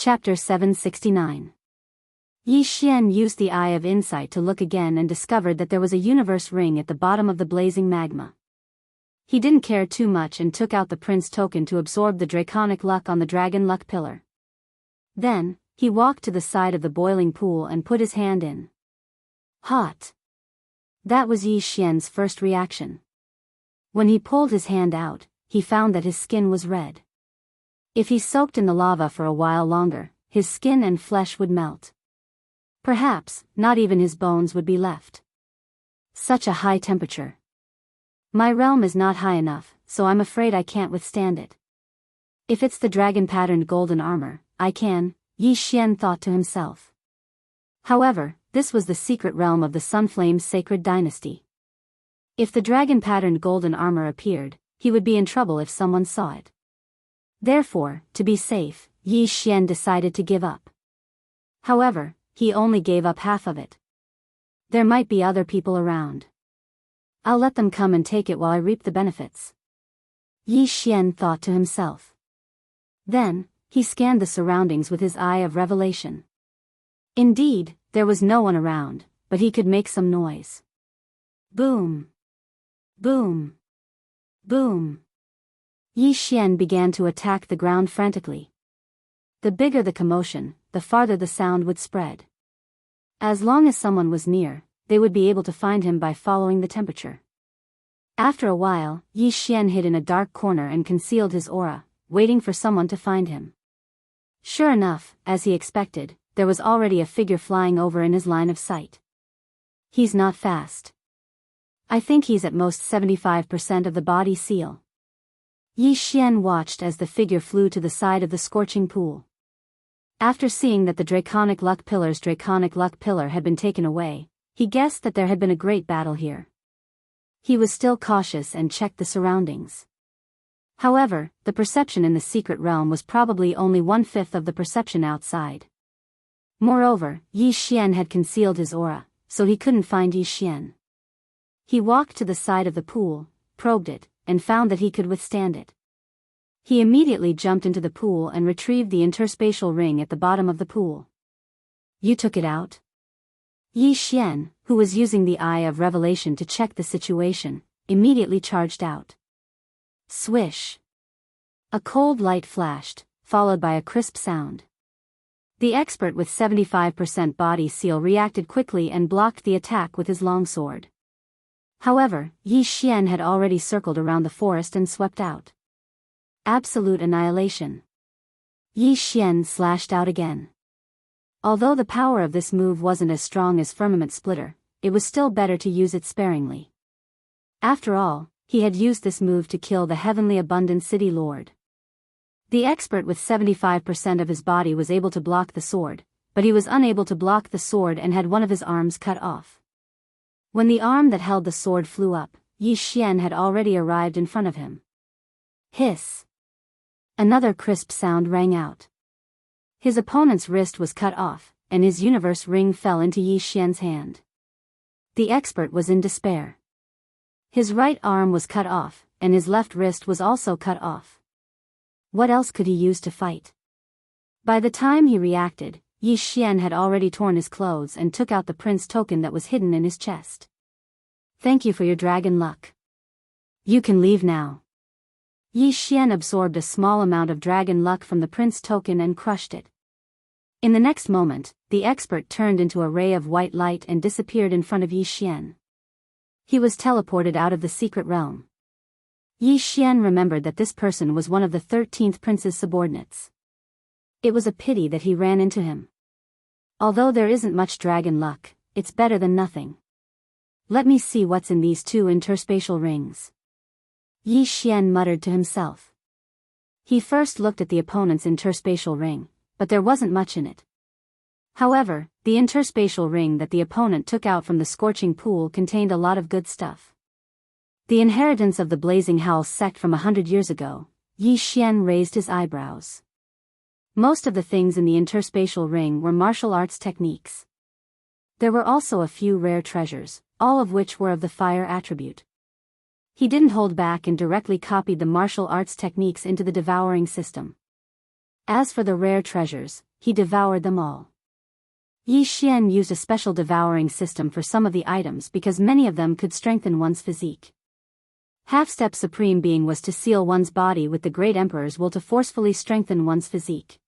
Chapter 769. Yi Xian used the Eye of Insight to look again and discovered that there was a universe ring at the bottom of the blazing magma. He didn't care too much and took out the Prince token to absorb the draconic luck on the dragon luck pillar. Then, he walked to the side of the boiling pool and put his hand in. Hot. That was Yi Xian's first reaction. When he pulled his hand out, he found that his skin was red. If he soaked in the lava for a while longer, his skin and flesh would melt. Perhaps, not even his bones would be left. Such a high temperature. My realm is not high enough, so I'm afraid I can't withstand it. If it's the dragon-patterned golden armor, I can, Yi Xian thought to himself. However, this was the secret realm of the Sunflame's sacred dynasty. If the dragon-patterned golden armor appeared, he would be in trouble if someone saw it. Therefore, to be safe, Yi Xian decided to give up. However, he only gave up half of it. There might be other people around. I'll let them come and take it while I reap the benefits. Yi Xian thought to himself. Then, he scanned the surroundings with his eye of revelation. Indeed, there was no one around, but he could make some noise. Boom! Boom! Boom! Yi Xian began to attack the ground frantically. The bigger the commotion, the farther the sound would spread. As long as someone was near, they would be able to find him by following the temperature. After a while, Yi Xian hid in a dark corner and concealed his aura, waiting for someone to find him. Sure enough, as he expected, there was already a figure flying over in his line of sight. He's not fast. I think he's at most 75% of the body seal. Yi Xian watched as the figure flew to the side of the scorching pool. After seeing that the draconic luck pillar had been taken away, he guessed that there had been a great battle here. He was still cautious and checked the surroundings. However, the perception in the secret realm was probably only 1/5 of the perception outside. Moreover, Yi Xian had concealed his aura, so he couldn't find Yi Xian. He walked to the side of the pool, probed it, and found that he could withstand it. He immediately jumped into the pool and retrieved the interspatial ring at the bottom of the pool. You took it out? Yi Xian, who was using the Eye of Revelation to check the situation, immediately charged out. Swish! A cold light flashed, followed by a crisp sound. The expert with 75% body seal reacted quickly and blocked the attack with his longsword. However, Yi Xian had already circled around the forest and swept out. Absolute annihilation. Yi Xian slashed out again. Although the power of this move wasn't as strong as Firmament Splitter, it was still better to use it sparingly. After all, he had used this move to kill the Heavenly Abundant City Lord. The expert with 75% of his body was able to block the sword, but he was unable to block the sword and had one of his arms cut off. When the arm that held the sword flew up, Yi Xian had already arrived in front of him. Hiss! Another crisp sound rang out. His opponent's wrist was cut off, and his universe ring fell into Yi Xian's hand. The expert was in despair. His right arm was cut off, and his left wrist was also cut off. What else could he use to fight? By the time he reacted, Yi Xian had already torn his clothes and took out the Prince token that was hidden in his chest. Thank you for your dragon luck. You can leave now. Yi Xian absorbed a small amount of dragon luck from the Prince token and crushed it. In the next moment, the expert turned into a ray of white light and disappeared in front of Yi Xian. He was teleported out of the secret realm. Yi Xian remembered that this person was one of the 13th prince's subordinates. It was a pity that he ran into him. Although there isn't much dragon luck, it's better than nothing. Let me see what's in these 2 interspatial rings. Yi Xian muttered to himself. He first looked at the opponent's interspatial ring, but there wasn't much in it. However, the interspatial ring that the opponent took out from the scorching pool contained a lot of good stuff. The inheritance of the Blazing Howl sect from 100 years ago. Yi Xian raised his eyebrows. Most of the things in the interspatial ring were martial arts techniques. There were also a few rare treasures, all of which were of the fire attribute. He didn't hold back and directly copied the martial arts techniques into the devouring system. As for the rare treasures, he devoured them all. Yi Xian used a special devouring system for some of the items because many of them could strengthen one's physique. Half-step supreme being was to seal one's body with the great emperor's will to forcefully strengthen one's physique.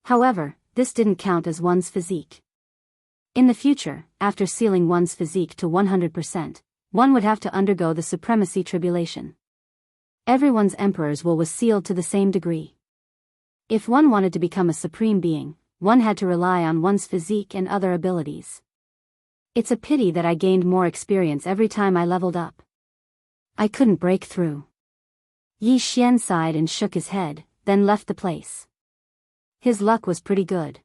However, this didn't count as one's physique. In the future, after sealing one's physique to 100%, one would have to undergo the supremacy tribulation. Everyone's emperor's will was sealed to the same degree. If one wanted to become a supreme being, one had to rely on one's physique and other abilities. It's a pity that I gained more experience every time I leveled up. I couldn't break through. Yi Xian sighed and shook his head, then left the place. His luck was pretty good.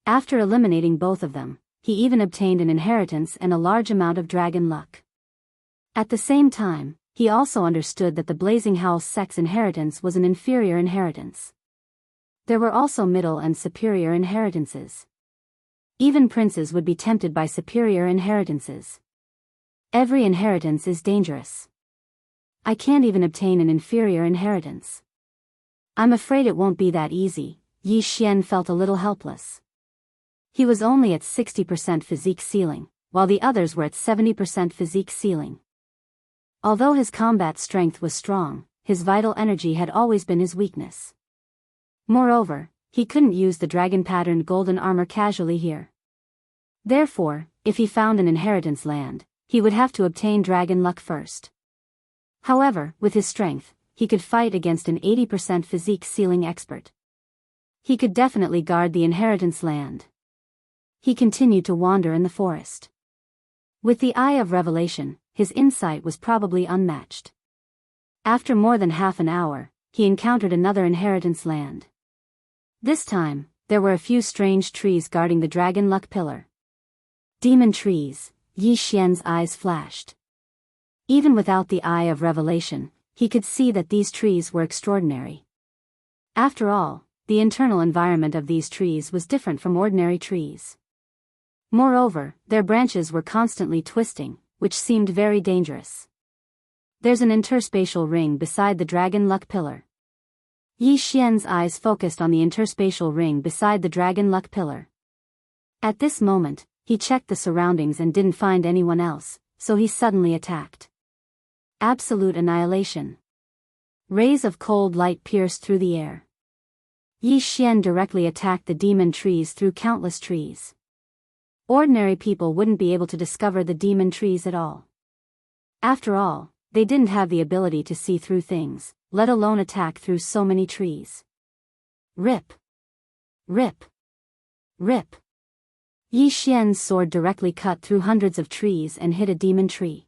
After eliminating both of them, he even obtained an inheritance and a large amount of dragon luck. At the same time, he also understood that the Blazing House sex inheritance was an inferior inheritance. There were also middle and superior inheritances. Even princes would be tempted by superior inheritances. Every inheritance is dangerous. I can't even obtain an inferior inheritance. I'm afraid it won't be that easy. Yi Xian felt a little helpless. He was only at 60% physique ceiling, while the others were at 70% physique ceiling. Although his combat strength was strong, his vital energy had always been his weakness. Moreover, he couldn't use the dragon-patterned golden armor casually here. Therefore, if he found an inheritance land, he would have to obtain dragon luck first. However, with his strength, he could fight against an 80% physique ceiling expert. He could definitely guard the inheritance land. He continued to wander in the forest. With the Eye of Revelation, his insight was probably unmatched. After more than half an hour, he encountered another inheritance land. This time, there were a few strange trees guarding the dragon luck pillar. Demon trees, Yi Xian's eyes flashed. Even without the Eye of Revelation, he could see that these trees were extraordinary. After all, the internal environment of these trees was different from ordinary trees. Moreover, their branches were constantly twisting, which seemed very dangerous. There's an interspatial ring beside the dragon luck pillar. Yi Xian's eyes focused on the interspatial ring beside the dragon luck pillar. At this moment, he checked the surroundings and didn't find anyone else, so he suddenly attacked. Absolute annihilation. Rays of cold light pierced through the air. Yi Xian directly attacked the demon trees through countless trees. Ordinary people wouldn't be able to discover the demon trees at all. After all, they didn't have the ability to see through things, let alone attack through so many trees. Rip. Rip. Rip. Yi Xian's sword directly cut through hundreds of trees and hit a demon tree.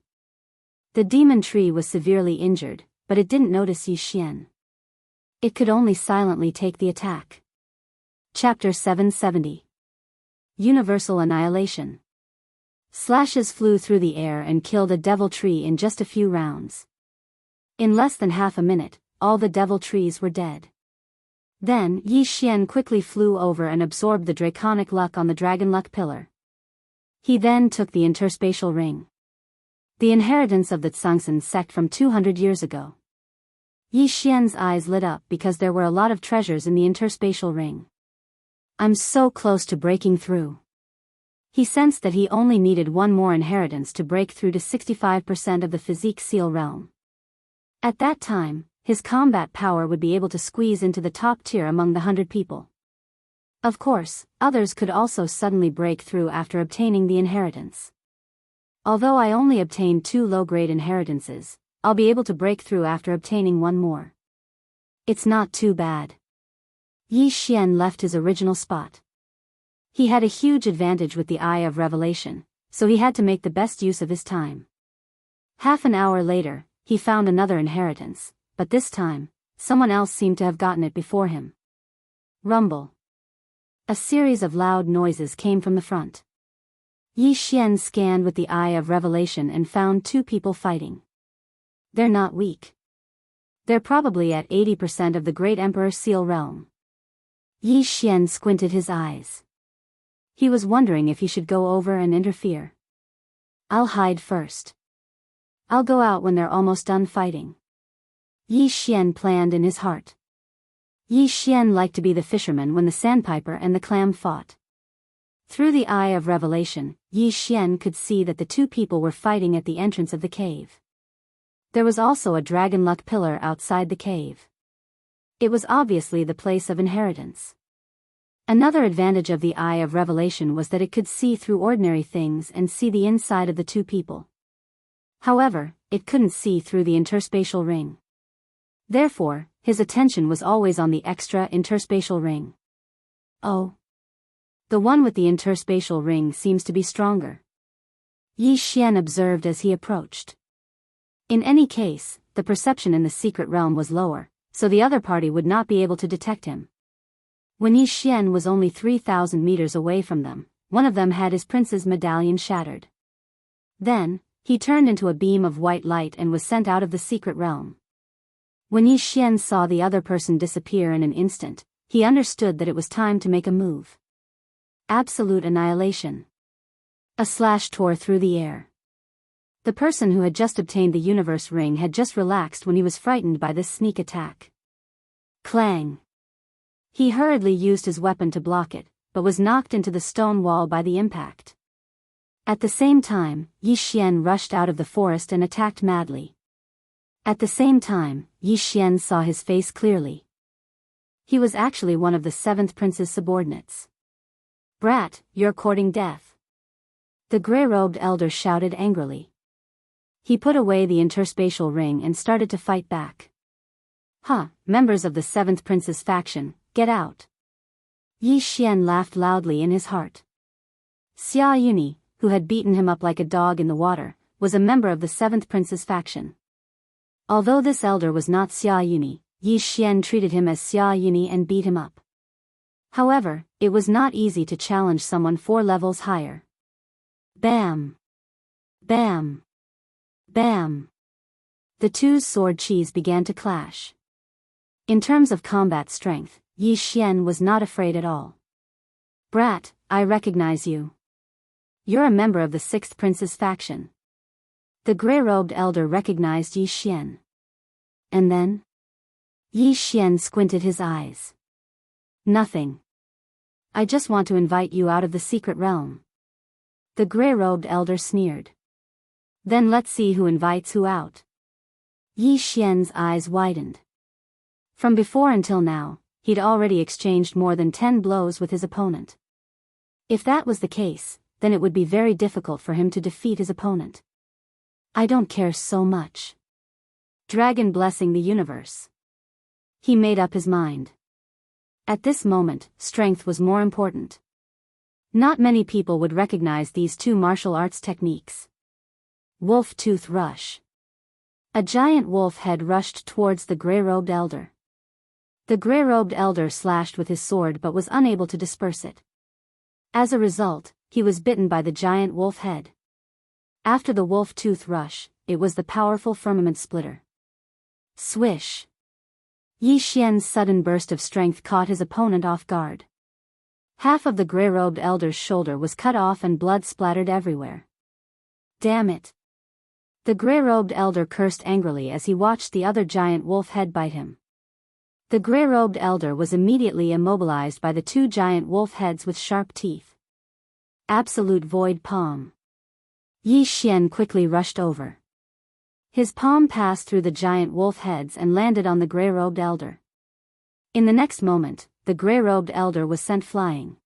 The demon tree was severely injured, but it didn't notice Yi Xian. It could only silently take the attack. Chapter 770. Universal Annihilation. Slashes flew through the air and killed a devil tree in just a few rounds. In less than half a minute, all the devil trees were dead. Then, Yi Xian quickly flew over and absorbed the draconic luck on the dragon luck pillar. He then took the interspatial ring. The inheritance of the Tsangsan sect from 200 years ago. Yi Xian's eyes lit up because there were a lot of treasures in the interspatial ring. I'm so close to breaking through. He sensed that he only needed one more inheritance to break through to 65% of the physique seal realm. At that time, his combat power would be able to squeeze into the top tier among the 100 people. Of course, others could also suddenly break through after obtaining the inheritance. Although I only obtained 2 low-grade inheritances, I'll be able to break through after obtaining one more. It's not too bad. Yi Xian left his original spot. He had a huge advantage with the Eye of Revelation, so he had to make the best use of his time. Half an hour later, he found another inheritance, but this time, someone else seemed to have gotten it before him. Rumble. A series of loud noises came from the front. Yi Xian scanned with the Eye of Revelation and found 2 people fighting. They're not weak. They're probably at 80% of the Great Emperor Seal realm. Yi Xian squinted his eyes. He was wondering if he should go over and interfere. I'll hide first. I'll go out when they're almost done fighting. Yi Xian planned in his heart. Yi Xian liked to be the fisherman when the sandpiper and the clam fought. Through the eye of revelation, Yi Xian could see that the two people were fighting at the entrance of the cave. There was also a dragon luck pillar outside the cave. It was obviously the place of inheritance. Another advantage of the eye of revelation was that it could see through ordinary things and see the inside of the two people. However, it couldn't see through the interspatial ring. Therefore, his attention was always on the extra interspatial ring. Oh. The one with the interspatial ring seems to be stronger. Yi Xian observed as he approached. In any case, the perception in the secret realm was lower, so the other party would not be able to detect him. When Yi Xian was only 3,000 meters away from them, one of them had his prince's medallion shattered. Then, he turned into a beam of white light and was sent out of the secret realm. When Yi Xian saw the other person disappear in an instant, he understood that it was time to make a move. Absolute annihilation. A slash tore through the air. The person who had just obtained the universe ring had just relaxed when he was frightened by this sneak attack. Clang. He hurriedly used his weapon to block it, but was knocked into the stone wall by the impact. At the same time, Yi Xian rushed out of the forest and attacked madly. At the same time, Yi Xian saw his face clearly. He was actually one of the 7th prince's subordinates. "Brat, you're courting death." The gray-robed elder shouted angrily. He put away the interspatial ring and started to fight back. "Huh, members of the 7th prince's faction, get out." Yi Xian laughed loudly in his heart. Xia Yuni, who had beaten him up like a dog in the water, was a member of the 7th prince's faction. Although this elder was not Xia Yuni, Yi Xian treated him as Xia Yuni and beat him up. However, it was not easy to challenge someone 4 levels higher. Bam! Bam! Bam! The two's sword chis began to clash. In terms of combat strength, Yi Xian was not afraid at all. "Brat, I recognize you. You're a member of the 6th prince's faction." The gray-robed elder recognized Yi Xian. And then? Yi Xian squinted his eyes. "Nothing. I just want to invite you out of the secret realm." The gray-robed elder sneered. "Then let's see who invites who out." Yi Xian's eyes widened. From before until now, he'd already exchanged more than 10 blows with his opponent. If that was the case, then it would be very difficult for him to defeat his opponent. "I don't care so much. Dragon blessing the universe." He made up his mind. At this moment, strength was more important. Not many people would recognize these two martial arts techniques. Wolf Tooth Rush. A giant wolf head rushed towards the gray-robed elder. The gray-robed elder slashed with his sword but was unable to disperse it. As a result, he was bitten by the giant wolf head. After the wolf tooth rush, it was the powerful firmament splitter. Swish! Yi Xian's sudden burst of strength caught his opponent off guard. Half of the gray-robed elder's shoulder was cut off and blood splattered everywhere. "Damn it!" The gray-robed elder cursed angrily as he watched the other giant wolf head bite him. The gray-robed elder was immediately immobilized by the 2 giant wolf heads with sharp teeth. Absolute void palm. Yi Xian quickly rushed over. His palm passed through the giant wolf heads and landed on the gray-robed elder. In the next moment, the gray-robed elder was sent flying.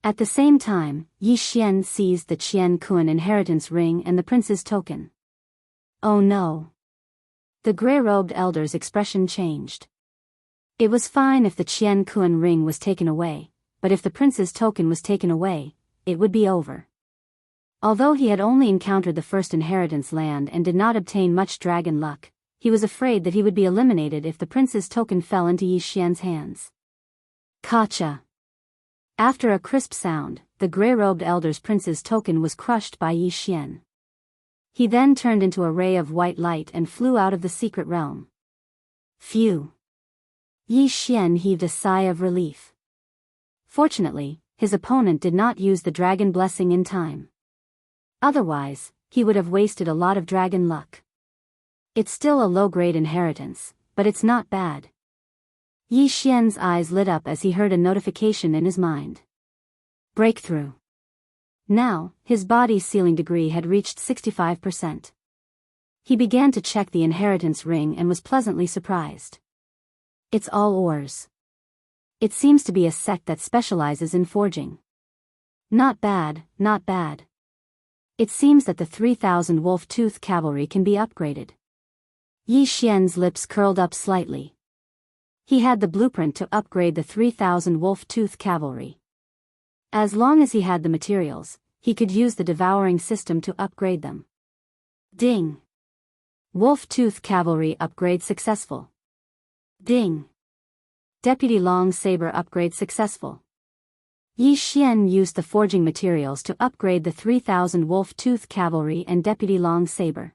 At the same time, Yi Xian seized the Qian Kun inheritance ring and the prince's token. Oh no! The gray-robed elder's expression changed. It was fine if the Qian Kun ring was taken away, but if the prince's token was taken away, it would be over. Although he had only encountered the first inheritance land and did not obtain much dragon luck, he was afraid that he would be eliminated if the prince's token fell into Yi Xian's hands. Kacha! After a crisp sound, the gray-robed elder's prince's token was crushed by Yi Xian. He then turned into a ray of white light and flew out of the secret realm. Phew! Yi Xian heaved a sigh of relief. Fortunately, his opponent did not use the dragon blessing in time. Otherwise, he would have wasted a lot of dragon luck. It's still a low-grade inheritance, but it's not bad. Yi Xian's eyes lit up as he heard a notification in his mind. Breakthrough. Now, his body's sealing degree had reached 65%. He began to check the inheritance ring and was pleasantly surprised. It's all ores. It seems to be a sect that specializes in forging. Not bad, not bad. It seems that the 3,000 wolf-tooth cavalry can be upgraded. Yi Xian's lips curled up slightly. He had the blueprint to upgrade the 3,000 wolf-tooth cavalry. As long as he had the materials, he could use the devouring system to upgrade them. Ding! Wolf-tooth cavalry upgrade successful. Ding! Deputy Long Saber upgrade successful. Yi Xian used the forging materials to upgrade the 3,000 wolf-tooth cavalry and Deputy Long Saber.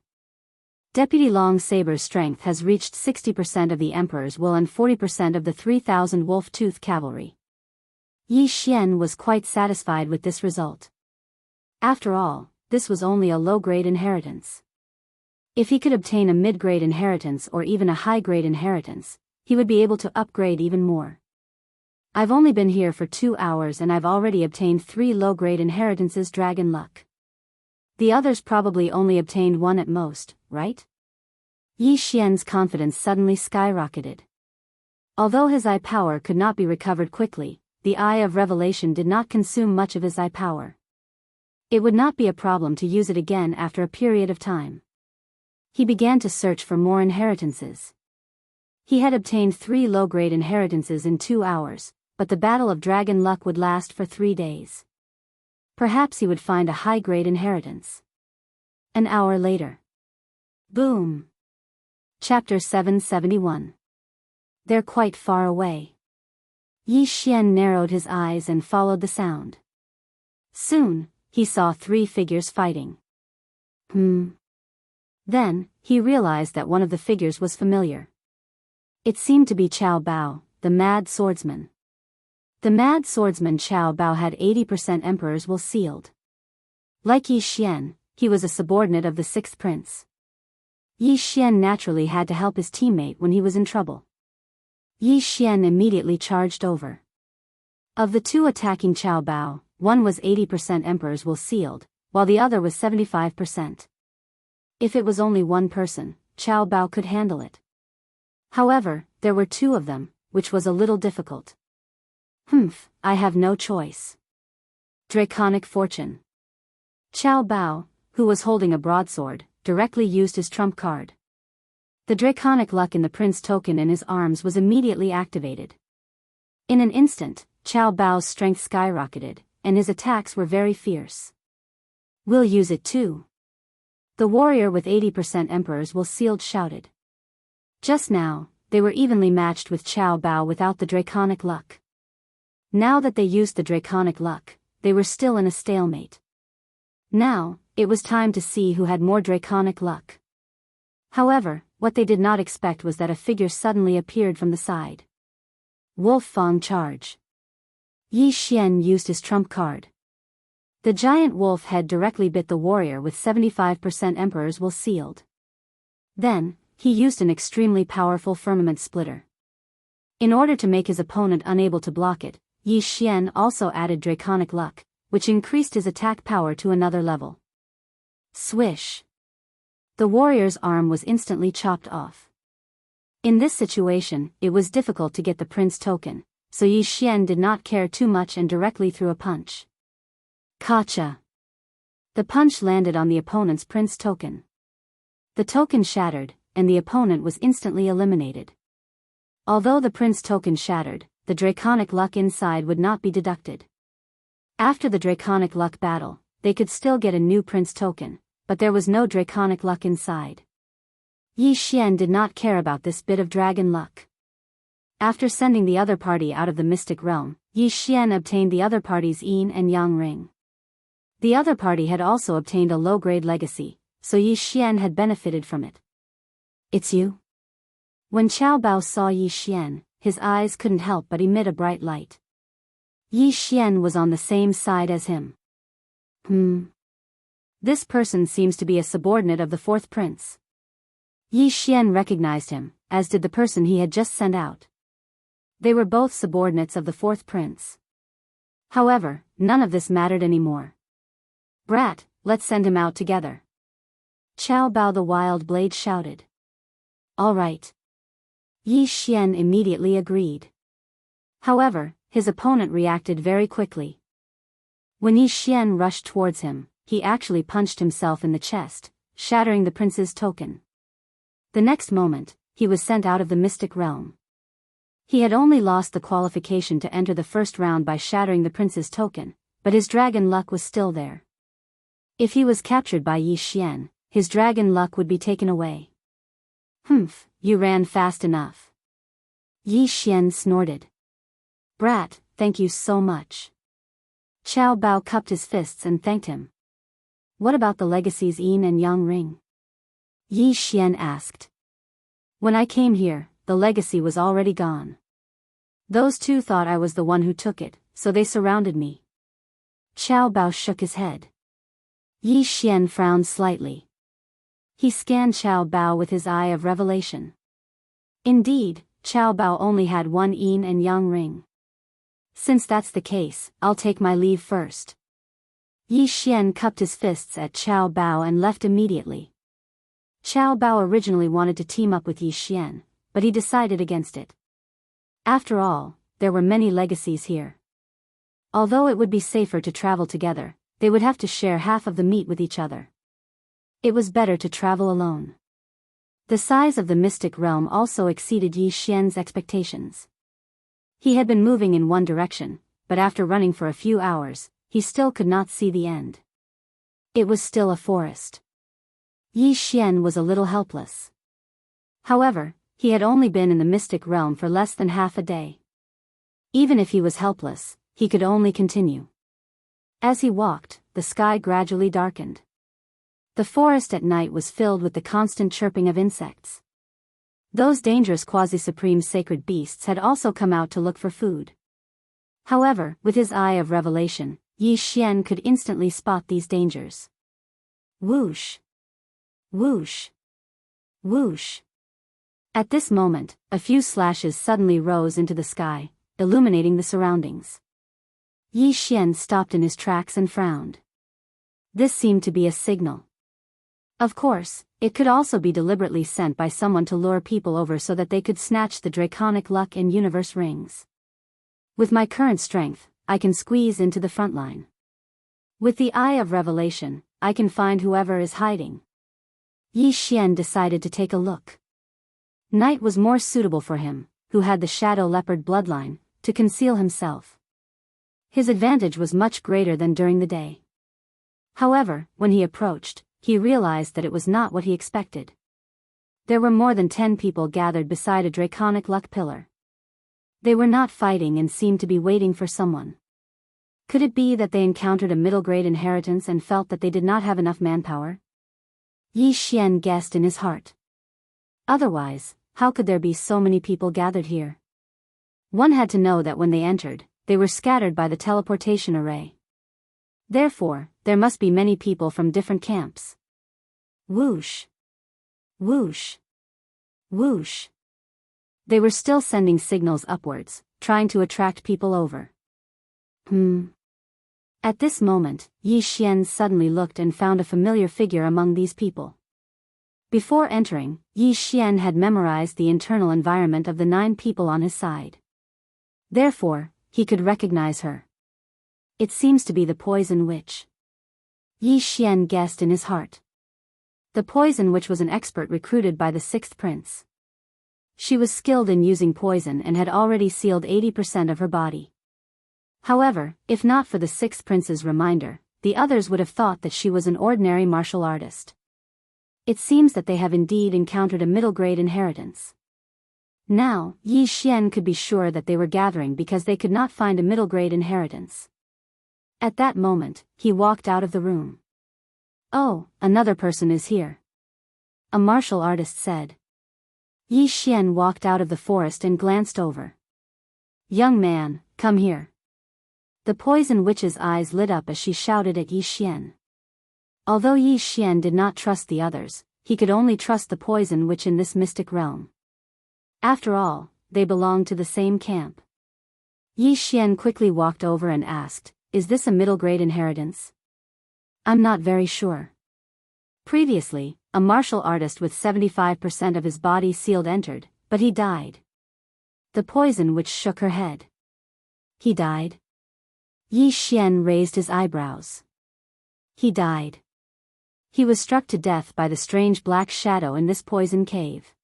Deputy Long Saber's strength has reached 60% of the Emperor's will and 40% of the 3,000 wolf-tooth cavalry. Yi Xian was quite satisfied with this result. After all, this was only a low-grade inheritance. If he could obtain a mid-grade inheritance or even a high-grade inheritance, he would be able to upgrade even more. I've only been here for 2 hours and I've already obtained 3 low-grade inheritances. Dragon luck. The others probably only obtained 1 at most, right? Yi Xian's confidence suddenly skyrocketed. Although his eye power could not be recovered quickly, the Eye of Revelation did not consume much of his eye power. It would not be a problem to use it again after a period of time. He began to search for more inheritances. He had obtained 3 low-grade inheritances in 2 hours, but the battle of Dragon Luck would last for 3 days. Perhaps he would find a high-grade inheritance. An hour later. Boom! Chapter 771. They're quite far away. Yi Xian narrowed his eyes and followed the sound. Soon, he saw 3 figures fighting. Then, he realized that one of the figures was familiar. It seemed to be Qiao Bao, the mad swordsman. The mad swordsman Qiao Bao had 80% Emperor's will sealed. Like Yi Xian, he was a subordinate of the 6th prince. Yi Xian naturally had to help his teammate when he was in trouble. Yi Xian immediately charged over. Of the 2 attacking Qiao Bao, one was 80% Emperor's will sealed, while the other was 75%. If it was only one person, Qiao Bao could handle it. However, there were 2 of them, which was a little difficult. I have no choice. Draconic Fortune. Qiao Bao, who was holding a broadsword, directly used his trump card. The draconic luck in the prince token in his arms was immediately activated. In an instant, Qiao Bao's strength skyrocketed, and his attacks were very fierce. We'll use it too. The warrior with 80% Emperor's will sealed shouted. Just now, they were evenly matched with Qiao Bao without the draconic luck. Now that they used the draconic luck, they were still in a stalemate. Now, it was time to see who had more draconic luck. However, what they did not expect was that a figure suddenly appeared from the side. Wolf Fang charge. Yi Xian used his trump card. The giant wolf head directly bit the warrior with 75% Emperor's will sealed. Then, he used an extremely powerful firmament splitter. In order to make his opponent unable to block it, Yi Xian also added draconic luck, which increased his attack power to another level. Swish! The warrior's arm was instantly chopped off. In this situation, it was difficult to get the prince token, so Yi Xian did not care too much and directly threw a punch. Gotcha! The punch landed on the opponent's prince token. The token shattered, and the opponent was instantly eliminated. Although the prince token shattered, the draconic luck inside would not be deducted. After the draconic luck battle, they could still get a new prince token, but there was no draconic luck inside. Yi Xian did not care about this bit of dragon luck. After sending the other party out of the mystic realm, Yi Xian obtained the other party's yin and yang ring. The other party had also obtained a low-grade legacy, so Yi Xian had benefited from it. It's you? When Qiao Bao saw Yi Xian, his eyes couldn't help but emit a bright light. Yi Xian was on the same side as him. This person seems to be a subordinate of the 4th prince. Yi Xian recognized him, as did the person he had just sent out. They were both subordinates of the fourth prince. However, none of this mattered anymore. "Brat, let's send him out together." Qiao Bao the wild blade shouted. "All right." Yi Xian immediately agreed. However, his opponent reacted very quickly. When Yi Xian rushed towards him, he actually punched himself in the chest, shattering the prince's token. The next moment, he was sent out of the mystic realm. He had only lost the qualification to enter the first round by shattering the prince's token, but his dragon luck was still there. If he was captured by Yi Xian, his dragon luck would be taken away. "Humph, you ran fast enough." Yi Xian snorted. "Brat, thank you so much." Qiao Bao cupped his fists and thanked him. "What about the legacy's yin and yang ring?" Yi Xian asked. "When I came here, the legacy was already gone. Those two thought I was the one who took it, so they surrounded me." Qiao Bao shook his head. Yi Xian frowned slightly. He scanned Qiao Bao with his eye of revelation. Indeed, Qiao Bao only had one yin and yang ring. "Since that's the case, I'll take my leave first." Yi Xian cupped his fists at Qiao Bao and left immediately. Qiao Bao originally wanted to team up with Yi Xian, but he decided against it. After all, there were many legacies here. Although it would be safer to travel together, they would have to share half of the meat with each other. It was better to travel alone. The size of the mystic realm also exceeded Yi Xian's expectations. He had been moving in one direction, but after running for a few hours, he still could not see the end. It was still a forest. Yi Xian was a little helpless. However, he had only been in the mystic realm for less than half a day. Even if he was helpless, he could only continue. As he walked, the sky gradually darkened. The forest at night was filled with the constant chirping of insects. Those dangerous quasi-supreme sacred beasts had also come out to look for food. However, with his eye of revelation, Yi Xian could instantly spot these dangers. Whoosh! Whoosh! Whoosh! At this moment, a few slashes suddenly rose into the sky, illuminating the surroundings. Yi Xian stopped in his tracks and frowned. This seemed to be a signal. Of course, it could also be deliberately sent by someone to lure people over so that they could snatch the draconic luck and universe rings. With my current strength, I can squeeze into the front line. With the eye of revelation, I can find whoever is hiding. Yi Xian decided to take a look. Night was more suitable for him, who had the shadow leopard bloodline, to conceal himself. His advantage was much greater than during the day. However, when he approached, he realized that it was not what he expected. There were more than 10 people gathered beside a draconic luck pillar. They were not fighting and seemed to be waiting for someone. Could it be that they encountered a middle-grade inheritance and felt that they did not have enough manpower? Yi Xian guessed in his heart. Otherwise, how could there be so many people gathered here? One had to know that when they entered, they were scattered by the teleportation array. Therefore, there must be many people from different camps. Whoosh! Whoosh! Whoosh! They were still sending signals upwards, trying to attract people over. At this moment, Yi Xian suddenly looked and found a familiar figure among these people. Before entering, Yi Xian had memorized the internal environment of the 9 people on his side. Therefore, he could recognize her. It seems to be the Poison Witch. Yi Xian guessed in his heart. The Poison Witch was an expert recruited by the 6th prince. She was skilled in using poison and had already sealed 80% of her body. However, if not for the 6th prince's reminder, the others would have thought that she was an ordinary martial artist. It seems that they have indeed encountered a middle-grade inheritance. Now, Yi Xian could be sure that they were gathering because they could not find a middle-grade inheritance. At that moment, he walked out of the room. "Oh, another person is here," a martial artist said. Yi Xian walked out of the forest and glanced over. "Young man, come here." The Poison Witch's eyes lit up as she shouted at Yi Xian. Although Yi Xian did not trust the others, he could only trust the Poison Witch in this mystic realm. After all, they belonged to the same camp. Yi Xian quickly walked over and asked, "Is this a middle-grade inheritance?" "I'm not very sure." Previously, a martial artist with 75% of his body sealed entered, but he died. The poison witch shook her head. "He died?" Yi Xian raised his eyebrows. "He died. He was struck to death by the strange black shadow in this poison cave.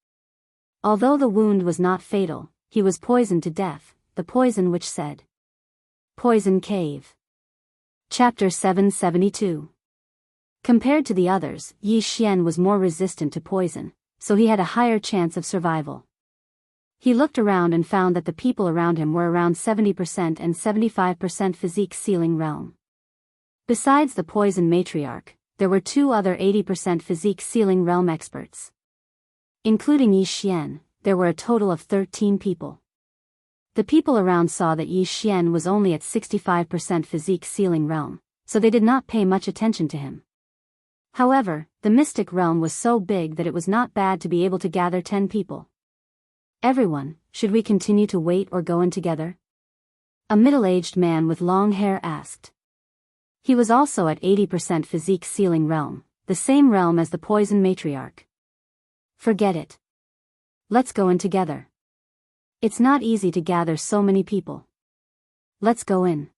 Although the wound was not fatal, he was poisoned to death," the poison witch said. Poison Cave. Chapter 772. Compared to the others, Yi Xian was more resistant to poison, so he had a higher chance of survival. He looked around and found that the people around him were around 70% and 75% physique sealing realm. Besides the poison matriarch, there were two other 80% physique sealing realm experts. Including Yi Xian, there were a total of 13 people. The people around saw that Yi Xian was only at 65% physique sealing realm, so they did not pay much attention to him. However, the mystic realm was so big that it was not bad to be able to gather 10 people. "Everyone, should we continue to wait or go in together?" A middle-aged man with long hair asked. He was also at 80% physique sealing realm, the same realm as the poison matriarch. "Forget it. Let's go in together. It's not easy to gather so many people. Let's go in.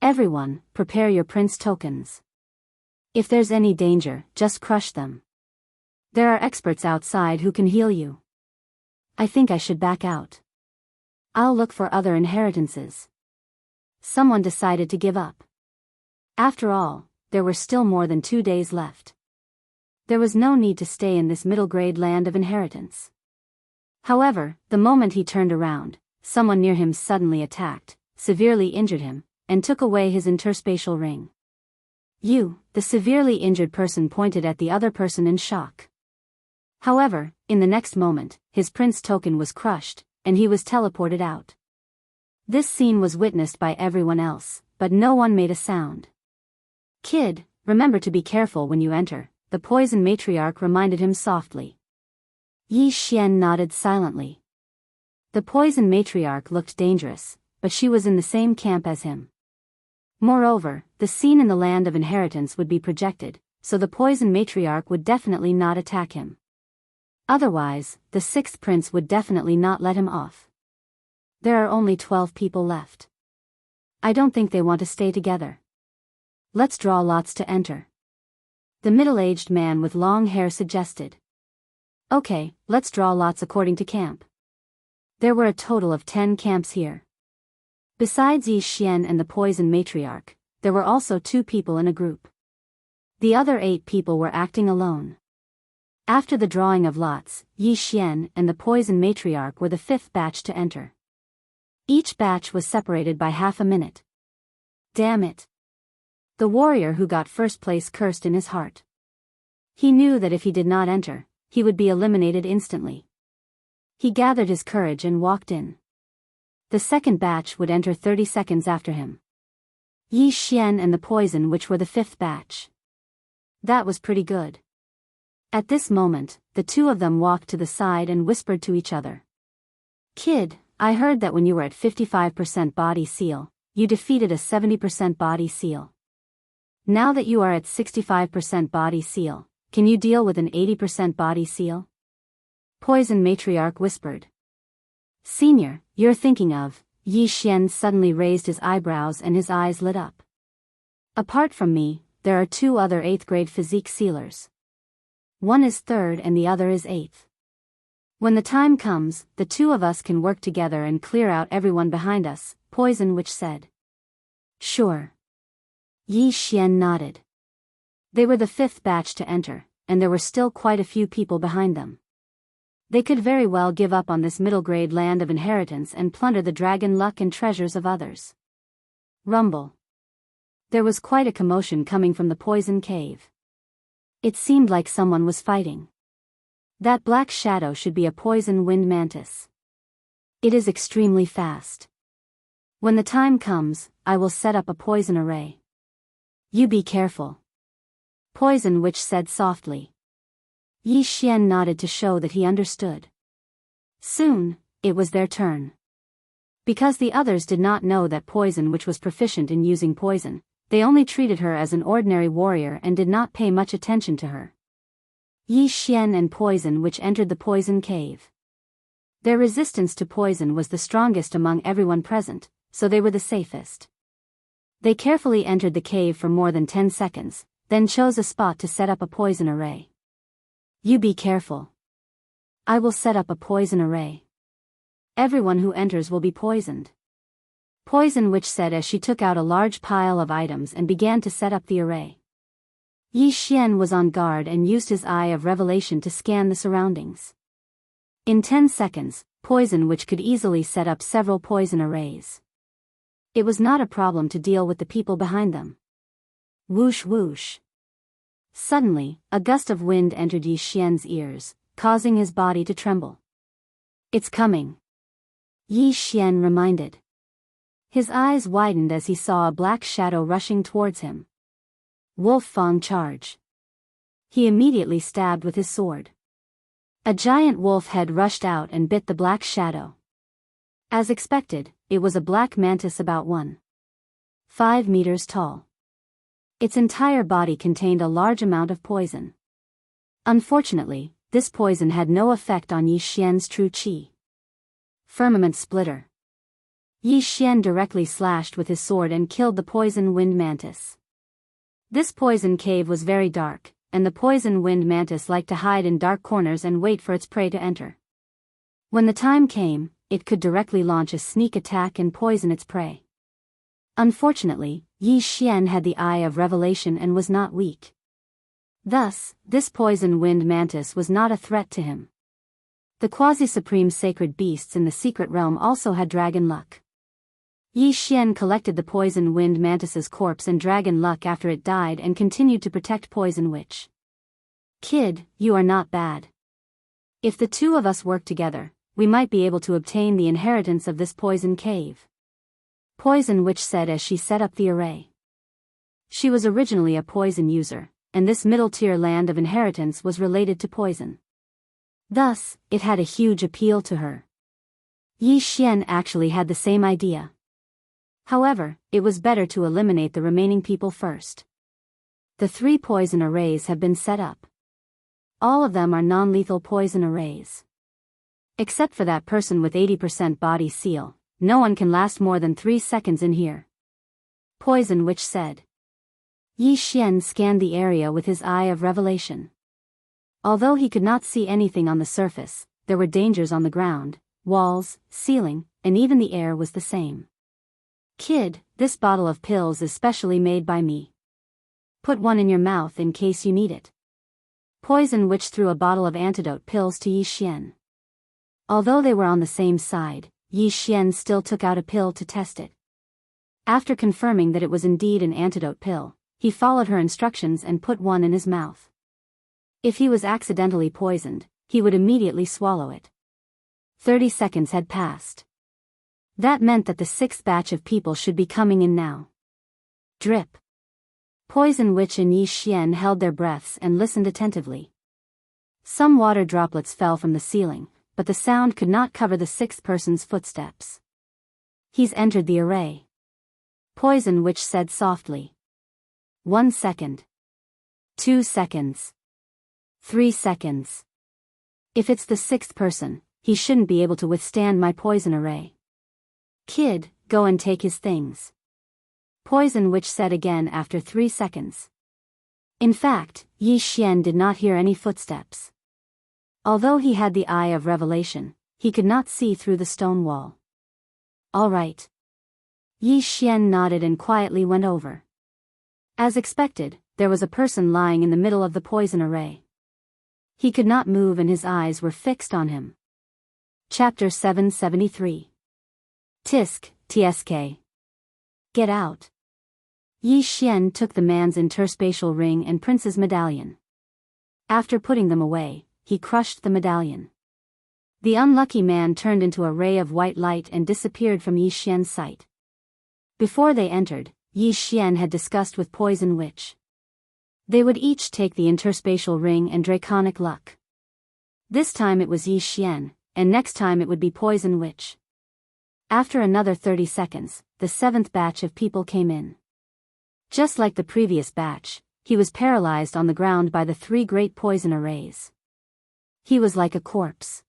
Everyone, prepare your prince tokens. If there's any danger, just crush them. There are experts outside who can heal you. I think I should back out. I'll look for other inheritances." Someone decided to give up. After all, there were still more than 2 days left. There was no need to stay in this middle-grade land of inheritance. However, the moment he turned around, someone near him suddenly attacked, severely injured him, and took away his interspatial ring. "You," the severely injured person pointed at the other person in shock. However, in the next moment, his prince token was crushed, and he was teleported out. This scene was witnessed by everyone else, but no one made a sound. "Kid, remember to be careful when you enter," the poison matriarch reminded him softly. Yi Xian nodded silently. The poison matriarch looked dangerous, but she was in the same camp as him. Moreover, the scene in the land of inheritance would be projected, so the poison matriarch would definitely not attack him. Otherwise, the sixth prince would definitely not let him off. There are only 12 people left. I don't think they want to stay together. Let's draw lots to enter. The middle-aged man with long hair suggested. Okay, let's draw lots according to camp. There were a total of 10 camps here. Besides Yi Xian and the poison matriarch, there were also 2 people in a group. The other 8 people were acting alone. After the drawing of lots, Yi Xian and the poison matriarch were the 5th batch to enter. Each batch was separated by half a minute. Damn it. The warrior who got first place cursed in his heart. He knew that if he did not enter, he would be eliminated instantly. He gathered his courage and walked in. The second batch would enter 30 seconds after him. Yi Xian and the poison which were the 5th batch. That was pretty good. At this moment, the 2 of them walked to the side and whispered to each other. "Kid, I heard that when you were at 55% body seal, you defeated a 70% body seal. Now that you are at 65% body seal, can you deal with an 80% body seal?" Poison matriarch whispered. "Senior, you're thinking of..." Yi Xian suddenly raised his eyebrows and his eyes lit up. "Apart from me, there are 2 other 8th grade physique sealers. One is 3rd and the other is 8th. When the time comes, the 2 of us can work together and clear out everyone behind us," Poison Witch said. "Sure." Yi Xian nodded. They were the 5th batch to enter, and there were still quite a few people behind them. They could very well give up on this middle-grade land of inheritance and plunder the dragon luck and treasures of others. Rumble. There was quite a commotion coming from the poison cave. It seemed like someone was fighting. That black shadow should be a poison wind mantis. It is extremely fast. When the time comes, I will set up a poison array. You be careful. Poison Witch said softly. Yi Xian nodded to show that he understood. Soon, it was their turn. Because the others did not know that Poison Witch was proficient in using poison, they only treated her as an ordinary warrior and did not pay much attention to her. Yi Xian and Poison Witch entered the poison cave. Their resistance to poison was the strongest among everyone present, so they were the safest. They carefully entered the cave for more than 10 seconds, then chose a spot to set up a poison array. You be careful. I will set up a poison array. Everyone who enters will be poisoned. Poison Witch said as she took out a large pile of items and began to set up the array. Yi Xian was on guard and used his eye of revelation to scan the surroundings. In 10 seconds, Poison Witch could easily set up several poison arrays. It was not a problem to deal with the people behind them. Whoosh whoosh. Suddenly, a gust of wind entered Yi Xian's ears, causing his body to tremble. It's coming. Yi Xian reminded. His eyes widened as he saw a black shadow rushing towards him. Wolf Fang charge. He immediately stabbed with his sword. A giant wolf head rushed out and bit the black shadow. As expected, it was a black mantis about 1.5 meters tall. Its entire body contained a large amount of poison. Unfortunately, this poison had no effect on Yi Xian's true qi. Firmament splitter. Yi Xian directly slashed with his sword and killed the poison wind mantis. This poison cave was very dark, and the poison wind mantis liked to hide in dark corners and wait for its prey to enter. When the time came, it could directly launch a sneak attack and poison its prey. Unfortunately, Yi Xian had the eye of revelation and was not weak. Thus, this poison wind mantis was not a threat to him. The quasi-supreme sacred beasts in the secret realm also had dragon luck. Yi Xian collected the poison wind mantis's corpse and dragon luck after it died and continued to protect Poison Witch. Kid, you are not bad. If the two of us work together, we might be able to obtain the inheritance of this poison cave. Poison Witch said as she set up the array. She was originally a poison user, and this middle-tier land of inheritance was related to poison. Thus, it had a huge appeal to her. Yi Xian actually had the same idea. However, it was better to eliminate the remaining people first. The 3 poison arrays have been set up. All of them are non-lethal poison arrays. Except for that person with 80% body seal, no one can last more than 3 seconds in here. Poison Witch said. Yi Xian scanned the area with his eye of revelation. Although he could not see anything on the surface, there were dangers on the ground, walls, ceiling, and even the air was the same. Kid, this bottle of pills is specially made by me. Put one in your mouth in case you need it. Poison Witch threw a bottle of antidote pills to Yi Xian. Although they were on the same side, Yi Xian still took out a pill to test it. After confirming that it was indeed an antidote pill, he followed her instructions and put one in his mouth. If he was accidentally poisoned, he would immediately swallow it. 30 seconds had passed. That meant that the 6th batch of people should be coming in now. Drip. Poison Witch and Yi Xian held their breaths and listened attentively. Some water droplets fell from the ceiling, but the sound could not cover the 6th person's footsteps. He's entered the array. Poison Witch said softly. 1 second. 2 seconds. 3 seconds. If it's the 6th person, he shouldn't be able to withstand my poison array. Kid, go and take his things. Poison Witch said again after 3 seconds. In fact, Yi Xian did not hear any footsteps. Although he had the eye of revelation, he could not see through the stone wall. All right. Yi Xian nodded and quietly went over. As expected, there was a person lying in the middle of the poison array. He could not move and his eyes were fixed on him. Chapter 773. Tisk, Tsk. Get out. Yi Xian took the man's interspatial ring and prince's medallion. After putting them away, he crushed the medallion. The unlucky man turned into a ray of white light and disappeared from Yi Xian's sight. Before they entered, Yi Xian had discussed with Poison Witch. They would each take the interspatial ring and draconic luck. This time it was Yi Xian, and next time it would be Poison Witch. After another 30 seconds, the 7th batch of people came in. Just like the previous batch, he was paralyzed on the ground by the 3 great poison arrays. He was like a corpse.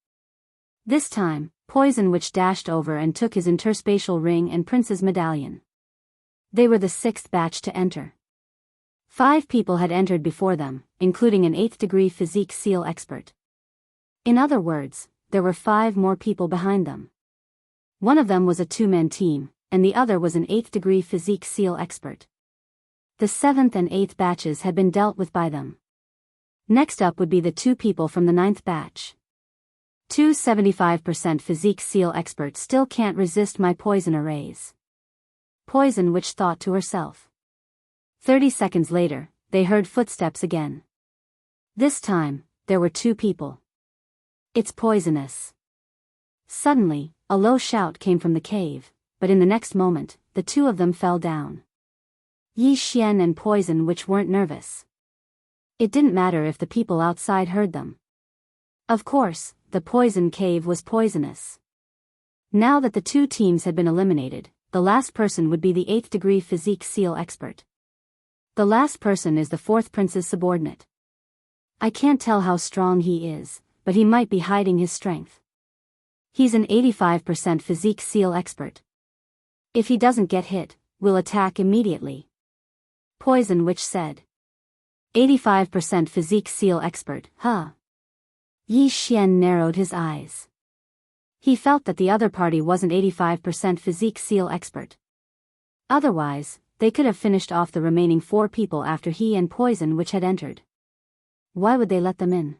This time, Poison Witch dashed over and took his interspatial ring and prince's medallion. They were the 6th batch to enter. 5 people had entered before them, including an 8th degree physique seal expert. In other words, there were 5 more people behind them. One of them was a 2-man team, and the other was an 8th degree physique seal expert. The 7th and 8th batches had been dealt with by them. Next up would be the 2 people from the 9th batch. 75% physique seal experts still can't resist my poison arrays. Poison Witch thought to herself. 30 seconds later, they heard footsteps again. This time, there were 2 people. It's poisonous. Suddenly, a low shout came from the cave, but in the next moment, the 2 of them fell down. Yi Xian and Poison Witch weren't nervous. It didn't matter if the people outside heard them. Of course, the poison cave was poisonous. Now that the 2 teams had been eliminated, the last person would be the 8th degree physique seal expert. The last person is the 4th prince's subordinate. I can't tell how strong he is, but he might be hiding his strength. He's an 85% physique seal expert. If he doesn't get hit, we'll attack immediately. Poison Witch said. 85% physique seal expert, huh? Yi Xian narrowed his eyes. He felt that the other party wasn't 85% physique seal expert. Otherwise, they could have finished off the remaining 4 people after he and Poison Witch had entered. Why would they let them in?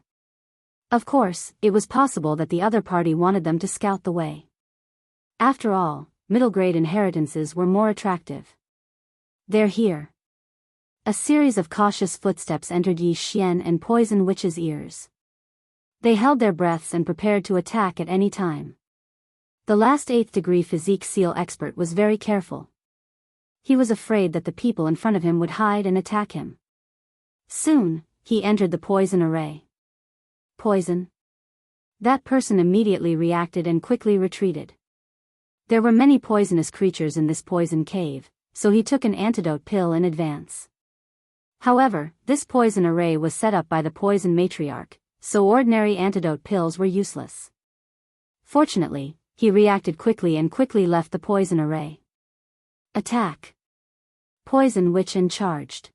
Of course, it was possible that the other party wanted them to scout the way. After all, middle-grade inheritances were more attractive. They're here. A series of cautious footsteps entered Yi Xian and Poison Witch's ears. They held their breaths and prepared to attack at any time. The last 8th degree physique seal expert was very careful. He was afraid that the people in front of him would hide and attack him. Soon, he entered the poison array. Poison? That person immediately reacted and quickly retreated. There were many poisonous creatures in this poison cave, so he took an antidote pill in advance. However, this poison array was set up by the poison matriarch, so ordinary antidote pills were useless. Fortunately, he reacted quickly and quickly left the poison array. Attack! Poison Witch and charged.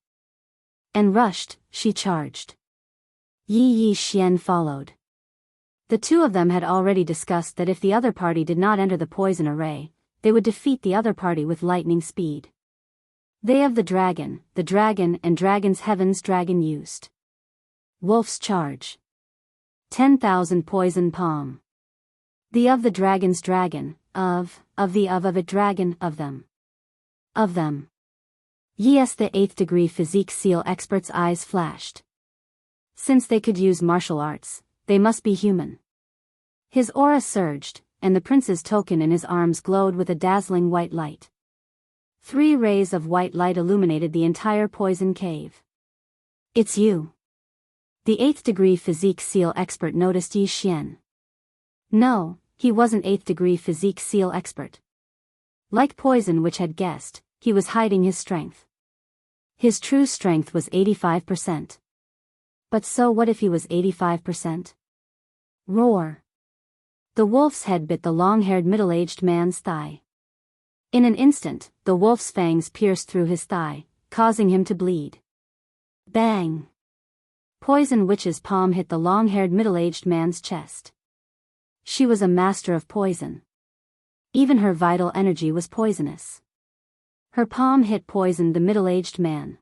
And rushed, she charged. Yi Xian followed. The 2 of them had already discussed that if the other party did not enter the poison array, they would defeat the other party with lightning speed. They of the dragon and dragon's heavens dragon used. Wolf's charge. 10,000 poison palm. The of the dragon's dragon, of it dragon, of them. Of them. Yes, the 8th degree physique seal expert's eyes flashed. Since they could use martial arts, they must be human. His aura surged, and the prince's token in his arms glowed with a dazzling white light. 3 rays of white light illuminated the entire poison cave. It's you. The 8th degree physique seal expert noticed Yi Xian. No, he wasn't 8th degree physique seal expert. Like Poison Witch had guessed, he was hiding his strength. His true strength was 85%. But so what if he was 85%? Roar. The wolf's head bit the long-haired middle-aged man's thigh. In an instant, the wolf's fangs pierced through his thigh, causing him to bleed. Bang! Poison Witch's palm hit the long-haired middle-aged man's chest. She was a master of poison. Even her vital energy was poisonous. Her palm hit poisoned the middle-aged man.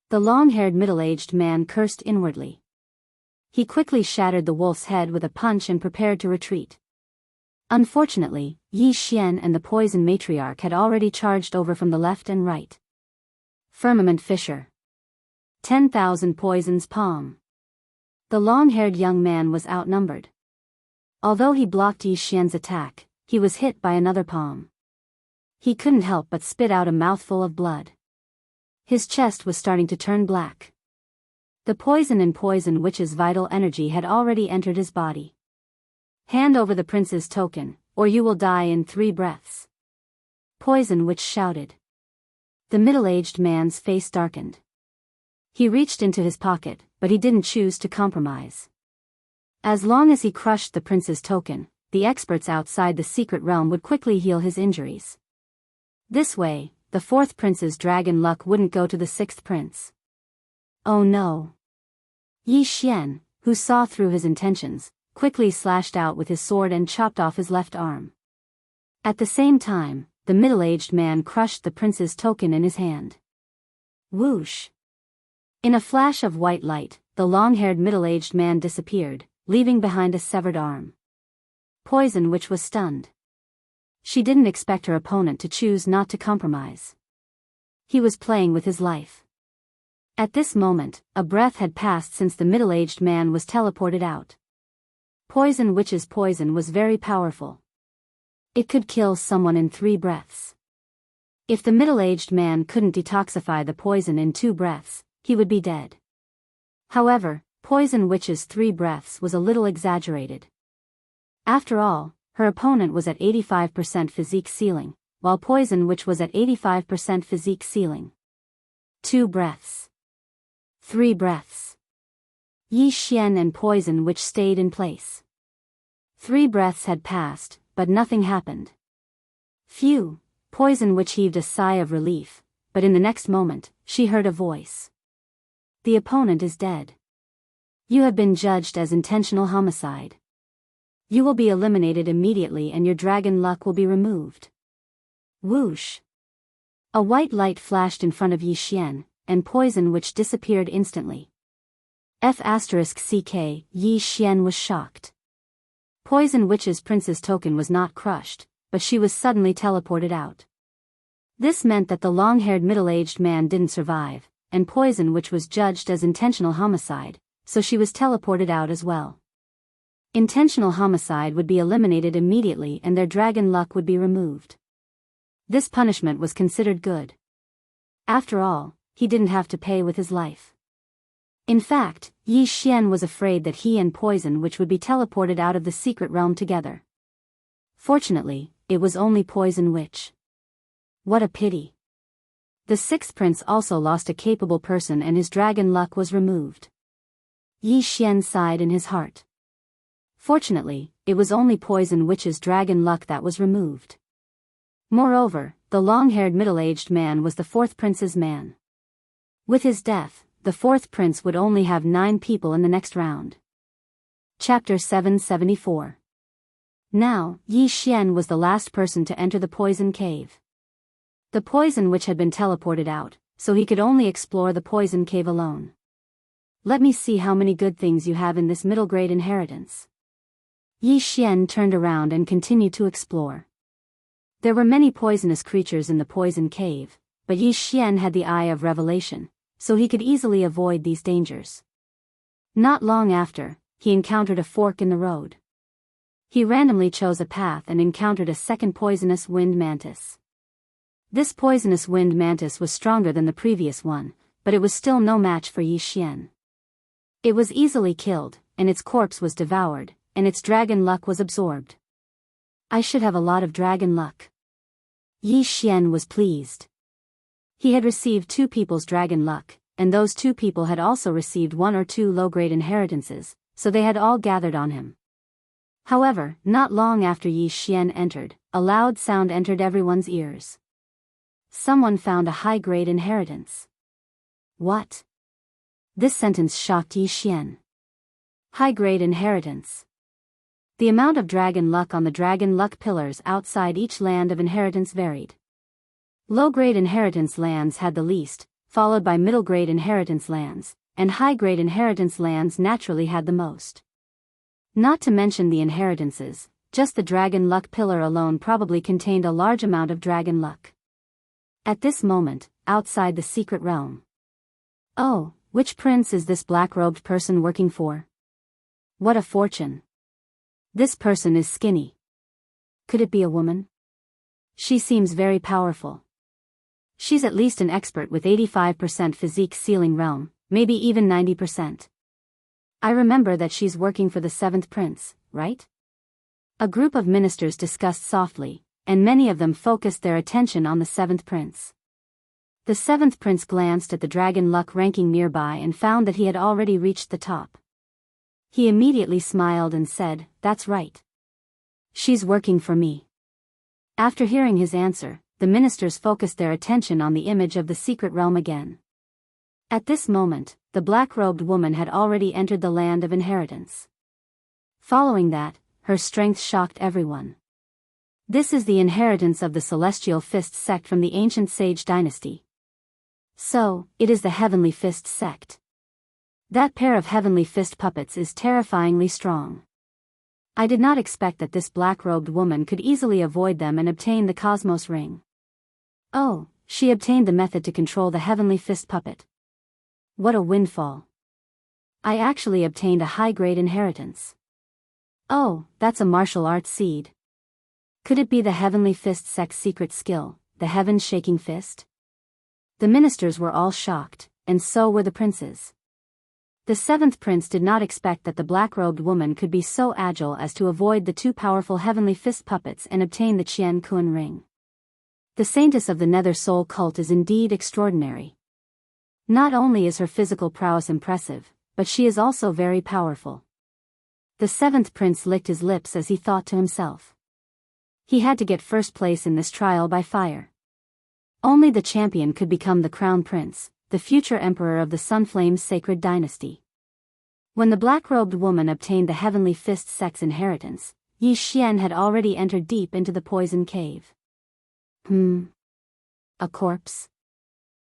The long-haired middle-aged man cursed inwardly. He quickly shattered the wolf's head with a punch and prepared to retreat. Unfortunately, Yi Xian and the poison matriarch had already charged over from the left and right. Firmament fissure. 10,000 poisons palm. The long-haired young man was outnumbered. Although he blocked Yi Xian's attack, he was hit by another palm. He couldn't help but spit out a mouthful of blood. His chest was starting to turn black. The poison in Poison Witch's vital energy had already entered his body. Hand over the prince's token, or you will die in 3 breaths. Poison Witch shouted. The middle-aged man's face darkened. He reached into his pocket, but he didn't choose to compromise. As long as he crushed the prince's token, the experts outside the secret realm would quickly heal his injuries. This way, the 4th prince's dragon luck wouldn't go to the 6th prince. Oh no. Yi Xian, who saw through his intentions, quickly slashed out with his sword and chopped off his left arm. At the same time, the middle-aged man crushed the prince's token in his hand. Whoosh! In a flash of white light, the long-haired middle-aged man disappeared, leaving behind a severed arm. Poison Witch was stunned. She didn't expect her opponent to choose not to compromise. He was playing with his life. At this moment, a breath had passed since the middle-aged man was teleported out. Poison Witch's poison was very powerful. It could kill someone in 3 breaths. If the middle-aged man couldn't detoxify the poison in 2 breaths, he would be dead. However, Poison Witch's 3 breaths was a little exaggerated. After all, her opponent was at 85% physique ceiling, while Poison Witch was at 85% physique ceiling. 2 breaths. 3 breaths. Yi Xian and Poison Witch stayed in place. 3 breaths had passed, but nothing happened. Phew, Poison Witch heaved a sigh of relief, but in the next moment, she heard a voice. The opponent is dead. You have been judged as intentional homicide. You will be eliminated immediately and your dragon luck will be removed. Whoosh! A white light flashed in front of Yi Xian, and Poison Witch disappeared instantly. F***ck, Yi Xian was shocked. Poison Witch's prince's token was not crushed, but she was suddenly teleported out. This meant that the long-haired middle-aged man didn't survive, and Poison Witch was judged as intentional homicide, so she was teleported out as well. Intentional homicide would be eliminated immediately and their dragon luck would be removed. This punishment was considered good. After all, he didn't have to pay with his life. In fact, Yi Xian was afraid that he and Poison Witch would be teleported out of the secret realm together. Fortunately, it was only Poison Witch. What a pity. The 6th prince also lost a capable person and his dragon luck was removed. Yi Xian sighed in his heart. Fortunately, it was only Poison Witch's dragon luck that was removed. Moreover, the long-haired middle-aged man was the 4th prince's man. With his death, the 4th prince would only have 9 people in the next round. Chapter 774. Now, Yi Xian was the last person to enter the poison cave. The Poison Witch had been teleported out, so he could only explore the poison cave alone. Let me see how many good things you have in this middle-grade inheritance. Yi Xian turned around and continued to explore. There were many poisonous creatures in the poison cave, but Yi Xian had the eye of revelation, so he could easily avoid these dangers. Not long after, he encountered a fork in the road. He randomly chose a path and encountered a second poisonous wind mantis. This poisonous wind mantis was stronger than the previous one, but it was still no match for Yi Xian. It was easily killed, and its corpse was devoured, and its dragon luck was absorbed. I should have a lot of dragon luck. Yi Xian was pleased. He had received 2 people's dragon luck, and those 2 people had also received 1 or 2 low-grade inheritances, so they had all gathered on him. However, not long after Yi Xian entered, a loud sound entered everyone's ears. Someone found a high-grade inheritance. What? This sentence shocked Yi Xian. High-grade inheritance. The amount of dragon luck on the dragon luck pillars outside each land of inheritance varied. Low-grade inheritance lands had the least, followed by middle-grade inheritance lands, and high-grade inheritance lands naturally had the most. Not to mention the inheritances, just the dragon luck pillar alone probably contained a large amount of dragon luck. At this moment, outside the secret realm. Oh, which prince is this black-robed person working for? What a fortune. This person is skinny. Could it be a woman? She seems very powerful. She's at least an expert with 85% physique ceiling realm, maybe even 90%. I remember that she's working for the 7th prince, right? A group of ministers discussed softly, and many of them focused their attention on the seventh prince. The seventh prince glanced at the dragon luck ranking nearby and found that he had already reached the top. He immediately smiled and said, "That's right. She's working for me." After hearing his answer, the ministers focused their attention on the image of the secret realm again. At this moment, the black-robed woman had already entered the land of inheritance. Following that, her strength shocked everyone. This is the inheritance of the Celestial Fist sect from the ancient Sage dynasty. So, it is the Heavenly Fist sect. That pair of Heavenly Fist puppets is terrifyingly strong. I did not expect that this black-robed woman could easily avoid them and obtain the Cosmos Ring. Oh, she obtained the method to control the Heavenly Fist puppet. What a windfall. I actually obtained a high-grade inheritance. Oh, that's a martial arts seed. Could it be the Heavenly Fist sect's secret skill, the heaven-shaking fist? The ministers were all shocked, and so were the princes. The seventh prince did not expect that the black-robed woman could be so agile as to avoid the two powerful Heavenly Fist puppets and obtain the Qian Kun ring. The saintess of the Nether Soul cult is indeed extraordinary. Not only is her physical prowess impressive, but she is also very powerful. The seventh prince licked his lips as he thought to himself. He had to get first place in this trial by fire. Only the champion could become the crown prince, the future emperor of the Sunflame's sacred dynasty. When the black-robed woman obtained the Heavenly Fist sect's inheritance, Yi Xian had already entered deep into the poison cave. A corpse?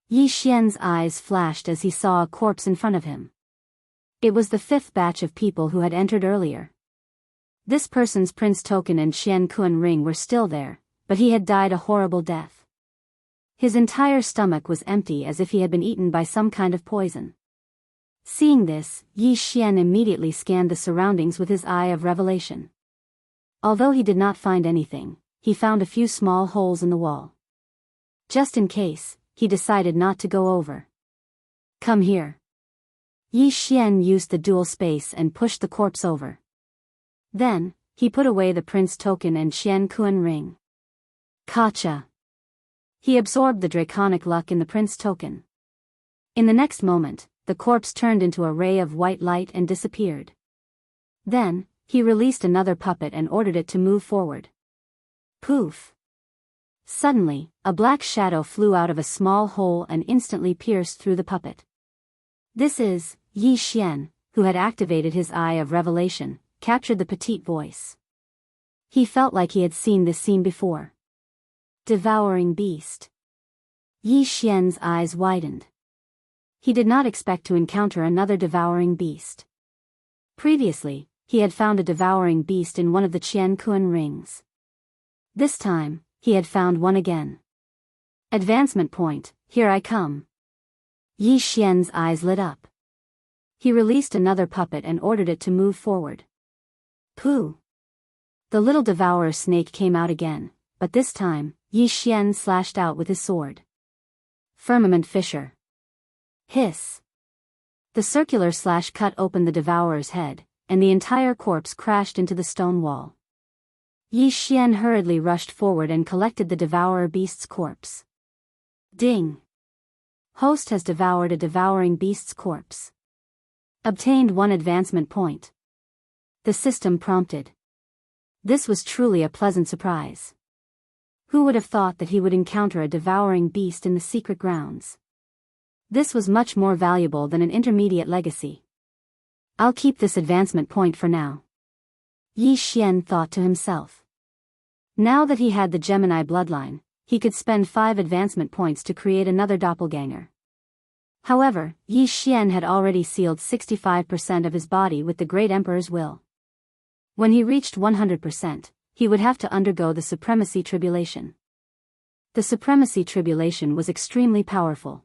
Yi Xian's eyes flashed as he saw a corpse in front of him. It was the fifth batch of people who had entered earlier. This person's prince token and Qian Kun ring were still there, but he had died a horrible death. His entire stomach was empty as if he had been eaten by some kind of poison. Seeing this, Yi Xian immediately scanned the surroundings with his eye of revelation. Although he did not find anything, he found a few small holes in the wall. Just in case, he decided not to go over. "Come here." Yi Xian used the dual space and pushed the corpse over. Then, he put away the prince token and Qian Kun ring. Gotcha. He absorbed the draconic luck in the prince token. In the next moment, the corpse turned into a ray of white light and disappeared. Then, he released another puppet and ordered it to move forward. Poof! Suddenly, a black shadow flew out of a small hole and instantly pierced through the puppet. This is, Yi Xian, who had activated his eye of revelation, captured the petite voice. He felt like he had seen this scene before. Devouring beast. Yi Xian's eyes widened. He did not expect to encounter another devouring beast. Previously, he had found a devouring beast in one of the Qian Kun rings. This time, he had found one again. Advancement point, here I come. Yi Xian's eyes lit up. He released another puppet and ordered it to move forward. Pooh! The little devourer snake came out again, but this time, Yi Xian slashed out with his sword. Firmament fissure. Hiss! The circular slash cut open the devourer's head, and the entire corpse crashed into the stone wall. Yi Xian hurriedly rushed forward and collected the devourer beast's corpse. Ding! Host has devoured a devouring beast's corpse. Obtained 1 advancement point. The system prompted. This was truly a pleasant surprise. Who would have thought that he would encounter a devouring beast in the secret grounds? This was much more valuable than an intermediate legacy. I'll keep this advancement point for now. Yi Xian thought to himself. Now that he had the Gemini bloodline, he could spend 5 advancement points to create another doppelganger. However, Yi Xian had already sealed 65% of his body with the Great Emperor's will. When he reached 100%, he would have to undergo the Supremacy Tribulation. The Supremacy Tribulation was extremely powerful.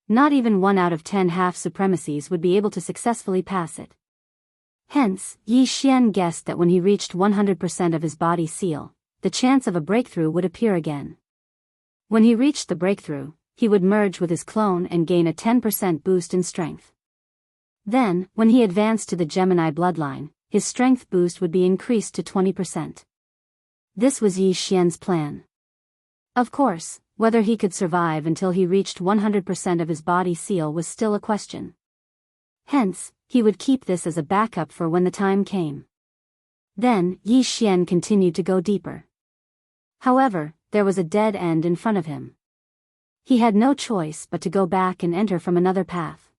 Not even 1 out of 10 half-supremacies would be able to successfully pass it. Hence, Yi Xian guessed that when he reached 100% of his body seal, the chance of a breakthrough would appear again. When he reached the breakthrough, he would merge with his clone and gain a 10% boost in strength. Then, when he advanced to the Gemini bloodline, his strength boost would be increased to 20%. This was Yi Xian's plan. Of course, whether he could survive until he reached 100% of his body seal was still a question. Hence, he would keep this as a backup for when the time came. Then, Yi Xian continued to go deeper. However, there was a dead end in front of him. He had no choice but to go back and enter from another path.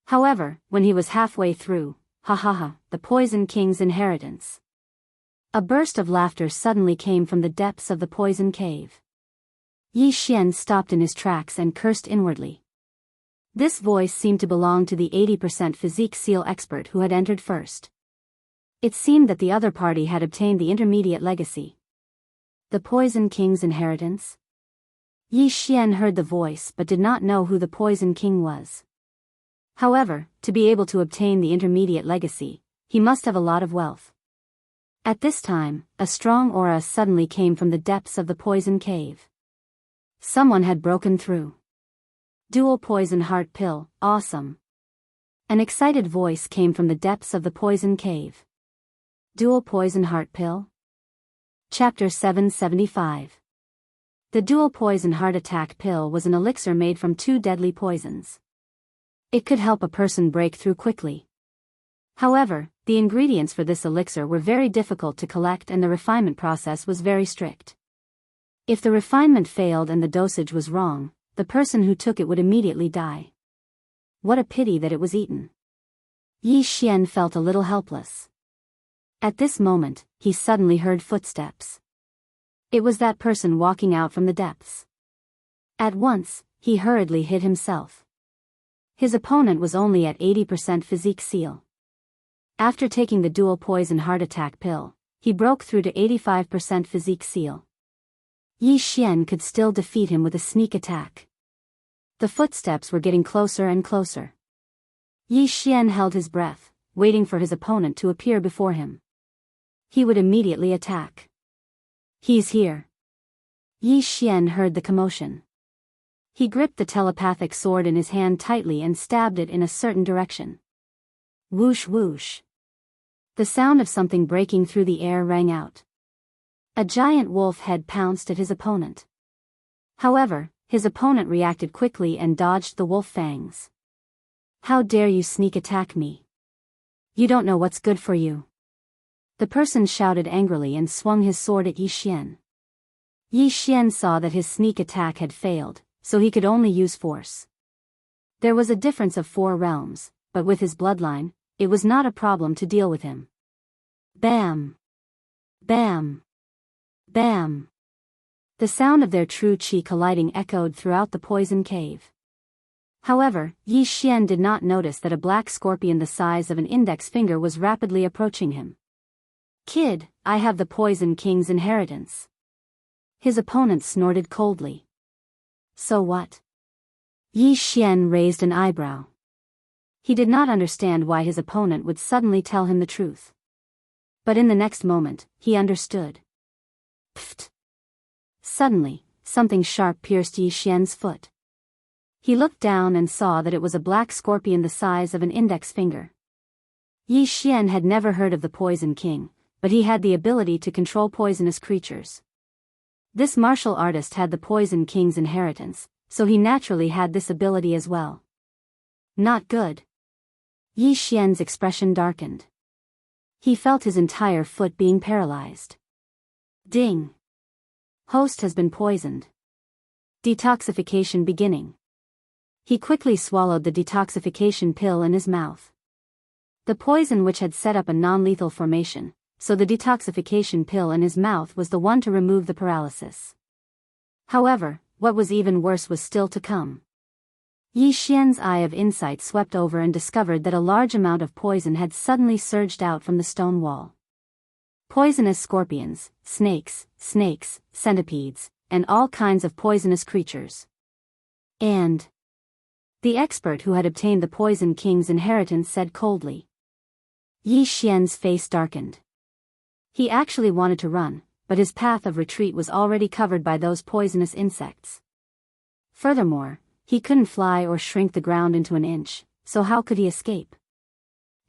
However, when he was halfway through, the Poison King's inheritance. A burst of laughter suddenly came from the depths of the poison cave. Yi Xian stopped in his tracks and cursed inwardly. This voice seemed to belong to the 80% physique seal expert who had entered first. It seemed that the other party had obtained the intermediate legacy. The Poison King's inheritance? Yi Xian heard the voice but did not know who the Poison King was. However, to be able to obtain the intermediate legacy, he must have a lot of wealth. At this time, a strong aura suddenly came from the depths of the poison cave. Someone had broken through. Dual poison heart pill, awesome. An excited voice came from the depths of the poison cave. Dual poison heart pill? Chapter 775. The dual poison heart attack pill was an elixir made from 2 deadly poisons. It could help a person break through quickly. However, the ingredients for this elixir were very difficult to collect and the refinement process was very strict. If the refinement failed and the dosage was wrong, the person who took it would immediately die. What a pity that it was eaten. Yi Xian felt a little helpless. At this moment, he suddenly heard footsteps. It was that person walking out from the depths. At once, he hurriedly hid himself. His opponent was only at 80% physique seal. After taking the dual poison heart attack pill, he broke through to 85% physique seal. Yi Xian could still defeat him with a sneak attack. The footsteps were getting closer and closer. Yi Xian held his breath, waiting for his opponent to appear before him. He would immediately attack. He's here. Yi Xian heard the commotion. He gripped the telepathic sword in his hand tightly and stabbed it in a certain direction. Whoosh whoosh. The sound of something breaking through the air rang out. A giant wolf head pounced at his opponent. However, his opponent reacted quickly and dodged the wolf fangs. How dare you sneak attack me? You don't know what's good for you. The person shouted angrily and swung his sword at Yi Xian. Yi Xian saw that his sneak attack had failed, so he could only use force. There was a difference of 4 realms, but with his bloodline, it was not a problem to deal with him. Bam! Bam! Bam! The sound of their true qi colliding echoed throughout the poison cave. However, Yi Xian did not notice that a black scorpion the size of an index finger was rapidly approaching him. Kid, I have the Poison King's inheritance. His opponent snorted coldly. So what? Yi Xian raised an eyebrow. He did not understand why his opponent would suddenly tell him the truth. But in the next moment, he understood. Pfft! Suddenly, something sharp pierced Yi Xian's foot. He looked down and saw that it was a black scorpion the size of an index finger. Yi Xian had never heard of the Poison King, but he had the ability to control poisonous creatures. This martial artist had the Poison King's inheritance, so he naturally had this ability as well. Not good. Yi Xian's expression darkened. He felt his entire foot being paralyzed. Ding! Host has been poisoned. Detoxification beginning. He quickly swallowed the detoxification pill in his mouth. The poison which had set up a non-lethal formation, so the detoxification pill in his mouth was the one to remove the paralysis. However, what was even worse was still to come. Yi Xian's eye of insight swept over and discovered that a large amount of poison had suddenly surged out from the stone wall. Poisonous scorpions, snakes, centipedes, and all kinds of poisonous creatures. And the expert who had obtained the Poison King's inheritance said coldly. Yi Xian's face darkened. He actually wanted to run, but his path of retreat was already covered by those poisonous insects. Furthermore, he couldn't fly or shrink the ground into an inch, so how could he escape?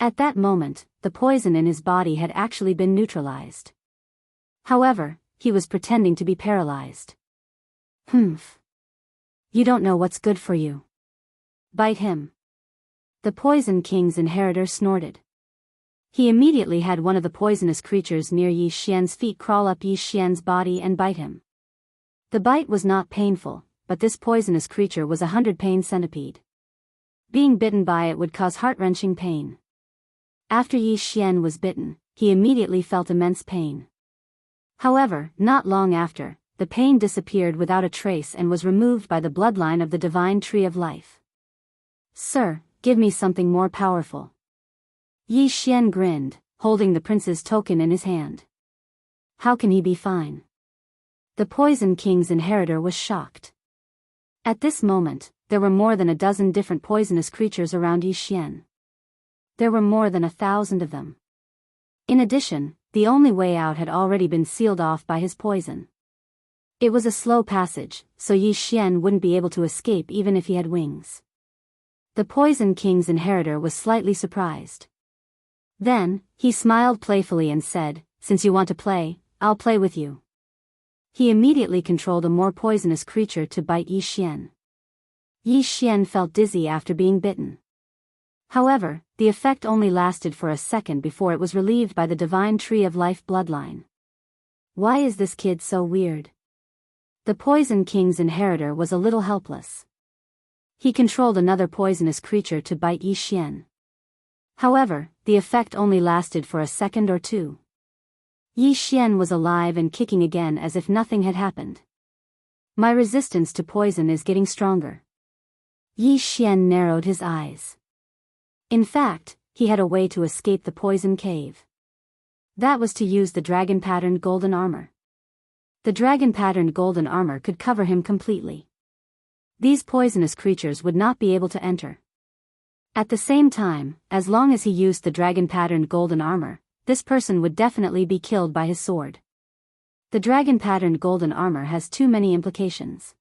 At that moment, the poison in his body had actually been neutralized. However, he was pretending to be paralyzed. Humph. You don't know what's good for you. Bite him. The Poison King's inheritor snorted. He immediately had one of the poisonous creatures near Yi Xian's feet crawl up Yi Xian's body and bite him. The bite was not painful, but this poisonous creature was a 100-pain centipede. Being bitten by it would cause heart-wrenching pain. After Yi Xian was bitten, he immediately felt immense pain. However, not long after, the pain disappeared without a trace and was removed by the bloodline of the divine tree of life. Sir, give me something more powerful. Yi Xian grinned, holding the prince's token in his hand. How can he be fine? The Poison King's inheritor was shocked. At this moment, there were more than a dozen different poisonous creatures around Yi Xian. There were more than 1,000 of them. In addition, the only way out had already been sealed off by his poison. It was a slow passage, so Yi Xian wouldn't be able to escape even if he had wings. The Poison King's inheritor was slightly surprised. Then, he smiled playfully and said, "Since you want to play, I'll play with you." He immediately controlled a more poisonous creature to bite Yi Xian. Yi Xian felt dizzy after being bitten. However, the effect only lasted for a second before it was relieved by the divine tree of life bloodline. Why is this kid so weird? The Poison King's inheritor was a little helpless. He controlled another poisonous creature to bite Yi Xian. However, the effect only lasted for a second or two. Yi Xian was alive and kicking again as if nothing had happened. My resistance to poison is getting stronger. Yi Xian narrowed his eyes. In fact, he had a way to escape the poison cave. That was to use the dragon-patterned golden armor. The dragon-patterned golden armor could cover him completely. These poisonous creatures would not be able to enter. At the same time, as long as he used the dragon-patterned golden armor, this person would definitely be killed by his sword. The dragon-patterned golden armor has too many implications.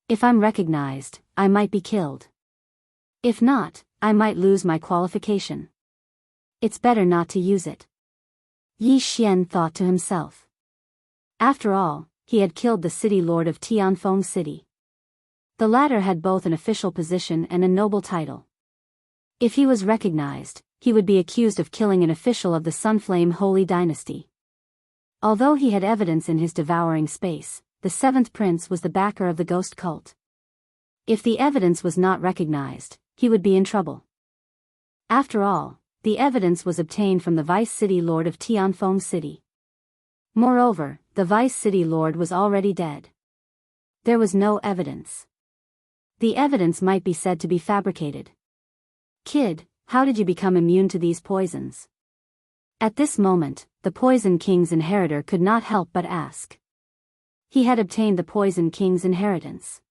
If I'm recognized, I might be killed. If not, I might lose my qualification. It's better not to use it. Yi Xian thought to himself. After all, he had killed the city lord of Tianfeng City. The latter had both an official position and a noble title. If he was recognized, he would be accused of killing an official of the Sunflame Holy Dynasty. Although he had evidence in his devouring space, the seventh prince was the backer of the ghost cult. If the evidence was not recognized, he would be in trouble. After all, the evidence was obtained from the vice city lord of Tianfeng City. Moreover, the vice city lord was already dead. There was no evidence. The evidence might be said to be fabricated. Kid, how did you become immune to these poisons? At this moment, the Poison King's inheritor could not help but ask. He had obtained the Poison King's inheritance.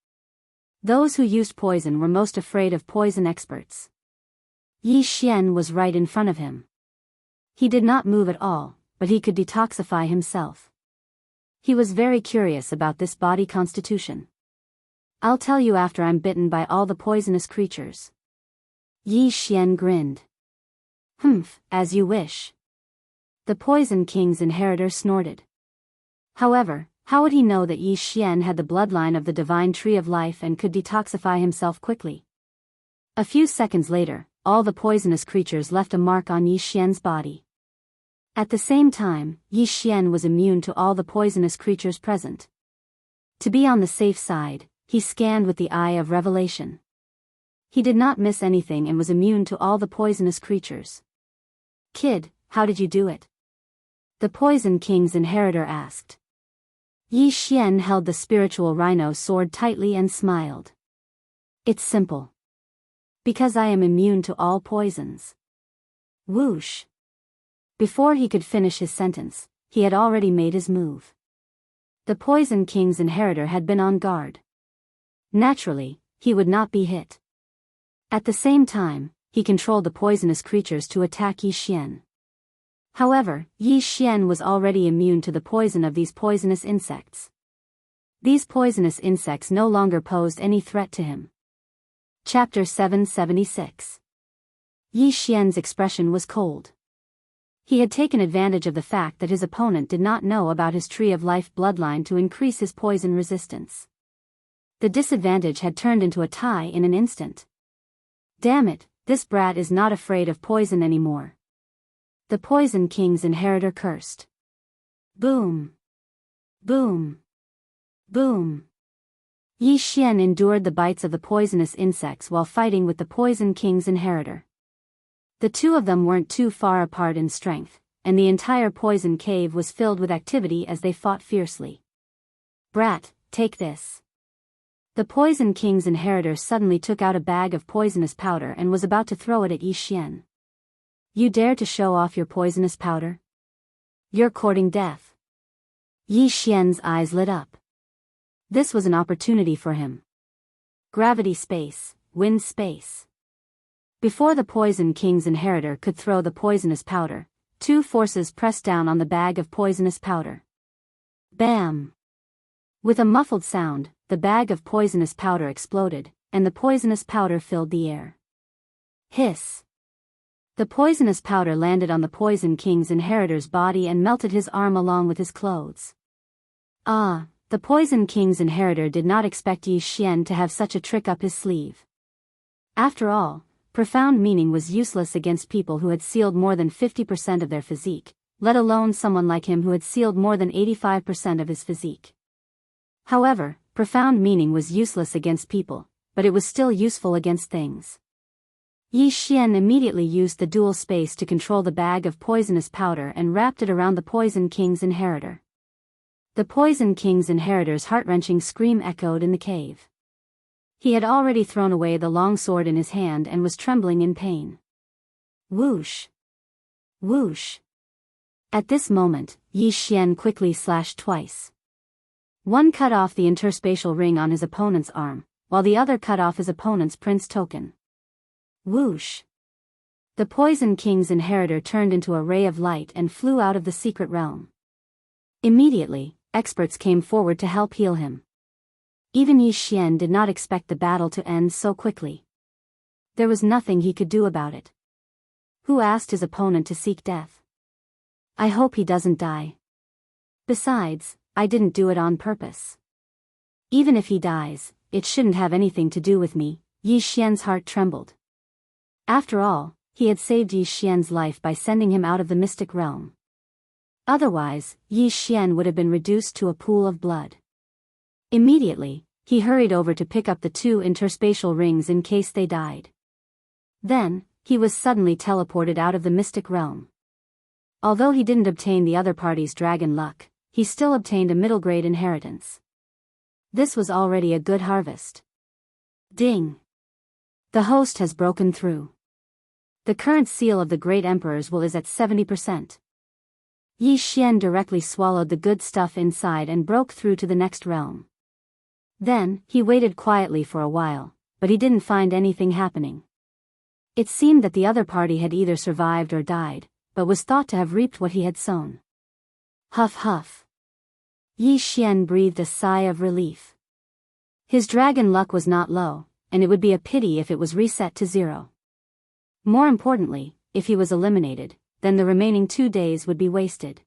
Those who used poison were most afraid of poison experts. Yi Xian was right in front of him. He did not move at all, but he could detoxify himself. He was very curious about this body constitution. I'll tell you after I'm bitten by all the poisonous creatures. Yi Xian grinned. Humph, as you wish. The Poison King's inheritor snorted. However, how would he know that Yi Xian had the bloodline of the divine tree of life and could detoxify himself quickly? A few seconds later, all the poisonous creatures left a mark on Yi Xian's body. At the same time, Yi Xian was immune to all the poisonous creatures present. To be on the safe side, he scanned with the eye of revelation. He did not miss anything and was immune to all the poisonous creatures. Kid, how did you do it? The Poison King's inheritor asked. Yi Xian held the spiritual rhino sword tightly and smiled. It's simple. Because I am immune to all poisons. Whoosh. Before he could finish his sentence, he had already made his move. The Poison King's inheritor had been on guard. Naturally, he would not be hit. At the same time, he controlled the poisonous creatures to attack Yi Xian. However, Yi Xian was already immune to the poison of these poisonous insects. These poisonous insects no longer posed any threat to him. Chapter 776. Yi Xian's expression was cold. He had taken advantage of the fact that his opponent did not know about his tree of life bloodline to increase his poison resistance. The disadvantage had turned into a tie in an instant. Damn it, this brat is not afraid of poison anymore. The Poison King's inheritor cursed. Boom. Boom. Boom. Yi Xian endured the bites of the poisonous insects while fighting with the Poison King's inheritor. The two of them weren't too far apart in strength, and the entire poison cave was filled with activity as they fought fiercely. Brat, take this. The Poison King's inheritor suddenly took out a bag of poisonous powder and was about to throw it at Yi Xian. You dare to show off your poisonous powder? You're courting death. Yi Xian's eyes lit up. This was an opportunity for him. Gravity space, wind space. Before the Poison King's inheritor could throw the poisonous powder, two forces pressed down on the bag of poisonous powder. Bam! With a muffled sound, the bag of poisonous powder exploded, and the poisonous powder filled the air. Hiss! The poisonous powder landed on the Poison King's inheritor's body and melted his arm along with his clothes. Ah, the Poison King's inheritor did not expect Yi Xian to have such a trick up his sleeve. After all, profound meaning was useless against people who had sealed more than 50% of their physique, let alone someone like him who had sealed more than 85% of his physique. However, profound meaning was useless against people, but it was still useful against things. Yi Xian immediately used the dual space to control the bag of poisonous powder and wrapped it around the Poison King's inheritor. The Poison King's inheritor's heart-wrenching scream echoed in the cave. He had already thrown away the long sword in his hand and was trembling in pain. Whoosh! Whoosh! At this moment, Yi Xian quickly slashed twice. One cut off the interspatial ring on his opponent's arm, while the other cut off his opponent's prince token. Whoosh! The Poison King's inheritor turned into a ray of light and flew out of the secret realm. Immediately, experts came forward to help heal him. Even Yi Xian did not expect the battle to end so quickly. There was nothing he could do about it. Who asked his opponent to seek death? I hope he doesn't die. Besides, I didn't do it on purpose. Even if he dies, it shouldn't have anything to do with me. Yi Xian's heart trembled. After all, he had saved Yi Xian's life by sending him out of the mystic realm. Otherwise, Yi Xian would have been reduced to a pool of blood. Immediately, he hurried over to pick up the two interspatial rings in case they died. Then, he was suddenly teleported out of the mystic realm. Although he didn't obtain the other party's dragon luck, he still obtained a middle-grade inheritance. This was already a good harvest. Ding! The host has broken through. The current seal of the Great Emperor's will is at 70%. Yi Xian directly swallowed the good stuff inside and broke through to the next realm. Then, he waited quietly for a while, but he didn't find anything happening. It seemed that the other party had either survived or died, but was thought to have reaped what he had sown. Huff huff. Yi Xian breathed a sigh of relief. His dragon luck was not low, and it would be a pity if it was reset to 0. More importantly, if he was eliminated, then the remaining 2 days would be wasted.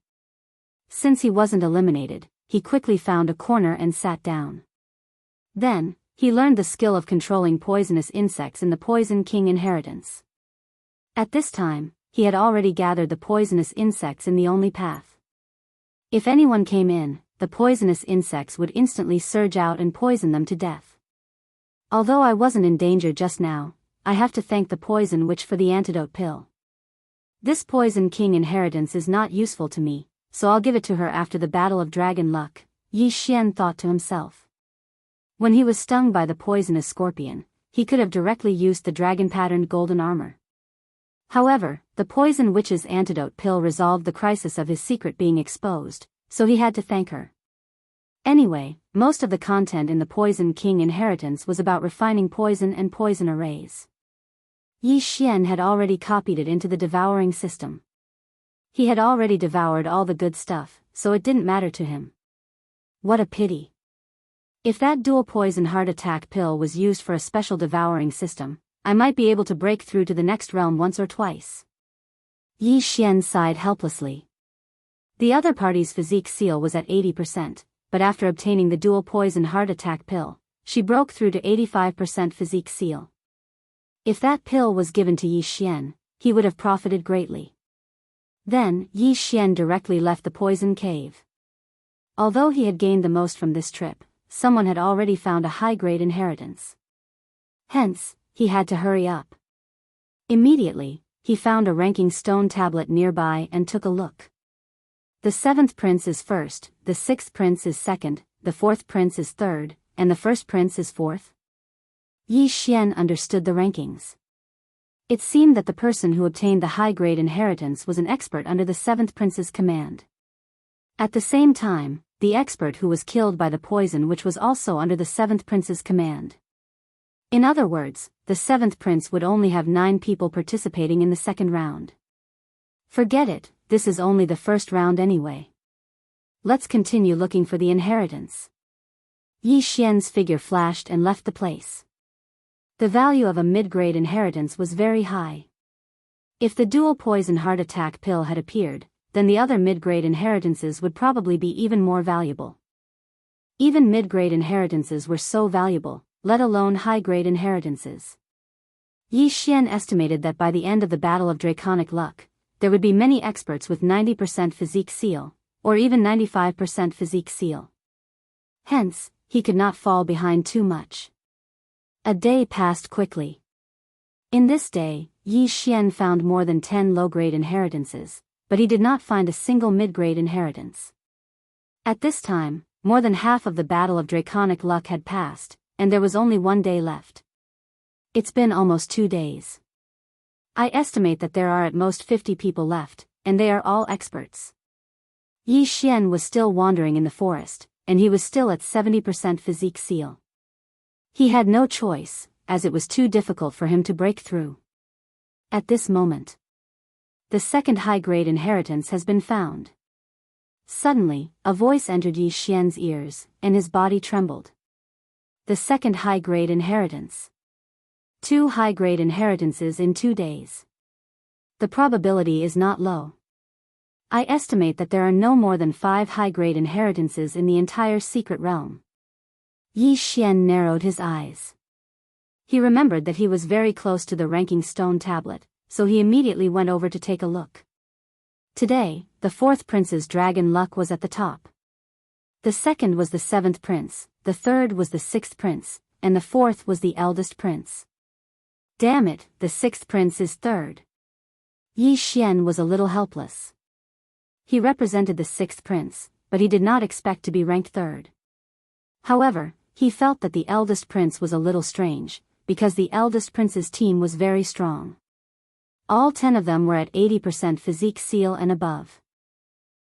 Since he wasn't eliminated, he quickly found a corner and sat down. Then, he learned the skill of controlling poisonous insects in the Poison King inheritance. At this time, he had already gathered the poisonous insects in the only path. If anyone came in, the poisonous insects would instantly surge out and poison them to death. Although I wasn't in danger just now, I have to thank the poison witch for the antidote pill. This Poison King inheritance is not useful to me, so I'll give it to her after the Battle of Dragon Luck, Yi Xian thought to himself. When he was stung by the poisonous scorpion, he could have directly used the dragon-patterned golden armor. However, the poison witch's antidote pill resolved the crisis of his secret being exposed, so he had to thank her. Anyway, most of the content in the Poison King inheritance was about refining poison and poison arrays. Yi Xian had already copied it into the devouring system. He had already devoured all the good stuff, so it didn't matter to him. What a pity. If that dual poison heart attack pill was used for a special devouring system, I might be able to break through to the next realm once or twice. Yi Xian sighed helplessly. The other party's physique seal was at 80%, but after obtaining the dual poison heart attack pill, she broke through to 85% physique seal. If that pill was given to Yi Xian, he would have profited greatly. Then, Yi Xian directly left the poison cave. Although he had gained the most from this trip, someone had already found a high-grade inheritance. Hence, he had to hurry up. Immediately, he found a ranking stone tablet nearby and took a look. The 7th prince is first, the 6th prince is second, the 4th prince is third, and the 1st prince is fourth. Yi Xian understood the rankings. It seemed that the person who obtained the high-grade inheritance was an expert under the 7th prince's command. At the same time, the expert who was killed by the poison which was also under the 7th prince's command. In other words, the 7th prince would only have 9 people participating in the second round. Forget it, this is only the first round anyway. Let's continue looking for the inheritance. Yi Xian's figure flashed and left the place. The value of a mid-grade inheritance was very high. If the dual poison heart attack pill had appeared, then the other mid-grade inheritances would probably be even more valuable. Even mid-grade inheritances were so valuable, let alone high-grade inheritances. Yi Xian estimated that by the end of the Battle of Draconic Luck, there would be many experts with 90% physique seal, or even 95% physique seal. Hence, he could not fall behind too much. A day passed quickly. In this day, Yi Xian found more than 10 low-grade inheritances, but he did not find a single mid-grade inheritance. At this time, more than half of the Battle of Draconic Luck had passed, and there was only 1 day left. It's been almost 2 days. I estimate that there are at most 50 people left, and they are all experts. Yi Xian was still wandering in the forest, and he was still at 70% physique seal. He had no choice, as it was too difficult for him to break through. At this moment, the second high-grade inheritance has been found. Suddenly, a voice entered Yi Xian's ears, and his body trembled. The second high-grade inheritance. 2 high-grade inheritances in 2 days. The probability is not low. I estimate that there are no more than 5 high-grade inheritances in the entire secret realm. Yi Xian narrowed his eyes. He remembered that he was very close to the ranking stone tablet, so he immediately went over to take a look. Today, the 4th prince's dragon luck was at the top. The 2nd was the 7th prince, the 3rd was the 6th prince, and the 4th was the eldest prince. Damn it, the 6th prince is 3rd. Yi Xian was a little helpless. He represented the 6th prince, but he did not expect to be ranked 3rd. However, he felt that the eldest prince was a little strange, because the eldest prince's team was very strong. All 10 of them were at 80% physique seal and above.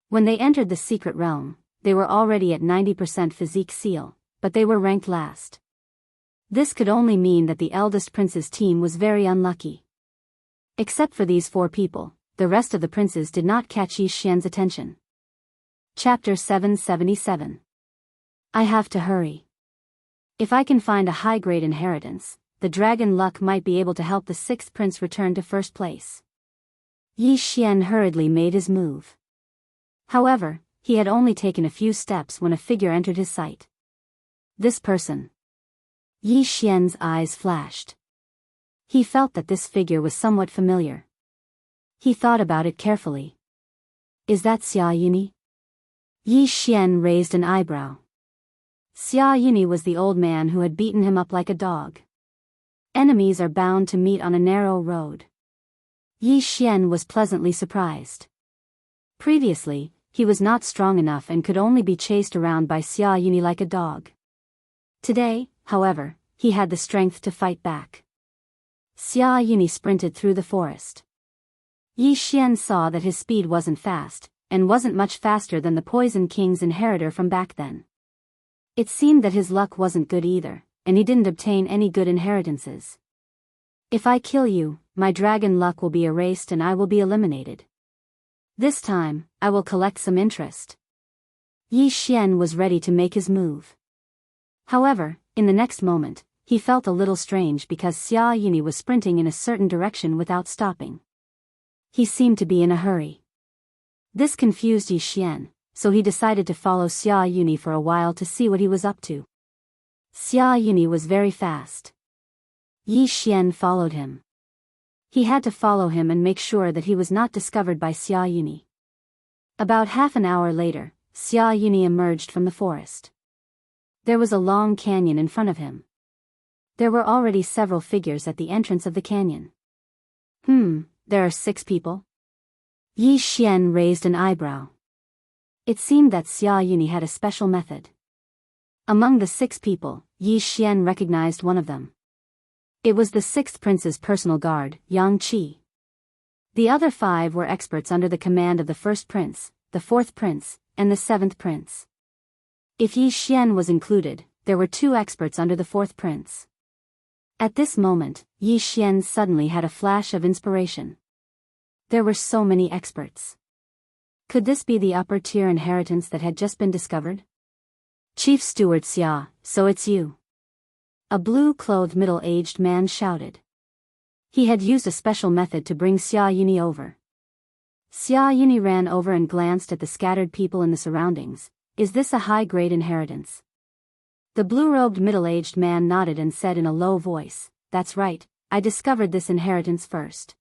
When they entered the secret realm, they were already at 90% physique seal, but they were ranked last. This could only mean that the eldest prince's team was very unlucky. Except for these 4 people, the rest of the princes did not catch Yi Xian's attention. Chapter 777. I have to hurry. If I can find a high-grade inheritance, the dragon luck might be able to help the 6th prince return to first place. Yi Xian hurriedly made his move. However, he had only taken a few steps when a figure entered his sight. This person. Yi Xian's eyes flashed. He felt that this figure was somewhat familiar. He thought about it carefully. Is that Xia Yuni? Yi Xian raised an eyebrow. Xia Yuni was the old man who had beaten him up like a dog. Enemies are bound to meet on a narrow road. Yi Xian was pleasantly surprised. Previously, he was not strong enough and could only be chased around by Xia Yuni like a dog. Today, however, he had the strength to fight back. Xia Yuni sprinted through the forest. Yi Xian saw that his speed wasn't fast, and wasn't much faster than the Poison King's inheritor from back then. It seemed that his luck wasn't good either, and he didn't obtain any good inheritances. If I kill you, my dragon luck will be erased and I will be eliminated. This time, I will collect some interest. Yi Xian was ready to make his move. However, in the next moment, he felt a little strange because Xia Yuni was sprinting in a certain direction without stopping. He seemed to be in a hurry. This confused Yi Xian, so he decided to follow Xia Yuni for a while to see what he was up to. Xia Yuni was very fast. Yi Xian followed him. He had to follow him and make sure that he was not discovered by Xia Yuni. About half an hour later, Xia Yuni emerged from the forest. There was a long canyon in front of him. There were already several figures at the entrance of the canyon. There are 6 people? Yi Xian raised an eyebrow. It seemed that Xia Yuni had a special method. Among the 6 people, Yi Xian recognized one of them. It was the 6th prince's personal guard, Yang Qi. The other 5 were experts under the command of the 1st prince, the 4th prince, and the 7th prince. If Yi Xian was included, there were 2 experts under the 4th prince. At this moment, Yi Xian suddenly had a flash of inspiration. There were so many experts. Could this be the upper-tier inheritance that had just been discovered? Chief Steward Xia, so it's you. A blue-clothed middle-aged man shouted. He had used a special method to bring Xia Yuni over. Xia Yuni ran over and glanced at the scattered people in the surroundings. Is this a high-grade inheritance? The blue-robed middle-aged man nodded and said in a low voice, "That's right, I discovered this inheritance first.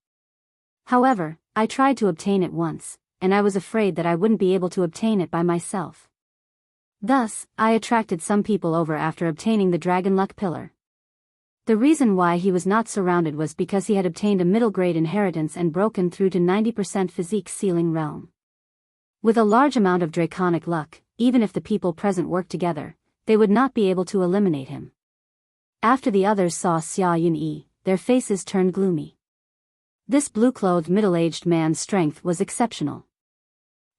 However, I tried to obtain it once, and I was afraid that I wouldn't be able to obtain it by myself. Thus, I attracted some people over after obtaining the Dragon Luck Pillar." The reason why he was not surrounded was because he had obtained a middle-grade inheritance and broken through to 90% physique ceiling realm. With a large amount of draconic luck, even if the people present worked together, they would not be able to eliminate him. After the others saw Xia Yunyi, their faces turned gloomy. This blue-clothed middle-aged man's strength was exceptional.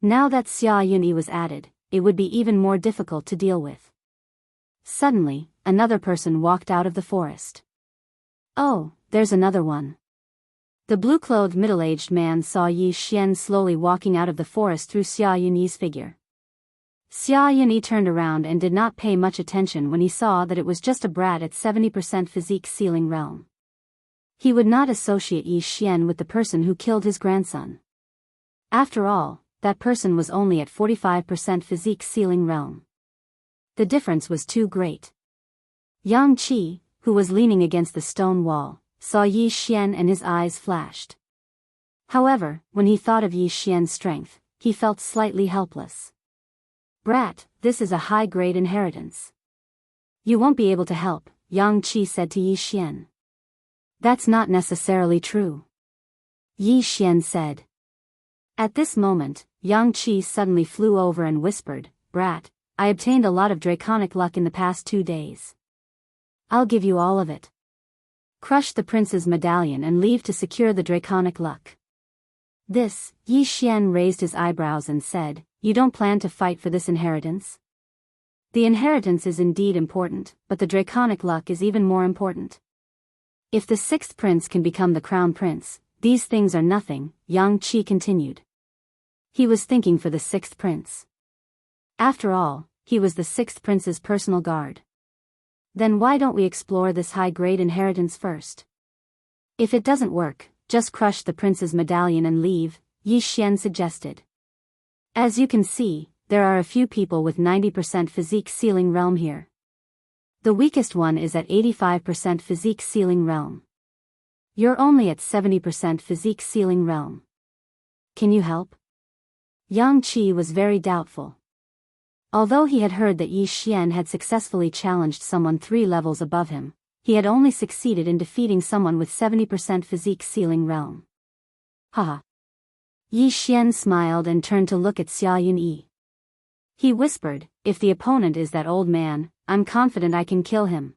Now that Xia Yunyi was added, it would be even more difficult to deal with. Suddenly, another person walked out of the forest. "Oh, there's another one." The blue-clothed middle-aged man saw Yi Xian slowly walking out of the forest through Xia Yunyi's figure. Xia Yunyi turned around and did not pay much attention when he saw that it was just a brat at 70% physique ceiling realm. He would not associate Yi Xian with the person who killed his grandson. After all, that person was only at 45% physique ceiling realm. The difference was too great. Yang Qi, who was leaning against the stone wall, saw Yi Xian and his eyes flashed. However, when he thought of Yi Xian's strength, he felt slightly helpless. "Brat, this is a high-grade inheritance. You won't be able to help," Yang Qi said to Yi Xian. "That's not necessarily true," Yi Xian said. At this moment, Yang Qi suddenly flew over and whispered, "Brat, I obtained a lot of draconic luck in the past 2 days. I'll give you all of it. Crush the prince's medallion and leave to secure the draconic luck." This, Yi Xian raised his eyebrows and said, "You don't plan to fight for this inheritance?" The inheritance is indeed important, but the draconic luck is even more important. If the 6th prince can become the crown prince, these things are nothing, Yang Qi continued. He was thinking for the 6th prince. After all, he was the 6th prince's personal guard. Then why don't we explore this high-grade inheritance first? If it doesn't work, just crush the prince's medallion and leave, Yi Xian suggested. As you can see, there are a few people with 90% physique ceiling realm here. The weakest one is at 85% physique ceiling realm. You're only at 70% physique ceiling realm. Can you help? Yang Qi was very doubtful. Although he had heard that Yi Xian had successfully challenged someone 3 levels above him, he had only succeeded in defeating someone with 70% physique ceiling realm. Haha. Yi Xian smiled and turned to look at Xia Yunyi. He whispered, "If the opponent is that old man, I'm confident I can kill him."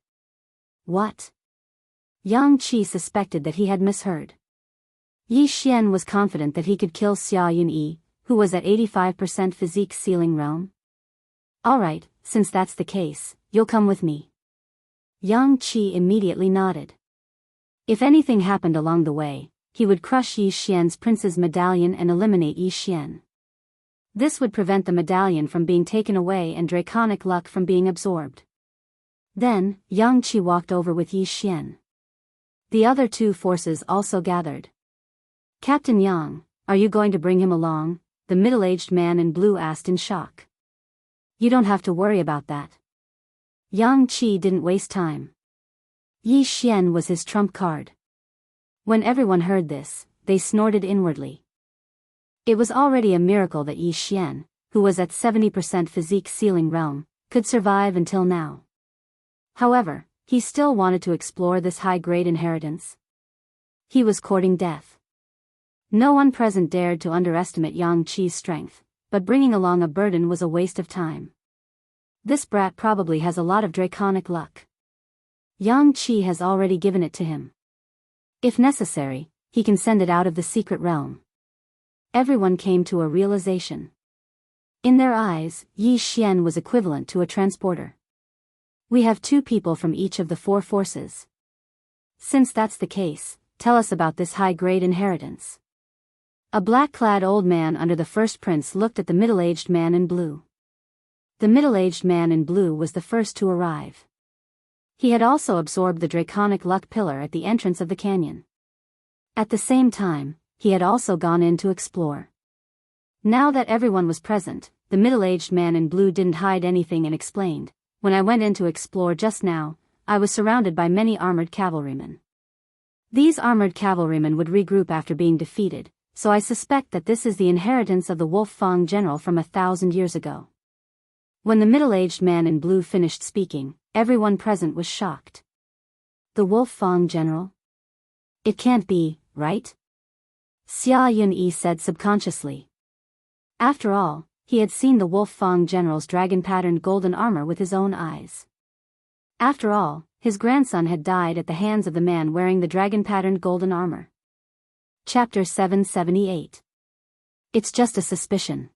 What? Yang Qi suspected that he had misheard. Yi Xian was confident that he could kill Xia Yunyi, who was at 85% physique ceiling realm. "Alright, since that's the case, you'll come with me." Yang Qi immediately nodded. If anything happened along the way, he would crush Yi Xian's prince's medallion and eliminate Yi Xian. This would prevent the medallion from being taken away and draconic luck from being absorbed. Then, Yang Qi walked over with Yi Xian. The other two forces also gathered. Captain Yang, are you going to bring him along? The middle-aged man in blue asked in shock. You don't have to worry about that. Yang Qi didn't waste time. Yi Xian was his trump card. When everyone heard this, they snorted inwardly. It was already a miracle that Yi Xian, who was at 70% physique ceiling realm, could survive until now. However, he still wanted to explore this high-grade inheritance. He was courting death. No one present dared to underestimate Yang Qi's strength, but bringing along a burden was a waste of time. This brat probably has a lot of draconic luck. Yang Qi has already given it to him. If necessary, he can send it out of the secret realm. Everyone came to a realization. In their eyes, Yi Xian was equivalent to a transporter. We have 2 people from each of the 4 forces. Since that's the case, tell us about this high-grade inheritance. A black-clad old man under the first prince looked at the middle-aged man in blue. The middle-aged man in blue was the first to arrive. He had also absorbed the draconic luck pillar at the entrance of the canyon. At the same time, he had also gone in to explore. Now that everyone was present, the middle-aged man in blue didn't hide anything and explained, when I went in to explore just now, I was surrounded by many armored cavalrymen. These armored cavalrymen would regroup after being defeated, so I suspect that this is the inheritance of the Wolf Fang general from 1,000 years ago. When the middle-aged man in blue finished speaking, everyone present was shocked. The Wolf Fang general? It can't be, right? Xia Yunyi said subconsciously. After all, he had seen the Wolf Fang general's dragon-patterned golden armor with his own eyes. After all, his grandson had died at the hands of the man wearing the dragon-patterned golden armor. Chapter 778. It's just a suspicion.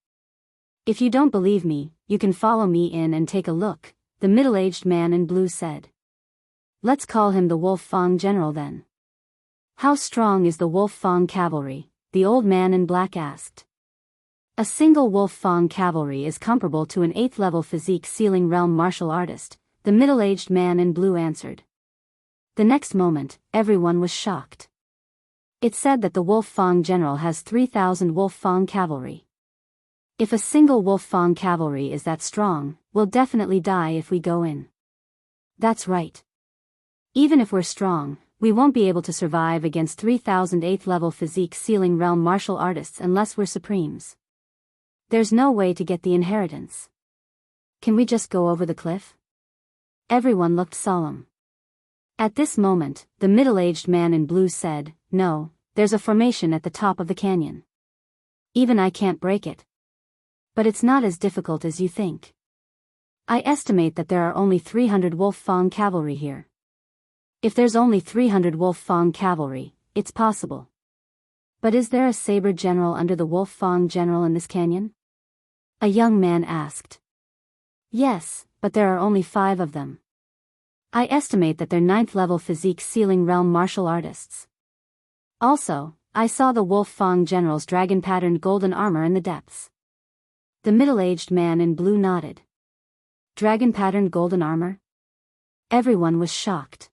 If you don't believe me, you can follow me in and take a look, the middle-aged man in blue said. Let's call him the Wolf Fang general then. How strong is the Wolf Fang cavalry? The old man in black asked. A single Wolf Fang cavalry is comparable to an 8th-level physique ceiling realm martial artist, the middle-aged man in blue answered. The next moment, everyone was shocked. It said that the Wolf Fang general has 3,000 Wolf Fang cavalry. If a single Wolf Fang cavalry is that strong, we'll definitely die if we go in. That's right. Even if we're strong, we won't be able to survive against 3,000 8th-level physique ceiling realm martial artists unless we're supremes. There's no way to get the inheritance. Can we just go over the cliff? Everyone looked solemn. At this moment, the middle-aged man in blue said, No, there's a formation at the top of the canyon. Even I can't break it. But it's not as difficult as you think. I estimate that there are only 300 Wolf Fang cavalry here. If there's only 300 Wolf Fang cavalry, it's possible. But is there a saber general under the Wolf Fang general in this canyon? A young man asked. Yes, but there are only 5 of them. I estimate that they're 9th-level physique ceiling realm martial artists. Also, I saw the Wolf Fang general's dragon-patterned golden armor in the depths. The middle-aged man in blue nodded. Dragon-patterned golden armor? Everyone was shocked.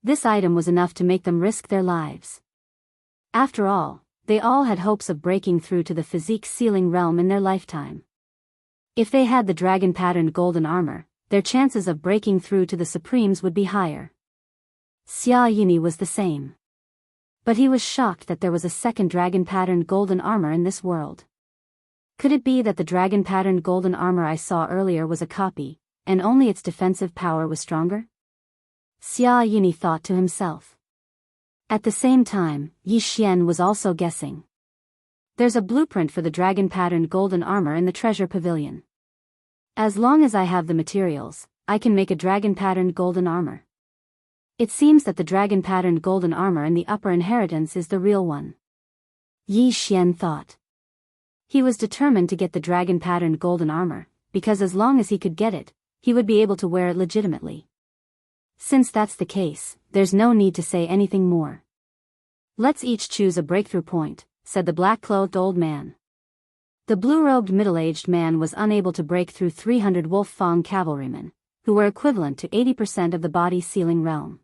This item was enough to make them risk their lives. After all, they all had hopes of breaking through to the physique ceiling realm in their lifetime. If they had the dragon-patterned golden armor, their chances of breaking through to the Supremes would be higher. Xia Yunyi was the same. But he was shocked that there was a second dragon-patterned golden armor in this world. Could it be that the dragon-patterned golden armor I saw earlier was a copy, and only its defensive power was stronger? Xia Yunyi thought to himself. At the same time, Yi Xian was also guessing. There's a blueprint for the dragon-patterned golden armor in the treasure pavilion. As long as I have the materials, I can make a dragon-patterned golden armor. It seems that the dragon-patterned golden armor in the upper inheritance is the real one. Yi Xian thought. He was determined to get the dragon-patterned golden armor, because as long as he could get it, he would be able to wear it legitimately. Since that's the case, there's no need to say anything more. Let's each choose a breakthrough point, said the black-clothed old man. The blue-robed middle-aged man was unable to break through 300 Wolf Fang cavalrymen, who were equivalent to 80% of the body-sealing realm.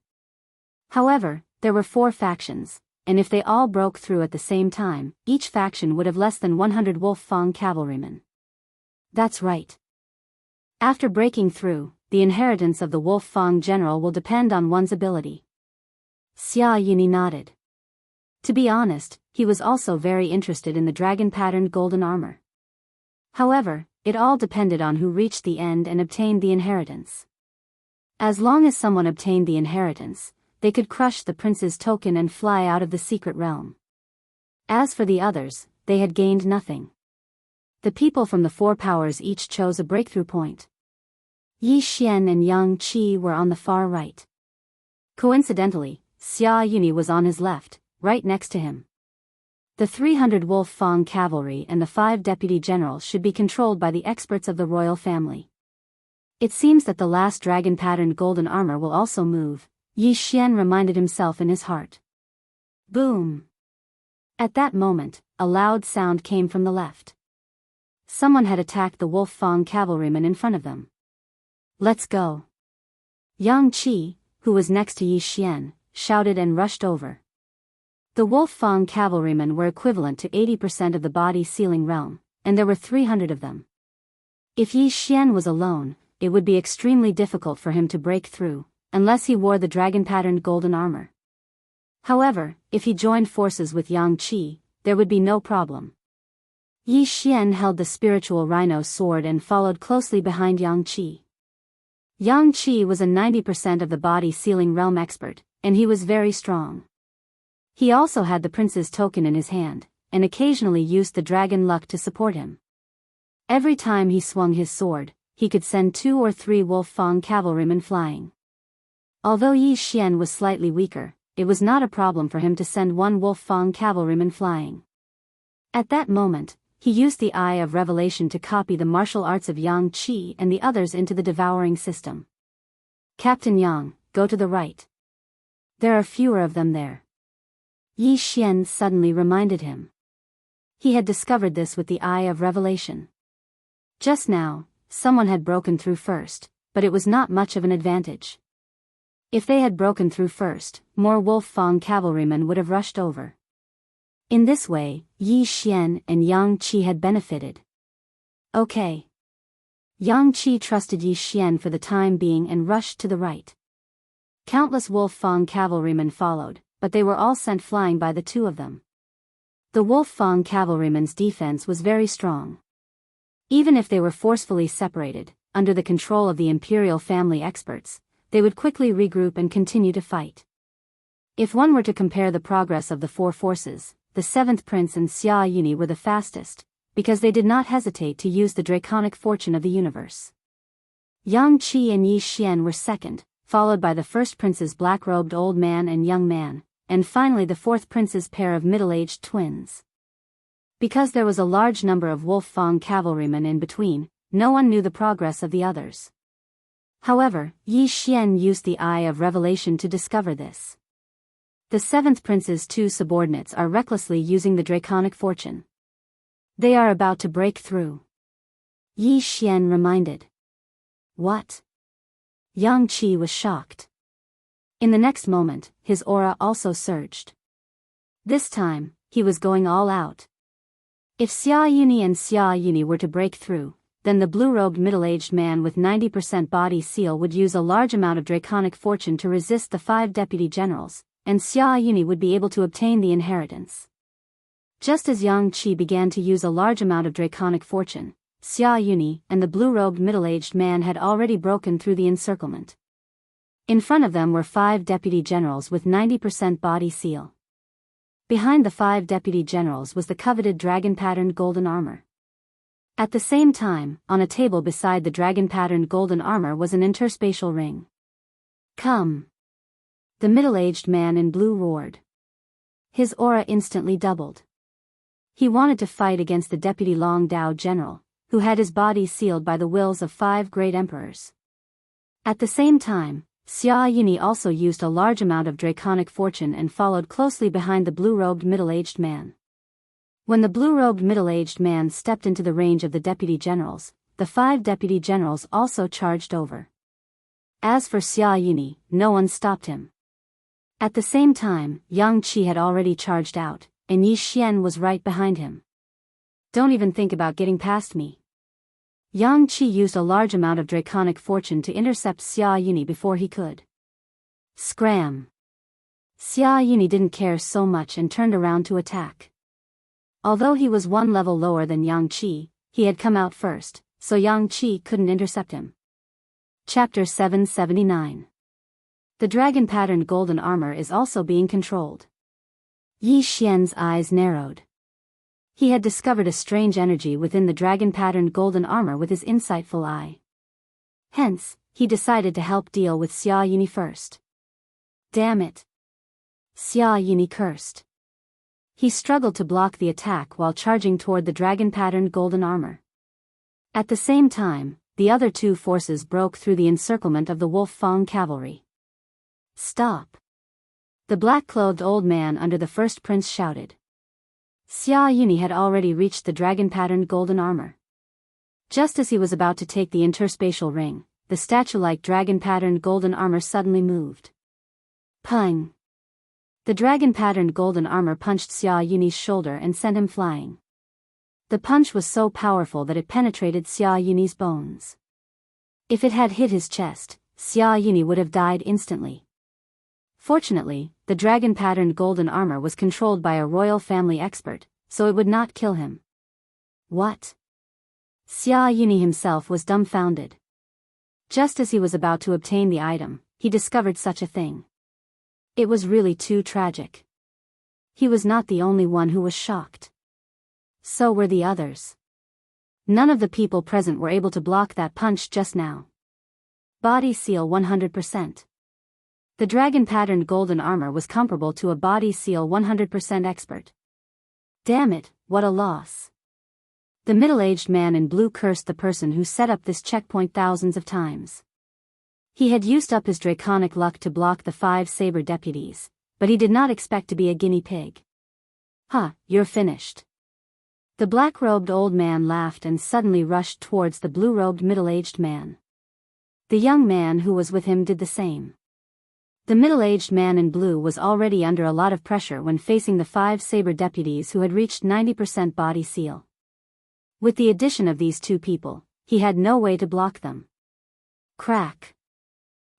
However, there were 4 factions, and if they all broke through at the same time, each faction would have less than 100 Wolf Fang cavalrymen. That's right. After breaking through, the inheritance of the Wolf Fang general will depend on one's ability. Xia Yuni nodded. To be honest, he was also very interested in the dragon-patterned golden armor. However, it all depended on who reached the end and obtained the inheritance. As long as someone obtained the inheritance, they could crush the prince's token and fly out of the secret realm. As for the others, they had gained nothing. The people from the 4 powers each chose a breakthrough point. Yi Xian and Yang Qi were on the far right. Coincidentally, Xia Yuni was on his left, right next to him. The 300 Wolf Fang cavalry and the 5 deputy generals should be controlled by the experts of the royal family. It seems that the last dragon-patterned golden armor will also move, Yi Xian reminded himself in his heart. Boom! At that moment, a loud sound came from the left. Someone had attacked the Wolf Fang cavalryman in front of them. Let's go! Yang Qi, who was next to Yi Xian, shouted and rushed over. The Wolf Fang cavalrymen were equivalent to 80% of the body-sealing realm, and there were 300 of them. If Yi Xian was alone, it would be extremely difficult for him to break through, unless he wore the dragon-patterned golden armor. However, if he joined forces with Yang Qi, there would be no problem. Yi Xian held the spiritual rhino sword and followed closely behind Yang Qi. Yang Qi was a 90% of the body-sealing realm expert, and he was very strong. He also had the prince's token in his hand, and occasionally used the dragon luck to support him. Every time he swung his sword, he could send 2 or 3 Wolf Fang cavalrymen flying. Although Yi Xian was slightly weaker, it was not a problem for him to send 1 Wolf Fang cavalryman flying. At that moment, he used the Eye of Revelation to copy the martial arts of Yang Qi and the others into the devouring system. Captain Yang, go to the right. There are fewer of them there. Yi Xian suddenly reminded him. He had discovered this with the Eye of Revelation. Just now, someone had broken through first, but it was not much of an advantage. If they had broken through first, more Wolf Fang cavalrymen would have rushed over. In this way, Yi Xian and Yang Qi had benefited. Okay. Yang Qi trusted Yi Xian for the time being and rushed to the right. Countless Wolf Fang cavalrymen followed, but they were all sent flying by the 2 of them. The Wolf Fang cavalrymen's defense was very strong. Even if they were forcefully separated, under the control of the imperial family experts, they would quickly regroup and continue to fight. If one were to compare the progress of the 4 forces, the 7th prince and Xia Yuni were the fastest, because they did not hesitate to use the draconic fortune of the universe. Yang Qi and Yi Xian were second, followed by the 1st prince's black-robed old man and young man, and finally the 4th prince's pair of middle-aged twins. Because there was a large number of Wolf Fang cavalrymen in between, no one knew the progress of the others. However, Yi Xian used the Eye of Revelation to discover this. The 7th prince's 2 subordinates are recklessly using the draconic fortune. They are about to break through. Yi Xian reminded. What? Yang Qi was shocked. In the next moment, his aura also surged. This time, he was going all out. If Xia Yuni and Xia Yuni were to break through, then the blue-robed middle-aged man with 90% body seal would use a large amount of draconic fortune to resist the 5 deputy generals, and Xia Yuni would be able to obtain the inheritance. Just as Yang Qi began to use a large amount of draconic fortune, Xia Yuni and the blue-robed middle-aged man had already broken through the encirclement. In front of them were 5 deputy generals with 90% body seal. Behind the 5 deputy generals was the coveted dragon-patterned golden armor. At the same time, on a table beside the dragon-patterned golden armor was an interspatial ring. Come! The middle-aged man in blue roared. His aura instantly doubled. He wanted to fight against the deputy Long Dao general, who had his body sealed by the wills of 5 great emperors. At the same time, Xia Yuni also used a large amount of draconic fortune and followed closely behind the blue-robed middle-aged man. When the blue-robed middle-aged man stepped into the range of the deputy generals, the 5 deputy generals also charged over. As for Xia Yuni, no one stopped him. At the same time, Yang Qi had already charged out, and Yi Xian was right behind him. Don't even think about getting past me. Yang Qi used a large amount of draconic fortune to intercept Xia Yuni before he could. Scram! Xia Yuni didn't care so much and turned around to attack. Although he was one level lower than Yang Qi, he had come out first, so Yang Qi couldn't intercept him. Chapter 779. The dragon-patterned golden armor is also being controlled. Yi Xian's eyes narrowed. He had discovered a strange energy within the dragon-patterned golden armor with his insightful eye. Hence, he decided to help deal with Xia Yuni first. Damn it! Xia Yuni cursed. He struggled to block the attack while charging toward the dragon-patterned golden armor. At the same time, the other two forces broke through the encirclement of the Wolf Fang cavalry. Stop! The black-clothed old man under the first prince shouted. Xia Yuni had already reached the dragon-patterned golden armor. Just as he was about to take the interspatial ring, the statue-like dragon-patterned golden armor suddenly moved. Pung! The dragon-patterned golden armor punched Xia Yuni's shoulder and sent him flying. The punch was so powerful that it penetrated Xia Yuni's bones. If it had hit his chest, Xia Yuni would have died instantly. Fortunately, the dragon-patterned golden armor was controlled by a royal family expert, so it would not kill him. What? Xia Yuni himself was dumbfounded. Just as he was about to obtain the item, he discovered such a thing. It was really too tragic. He was not the only one who was shocked. So were the others. None of the people present were able to block that punch just now. Body seal 100%. The dragon-patterned golden armor was comparable to a body seal 100% expert. Damn it, what a loss. The middle-aged man in blue cursed the person who set up this checkpoint thousands of times. He had used up his draconic luck to block the 5 saber deputies, but he did not expect to be a guinea pig. Huh, you're finished. The black-robed old man laughed and suddenly rushed towards the blue-robed middle-aged man. The young man who was with him did the same. The middle-aged man in blue was already under a lot of pressure when facing the 5 saber deputies who had reached 90% body seal. With the addition of these two people, he had no way to block them. Crack!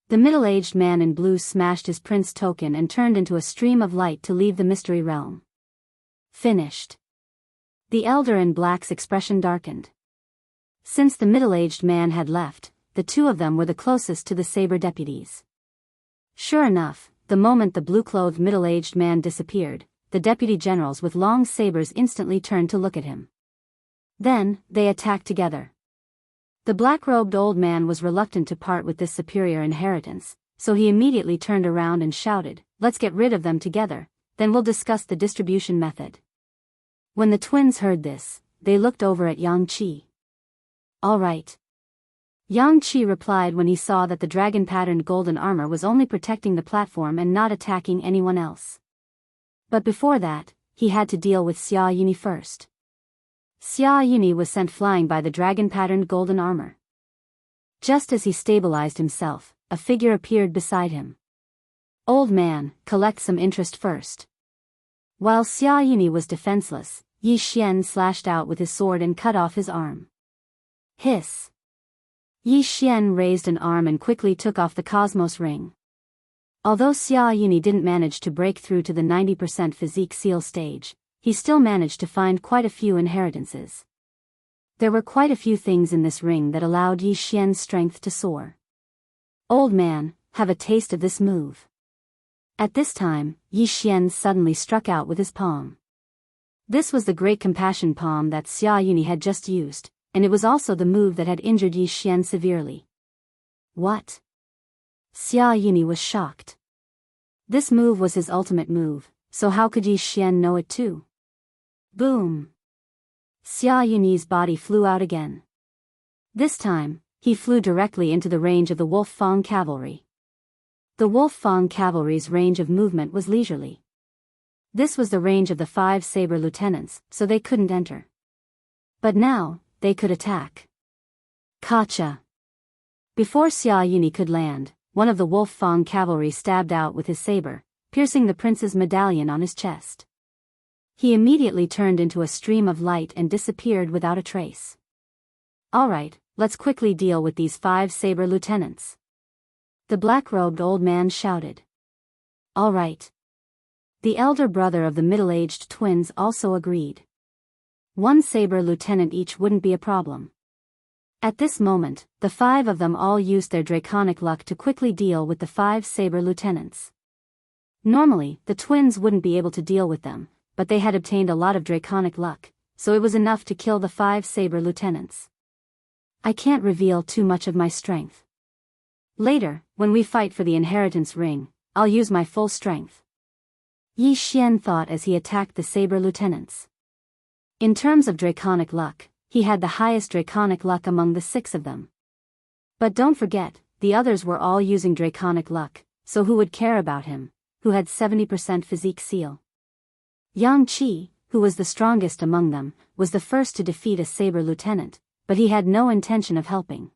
The middle-aged man in blue smashed his prince token and turned into a stream of light to leave the mystery realm. Finished. The elder in black's expression darkened. Since the middle-aged man had left, the two of them were the closest to the saber deputies. Sure enough, the moment the blue-clothed middle-aged man disappeared, the deputy generals with long sabers instantly turned to look at him. Then, they attacked together. The black-robed old man was reluctant to part with this superior inheritance, so he immediately turned around and shouted, "Let's get rid of them together, then we'll discuss the distribution method." When the twins heard this, they looked over at Yang Qi. All right. Yang Qi replied when he saw that the dragon-patterned golden armor was only protecting the platform and not attacking anyone else. But before that, he had to deal with Xia Yuni first. Xia Yuni was sent flying by the dragon-patterned golden armor. Just as he stabilized himself, a figure appeared beside him. Old man, collect some interest first. While Xia Yuni was defenseless, Yi Xian slashed out with his sword and cut off his arm. Hiss! Yi Xian raised an arm and quickly took off the Cosmos ring. Although Xia Yuni didn't manage to break through to the 90% physique seal stage, he still managed to find quite a few inheritances. There were quite a few things in this ring that allowed Yi Xian's strength to soar. Old man, have a taste of this move. At this time, Yi Xian suddenly struck out with his palm. This was the Great Compassion palm that Xia Yuni had just used, and it was also the move that had injured Yi Xian severely. What? Xia Yuni was shocked. This move was his ultimate move, so how could Yi Xian know it too? Boom! Xia Yuni's body flew out again. This time, he flew directly into the range of the Wolf Fang cavalry. The Wolf Fang cavalry's range of movement was leisurely. This was the range of the 5 saber lieutenants, so they couldn't enter. But now, they could attack. Gotcha! Before Xia Yuni could land, one of the Wolf Fang cavalry stabbed out with his saber, piercing the prince's medallion on his chest. He immediately turned into a stream of light and disappeared without a trace. "All right, let's quickly deal with these 5 saber lieutenants," the black-robed old man shouted. "All right." The elder brother of the middle-aged twins also agreed. 1 saber lieutenant each wouldn't be a problem. At this moment, the 5 of them all used their draconic luck to quickly deal with the 5 saber lieutenants. Normally, the twins wouldn't be able to deal with them, but they had obtained a lot of draconic luck, so it was enough to kill the 5 saber lieutenants. "I can't reveal too much of my strength. Later, when we fight for the inheritance ring, I'll use my full strength," Yi Xian thought as he attacked the saber lieutenants. In terms of draconic luck, he had the highest draconic luck among the 6 of them. But don't forget, the others were all using draconic luck, so who would care about him, who had 70% physique seal? Yang Qi, who was the strongest among them, was the first to defeat a saber lieutenant, but he had no intention of helping.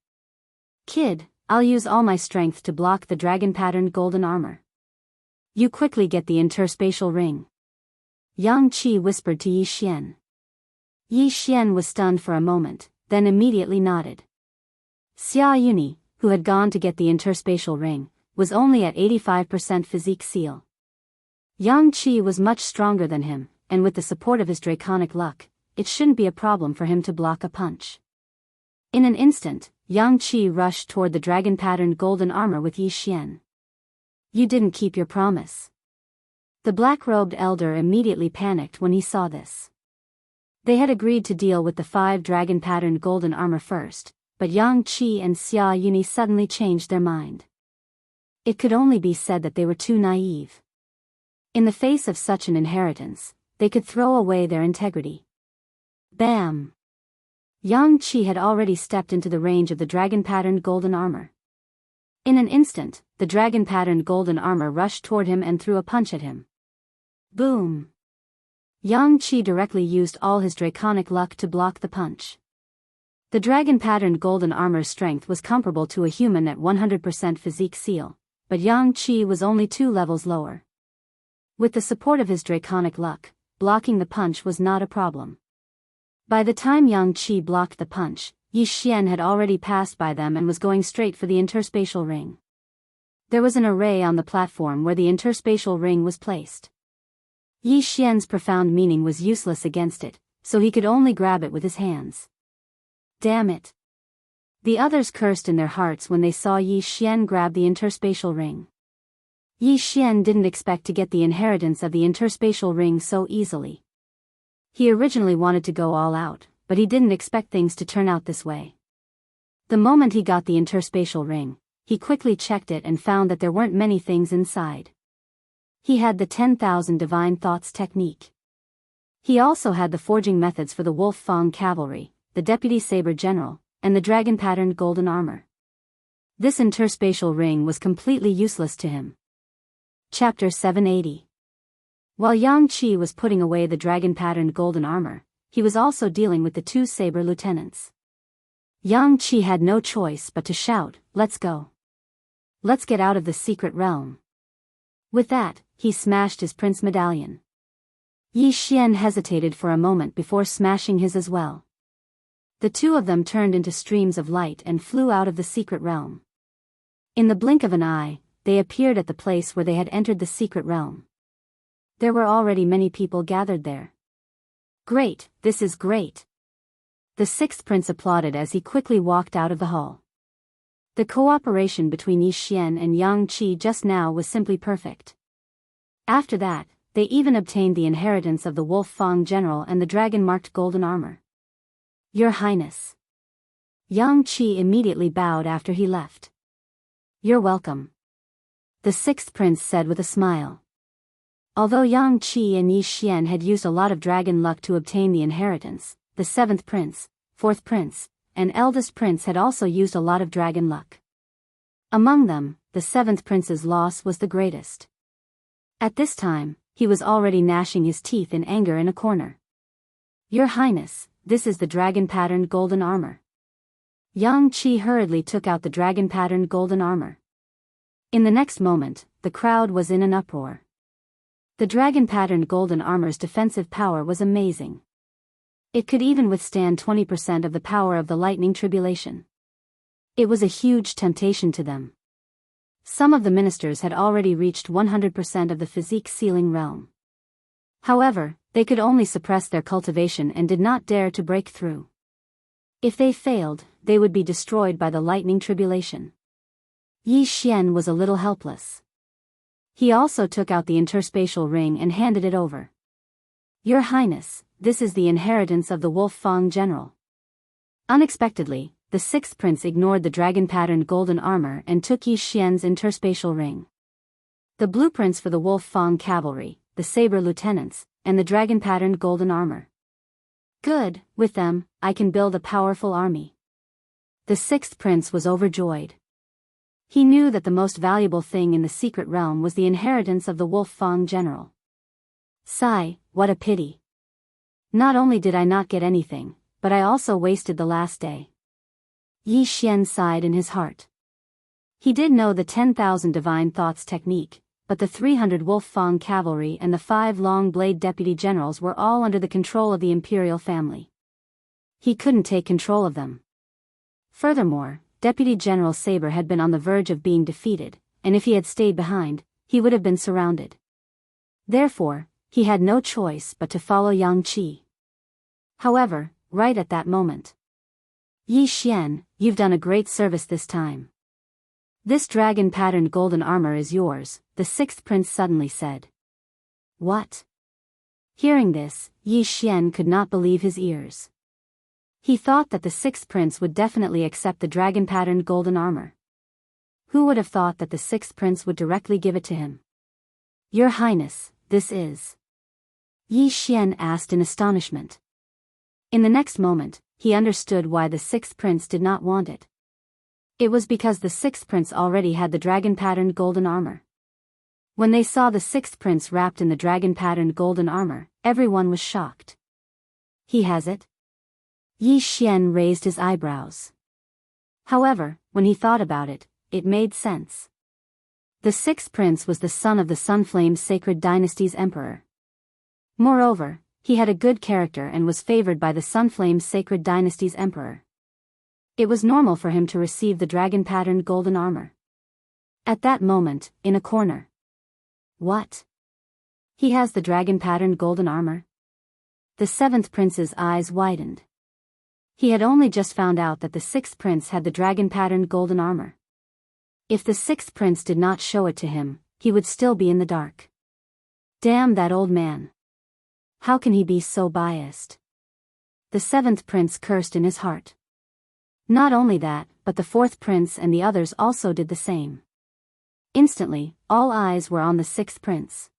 "Kid, I'll use all my strength to block the dragon-patterned golden armor. You quickly get the interspatial ring," Yang Qi whispered to Yi Xian. Yi Xian was stunned for a moment, then immediately nodded. Xia Yuni, who had gone to get the interspatial ring, was only at 85% physique seal. Yang Qi was much stronger than him, and with the support of his draconic luck, it shouldn't be a problem for him to block a punch. In an instant, Yang Qi rushed toward the dragon-patterned golden armor with Yi Xian. "You didn't keep your promise." The black-robed elder immediately panicked when he saw this. They had agreed to deal with the 5 dragon-patterned golden armor first, but Yang Qi and Xia Yuni suddenly changed their mind. It could only be said that they were too naive. In the face of such an inheritance, they could throw away their integrity. Bam! Yang Qi had already stepped into the range of the dragon-patterned golden armor. In an instant, the dragon-patterned golden armor rushed toward him and threw a punch at him. Boom! Yang Qi directly used all his draconic luck to block the punch. The dragon-patterned golden armor's strength was comparable to a human at 100% physique seal, but Yang Qi was only 2 levels lower. With the support of his draconic luck, blocking the punch was not a problem. By the time Yang Qi blocked the punch, Yi Xian had already passed by them and was going straight for the interspatial ring. There was an array on the platform where the interspatial ring was placed. Yi Xian's profound meaning was useless against it, so he could only grab it with his hands. Damn it! The others cursed in their hearts when they saw Yi Xian grab the interspatial ring. Yi Xian didn't expect to get the inheritance of the interspatial ring so easily. He originally wanted to go all out, but he didn't expect things to turn out this way. The moment he got the interspatial ring, he quickly checked it and found that there weren't many things inside. He had the 10,000 divine thoughts technique. He also had the forging methods for the Wolf Fang cavalry, the deputy saber general, and the dragon-patterned golden armor. This interspatial ring was completely useless to him. Chapter 780. While Yang Qi was putting away the dragon-patterned golden armor, he was also dealing with the 2 saber lieutenants. Yang Qi had no choice but to shout, "Let's go! Let's get out of the secret realm!" With that, he smashed his prince medallion. Yi Xian hesitated for a moment before smashing his as well. The 2 of them turned into streams of light and flew out of the secret realm. In the blink of an eye, they appeared at the place where they had entered the secret realm. There were already many people gathered there. "Great, this is great!" The 6th prince applauded as he quickly walked out of the hall. The cooperation between Yi Xian and Yang Qi just now was simply perfect. After that, they even obtained the inheritance of the Wolf Fang general and the dragon-marked golden armor. "Your Highness." Yang Qi immediately bowed after he left. "You're welcome," the 6th prince said with a smile. Although Yang Qi and Yi Xian had used a lot of dragon luck to obtain the inheritance, the 7th prince, 4th prince, and eldest prince had also used a lot of dragon luck. Among them, the 7th prince's loss was the greatest. At this time, he was already gnashing his teeth in anger in a corner. "Your Highness, this is the dragon-patterned golden armor." Yang Qi hurriedly took out the dragon-patterned golden armor. In the next moment, the crowd was in an uproar. The dragon-patterned golden armor's defensive power was amazing. It could even withstand 20% of the power of the lightning tribulation. It was a huge temptation to them. Some of the ministers had already reached 100% of the physique ceiling realm. However, they could only suppress their cultivation and did not dare to break through. If they failed, they would be destroyed by the lightning tribulation. Yi Xian was a little helpless. He also took out the interspatial ring and handed it over. Your Highness, this is the inheritance of the Wolf Fang General. Unexpectedly, the sixth prince ignored the dragon-patterned golden armor and took Yi Xian's interspatial ring. The blueprints for the Wolf Fang cavalry, the saber lieutenants, and the dragon-patterned golden armor. Good, with them, I can build a powerful army. The sixth prince was overjoyed. He knew that the most valuable thing in the secret realm was the inheritance of the Wolf Fang General. Sigh, what a pity. Not only did I not get anything, but I also wasted the last day. Yi Xian sighed in his heart. He did know the 10,000 divine thoughts technique, but the 300 Wolf Fang cavalry and the 5 long-blade deputy generals were all under the control of the imperial family. He couldn't take control of them. Furthermore, Deputy General Saber had been on the verge of being defeated, and if he had stayed behind, he would have been surrounded. Therefore, he had no choice but to follow Yang Qi. However, right at that moment, Yi Xian, you've done a great service this time. This dragon-patterned golden armor is yours, the sixth prince suddenly said. What? Hearing this, Yi Xian could not believe his ears. He thought that the sixth prince would definitely accept the dragon-patterned golden armor. Who would have thought that the sixth prince would directly give it to him? Your Highness, this is... Yi Xian asked in astonishment. In the next moment, he understood why the sixth prince did not want it. It was because the sixth prince already had the dragon-patterned golden armor. When they saw the sixth prince wrapped in the dragon-patterned golden armor, everyone was shocked. He has it? Yi Xian raised his eyebrows. However, when he thought about it, it made sense. The sixth prince was the son of the Sunflame Sacred Dynasty's emperor. Moreover, he had a good character and was favored by the Sunflame Sacred Dynasty's emperor. It was normal for him to receive the dragon-patterned golden armor. At that moment, in a corner. What? He has the dragon-patterned golden armor? The seventh prince's eyes widened. He had only just found out that the sixth prince had the dragon-patterned golden armor. If the sixth prince did not show it to him, he would still be in the dark. Damn that old man. How can he be so biased? The seventh prince cursed in his heart. Not only that, but the fourth prince and the others also did the same. Instantly, all eyes were on the sixth prince.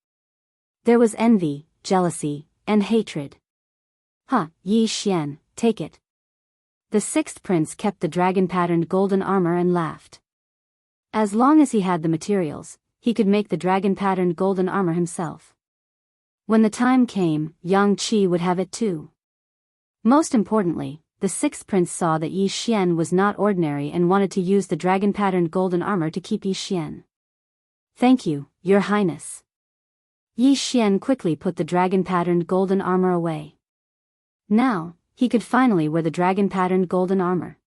There was envy, jealousy, and hatred. Yi Xian, take it. The sixth prince kept the dragon-patterned golden armor and laughed. As long as he had the materials, he could make the dragon-patterned golden armor himself. When the time came, Yang Qi would have it too. Most importantly, the sixth prince saw that Yi Xian was not ordinary and wanted to use the dragon-patterned golden armor to keep Yi Xian. Thank you, Your Highness. Yi Xian quickly put the dragon-patterned golden armor away. Now, he could finally wear the dragon-patterned golden armor.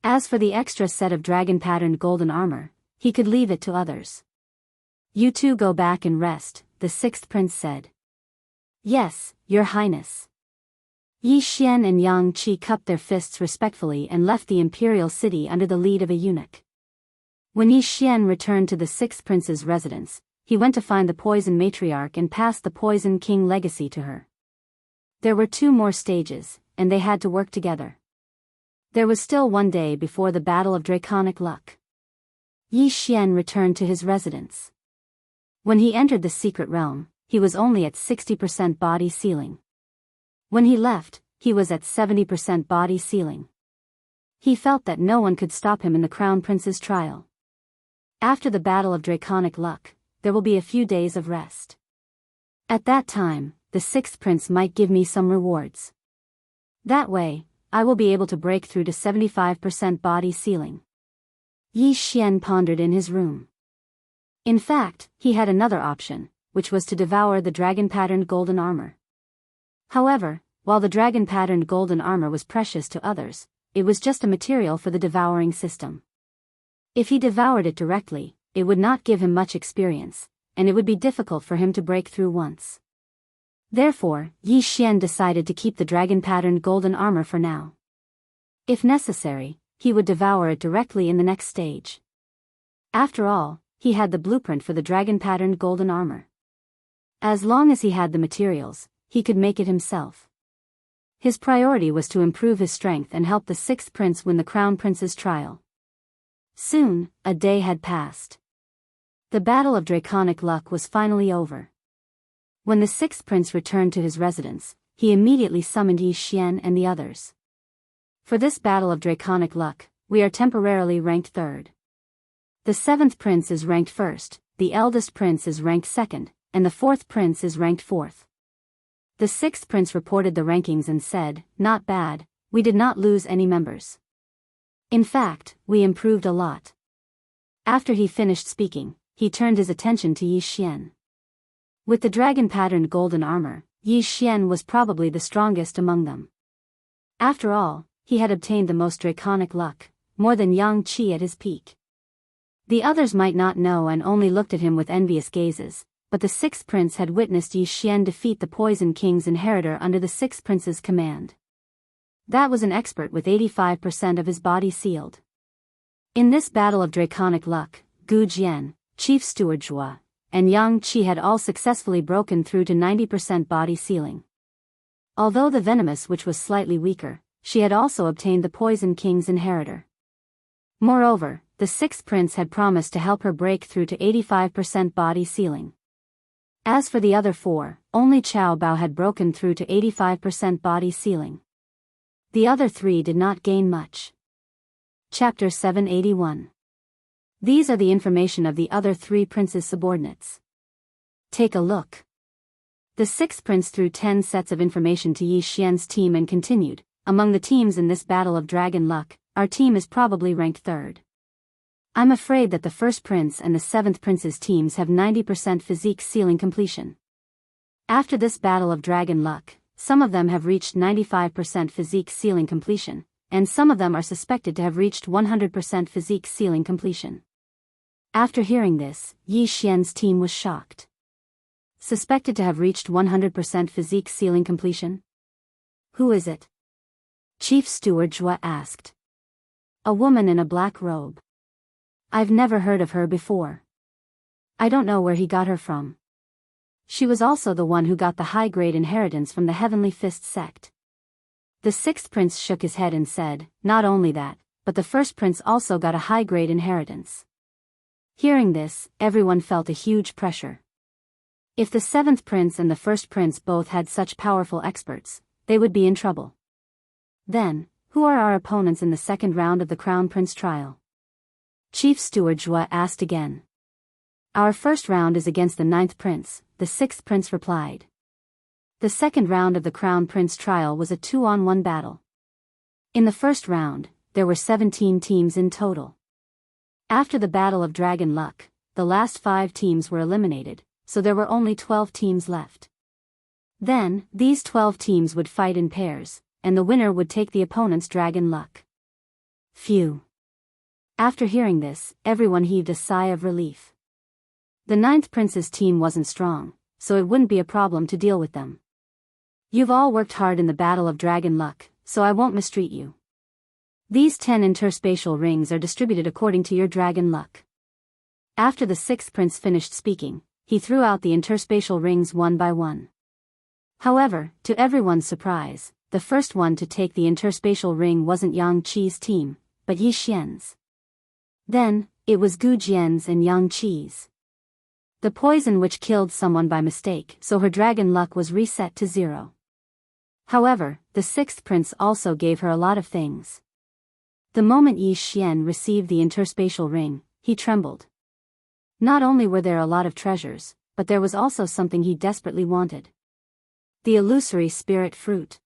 As for the extra set of dragon-patterned golden armor, he could leave it to others. You two go back and rest, the sixth prince said. Yes, Your Highness. Yi Xian and Yang Qi cupped their fists respectfully and left the imperial city under the lead of a eunuch. When Yi Xian returned to the sixth prince's residence, he went to find the poison matriarch and passed the poison king legacy to her. There were 2 more stages, and they had to work together. There was still 1 day before the Battle of Draconic Luck. Yi Xian returned to his residence. When he entered the secret realm, he was only at 60% body sealing. When he left, he was at 70% body sealing. He felt that no one could stop him in the Crown Prince's trial. After the Battle of Draconic Luck, there will be a few days of rest. At that time, the sixth prince might give me some rewards. That way, I will be able to break through to 75% body sealing. Yi Xian pondered in his room. In fact, he had another option, which was to devour the dragon-patterned golden armor. However, while the dragon-patterned golden armor was precious to others, it was just a material for the devouring system. If he devoured it directly, it would not give him much experience, and it would be difficult for him to break through once. Therefore, Yi Xian decided to keep the dragon-patterned golden armor for now. If necessary, he would devour it directly in the next stage. After all, he had the blueprint for the dragon-patterned golden armor. As long as he had the materials, he could make it himself. His priority was to improve his strength and help the sixth prince win the crown prince's trial. Soon, a day had passed. The battle of draconic luck was finally over. When the sixth prince returned to his residence, he immediately summoned Yi Xian and the others. For this battle of draconic luck, we are temporarily ranked third. The seventh prince is ranked first, the eldest prince is ranked second, and the fourth prince is ranked fourth. The sixth prince reported the rankings and said, "Not bad, we did not lose any members. In fact, we improved a lot." After he finished speaking, he turned his attention to Yi Xian. With the dragon-patterned golden armor, Yi Xian was probably the strongest among them. After all, he had obtained the most draconic luck, more than Yang Qi at his peak. The others might not know and only looked at him with envious gazes, but the sixth prince had witnessed Yi Xian defeat the Poison King's inheritor under the sixth prince's command. That was an expert with 85% of his body sealed. In this battle of draconic luck, Gu Jian, Chief Steward Zhua, and Yang Qi had all successfully broken through to 90% body sealing. Although the venomous witch was slightly weaker, she had also obtained the Poison King's inheritor. Moreover, the sixth prince had promised to help her break through to 85% body sealing. As for the other four, only Qiao Bao had broken through to 85% body sealing. The other three did not gain much. Chapter 781. These are the information of the other three princes' subordinates. Take a look. The sixth prince threw 10 sets of information to Yi Xian's team and continued, "Among the teams in this battle of dragon luck, our team is probably ranked third. I'm afraid that the first prince and the seventh prince's teams have 90% physique sealing completion. After this battle of dragon luck, some of them have reached 95% physique sealing completion, and some of them are suspected to have reached 100% physique sealing completion." After hearing this, Yi Xian's team was shocked. Suspected to have reached 100% physique sealing completion? Who is it? Chief Steward Zhua asked. A woman in a black robe. I've never heard of her before. I don't know where he got her from. She was also the one who got the high-grade inheritance from the Heavenly Fist sect. The sixth prince shook his head and said, "Not only that, but the first prince also got a high-grade inheritance." Hearing this, everyone felt a huge pressure. If the seventh prince and the first prince both had such powerful experts, they would be in trouble. Then, who are our opponents in the second round of the Crown Prince trial? Chief Steward Zhua asked again. Our first round is against the ninth prince, the sixth prince replied. The second round of the Crown Prince trial was a 2-on-1 battle. In the first round, there were 17 teams in total. After the Battle of Dragon Luck, the last 5 teams were eliminated, so there were only 12 teams left. Then, these 12 teams would fight in pairs, and the winner would take the opponent's Dragon Luck. Phew. After hearing this, everyone heaved a sigh of relief. The ninth prince's team wasn't strong, so it wouldn't be a problem to deal with them. You've all worked hard in the Battle of Dragon Luck, so I won't mistreat you. These 10 interspatial rings are distributed according to your dragon luck. After the sixth prince finished speaking, he threw out the interspatial rings one by one. However, to everyone's surprise, the first one to take the interspatial ring wasn't Yang Qi's team, but Yi Xian's. Then, it was Gu Jian's and Yang Qi's. The poison witch killed someone by mistake, so her dragon luck was reset to 0. However, the sixth prince also gave her a lot of things. The moment Yi Xian received the interspatial ring, he trembled. Not only were there a lot of treasures, but there was also something he desperately wanted. The illusory spirit fruit.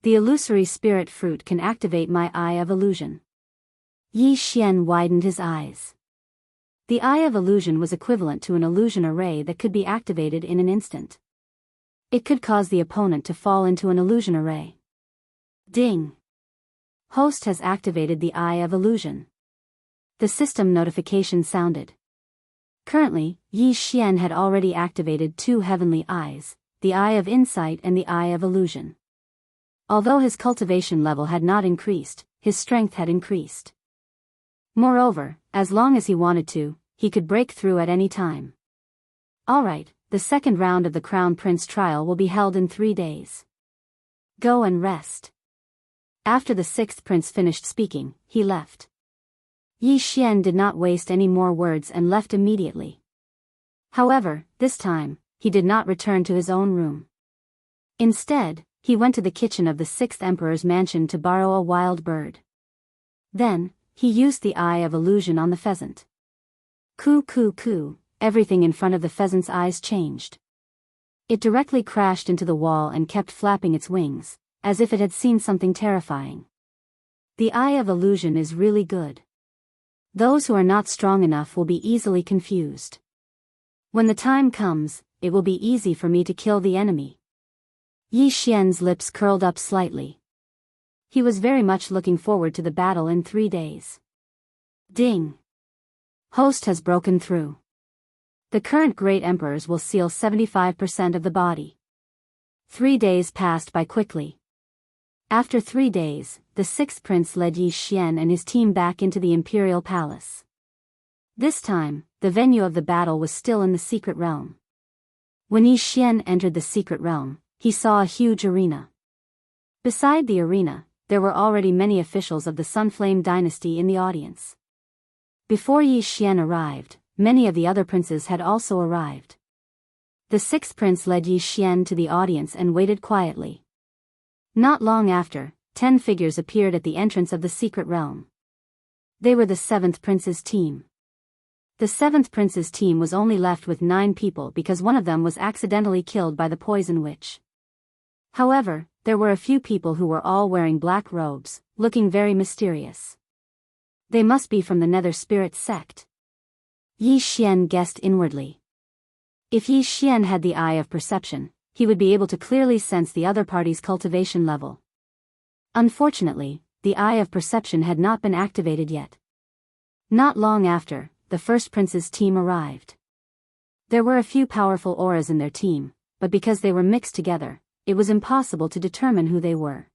The illusory spirit fruit can activate my eye of illusion. Yi Xian widened his eyes. The Eye of Illusion was equivalent to an illusion array that could be activated in an instant. It could cause the opponent to fall into an illusion array. Ding! Host has activated the Eye of Illusion. The system notification sounded. Currently, Yi Xian had already activated 2 heavenly eyes, the Eye of Insight and the Eye of Illusion. Although his cultivation level had not increased, his strength had increased. Moreover, as long as he wanted to, he could break through at any time. Alright, the second round of the Crown Prince trial will be held in 3 days. Go and rest. After the 6th prince finished speaking, he left. Yi Xian did not waste any more words and left immediately. However, this time, he did not return to his own room. Instead, he went to the kitchen of the 6th emperor's mansion to borrow a wild bird. Then, he used the Eye of Illusion on the pheasant. Coo coo coo, everything in front of the pheasant's eyes changed. It directly crashed into the wall and kept flapping its wings, as if it had seen something terrifying. The Eye of Illusion is really good. Those who are not strong enough will be easily confused. When the time comes, it will be easy for me to kill the enemy. Yi Xian's lips curled up slightly. He was very much looking forward to the battle in 3 days. Ding! Host has broken through. The current great emperors will seal 75% of the body. 3 days passed by quickly. After 3 days, the 6th prince led Yi Xian and his team back into the imperial palace. This time, the venue of the battle was still in the secret realm. When Yi Xian entered the secret realm, he saw a huge arena. Beside the arena, there were already many officials of the Sunflame dynasty in the audience. Before Yi Xian arrived, many of the other princes had also arrived. The 6th prince led Yi Xian to the audience and waited quietly. Not long after, 10 figures appeared at the entrance of the secret realm. They were the 7th prince's team. The 7th prince's team was only left with 9 people because one of them was accidentally killed by the poison witch. However, there were a few people who were all wearing black robes, looking very mysterious. They must be from the Nether Spirit sect. Yi Xian guessed inwardly. If Yi Xian had the Eye of Perception, he would be able to clearly sense the other party's cultivation level. Unfortunately, the Eye of Perception had not been activated yet. Not long after, the first prince's team arrived. There were a few powerful auras in their team, but because they were mixed together, it was impossible to determine who they were.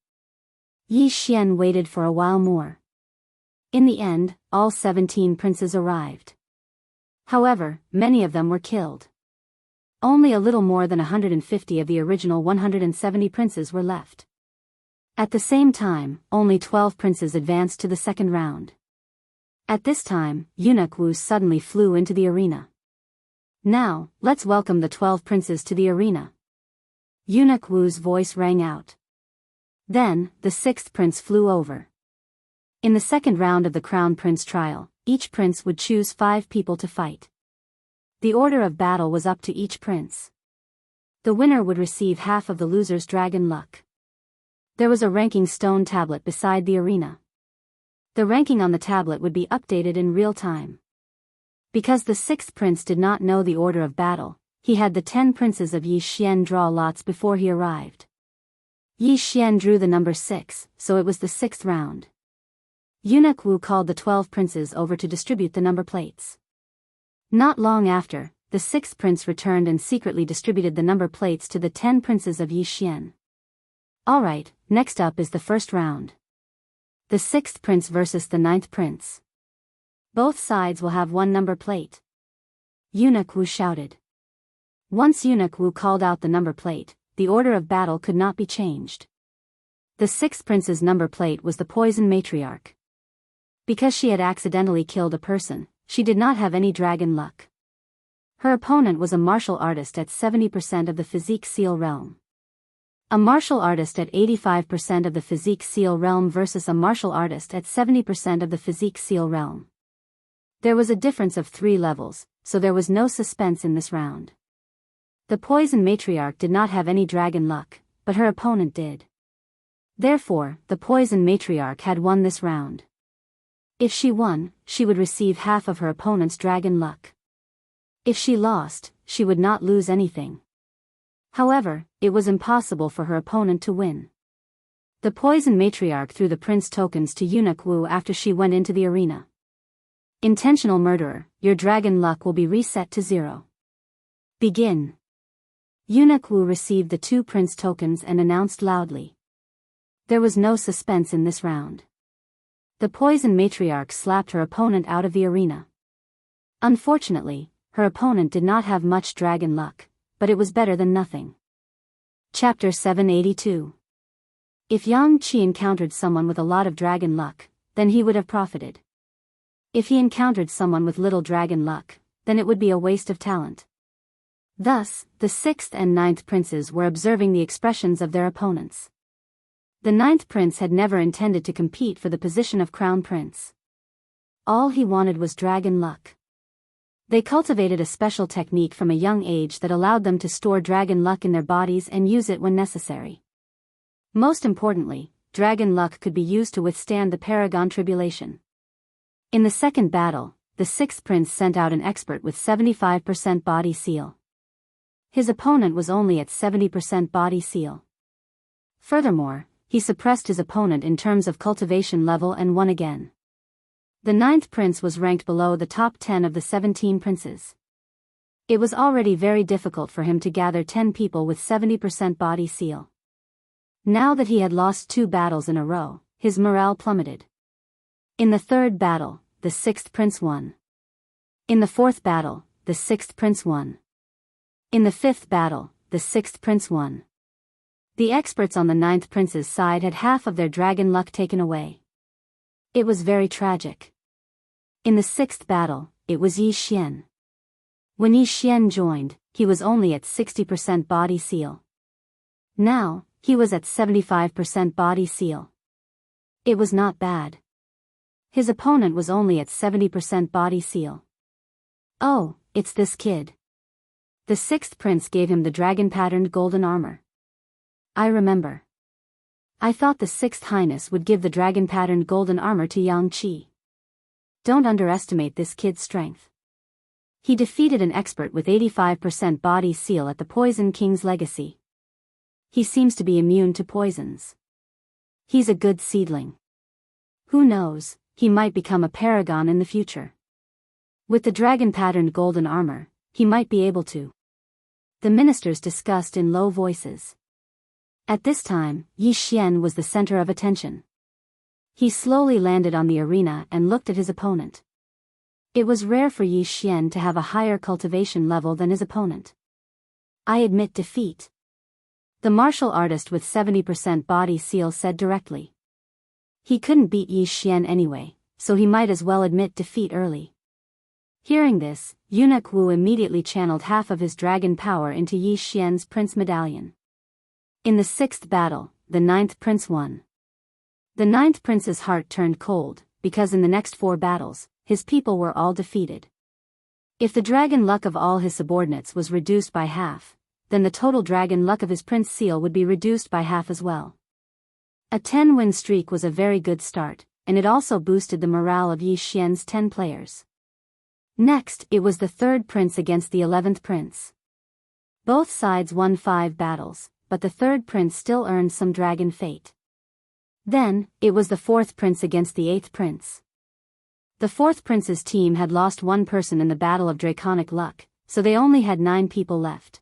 Yi Xian waited for a while more. In the end, all 17 princes arrived. However, many of them were killed. Only a little more than 150 of the original 170 princes were left. At the same time, only 12 princes advanced to the second round. At this time, Eunuch Wu suddenly flew into the arena. Now, let's welcome the 12 princes to the arena. Eunuch Wu's voice rang out. Then, the 6th prince flew over. In the second round of the Crown Prince trial, each prince would choose 5 people to fight. The order of battle was up to each prince. The winner would receive half of the loser's dragon luck. There was a ranking stone tablet beside the arena. The ranking on the tablet would be updated in real time. Because the 6th prince did not know the order of battle, he had the 10 princes of Yi Xian draw lots before he arrived. Yi Xian drew the number 6, so it was the 6th round. Eunuch Wu called the 12 princes over to distribute the number plates. Not long after, the 6th prince returned and secretly distributed the number plates to the 10 princes of Yi Xian. Alright, next up is the first round. The 6th prince versus the 9th prince. Both sides will have 1 number plate. Eunuch Wu shouted. Once Eunuch Wu called out the number plate, the order of battle could not be changed. The 6th prince's number plate was the Poison Matriarch. Because she had accidentally killed a person, she did not have any dragon luck. Her opponent was a martial artist at 70% of the Physique Seal realm. A martial artist at 85% of the Physique Seal realm versus a martial artist at 70% of the Physique Seal realm. There was a difference of 3 levels, so there was no suspense in this round. The Poison Matriarch did not have any dragon luck, but her opponent did. Therefore, the Poison Matriarch had won this round. If she won, she would receive half of her opponent's dragon luck. If she lost, she would not lose anything. However, it was impossible for her opponent to win. The poison matriarch threw the prince tokens to Eunuch Wu after she went into the arena. Intentional murderer, your dragon luck will be reset to 0. Begin. Eunuch Wu received the 2 prince tokens and announced loudly. There was no suspense in this round. The poison matriarch slapped her opponent out of the arena. Unfortunately, her opponent did not have much dragon luck, but it was better than nothing. Chapter 782. If Yang Qi encountered someone with a lot of dragon luck, then he would have profited. If he encountered someone with little dragon luck, then it would be a waste of talent. Thus, the 6th and 9th princes were observing the expressions of their opponents. The 9th prince had never intended to compete for the position of crown prince. All he wanted was dragon luck. They cultivated a special technique from a young age that allowed them to store dragon luck in their bodies and use it when necessary. Most importantly, dragon luck could be used to withstand the Paragon Tribulation. In the second battle, the 6th prince sent out an expert with 75% body seal. His opponent was only at 70% body seal. Furthermore, he suppressed his opponent in terms of cultivation level and won again. The 9th prince was ranked below the top 10 of the 17 princes. It was already very difficult for him to gather 10 people with 70% body seal. Now that he had lost 2 battles in a row, his morale plummeted. In the 3rd battle, the 6th prince won. In the 4th battle, the 6th prince won. In the 5th battle, the 6th prince won. The experts on the 9th prince's side had half of their dragon luck taken away. It was very tragic. In the 6th battle, it was Yi Xian. When Yi Xian joined, he was only at 60% body seal. Now, he was at 75% body seal. It was not bad. His opponent was only at 70% body seal. Oh, it's this kid. The 6th prince gave him the dragon-patterned golden armor. I remember. I thought the 6th Highness would give the dragon-patterned golden armor to Yang Qi. Don't underestimate this kid's strength. He defeated an expert with 85% body seal at the Poison King's Legacy. He seems to be immune to poisons. He's a good seedling. Who knows, he might become a paragon in the future. With the dragon-patterned golden armor, he might be able to. The ministers discussed in low voices. At this time, Yi Xian was the center of attention. He slowly landed on the arena and looked at his opponent. It was rare for Yi Xian to have a higher cultivation level than his opponent. I admit defeat. The martial artist with 70% body seal said directly. He couldn't beat Yi Xian anyway, so he might as well admit defeat early. Hearing this, Eunuch Wu immediately channeled half of his dragon power into Yi Xian's prince medallion. In the 6th battle, the 9th prince won. The 9th prince's heart turned cold, because in the next 4 battles, his people were all defeated. If the dragon luck of all his subordinates was reduced by half, then the total dragon luck of his prince seal would be reduced by half as well. A 10-win streak was a very good start, and it also boosted the morale of Yi Xian's 10 players. Next, it was the 3rd prince against the 11th prince. Both sides won 5 battles, but the 3rd prince still earned some dragon fate. Then, it was the 4th prince against the 8th prince. The 4th prince's team had lost 1 person in the Battle of Draconic Luck, so they only had 9 people left.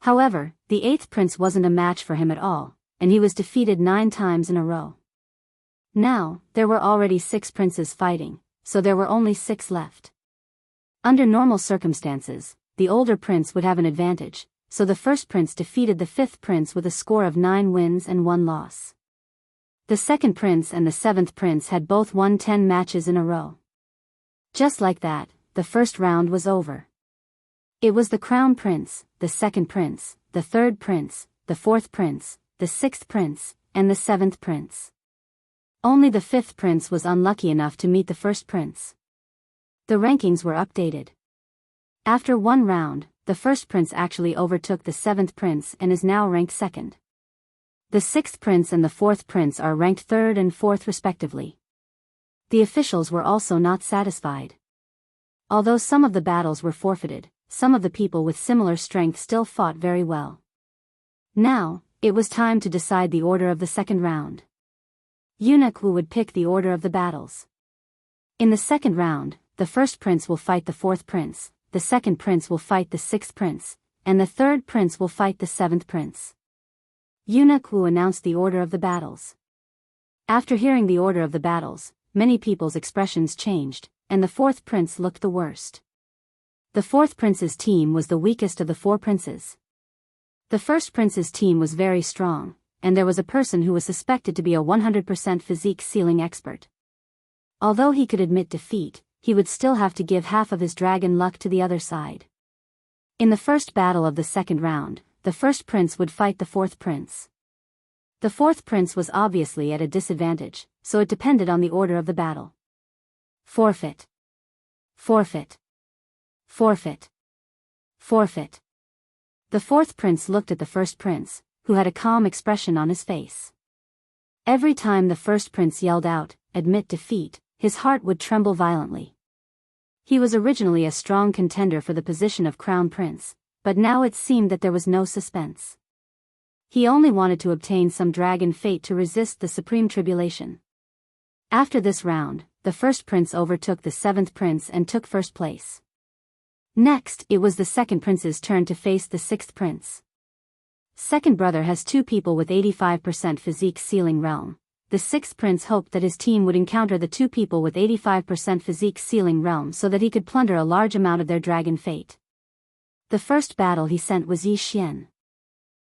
However, the 8th prince wasn't a match for him at all, and he was defeated 9 times in a row. Now, there were already 6 princes fighting, so there were only 6 left. Under normal circumstances, the older prince would have an advantage, so the 1st prince defeated the 5th prince with a score of 9 wins and 1 loss. The 2nd prince and the 7th prince had both won 10 matches in a row. Just like that, the first round was over. It was the crown prince, the 2nd prince, the 3rd prince, the 4th prince, the 6th prince, and the 7th prince. Only the 5th prince was unlucky enough to meet the 1st prince. The rankings were updated. After 1 round, the 1st prince actually overtook the 7th prince and is now ranked 2nd. The 6th prince and the 4th prince are ranked 3rd and 4th respectively. The officials were also not satisfied. Although some of the battles were forfeited, some of the people with similar strength still fought very well. Now, it was time to decide the order of the second round. Eunuch Wu would pick the order of the battles. In the second round, the first prince will fight the fourth prince, the second prince will fight the sixth prince, and the third prince will fight the seventh prince. Eunuch Wu announced the order of the battles. After hearing the order of the battles, many people's expressions changed, and the fourth prince looked the worst. The fourth prince's team was the weakest of the four princes. The first prince's team was very strong, and there was a person who was suspected to be a 100% physique sealing expert. Although he could admit defeat, he would still have to give half of his dragon luck to the other side. In the first battle of the second round, the first prince would fight the fourth prince. The fourth prince was obviously at a disadvantage, so it depended on the order of the battle. Forfeit. Forfeit. Forfeit. Forfeit. The fourth prince looked at the first prince, who had a calm expression on his face. Every time the first prince yelled out, "Admit defeat," his heart would tremble violently. He was originally a strong contender for the position of crown prince, but now it seemed that there was no suspense. He only wanted to obtain some dragon fate to resist the supreme tribulation. After this round, the first prince overtook the seventh prince and took first place. Next, it was the second prince's turn to face the sixth prince. Second brother has two people with 85% physique sealing realm. The sixth prince hoped that his team would encounter the two people with 85% physique sealing realm so that he could plunder a large amount of their dragon fate. The first battle he sent was Yi Xian.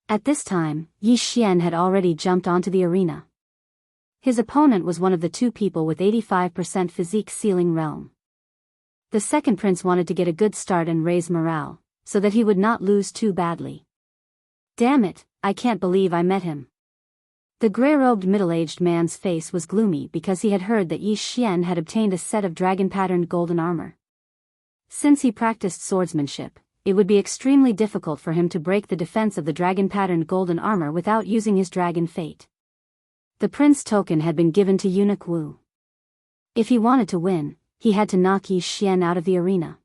At this time, Yi Xian had already jumped onto the arena. His opponent was one of the two people with 85% physique sealing realm. The second prince wanted to get a good start and raise morale, so that he would not lose too badly. Damn it, I can't believe I met him. The grey-robed middle-aged man's face was gloomy because he had heard that Yi Xian had obtained a set of dragon-patterned golden armor. Since he practiced swordsmanship, it would be extremely difficult for him to break the defense of the dragon-patterned golden armor without using his dragon fate. The prince token had been given to Eunuch Wu. If he wanted to win, he had to knock Yi Xian out of the arena.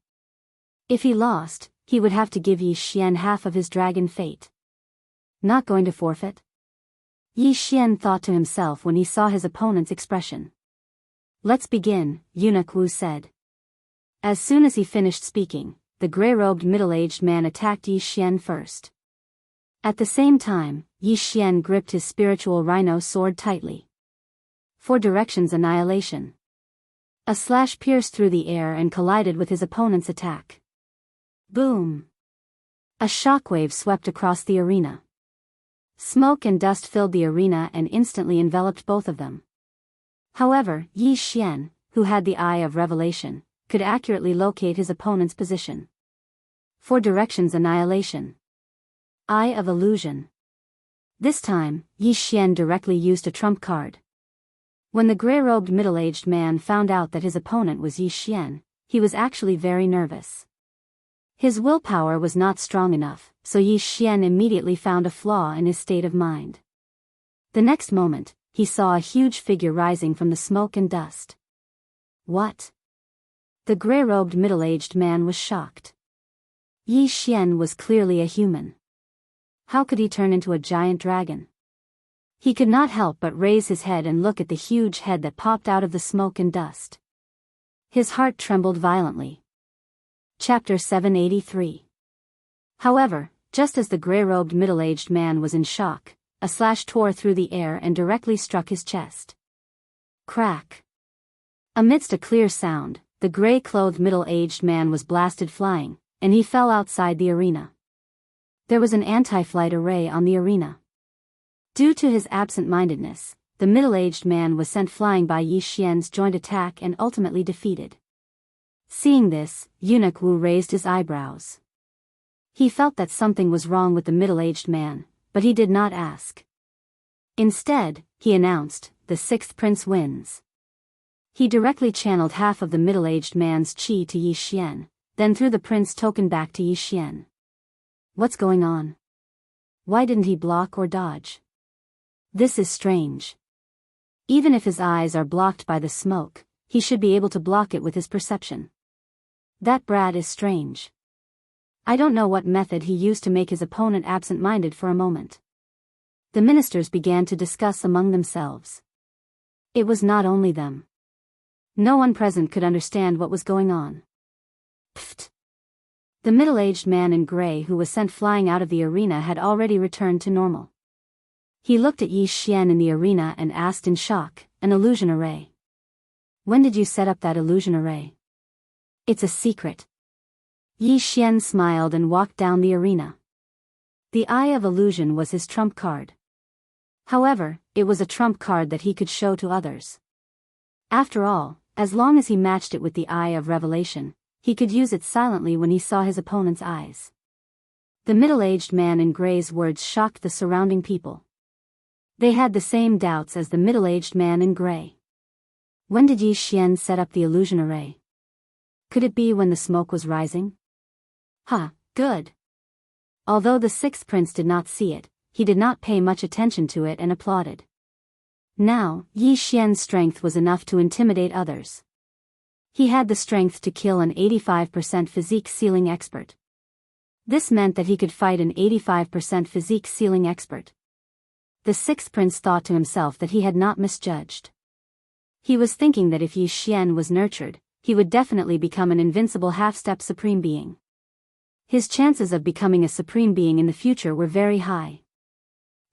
If he lost, he would have to give Yi Xian half of his dragon fate. Not going to forfeit? Yi Xian thought to himself when he saw his opponent's expression. Let's begin, Eunuch Wu said. As soon as he finished speaking, the grey-robed middle-aged man attacked Yi Xian first. At the same time, Yi Xian gripped his spiritual rhino sword tightly. 4 directions annihilation. A slash pierced through the air and collided with his opponent's attack. Boom! A shockwave swept across the arena. Smoke and dust filled the arena and instantly enveloped both of them. However, Yi Xian, who had the eye of revelation, could accurately locate his opponent's position. 4 directions annihilation. Eye of illusion. This time, Yi Xian directly used a trump card. When the grey-robed middle-aged man found out that his opponent was Yi Xian, he was actually very nervous. His willpower was not strong enough, so Yi Xian immediately found a flaw in his state of mind. The next moment, he saw a huge figure rising from the smoke and dust. What? The grey-robed middle-aged man was shocked. Yi Xian was clearly a human. How could he turn into a giant dragon? He could not help but raise his head and look at the huge head that popped out of the smoke and dust. His heart trembled violently. Chapter 783. However, just as the grey-robed middle-aged man was in shock, a slash tore through the air and directly struck his chest. Crack! Amidst a clear sound, the grey-clothed middle-aged man was blasted flying, and he fell outside the arena. There was an anti-flight array on the arena. Due to his absent-mindedness, the middle-aged man was sent flying by Yi Xian's joint attack and ultimately defeated. Seeing this, Eunuch Wu raised his eyebrows. He felt that something was wrong with the middle-aged man, but he did not ask. Instead, he announced, "The sixth prince wins." He directly channeled half of the middle-aged man's qi to Yi Xian, then threw the prince token back to Yi Xian. What's going on? Why didn't he block or dodge? This is strange. Even if his eyes are blocked by the smoke, he should be able to block it with his perception. That brat is strange. I don't know what method he used to make his opponent absent-minded for a moment. The ministers began to discuss among themselves. It was not only them. No one present could understand what was going on. Pfft! The middle-aged man in gray who was sent flying out of the arena had already returned to normal. He looked at Yi Xian in the arena and asked in shock, "An illusion array? When did you set up that illusion array?" "It's a secret." Yi Xian smiled and walked down the arena. The Eye of Illusion was his trump card. However, it was a trump card that he could show to others. After all, as long as he matched it with the Eye of Revelation, he could use it silently when he saw his opponent's eyes. The middle-aged man in gray's words shocked the surrounding people. They had the same doubts as the middle-aged man in gray. When did Yi Xian set up the illusion array? Could it be when the smoke was rising? Good. Although the sixth prince did not see it, he did not pay much attention to it and applauded. Now, Yi Xian's strength was enough to intimidate others. He had the strength to kill an 85% physique ceiling expert. This meant that he could fight an 85% physique ceiling expert. The sixth prince thought to himself that he had not misjudged. He was thinking that if Yi Xian was nurtured, he would definitely become an invincible half-step supreme being. His chances of becoming a supreme being in the future were very high.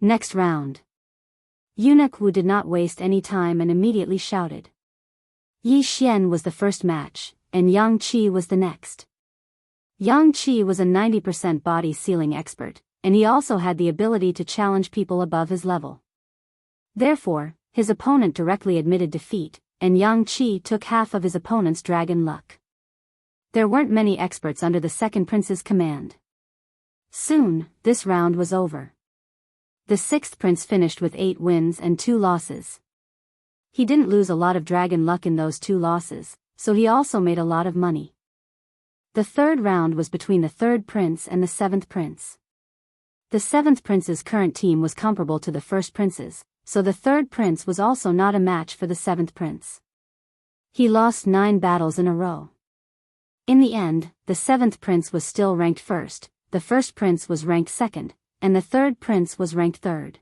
Next round. Eunuch Wu did not waste any time and immediately shouted. Yi Xian was the first match, and Yang Qi was the next. Yang Qi was a 90% body sealing expert, and he also had the ability to challenge people above his level. Therefore, his opponent directly admitted defeat, and Yang Qi took half of his opponent's dragon luck. There weren't many experts under the second prince's command. Soon, this round was over. The sixth prince finished with 8 wins and 2 losses. He didn't lose a lot of dragon luck in those 2 losses, so he also made a lot of money. The third round was between the third prince and the seventh prince. The seventh prince's current team was comparable to the first prince's, so the third prince was also not a match for the seventh prince. He lost 9 battles in a row. In the end, the seventh prince was still ranked first, the first prince was ranked second, and the third prince was ranked third.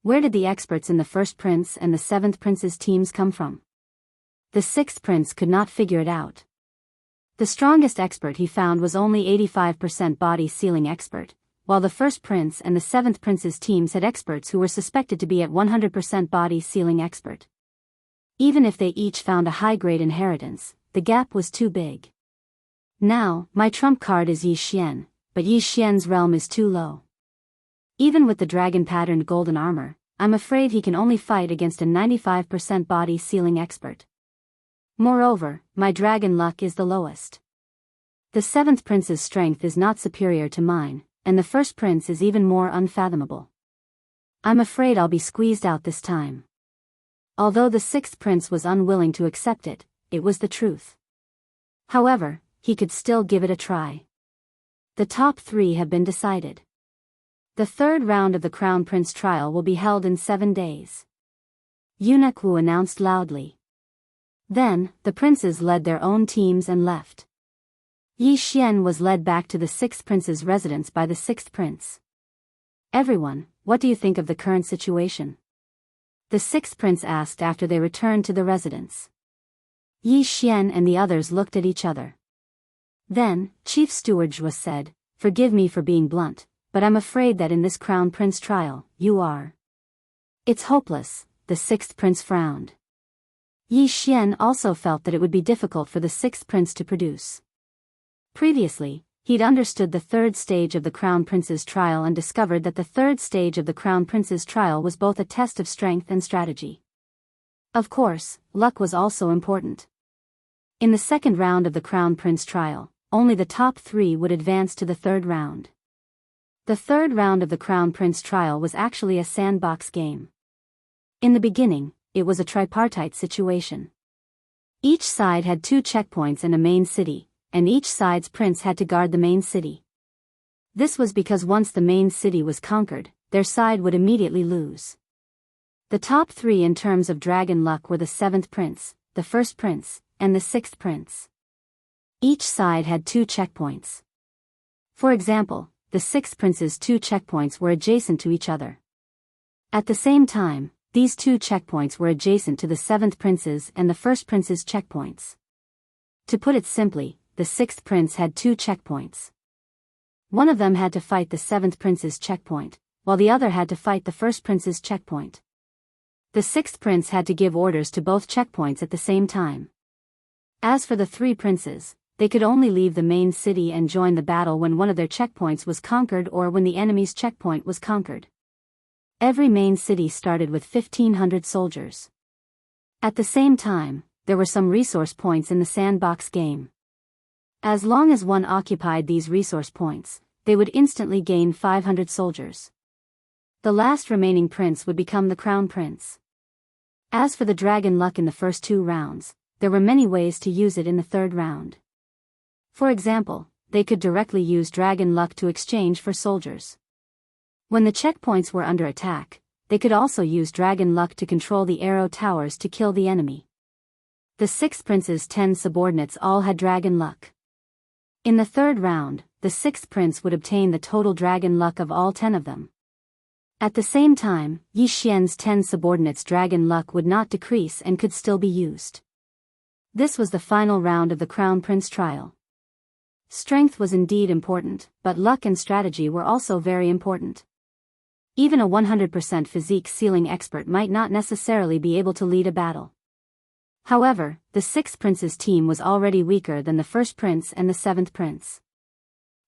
Where did the experts in the first prince and the seventh prince's teams come from? The sixth prince could not figure it out. The strongest expert he found was only 85% body sealing expert, while the first prince and the seventh prince's teams had experts who were suspected to be at 100% body sealing expert. Even if they each found a high-grade inheritance, the gap was too big. Now, my trump card is Yi Xian, but Yi Xian's realm is too low. Even with the dragon-patterned golden armor, I'm afraid he can only fight against a 95% body sealing expert. Moreover, my dragon luck is the lowest. The seventh prince's strength is not superior to mine, and the first prince is even more unfathomable. I'm afraid I'll be squeezed out this time. Although the sixth prince was unwilling to accept it, it was the truth. However, he could still give it a try. The top 3 have been decided. The third round of the Crown Prince trial will be held in 7 days. Eunuch Wu announced loudly. Then, the princes led their own teams and left. Yi Xian was led back to the sixth prince's residence by the sixth prince. Everyone, what do you think of the current situation? The sixth prince asked after they returned to the residence. Yi Xian and the others looked at each other. Then, Chief Steward Zhuo said, "Forgive me for being blunt, but I'm afraid that in this Crown Prince trial, you are." "It's hopeless," the sixth prince frowned. Yi Xian also felt that it would be difficult for the sixth prince to produce. Previously, he'd understood the third stage of the Crown Prince's trial and discovered that the third stage of the Crown Prince's trial was both a test of strength and strategy. Of course, luck was also important. In the second round of the Crown Prince trial, only the top 3 would advance to the third round. The third round of the Crown Prince trial was actually a sandbox game. In the beginning, it was a tripartite situation. Each side had 2 checkpoints and a main city, and each side's prince had to guard the main city. This was because once the main city was conquered, their side would immediately lose. The top 3 in terms of dragon luck were the seventh prince, the first prince, and the sixth prince. Each side had 2 checkpoints. For example, the sixth prince's 2 checkpoints were adjacent to each other. At the same time, these 2 checkpoints were adjacent to the seventh prince's and the first prince's checkpoints. To put it simply, the sixth prince had 2 checkpoints. One of them had to fight the seventh prince's checkpoint, while the other had to fight the first prince's checkpoint. The sixth prince had to give orders to both checkpoints at the same time. As for the 3 princes, they could only leave the main city and join the battle when one of their checkpoints was conquered or when the enemy's checkpoint was conquered. Every main city started with 1,500 soldiers. At the same time, there were some resource points in the sandbox game. As long as one occupied these resource points, they would instantly gain 500 soldiers. The last remaining prince would become the crown prince. As for the dragon luck in the first 2 rounds, there were many ways to use it in the 3rd round. For example, they could directly use dragon luck to exchange for soldiers. When the checkpoints were under attack, they could also use dragon luck to control the arrow towers to kill the enemy. The 6th prince's 10 subordinates all had dragon luck. In the 3rd round, the 6th prince would obtain the total dragon luck of all 10 of them. At the same time, Yi Xian's 10 subordinates' dragon luck would not decrease and could still be used. This was the final round of the Crown Prince trial. Strength was indeed important, but luck and strategy were also very important. Even a 100% physique sealing expert might not necessarily be able to lead a battle. However, the 6th prince's team was already weaker than the 1st prince and the 7th prince.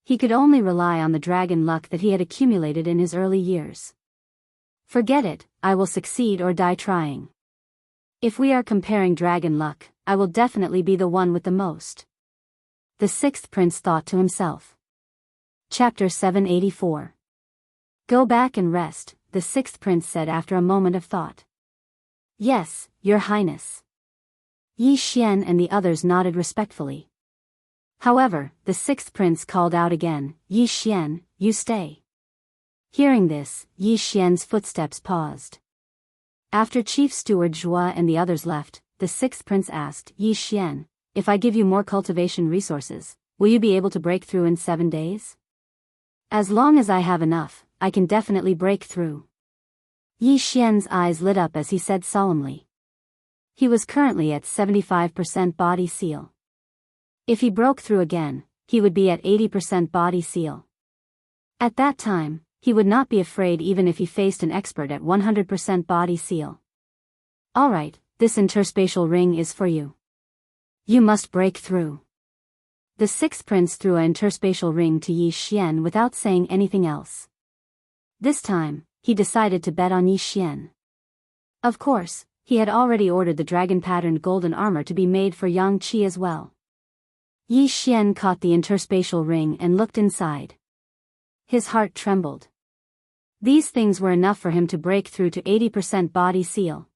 He could only rely on the dragon luck that he had accumulated in his early years. Forget it, I will succeed or die trying. If we are comparing dragon luck, I will definitely be the one with the most. The 6th prince thought to himself. Chapter 784. Go back and rest, the 6th prince said after a moment of thought. Yes, Your Highness. Yi Xian and the others nodded respectfully. However, the 6th prince called out again, Yi Xian, you stay. Hearing this, Yi Xian's footsteps paused. After Chief Steward Zhua and the others left, the 6th prince asked, Yi Xian, if I give you more cultivation resources, will you be able to break through in 7 days? As long as I have enough, I can definitely break through. Yi Xian's eyes lit up as he said solemnly. He was currently at 75% body seal. If he broke through again, he would be at 80% body seal. At that time, he would not be afraid even if he faced an expert at 100% body seal. Alright, this interspatial ring is for you. You must break through. The 6th prince threw an interspatial ring to Yi Xian without saying anything else. This time, he decided to bet on Yi Xian. Of course, he had already ordered the dragon-patterned golden armor to be made for Yang Qi as well. Yi Xian caught the interspatial ring and looked inside. His heart trembled. These things were enough for him to break through to 80% body seal.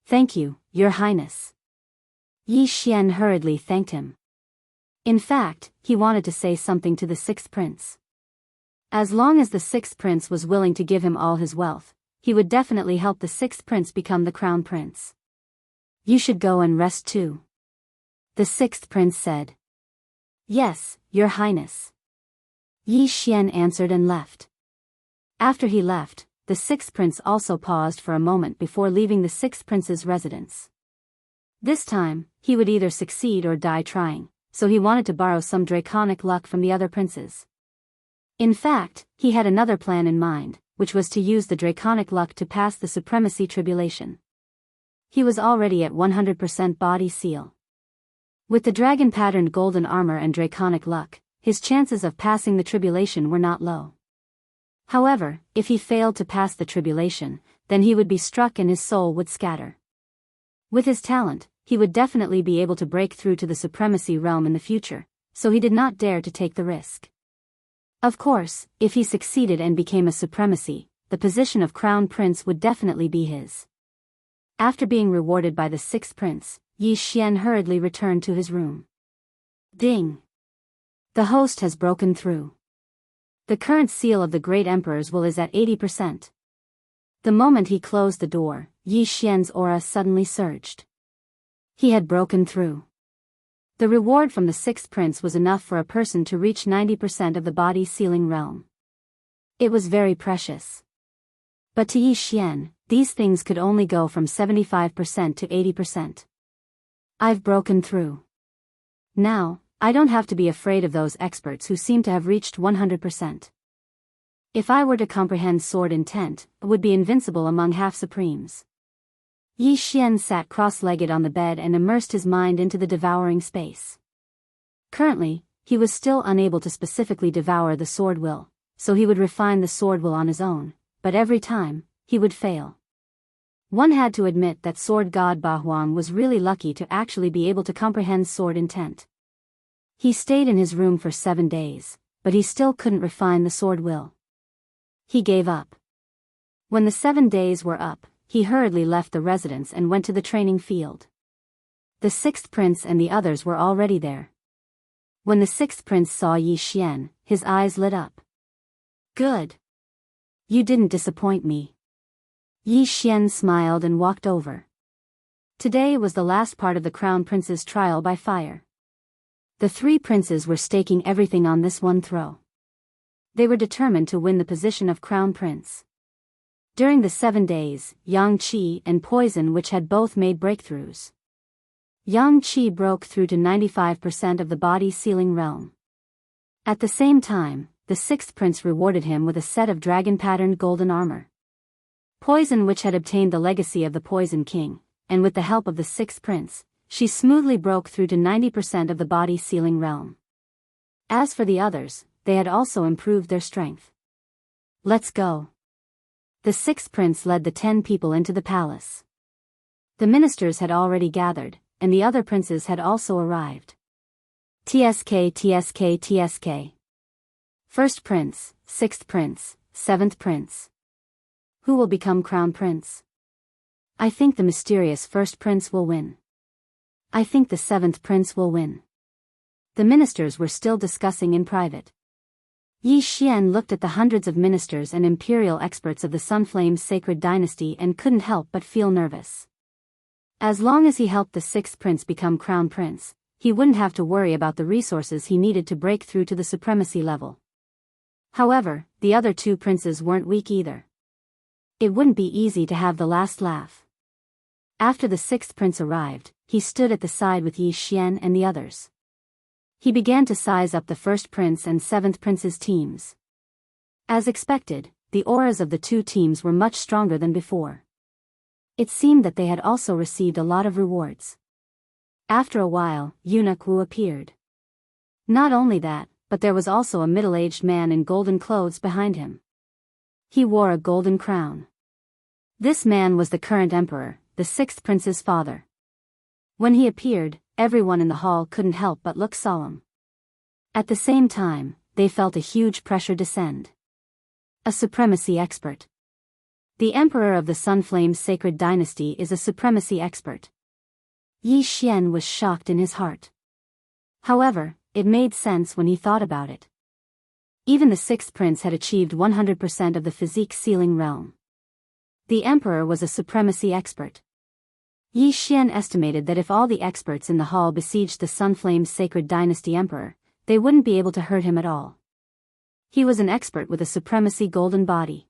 Thank you, Your Highness. Yi Xian hurriedly thanked him. In fact, he wanted to say something to the 6th prince. As long as the 6th prince was willing to give him all his wealth, he would definitely help the 6th prince become the crown prince. You should go and rest too. The 6th prince said. Yes, Your Highness. Yi Xian answered and left. After he left, the 6th prince also paused for a moment before leaving the 6th prince's residence. This time, he would either succeed or die trying, so he wanted to borrow some draconic luck from the other princes. In fact, he had another plan in mind, which was to use the draconic luck to pass the supremacy tribulation. He was already at 100% body seal. With the dragon-patterned golden armor and draconic luck, his chances of passing the tribulation were not low. However, if he failed to pass the tribulation, then he would be struck and his soul would scatter. With his talent, he would definitely be able to break through to the supremacy realm in the future, so he did not dare to take the risk. Of course, if he succeeded and became a supremacy, the position of crown prince would definitely be his. After being rewarded by the 6th prince, Yi Xian hurriedly returned to his room. Ding! The host has broken through. The current seal of the Great Emperor's will is at 80%. The moment he closed the door, Yi Xian's aura suddenly surged. He had broken through. The reward from the sixth prince was enough for a person to reach 90% of the body sealing realm. It was very precious. But to Yi Xian, these things could only go from 75% to 80%. I've broken through. Now, I don't have to be afraid of those experts who seem to have reached 100%. If I were to comprehend sword intent, I would be invincible among half-supremes. Yi Xian sat cross-legged on the bed and immersed his mind into the devouring space. Currently, he was still unable to specifically devour the sword will, so he would refine the sword will on his own, but every time, he would fail. One had to admit that sword god Bahuang was really lucky to actually be able to comprehend sword intent. He stayed in his room for 7 days, but he still couldn't refine the sword will. He gave up. When the 7 days were up, he hurriedly left the residence and went to the training field. The sixth prince and the others were already there. When the sixth prince saw Yi Xian, his eyes lit up. Good. You didn't disappoint me. Yi Xian smiled and walked over. Today was the last part of the crown prince's trial by fire. The 3 princes were staking everything on this one throw. They were determined to win the position of crown prince. During the 7 days, Yang Qi and Poison which had both made breakthroughs. Yang Qi broke through to 95% of the body sealing realm. At the same time, the sixth prince rewarded him with a set of dragon-patterned golden armor. Poison which had obtained the legacy of the Poison King, and with the help of the sixth prince, she smoothly broke through to 90% of the body sealing realm. As for the others, they had also improved their strength. Let's go. The sixth prince led the 10 people into the palace. The ministers had already gathered, and the other princes had also arrived. TSK, TSK, TSK. First prince, sixth prince, seventh prince. Who will become crown prince? I think the mysterious first prince will win. I think the seventh prince will win. The ministers were still discussing in private. Yi Xian looked at the hundreds of ministers and imperial experts of the Sunflame's sacred dynasty and couldn't help but feel nervous. As long as he helped the sixth prince become crown prince, he wouldn't have to worry about the resources he needed to break through to the supremacy level. However, the other 2 princes weren't weak either. It wouldn't be easy to have the last laugh. After the sixth prince arrived, he stood at the side with Yi Xian and the others. He began to size up the first prince and seventh prince's teams. As expected, the auras of the 2 teams were much stronger than before. It seemed that they had also received a lot of rewards. After a while, Eunuch Wu appeared. Not only that, but there was also a middle-aged man in golden clothes behind him. He wore a golden crown. This man was the current emperor, the sixth prince's father. When he appeared, everyone in the hall couldn't help but look solemn. At the same time, they felt a huge pressure descend. A supremacy expert. The emperor of the Sunflame's sacred dynasty is a supremacy expert. Yi Xian was shocked in his heart. However, it made sense when he thought about it. Even the sixth prince had achieved 100% of the physique sealing realm. The emperor was a supremacy expert. Yi Xian estimated that if all the experts in the hall besieged the Sunflame's sacred dynasty emperor, they wouldn't be able to hurt him at all. He was an expert with a supremacy golden body.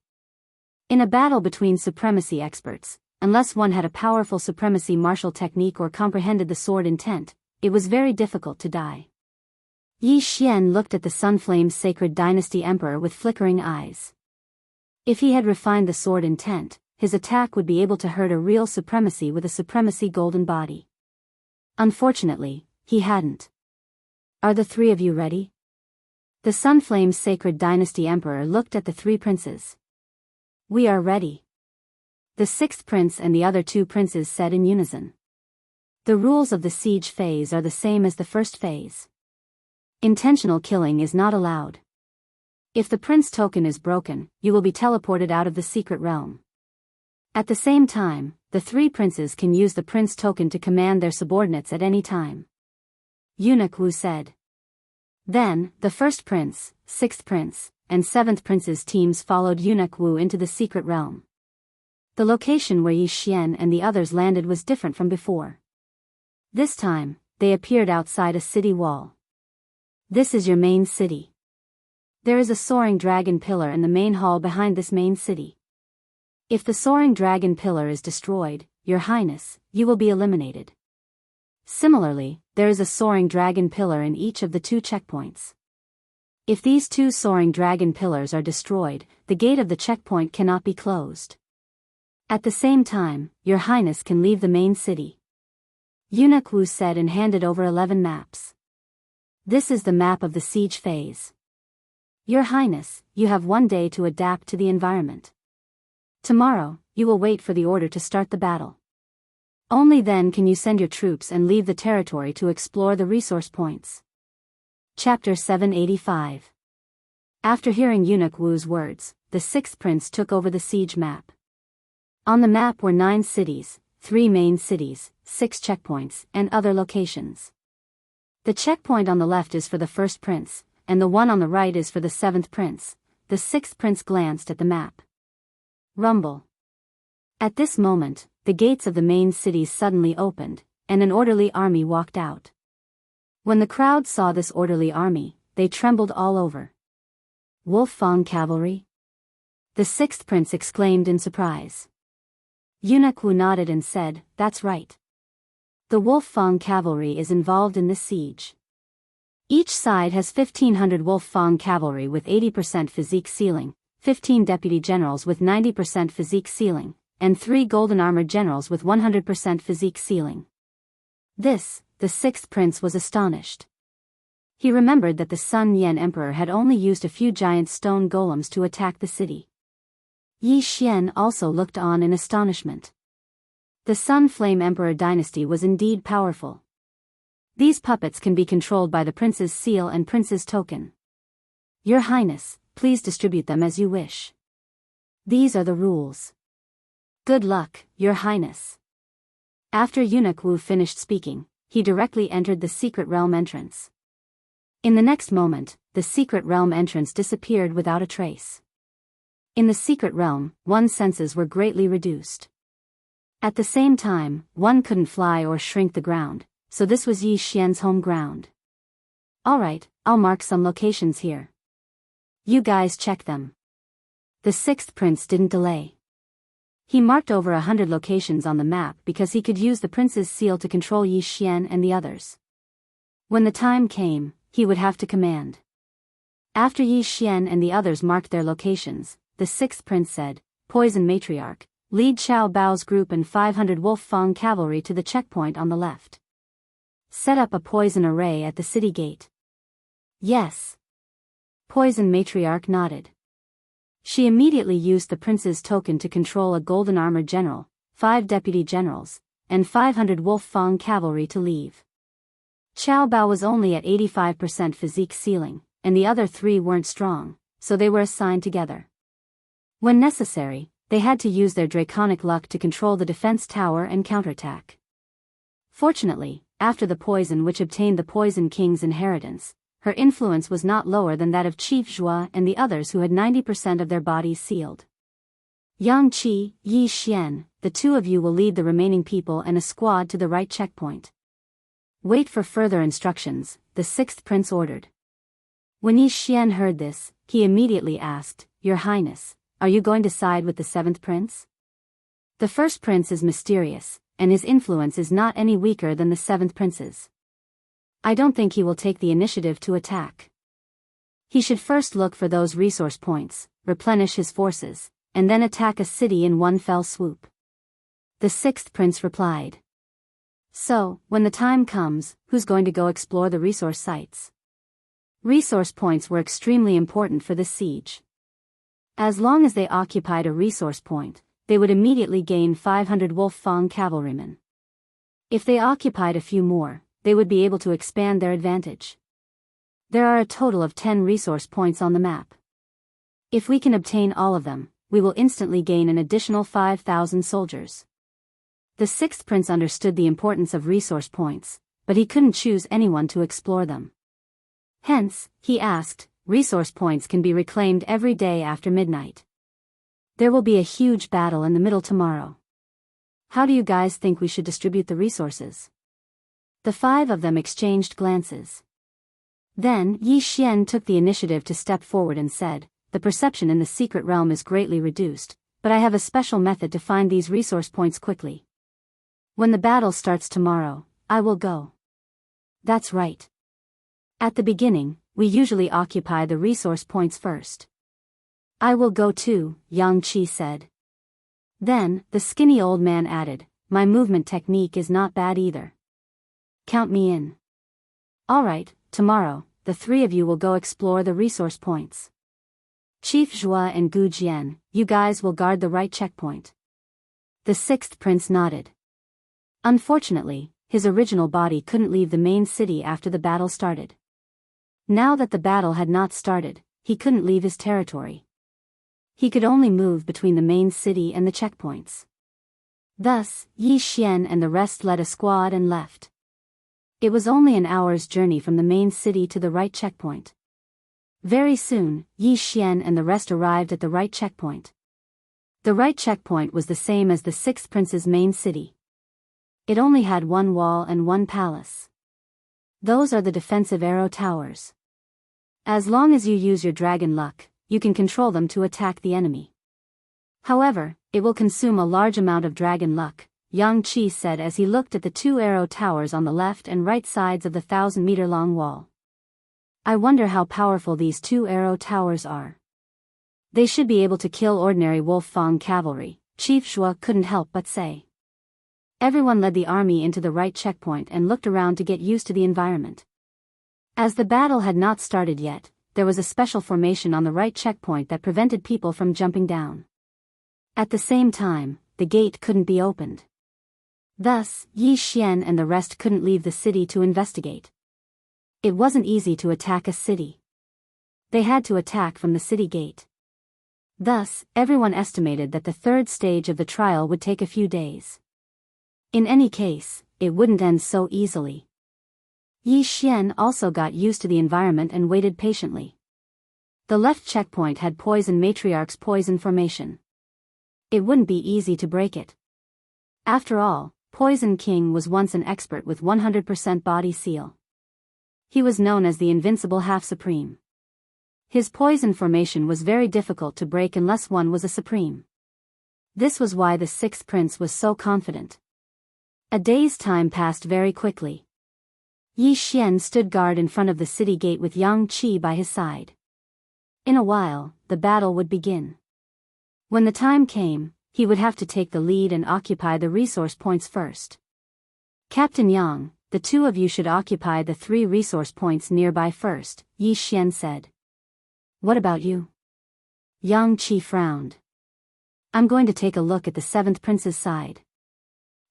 In a battle between supremacy experts, unless one had a powerful supremacy martial technique or comprehended the sword intent, it was very difficult to die. Yi Xian looked at the Sunflame's sacred dynasty emperor with flickering eyes. If he had refined the sword intent, his attack would be able to hurt a real supremacy with a supremacy golden body. Unfortunately, he hadn't. Are the 3 of you ready? The Sunflame's sacred dynasty emperor looked at the 3 princes. We are ready. The sixth prince and the other 2 princes said in unison. The rules of the siege phase are the same as the first phase. Intentional killing is not allowed. If the prince token is broken, you will be teleported out of the secret realm. At the same time, the 3 princes can use the prince token to command their subordinates at any time. Eunuch Wu said. Then, the first prince, sixth prince, and seventh prince's teams followed Eunuch Wu into the secret realm. The location where Yi Xian and the others landed was different from before. This time, they appeared outside a city wall. This is your main city. There is a soaring dragon pillar in the main hall behind this main city. If the soaring dragon pillar is destroyed, Your Highness, you will be eliminated. Similarly, there is a soaring dragon pillar in each of the 2 checkpoints. If these 2 soaring dragon pillars are destroyed, the gate of the checkpoint cannot be closed. At the same time, Your Highness can leave the main city. Eunuch Wu said and handed over 11 maps. This is the map of the siege phase. Your Highness, you have 1 day to adapt to the environment. Tomorrow, you will wait for the order to start the battle. Only then can you send your troops and leave the territory to explore the resource points. Chapter 785. After hearing Eunuch Wu's words, the 6th prince took over the siege map. On the map were 9 cities, 3 main cities, 6 checkpoints, and other locations. The checkpoint on the left is for the 1st prince, and the one on the right is for the 7th prince. The 6th prince glanced at the map. Rumble. At this moment, the gates of the main cities suddenly opened, and an orderly army walked out. When the crowd saw this orderly army, they trembled all over. Wolf-Fang cavalry? The 6th prince exclaimed in surprise. Eunuch Wu nodded and said, "That's right. The Wolf-Fang cavalry is involved in this siege. Each side has 1,500 Wolf-Fang cavalry with 80% physique ceiling, 15 deputy generals with 90% physique ceiling, and 3 golden armored generals with 100% physique ceiling." This, the 6th prince was astonished. He remembered that the Sun Yen Emperor had only used a few giant stone golems to attack the city. Yi Xian also looked on in astonishment. The Sun Flame Emperor dynasty was indeed powerful. These puppets can be controlled by the prince's seal and prince's token. Your Highness, please distribute them as you wish. These are the rules. Good luck, Your Highness. After Eunuch Wu finished speaking, he directly entered the secret realm entrance. In the next moment, the secret realm entrance disappeared without a trace. In the secret realm, one's senses were greatly reduced. At the same time, one couldn't fly or shrink the ground, so this was Yi Xian's home ground. Alright, I'll mark some locations here. You guys check them. The 6th prince didn't delay. He marked over 100 locations on the map because he could use the prince's seal to control Yi Xian and the others. When the time came, he would have to command. After Yi Xian and the others marked their locations, the 6th prince said, "Poison Matriarch, lead Xiao Bao's group and 500 Wolf-Fang cavalry to the checkpoint on the left. Set up a poison array at the city gate." Yes. Poison Matriarch nodded. She immediately used the prince's token to control a golden armored general, 5 deputy generals, and 500 Wolf-Fang cavalry to leave. Xiao Bao was only at 85% physique ceiling, and the other 3 weren't strong, so they were assigned together. When necessary, they had to use their draconic luck to control the defense tower and counterattack. Fortunately, after the poison which obtained the Poison King's inheritance, her influence was not lower than that of Chief Zhua and the others who had 90% of their bodies sealed. Yang Qi, Yi Xian, the 2 of you will lead the remaining people and a squad to the right checkpoint. Wait for further instructions, the 6th prince ordered. When Yi Xian heard this, he immediately asked, "Your Highness, are you going to side with the 7th prince? The 1st prince is mysterious, and his influence is not any weaker than the 7th prince's. I don't think he will take the initiative to attack. He should first look for those resource points, replenish his forces, and then attack a city in one fell swoop." The 6th prince replied. "So, when the time comes, who's going to go explore the resource sites?" Resource points were extremely important for this siege. As long as they occupied a resource point, they would immediately gain 500 Wolf-Fang cavalrymen. If they occupied a few more, they would be able to expand their advantage. There are a total of 10 resource points on the map. If we can obtain all of them, we will instantly gain an additional 5,000 soldiers. The 6th prince understood the importance of resource points, but he couldn't choose anyone to explore them. Hence, he asked, resource points can be reclaimed every day after midnight. There will be a huge battle in the middle tomorrow. How do you guys think we should distribute the resources? The five of them exchanged glances. Then, Yi Xian took the initiative to step forward and said, "The perception in the secret realm is greatly reduced, but I have a special method to find these resource points quickly. When the battle starts tomorrow, I will go." "That's right. At the beginning, we usually occupy the resource points first." "I will go too," Yang Qi said. Then, the skinny old man added, "My movement technique is not bad either. Count me in." "All right, tomorrow, the three of you will go explore the resource points. Chief Zhua and Gu Jian, you guys will guard the right checkpoint." The sixth prince nodded. Unfortunately, his original body couldn't leave the main city after the battle started. Now that the battle had not started, he couldn't leave his territory. He could only move between the main city and the checkpoints. Thus, Yi Xian and the rest led a squad and left. It was only an hour's journey from the main city to the right checkpoint. Very soon, Yi Xian and the rest arrived at the right checkpoint. The right checkpoint was the same as the sixth prince's main city. It only had one wall and one palace. Those are the defensive arrow towers. As long as you use your dragon luck, you can control them to attack the enemy. However, it will consume a large amount of dragon luck, Yang Qi said as he looked at the two arrow towers on the left and right sides of the 1,000-meter-long wall. "I wonder how powerful these two arrow towers are. They should be able to kill ordinary Wolf-Fang cavalry," Chief Zhua couldn't help but say. Everyone led the army into the right checkpoint and looked around to get used to the environment. As the battle had not started yet, there was a special formation on the right checkpoint that prevented people from jumping down. At the same time, the gate couldn't be opened. Thus, Yi Xian and the rest couldn't leave the city to investigate. It wasn't easy to attack a city. They had to attack from the city gate. Thus, everyone estimated that the third stage of the trial would take a few days. In any case, it wouldn't end so easily. Yi Xian also got used to the environment and waited patiently. The left checkpoint had Poison Matriarch's poison formation. It wouldn't be easy to break it. After all, Poison King was once an expert with 100% body seal. He was known as the Invincible Half-Supreme. His poison formation was very difficult to break unless one was a supreme. This was why the sixth prince was so confident. A day's time passed very quickly. Yi Xian stood guard in front of the city gate with Yang Qi by his side. In a while, the battle would begin. When the time came, he would have to take the lead and occupy the resource points first. "Captain Yang, the two of you should occupy the 3 resource points nearby first," Yi Xian said. "What about you?" Yang Qi frowned. "I'm going to take a look at the 7th prince's side.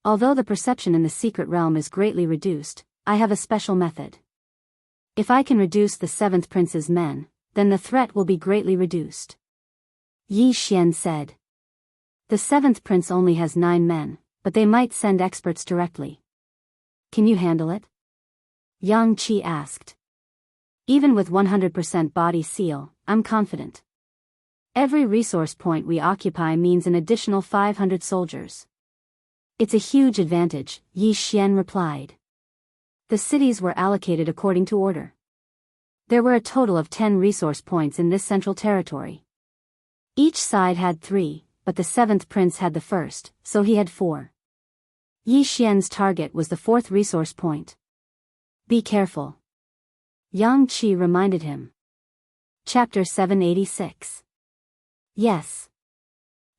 Although the perception in the secret realm is greatly reduced, I have a special method. If I can reduce the 7th prince's men, then the threat will be greatly reduced." Yi Xian said. "The 7th prince only has 9 men, but they might send experts directly. Can you handle it?" Yang Qi asked. "Even with 100% body seal, I'm confident. Every resource point we occupy means an additional 500 soldiers. It's a huge advantage," Yi Xian replied. The cities were allocated according to order. There were a total of 10 resource points in this central territory. Each side had 3, but the 7th prince had the first, so he had 4. Yi Xian's target was the 4th resource point. "Be careful," Yang Qi reminded him. Chapter 786. Yes.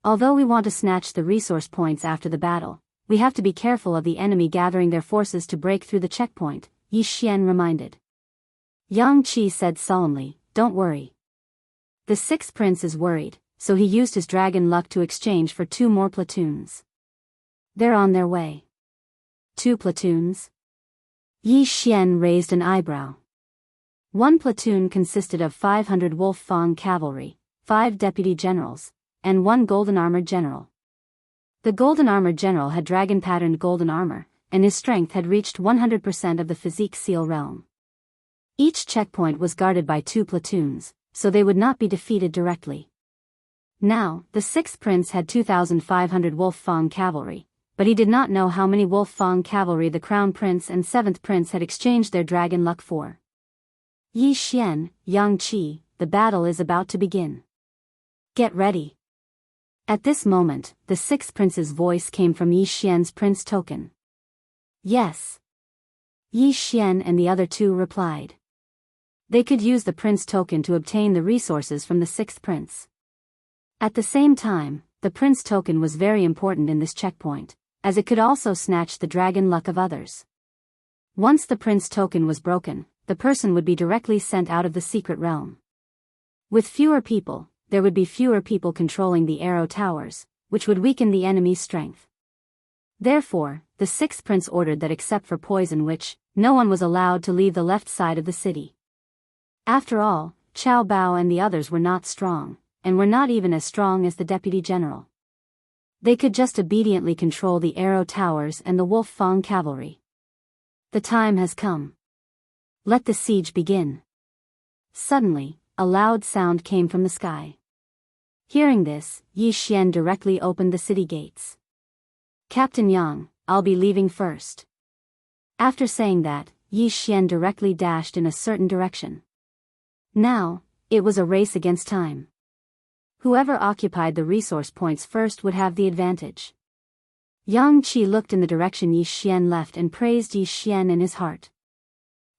Although we want to snatch the resource points after the battle, we have to be careful of the enemy gathering their forces to break through the checkpoint, Yi Xian reminded. Yang Qi said solemnly, "Don't worry. The 6th prince is worried, so he used his dragon luck to exchange for 2 more platoons. They're on their way." 2 platoons? Yi Xian raised an eyebrow. 1 platoon consisted of 500 Wolf-Fang cavalry, 5 deputy generals, and 1 golden-armored general. The golden-armored general had dragon-patterned golden armor, and his strength had reached 100% of the physique seal realm. Each checkpoint was guarded by 2 platoons, so they would not be defeated directly. Now, the 6th prince had 2,500 Wolf-Fang cavalry, but he did not know how many wolf fang cavalry the Crown Prince and 7th Prince had exchanged their dragon luck for. Yi Xian, Yang Qi, the battle is about to begin. Get ready. At this moment, the 6th Prince's voice came from Yi Xian's Prince token. Yes. Yi Xian and the other two replied. They could use the Prince token to obtain the resources from the 6th Prince. At the same time, the Prince token was very important in this checkpoint, as it could also snatch the dragon luck of others. Once the Prince token was broken, the person would be directly sent out of the secret realm. With fewer people, there would be fewer people controlling the arrow towers, which would weaken the enemy's strength. Therefore, the 6th Prince ordered that except for Poison Witch, no one was allowed to leave the left side of the city. After all, Qiao Bao and the others were not strong, and were not even as strong as the Deputy General. They could just obediently control the arrow towers and the wolf fang cavalry. The time has come. Let the siege begin. Suddenly, a loud sound came from the sky. Hearing this, Yi Xian directly opened the city gates. Captain Yang, I'll be leaving first. After saying that, Yi Xian directly dashed in a certain direction. Now, it was a race against time. Whoever occupied the resource points first would have the advantage. Yang Qi looked in the direction Yi Xian left and praised Yi Xian in his heart.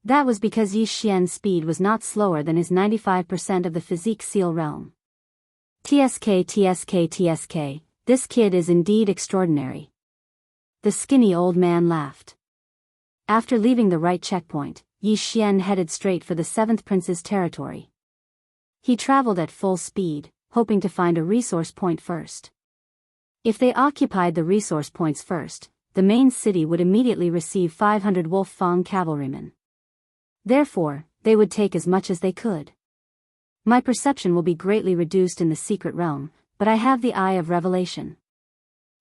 That was because Yi Xian's speed was not slower than his 95% of the physique seal realm. TSK, this kid is indeed extraordinary. The skinny old man laughed. After leaving the right checkpoint, Yi Xian headed straight for the 7th Prince's territory. He traveled at full speed, hoping to find a resource point first. If they occupied the resource points first, the main city would immediately receive 500 wolf fang cavalrymen. Therefore, they would take as much as they could. My perception will be greatly reduced in the secret realm, but I have the Eye of Revelation.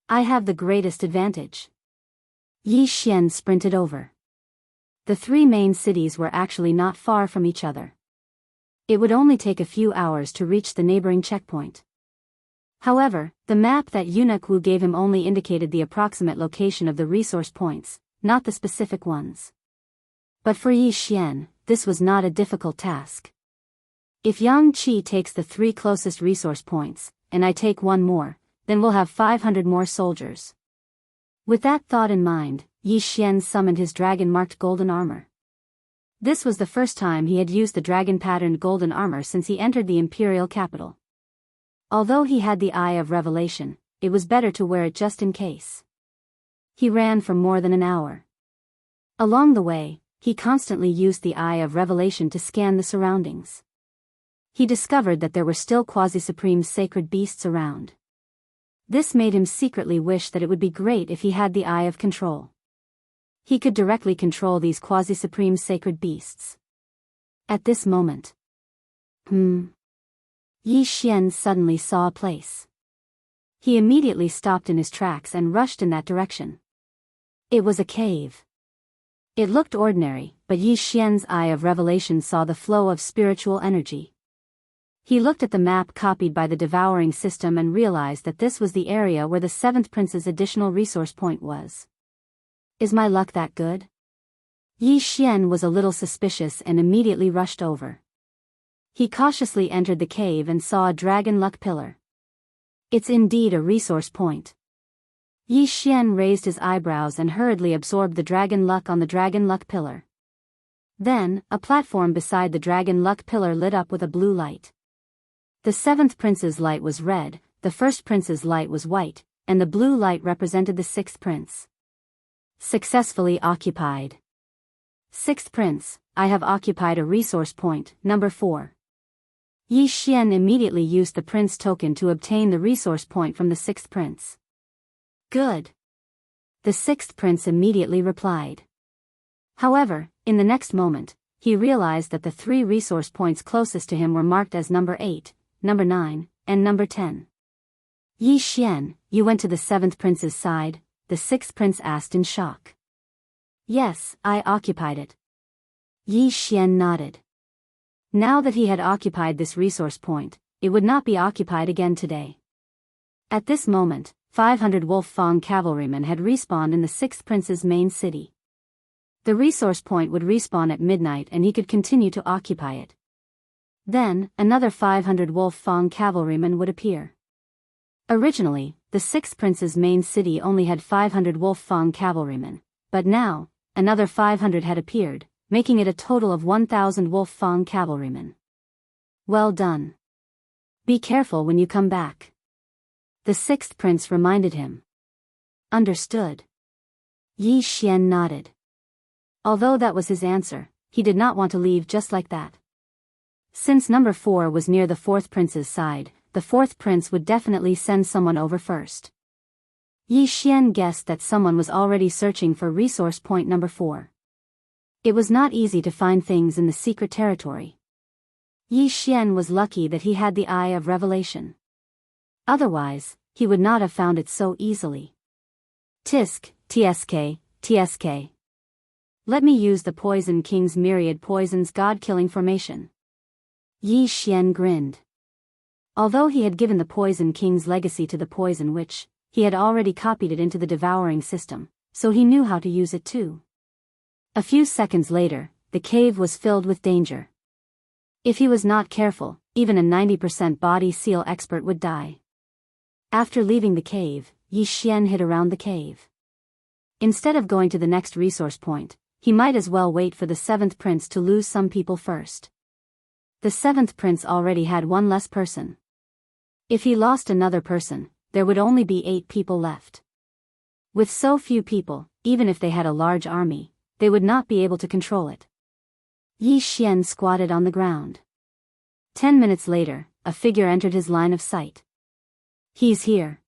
I have the greatest advantage. Yi Xian sprinted over. The 3 main cities were actually not far from each other. It would only take a few hours to reach the neighboring checkpoint. However, the map that Eunuch Wu gave him only indicated the approximate location of the resource points, not the specific ones. But for Yi Xian, this was not a difficult task. If Yang Qi takes the 3 closest resource points, and I take 1 more, then we'll have 500 more soldiers. With that thought in mind, Yi Xian summoned his dragon-marked golden armor. This was the first time he had used the dragon-patterned golden armor since he entered the imperial capital. Although he had the Eye of Revelation, it was better to wear it just in case. He ran for more than an hour. Along the way, he constantly used the Eye of Revelation to scan the surroundings. He discovered that there were still quasi-supreme sacred beasts around. This made him secretly wish that it would be great if he had the Eye of Control. He could directly control these quasi-supreme sacred beasts. At this moment, Yi Xian suddenly saw a place. He immediately stopped in his tracks and rushed in that direction. It was a cave. It looked ordinary, but Yi Xian's Eye of Revelation saw the flow of spiritual energy. He looked at the map copied by the devouring system and realized that this was the area where the 7th Prince's additional resource point was. Is my luck that good? Yi Xian was a little suspicious and immediately rushed over. He cautiously entered the cave and saw a dragon luck pillar. It's indeed a resource point. Yi Xian raised his eyebrows and hurriedly absorbed the dragon luck on the dragon luck pillar. Then, a platform beside the dragon luck pillar lit up with a blue light. The 7th Prince's light was red, the 1st Prince's light was white, and the blue light represented the 6th Prince. Successfully occupied. 6th Prince, I have occupied a resource point, number 4. Yi Xian immediately used the Prince token to obtain the resource point from the 6th Prince. Good. The 6th Prince immediately replied. However, in the next moment, he realized that the 3 resource points closest to him were marked as number 8, number 9, and number 10. Yi Xian, you went to the 7th Prince's side? The 6th Prince asked in shock. Yes, I occupied it. Yi Xian nodded. Now that he had occupied this resource point, it would not be occupied again today. At this moment, 500 Wolf Fang cavalrymen had respawned in the sixth prince's main city. The resource point would respawn at midnight and he could continue to occupy it. Then, another 500 Wolf Fang cavalrymen would appear. Originally, the sixth prince's main city only had 500 Wolf Fang cavalrymen, but now, another 500 had appeared, making it a total of 1,000 Wolf Fang cavalrymen. Well done. Be careful when you come back. The sixth prince reminded him. Understood. Yi Xian nodded. Although that was his answer, he did not want to leave just like that. Since number 4 was near the fourth prince's side, the fourth prince would definitely send someone over first. Yi Xian guessed that someone was already searching for resource point number 4. It was not easy to find things in the secret territory. Yi Xian was lucky that he had the eye of revelation. Otherwise, he would not have found it so easily. Tisk, tsk, tsk. Let me use the Poison King's myriad poisons god-killing formation. Yi Xian grinned. Although he had given the Poison King's legacy to the Poison Witch, he had already copied it into the devouring system, so he knew how to use it too. A few seconds later, the cave was filled with danger. If he was not careful, even a 90% body seal expert would die. After leaving the cave, Yi Xian hid around the cave. Instead of going to the next resource point, he might as well wait for the seventh prince to lose some people first. The seventh prince already had one less person. If he lost another person, there would only be 8 people left. With so few people, even if they had a large army, they would not be able to control it. Yi Xian squatted on the ground. 10 minutes later, a figure entered his line of sight. He's here.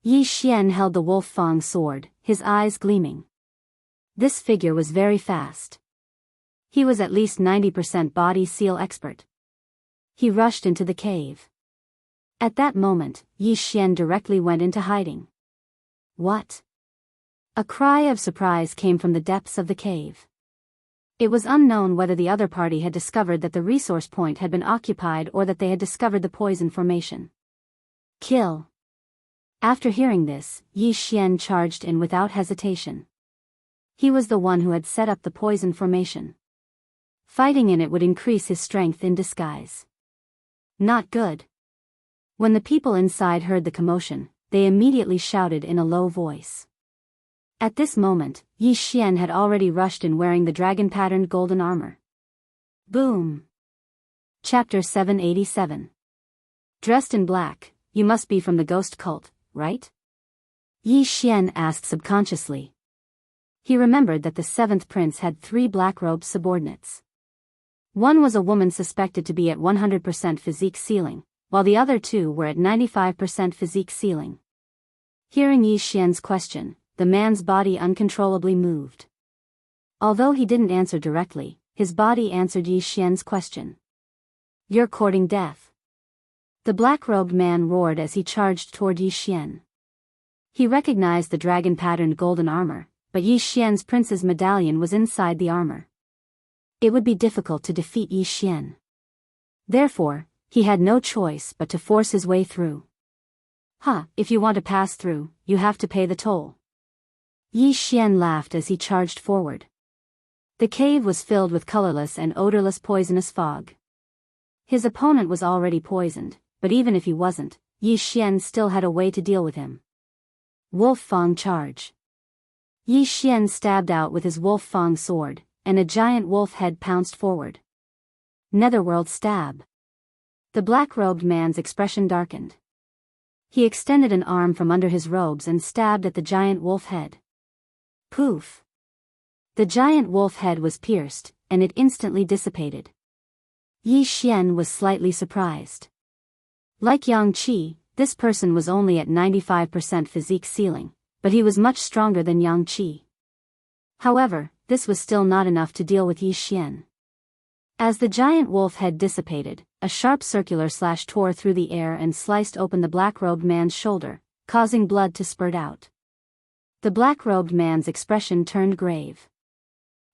Yi Xian held the Wolf Fang sword, his eyes gleaming. This figure was very fast. He was at least 90% body seal expert. He rushed into the cave. At that moment, Yi Xian directly went into hiding. What? A cry of surprise came from the depths of the cave. It was unknown whether the other party had discovered that the resource point had been occupied or that they had discovered the poison formation. Kill. After hearing this, Yi Xian charged in without hesitation. He was the one who had set up the poison formation. Fighting in it would increase his strength in disguise. Not good. When the people inside heard the commotion, they immediately shouted in a low voice. At this moment, Yi Xian had already rushed in wearing the dragon-patterned golden armor. Boom! Chapter 787. Dressed in black, you must be from the ghost cult, right? Yi Xian asked subconsciously. He remembered that the seventh prince had 3 black-robed subordinates. One was a woman suspected to be at 100% physique ceiling, while the other 2 were at 95% physique ceiling. Hearing Yi Xian's question, the man's body uncontrollably moved. Although he didn't answer directly, his body answered Yi Xian's question. You're courting death. The black-robed man roared as he charged toward Yi Xian. He recognized the dragon-patterned golden armor, but Yi Xian's prince's medallion was inside the armor. It would be difficult to defeat Yi Xian. Therefore, he had no choice but to force his way through. If you want to pass through, you have to pay the toll. Yi Xian laughed as he charged forward. The cave was filled with colorless and odorless poisonous fog. His opponent was already poisoned, but even if he wasn't, Yi Xian still had a way to deal with him. Wolf Fang charge. Yi Xian stabbed out with his Wolf Fang sword, and a giant wolf head pounced forward. Netherworld stab. The black-robed man's expression darkened. He extended an arm from under his robes and stabbed at the giant wolf head. Poof! The giant wolf head was pierced, and it instantly dissipated. Yi Xian was slightly surprised. Like Yang Qi, this person was only at 95% physique ceiling, but he was much stronger than Yang Qi. However, this was still not enough to deal with Yi Xian. As the giant wolf head dissipated, a sharp circular slash tore through the air and sliced open the black-robed man's shoulder, causing blood to spurt out. The black-robed man's expression turned grave.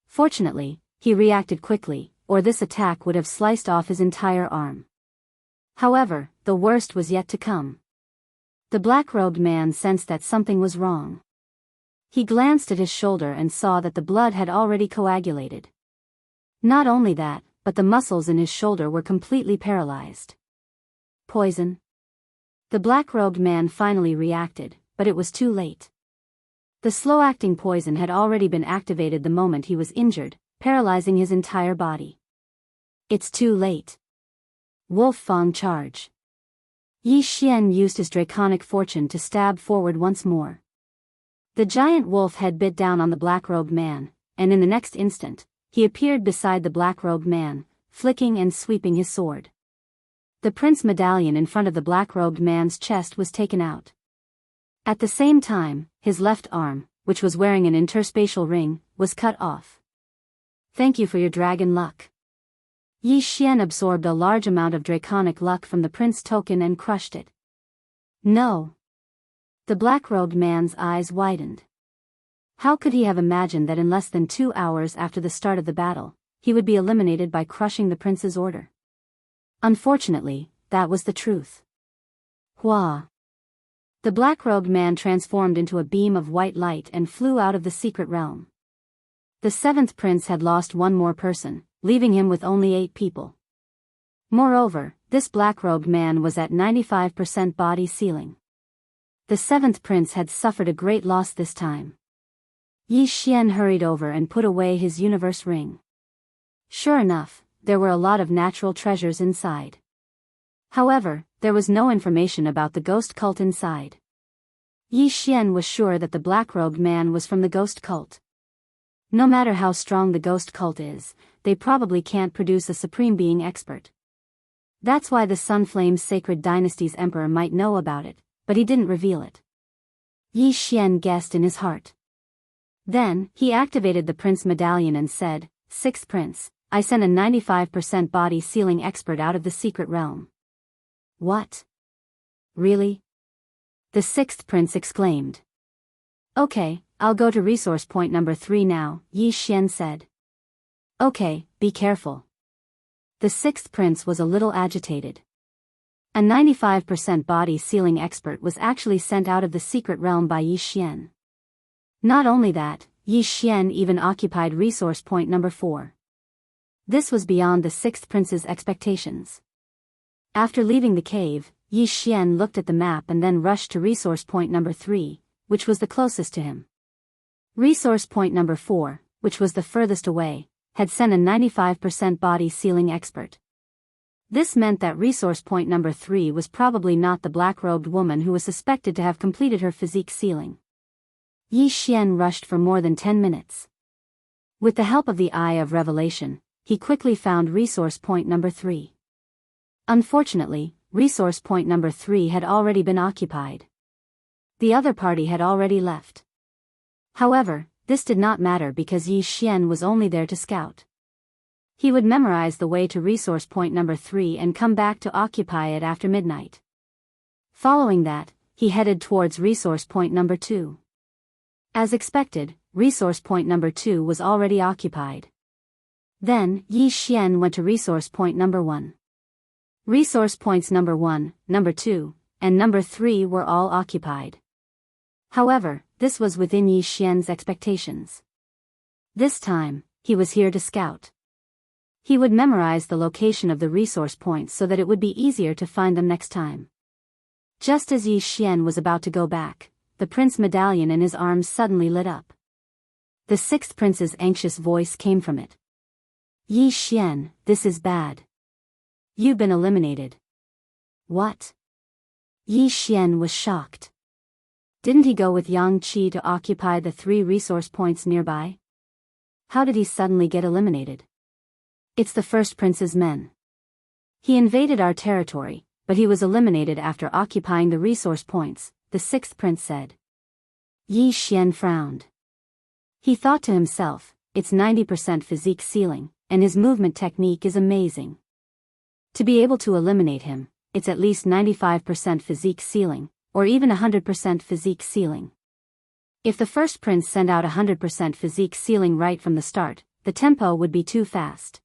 Fortunately, he reacted quickly, or this attack would have sliced off his entire arm. However, the worst was yet to come. The black-robed man sensed that something was wrong. He glanced at his shoulder and saw that the blood had already coagulated. Not only that, but the muscles in his shoulder were completely paralyzed. Poison? The black-robed man finally reacted, but it was too late. The slow-acting poison had already been activated the moment he was injured, paralyzing his entire body. It's too late. Wolf Fang charge. Yi Xian used his draconic fortune to stab forward once more. The giant wolf head bit down on the black-robed man, and in the next instant, he appeared beside the black-robed man, flicking and sweeping his sword. The prince medallion in front of the black-robed man's chest was taken out. At the same time, his left arm, which was wearing an interspatial ring, was cut off. Thank you for your dragon luck. Yi Xian absorbed a large amount of draconic luck from the prince token and crushed it. No. The black-robed man's eyes widened. How could he have imagined that in less than 2 hours after the start of the battle, he would be eliminated by crushing the prince's order? Unfortunately, that was the truth. Hua. The black-robed man transformed into a beam of white light and flew out of the secret realm. The seventh prince had lost one more person, leaving him with only 8 people. Moreover, this black-robed man was at 95% body sealing. The seventh prince had suffered a great loss this time. Yi Xian hurried over and put away his universe ring. Sure enough, there were a lot of natural treasures inside. However, there was no information about the ghost cult inside. Yi Xian was sure that the black-robed man was from the ghost cult. No matter how strong the ghost cult is, they probably can't produce a supreme being expert. That's why the Sunflame's sacred dynasty's emperor might know about it, but he didn't reveal it. Yi Xian guessed in his heart. Then, he activated the prince medallion and said, "Sixth prince, I sent a 95% body sealing expert out of the secret realm." What? Really? The sixth prince exclaimed. Okay, I'll go to resource point number 3 now, Yi Xian said. Okay, be careful. The sixth prince was a little agitated. A 95% body sealing expert was actually sent out of the secret realm by Yi Xian. Not only that, Yi Xian even occupied resource point number 4. This was beyond the sixth prince's expectations. After leaving the cave, Yi Xian looked at the map and then rushed to resource point number 3, which was the closest to him. Resource point number 4, which was the furthest away, had sent a 95% body sealing expert. This meant that resource point number 3 was probably not the black-robed woman who was suspected to have completed her physique sealing. Yi Xian rushed for more than 10 minutes. With the help of the Eye of Revelation, he quickly found resource point number 3. Unfortunately, resource point number 3 had already been occupied. The other party had already left. However, this did not matter because Yi Xian was only there to scout. He would memorize the way to resource point number 3 and come back to occupy it after midnight. Following that, he headed towards resource point number 2. As expected, resource point number 2 was already occupied. Then, Yi Xian went to resource point number 1. Resource points number 1, number 2, and number 3 were all occupied. However, this was within Yi Xian's expectations. This time, he was here to scout. He would memorize the location of the resource points so that it would be easier to find them next time. Just as Yi Xian was about to go back, the prince medallion in his arms suddenly lit up. The sixth prince's anxious voice came from it. Yi Xian, this is bad. You've been eliminated. What? Yi Xian was shocked. Didn't he go with Yang Qi to occupy the 3 resource points nearby? How did he suddenly get eliminated? It's the first prince's men. He invaded our territory, but he was eliminated after occupying the resource points, the sixth prince said. Yi Xian frowned. He thought to himself, it's 90% physique sealing, and his movement technique is amazing. To be able to eliminate him, it's at least 95% physique sealing, or even 100% physique sealing. If the first prince sent out 100% physique sealing right from the start, the tempo would be too fast.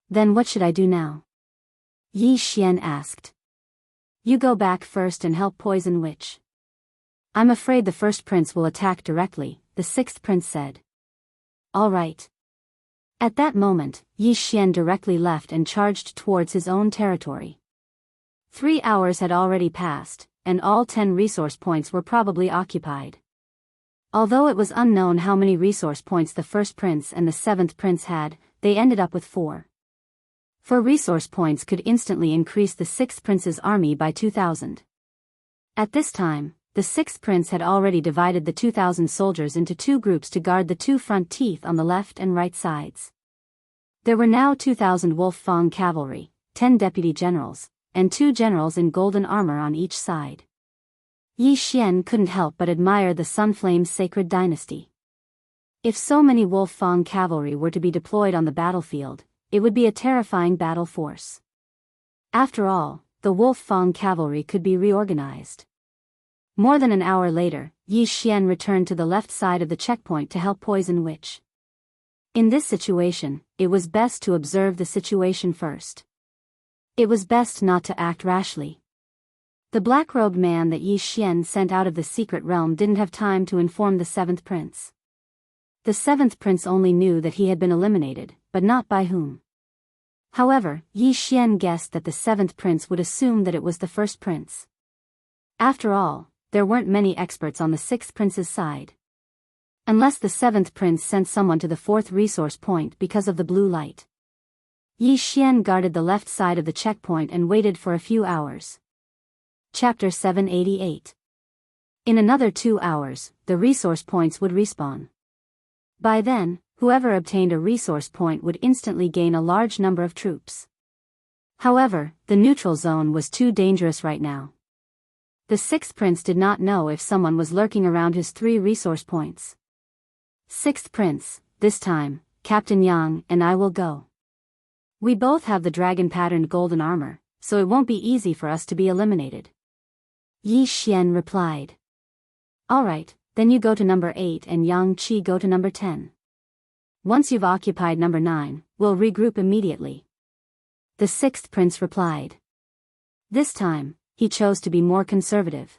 Then what should I do now? Yi Xian asked. You go back first and help poison witch. I'm afraid the first prince will attack directly, the sixth prince said. All right. At that moment, Yi Xian directly left and charged towards his own territory. 3 hours had already passed, and all 10 resource points were probably occupied. Although it was unknown how many resource points the first prince and the seventh prince had, they ended up with 4. 4 resource points could instantly increase the sixth prince's army by 2,000. At this time, the sixth prince had already divided the 2,000 soldiers into 2 groups to guard the 2 front teeth on the left and right sides. There were now 2,000 Wolf Fang cavalry, 10 deputy generals, and 2 generals in golden armor on each side. Yi Xian couldn't help but admire the Sunflame's sacred dynasty. If so many Wolf Fang cavalry were to be deployed on the battlefield, it would be a terrifying battle force. After all, the Wolf Fang cavalry could be reorganized. More than an hour later, Yi Xian returned to the left side of the checkpoint to help poison witch. In this situation, it was best to observe the situation first. It was best not to act rashly. The black-robed man that Yi Xian sent out of the secret realm didn't have time to inform the seventh prince. The seventh prince only knew that he had been eliminated, but not by whom. However, Yi Xian guessed that the seventh prince would assume that it was the first prince. After all, there weren't many experts on the sixth prince's side. Unless the seventh prince sent someone to the 4th resource point because of the blue light. Yi Xian guarded the left side of the checkpoint and waited for a few hours. Chapter 788. In another 2 hours, the resource points would respawn. By then, whoever obtained a resource point would instantly gain a large number of troops. However, the neutral zone was too dangerous right now. The sixth prince did not know if someone was lurking around his 3 resource points. Sixth prince, this time, Captain Yang and I will go. We both have the dragon-patterned golden armor, so it won't be easy for us to be eliminated. Yi Xian replied. Alright, then you go to number 8 and Yang Qi go to number 10. Once you've occupied number 9, we'll regroup immediately. The sixth prince replied. This time, he chose to be more conservative.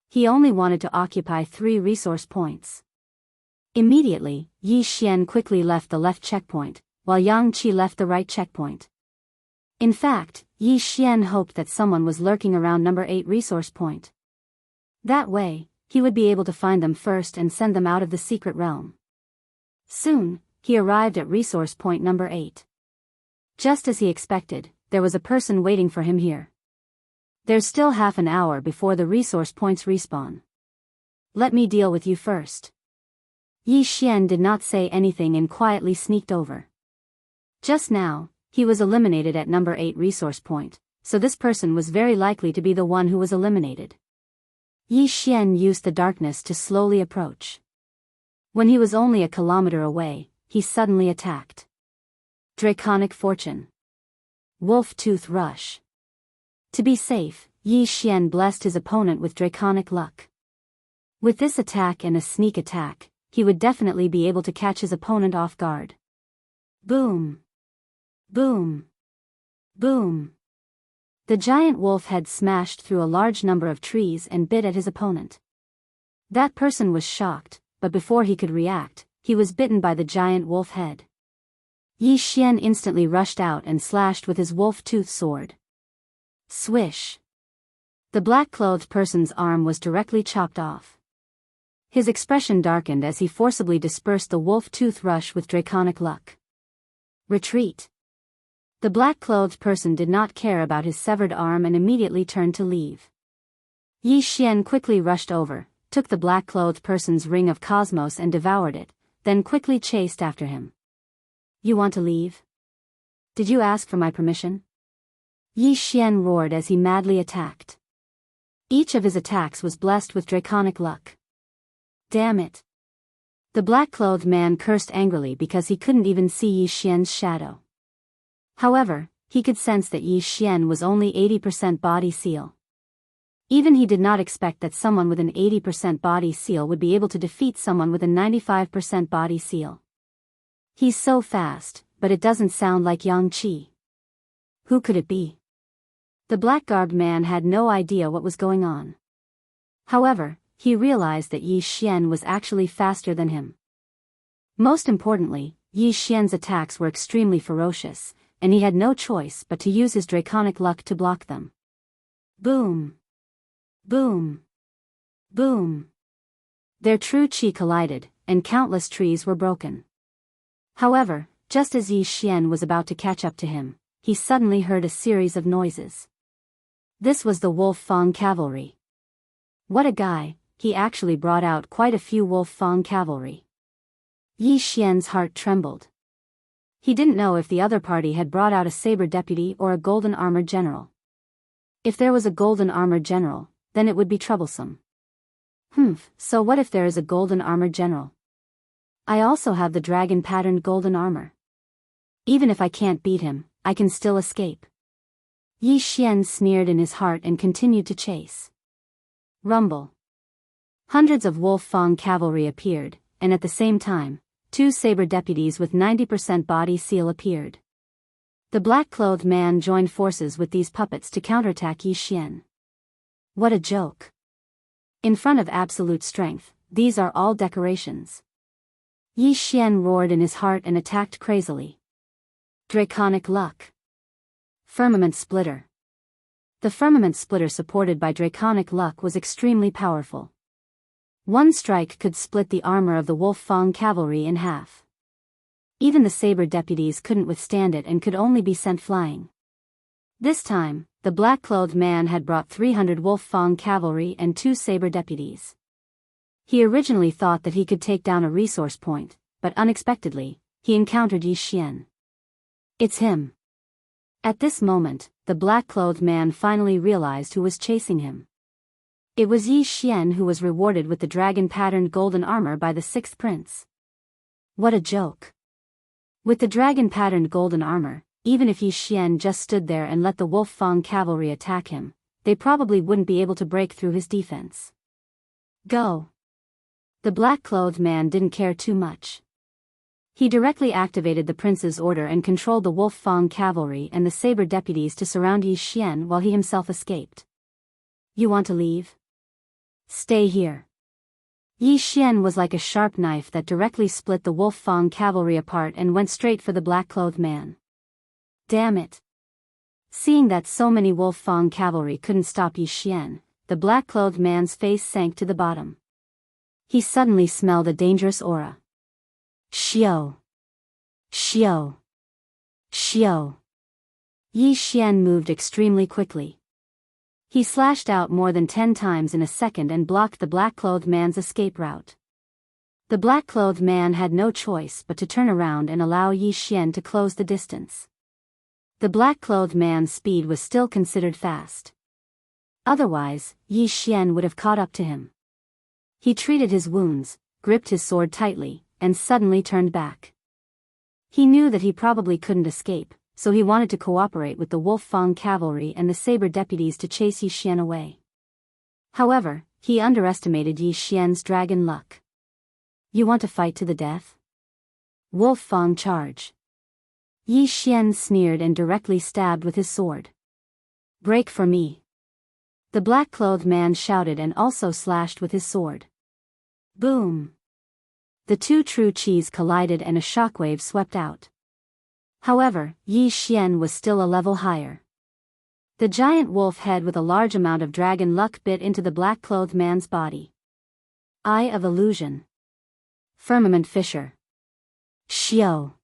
He only wanted to occupy 3 resource points. Immediately, Yi Xian quickly left the left checkpoint, while Yang Qi left the right checkpoint. In fact, Yi Xian hoped that someone was lurking around number 8 resource point. That way, he would be able to find them first and send them out of the secret realm. Soon, he arrived at resource point number 8. Just as he expected, there was a person waiting for him here. There's still half an hour before the resource points respawn. Let me deal with you first. Yi Xian did not say anything and quietly sneaked over. Just now, he was eliminated at number 8 resource point, so this person was very likely to be the one who was eliminated. Yi Xian used the darkness to slowly approach. When he was only a kilometer away, he suddenly attacked. Draconic Fortune. Wolf Tooth Rush. To be safe, Yi Xian blessed his opponent with Draconic Luck. With this attack and a sneak attack, he would definitely be able to catch his opponent off guard. Boom! Boom! Boom! The giant wolf head smashed through a large number of trees and bit at his opponent. That person was shocked, but before he could react, he was bitten by the giant wolf head. Yi Xian instantly rushed out and slashed with his wolf tooth sword. Swish! The black-clothed person's arm was directly chopped off. His expression darkened as he forcibly dispersed the wolf tooth rush with Draconic Luck. Retreat! The black-clothed person did not care about his severed arm and immediately turned to leave. Yi Xian quickly rushed over, took the black-clothed person's ring of cosmos and devoured it, then quickly chased after him. You want to leave? Did you ask for my permission? Yi Xian roared as he madly attacked. Each of his attacks was blessed with Draconic Luck. Damn it! The black-clothed man cursed angrily because he couldn't even see Yi Xian's shadow. However, he could sense that Yi Xian was only 80% body seal. Even he did not expect that someone with an 80% body seal would be able to defeat someone with a 95% body seal. He's so fast, but it doesn't sound like Yang Qi. Who could it be? The black-garbed man had no idea what was going on. However, he realized that Yi Xian was actually faster than him. Most importantly, Yi Xian's attacks were extremely ferocious, and he had no choice but to use his draconic luck to block them. Boom! Boom! Boom! Their true chi collided, and countless trees were broken. However, just as Yi Xian was about to catch up to him, he suddenly heard a series of noises. This was the Wolf Fang cavalry. What a guy, he actually brought out quite a few Wolf Fang cavalry. Yi Xian's heart trembled. He didn't know if the other party had brought out a saber deputy or a golden armored general. If there was a golden armored general, then it would be troublesome. So what if there is a golden armored general? I also have the dragon-patterned golden armor. Even if I can't beat him, I can still escape. Yi Xian sneered in his heart and continued to chase. Rumble. Hundreds of Wolf Fang cavalry appeared, and at the same time, 2 saber deputies with 90% body seal appeared. The black-clothed man joined forces with these puppets to counterattack Yi Xian. What a joke. In front of absolute strength, these are all decorations. Yi Xian roared in his heart and attacked crazily. Draconic luck. Firmament splitter. The firmament splitter supported by draconic luck was extremely powerful. One strike could split the armor of the Wolf Fang cavalry in half. Even the saber deputies couldn't withstand it and could only be sent flying. This time, the black-clothed man had brought 300 Wolf Fang cavalry and 2 saber deputies. He originally thought that he could take down a resource point, but unexpectedly, he encountered Yi Xian. It's him. At this moment, the black-clothed man finally realized who was chasing him. It was Yi Xian who was rewarded with the dragon-patterned golden armor by the 6th prince. What a joke. With the dragon-patterned golden armor, even if Yi Xian just stood there and let the Wolf Fang cavalry attack him, they probably wouldn't be able to break through his defense. Go. The black-clothed man didn't care too much. He directly activated the prince's order and controlled the Wolf Fang cavalry and the saber deputies to surround Yi Xian while he himself escaped. You want to leave? Stay here. Yi Xian was like a sharp knife that directly split the Wolf Fang cavalry apart and went straight for the black-clothed man. Damn it. Seeing that so many Wolf Fang cavalry couldn't stop Yi Xian, the black-clothed man's face sank to the bottom. He suddenly smelled a dangerous aura. Xiao. Xiao. Xiao. Yi Xian moved extremely quickly. He slashed out more than 10 times in a second and blocked the black-clothed man's escape route. The black-clothed man had no choice but to turn around and allow Yi Xian to close the distance. The black-clothed man's speed was still considered fast. Otherwise, Yi Xian would have caught up to him. He treated his wounds, gripped his sword tightly, and suddenly turned back. He knew that he probably couldn't escape, so he wanted to cooperate with the Wolf Fang cavalry and the saber deputies to chase Yi Xian away. However, he underestimated Yi Xian's dragon luck. You want to fight to the death? Wolf Fang charge. Yi Xian sneered and directly stabbed with his sword. Break for me. The black-clothed man shouted and also slashed with his sword. Boom. The 2 true chis collided and a shockwave swept out. However, Yi Xian was still a level higher. The giant wolf head with a large amount of dragon luck bit into the black-clothed man's body. Eye of illusion. Firmament fissure. Xiao.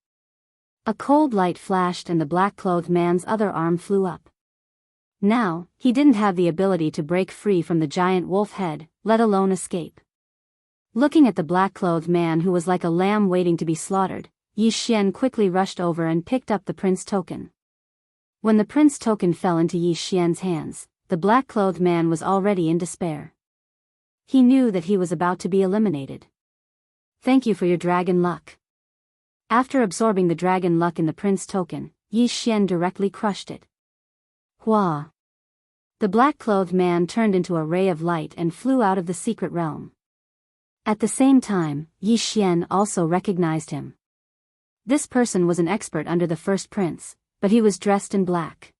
A cold light flashed and the black-clothed man's other arm flew up. Now, he didn't have the ability to break free from the giant wolf head, let alone escape. Looking at the black-clothed man who was like a lamb waiting to be slaughtered, Yi Xian quickly rushed over and picked up the prince token. When the prince token fell into Yi Xian's hands, the black-clothed man was already in despair. He knew that he was about to be eliminated. Thank you for your dragon luck. After absorbing the dragon luck in the prince token, Yi Xian directly crushed it. Hua! The black-clothed man turned into a ray of light and flew out of the secret realm. At the same time, Yi Xian also recognized him. This person was an expert under the first prince, but he was dressed in black.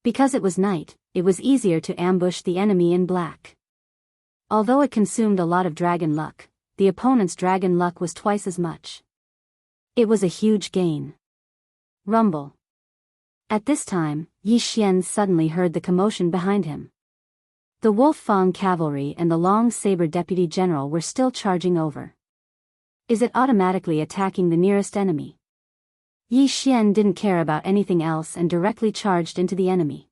Because it was night, it was easier to ambush the enemy in black. Although it consumed a lot of dragon luck, the opponent's dragon luck was twice as much. It was a huge gain. Rumble. At this time, Yi Xian suddenly heard the commotion behind him. The Wolf Fang cavalry and the Long Saber deputy general were still charging over. Is it automatically attacking the nearest enemy? Yi Xian didn't care about anything else and directly charged into the enemy.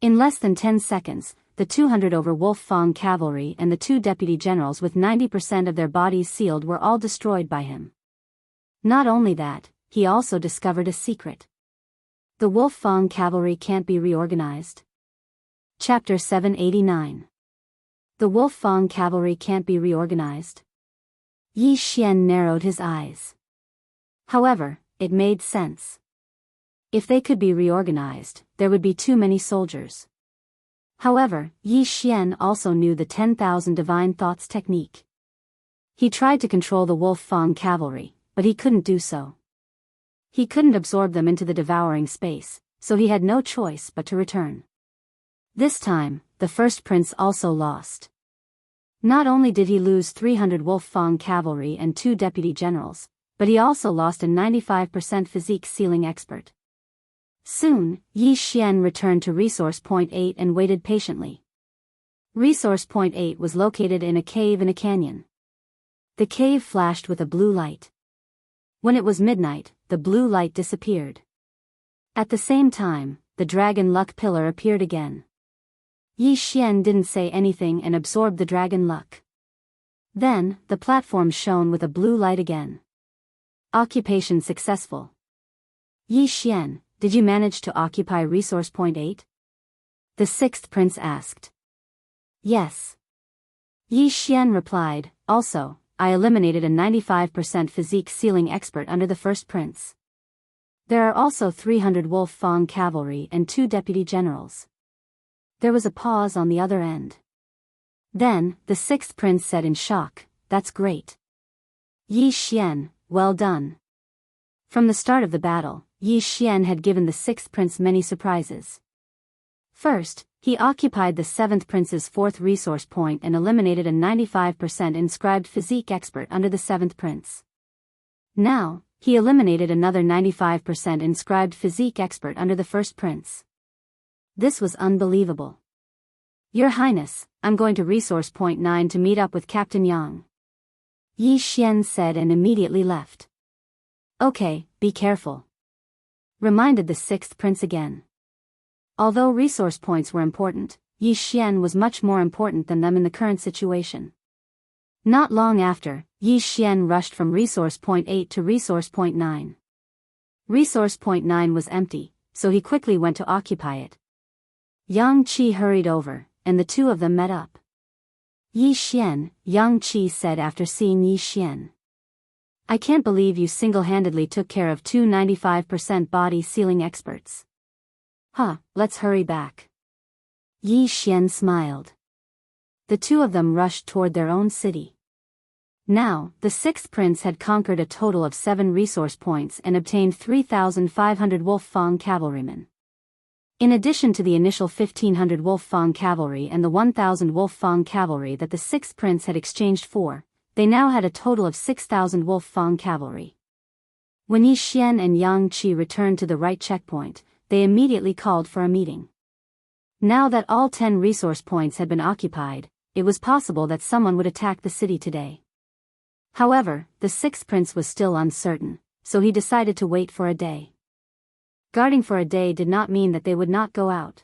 In less than 10 seconds, the 200 over Wolf Fang cavalry and the 2 deputy generals with 90% of their bodies sealed were all destroyed by him. Not only that, he also discovered a secret. The Wolf Fang cavalry can't be reorganized. Chapter 789. The Wolf Fang cavalry can't be reorganized. Yi Xian narrowed his eyes. However, it made sense. If they could be reorganized, there would be too many soldiers. However, Yi Xian also knew the 10,000 divine thoughts technique. He tried to control the Wolf Fang cavalry, but he couldn't do so. He couldn't absorb them into the devouring space, so he had no choice but to return. This time, the first prince also lost. Not only did he lose 300 Wolf Fang cavalry and 2 deputy generals, but he also lost a 95% physique sealing expert. Soon, Yi Xian returned to Resource Point 8 and waited patiently. Resource Point 8 was located in a cave in a canyon. The cave flashed with a blue light. When it was midnight, the blue light disappeared. At the same time, the dragon luck pillar appeared again. Yi Xian didn't say anything and absorbed the dragon luck. Then, the platform shone with a blue light again. Occupation successful. Yi Xian, did you manage to occupy Resource Point 8? The 6th prince asked. Yes. Yi Xian replied, also, I eliminated a 95% physique sealing expert under the first prince. There are also 300 Wolf Fang cavalry and 2 deputy generals. There was a pause on the other end. Then, the 6th prince said in shock, that's great. Yi Xian, well done. From the start of the battle, Yi Xian had given the 6th prince many surprises. First, he occupied the 7th prince's 4th resource point and eliminated a 95% inscribed physique expert under the 7th prince. Now, he eliminated another 95% inscribed physique expert under the 1st prince. This was unbelievable. Your Highness, I'm going to Resource Point 9 to meet up with Captain Yang. Yi Xian said and immediately left. Okay, be careful. Reminded the 6th prince again. Although resource points were important, Yi Xian was much more important than them in the current situation. Not long after, Yi Xian rushed from Resource Point 8 to Resource Point 9. Resource Point 9 was empty, so he quickly went to occupy it. Yang Qi hurried over, and the two of them met up. Yi Xian, Yang Qi said after seeing Yi Xian. I can't believe you single-handedly took care of 2 95% body sealing experts. Let's hurry back. Yi Xian smiled. The two of them rushed toward their own city. Now, the 6th prince had conquered a total of 7 resource points and obtained 3,500 Wolf Fang cavalrymen. In addition to the initial 1,500 Wolf Fang cavalry and the 1,000 Wolf Fang cavalry that the 6th prince had exchanged for, they now had a total of 6,000 Wolf Fang cavalry. When Yi Xian and Yang Qi returned to the right checkpoint, they immediately called for a meeting. Now that all 10 resource points had been occupied, it was possible that someone would attack the city today. However, the 6th prince was still uncertain, so he decided to wait for a day. Guarding for a day did not mean that they would not go out.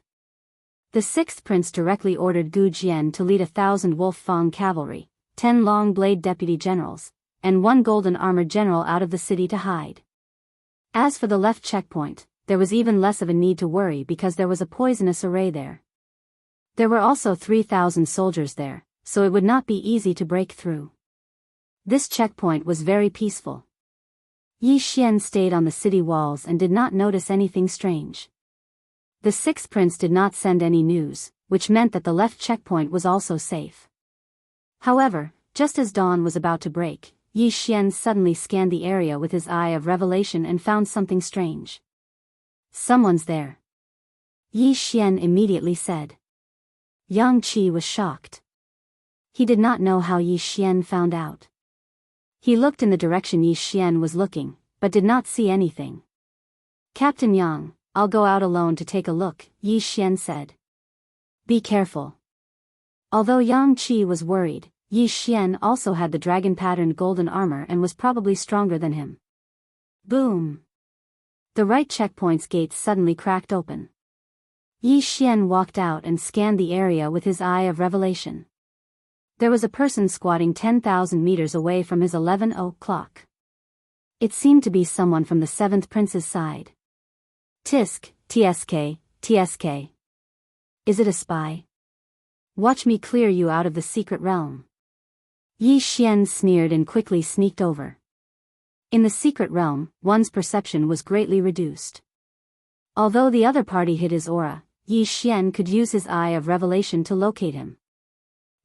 The 6th prince directly ordered Gu Jian to lead 1,000 Wolf Fang cavalry, 10 long blade deputy generals, and 1 golden armored general out of the city to hide. As for the left checkpoint, there was even less of a need to worry because there was a poisonous array there. There were also 3,000 soldiers there, so it would not be easy to break through. This checkpoint was very peaceful. Yi Xian stayed on the city walls and did not notice anything strange. The 6th prince did not send any news, which meant that the left checkpoint was also safe. However, just as dawn was about to break, Yi Xian suddenly scanned the area with his eye of revelation and found something strange. Someone's there. Yi Xian immediately said. Yang Qi was shocked. He did not know how Yi Xian found out. He looked in the direction Yi Xian was looking, but did not see anything. Captain Yang, I'll go out alone to take a look, Yi Xian said. Be careful. Although Yang Qi was worried, Yi Xian also had the dragon-patterned golden armor and was probably stronger than him. Boom! The right checkpoint's gates suddenly cracked open. Yi Xian walked out and scanned the area with his eye of revelation. There was a person squatting 10,000 meters away from his 11:00 clock. It seemed to be someone from the 7th Prince's side. Tisk, TSK, TSK. Is it a spy? Watch me clear you out of the secret realm. Yi Xian sneered and quickly sneaked over. In the secret realm, one's perception was greatly reduced. Although the other party hid his aura, Yi Xian could use his eye of revelation to locate him.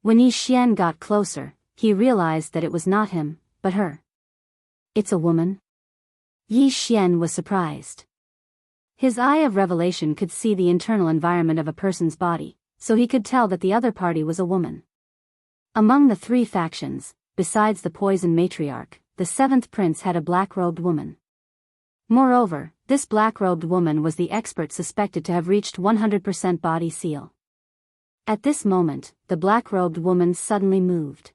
When Yi Xian got closer, he realized that it was not him, but her. It's a woman? Yi Xian was surprised. His eye of revelation could see the internal environment of a person's body, so he could tell that the other party was a woman. Among the three factions, besides the poison matriarch, the 7th Prince had a black-robed woman. Moreover, this black-robed woman was the expert suspected to have reached 100% body seal. At this moment, the black-robed woman suddenly moved.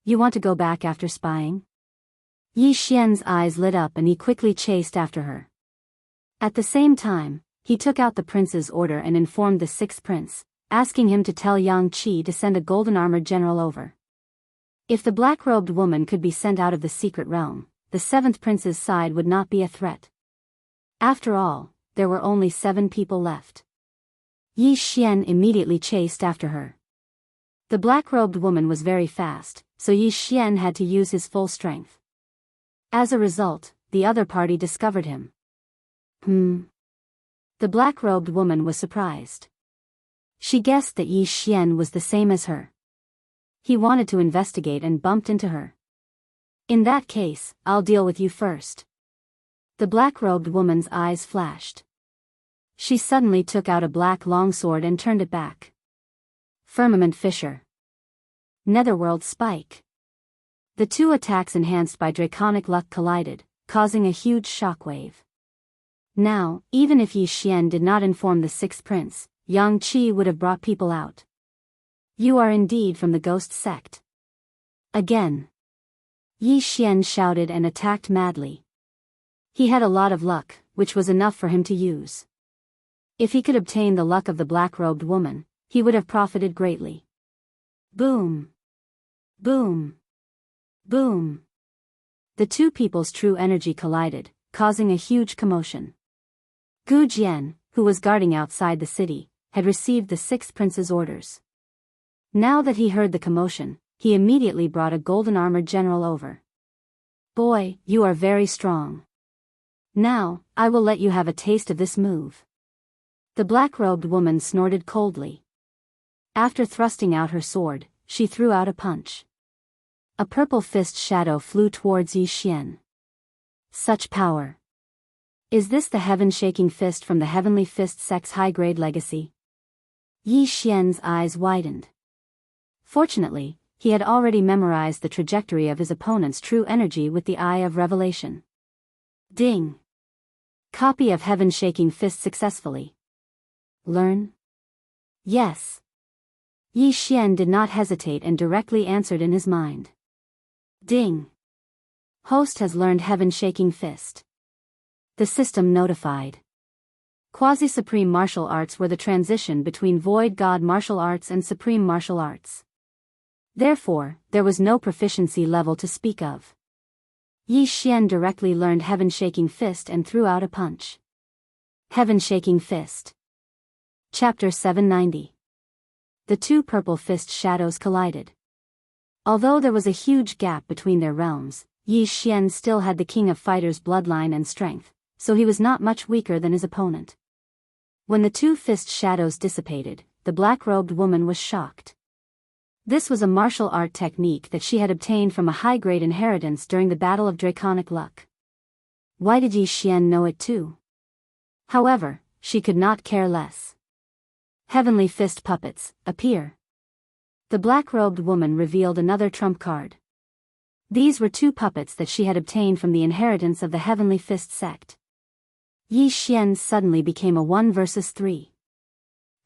You want to go back after spying? Yi Xian's eyes lit up and he quickly chased after her. At the same time, he took out the prince's order and informed the 6th Prince, asking him to tell Yang Qi to send a golden-armored general over. If the black-robed woman could be sent out of the secret realm, the 7th Prince's side would not be a threat. After all, there were only 7 people left. Yi Xian immediately chased after her. The black-robed woman was very fast, so Yi Xian had to use his full strength. As a result, the other party discovered him. The black-robed woman was surprised. She guessed that Yi Xian was the same as her. He wanted to investigate and bumped into her. In that case, I'll deal with you first. The black-robed woman's eyes flashed. She suddenly took out a black longsword and turned it back. Firmament Fissure. Netherworld Spike. The two attacks enhanced by draconic luck collided, causing a huge shockwave. Now, even if Yi Xian did not inform the 6th Prince, Yang Qi would have brought people out. You are indeed from the ghost sect. Again. Yi Xian shouted and attacked madly. He had a lot of luck, which was enough for him to use. If he could obtain the luck of the black-robed woman, he would have profited greatly. Boom! Boom! Boom! The two people's true energy collided, causing a huge commotion. Gu Jian, who was guarding outside the city, had received the 6th Prince's orders. Now that he heard the commotion, he immediately brought a golden-armored general over. Boy, you are very strong. Now, I will let you have a taste of this move. The black-robed woman snorted coldly. After thrusting out her sword, she threw out a punch. A purple fist shadow flew towards Yi Xian. Such power. Is this the heaven-shaking fist from the Heavenly Fist Sect's high-grade legacy? Yi Xian's eyes widened. Fortunately, he had already memorized the trajectory of his opponent's true energy with the Eye of Revelation. Ding! Copy of Heaven-Shaking Fist successfully. Learn? Yes. Yi Xian did not hesitate and directly answered in his mind. Ding! Host has learned Heaven-Shaking Fist. The system notified. Quasi-Supreme Martial Arts were the transition between Void God Martial Arts and Supreme Martial Arts. Therefore, there was no proficiency level to speak of. Yi Xian directly learned Heaven-Shaking Fist and threw out a punch. Heaven-Shaking Fist. Chapter 790. The two purple fist shadows collided. Although there was a huge gap between their realms, Yi Xian still had the King of Fighters' bloodline and strength, so he was not much weaker than his opponent. When the two fist shadows dissipated, the black-robed woman was shocked. This was a martial art technique that she had obtained from a high-grade inheritance during the Battle of Draconic Luck. Why did Yi Xian know it too? However, she could not care less. Heavenly Fist puppets, appear. The black-robed woman revealed another trump card. These were 2 puppets that she had obtained from the inheritance of the Heavenly Fist sect. Yi Xian suddenly became a 1 versus 3.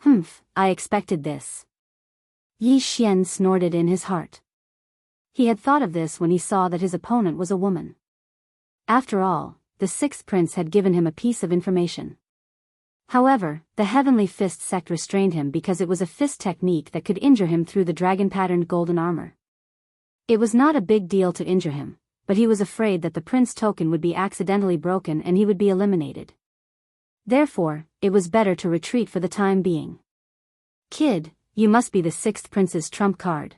Humph, I expected this. Yi Xian snorted in his heart. He had thought of this when he saw that his opponent was a woman. After all, the 6th prince had given him a piece of information. However, the Heavenly Fist sect restrained him because it was a fist technique that could injure him through the dragon-patterned golden armor. It was not a big deal to injure him, but he was afraid that the prince token would be accidentally broken and he would be eliminated. Therefore, it was better to retreat for the time being. Kid, you must be the 6th prince's trump card.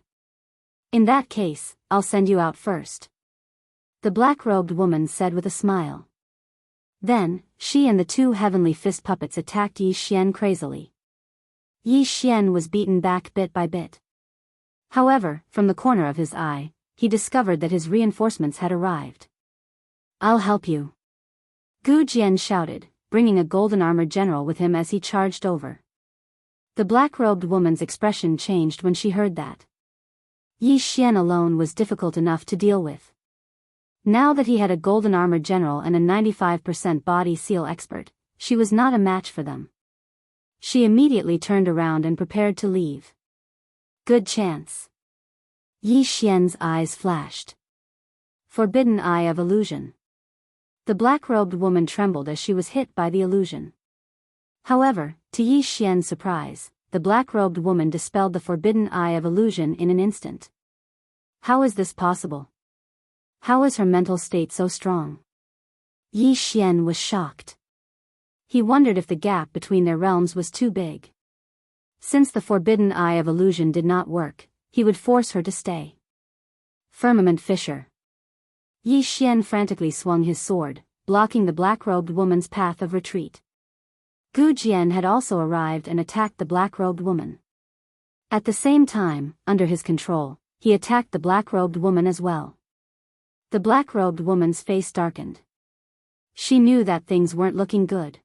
In that case, I'll send you out first. The black-robed woman said with a smile. Then, she and the 2 Heavenly Fist puppets attacked Yi Xian crazily. Yi Xian was beaten back bit by bit. However, from the corner of his eye, he discovered that his reinforcements had arrived. I'll help you. Gu Jian shouted, bringing a golden armored general with him as he charged over. The black-robed woman's expression changed when she heard that. Yi Xian alone was difficult enough to deal with. Now that he had a golden armored general and a 95% body seal expert, she was not a match for them. She immediately turned around and prepared to leave. Good chance. Yi Xian's eyes flashed. Forbidden Eye of Illusion. The black-robed woman trembled as she was hit by the illusion. However, to Yi Xian's surprise, the black-robed woman dispelled the Forbidden Eye of Illusion in an instant. How is this possible? How is her mental state so strong? Yi Xian was shocked. He wondered if the gap between their realms was too big. Since the Forbidden Eye of Illusion did not work, he would force her to stay. Firmament Fissure. Yi Xian frantically swung his sword, blocking the black-robed woman's path of retreat. Gu Jian had also arrived and attacked the black-robed woman. At the same time, under his control, he attacked the black-robed woman as well. The black-robed woman's face darkened. She knew that things weren't looking good.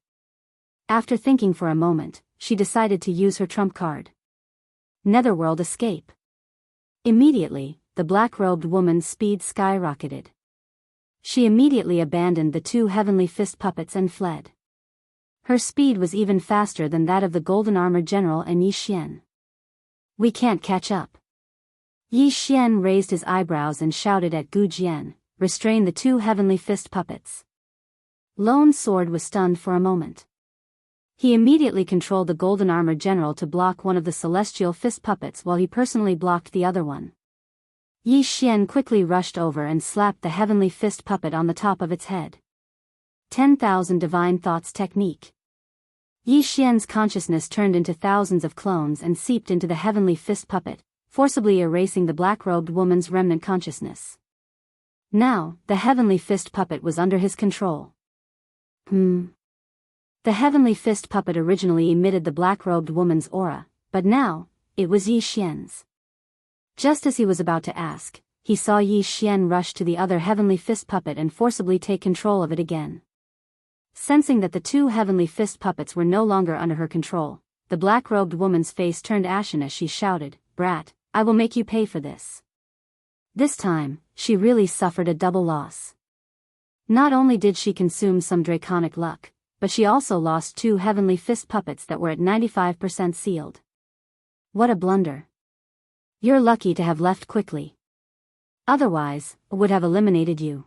After thinking for a moment, she decided to use her trump card. Netherworld Escape. Immediately, the black-robed woman's speed skyrocketed. She immediately abandoned the 2 Heavenly Fist puppets and fled. Her speed was even faster than that of the Golden Armored General and Yi Xian. We can't catch up. Yi Xian raised his eyebrows and shouted at Gu Jian, restrain the 2 Heavenly Fist puppets. Lone Sword was stunned for a moment. He immediately controlled the Golden Armored General to block one of the Celestial Fist puppets while he personally blocked the other one. Yi Xian quickly rushed over and slapped the Heavenly Fist puppet on the top of its head. 10,000 Divine Thoughts Technique. Yi Xian's consciousness turned into thousands of clones and seeped into the Heavenly Fist puppet, forcibly erasing the black-robed woman's remnant consciousness. Now, the Heavenly Fist puppet was under his control. The Heavenly Fist puppet originally emitted the black-robed woman's aura, but now, it was Yi Xian's. Just as he was about to ask, he saw Yi Xian rush to the other Heavenly Fist puppet and forcibly take control of it again. Sensing that the 2 Heavenly Fist puppets were no longer under her control, the black-robed woman's face turned ashen as she shouted, "Brat, I will make you pay for this." This time, she really suffered a double loss. Not only did she consume some draconic luck, but she also lost 2 Heavenly Fist puppets that were at 95% sealed. What a blunder. You're lucky to have left quickly. Otherwise, I would have eliminated you.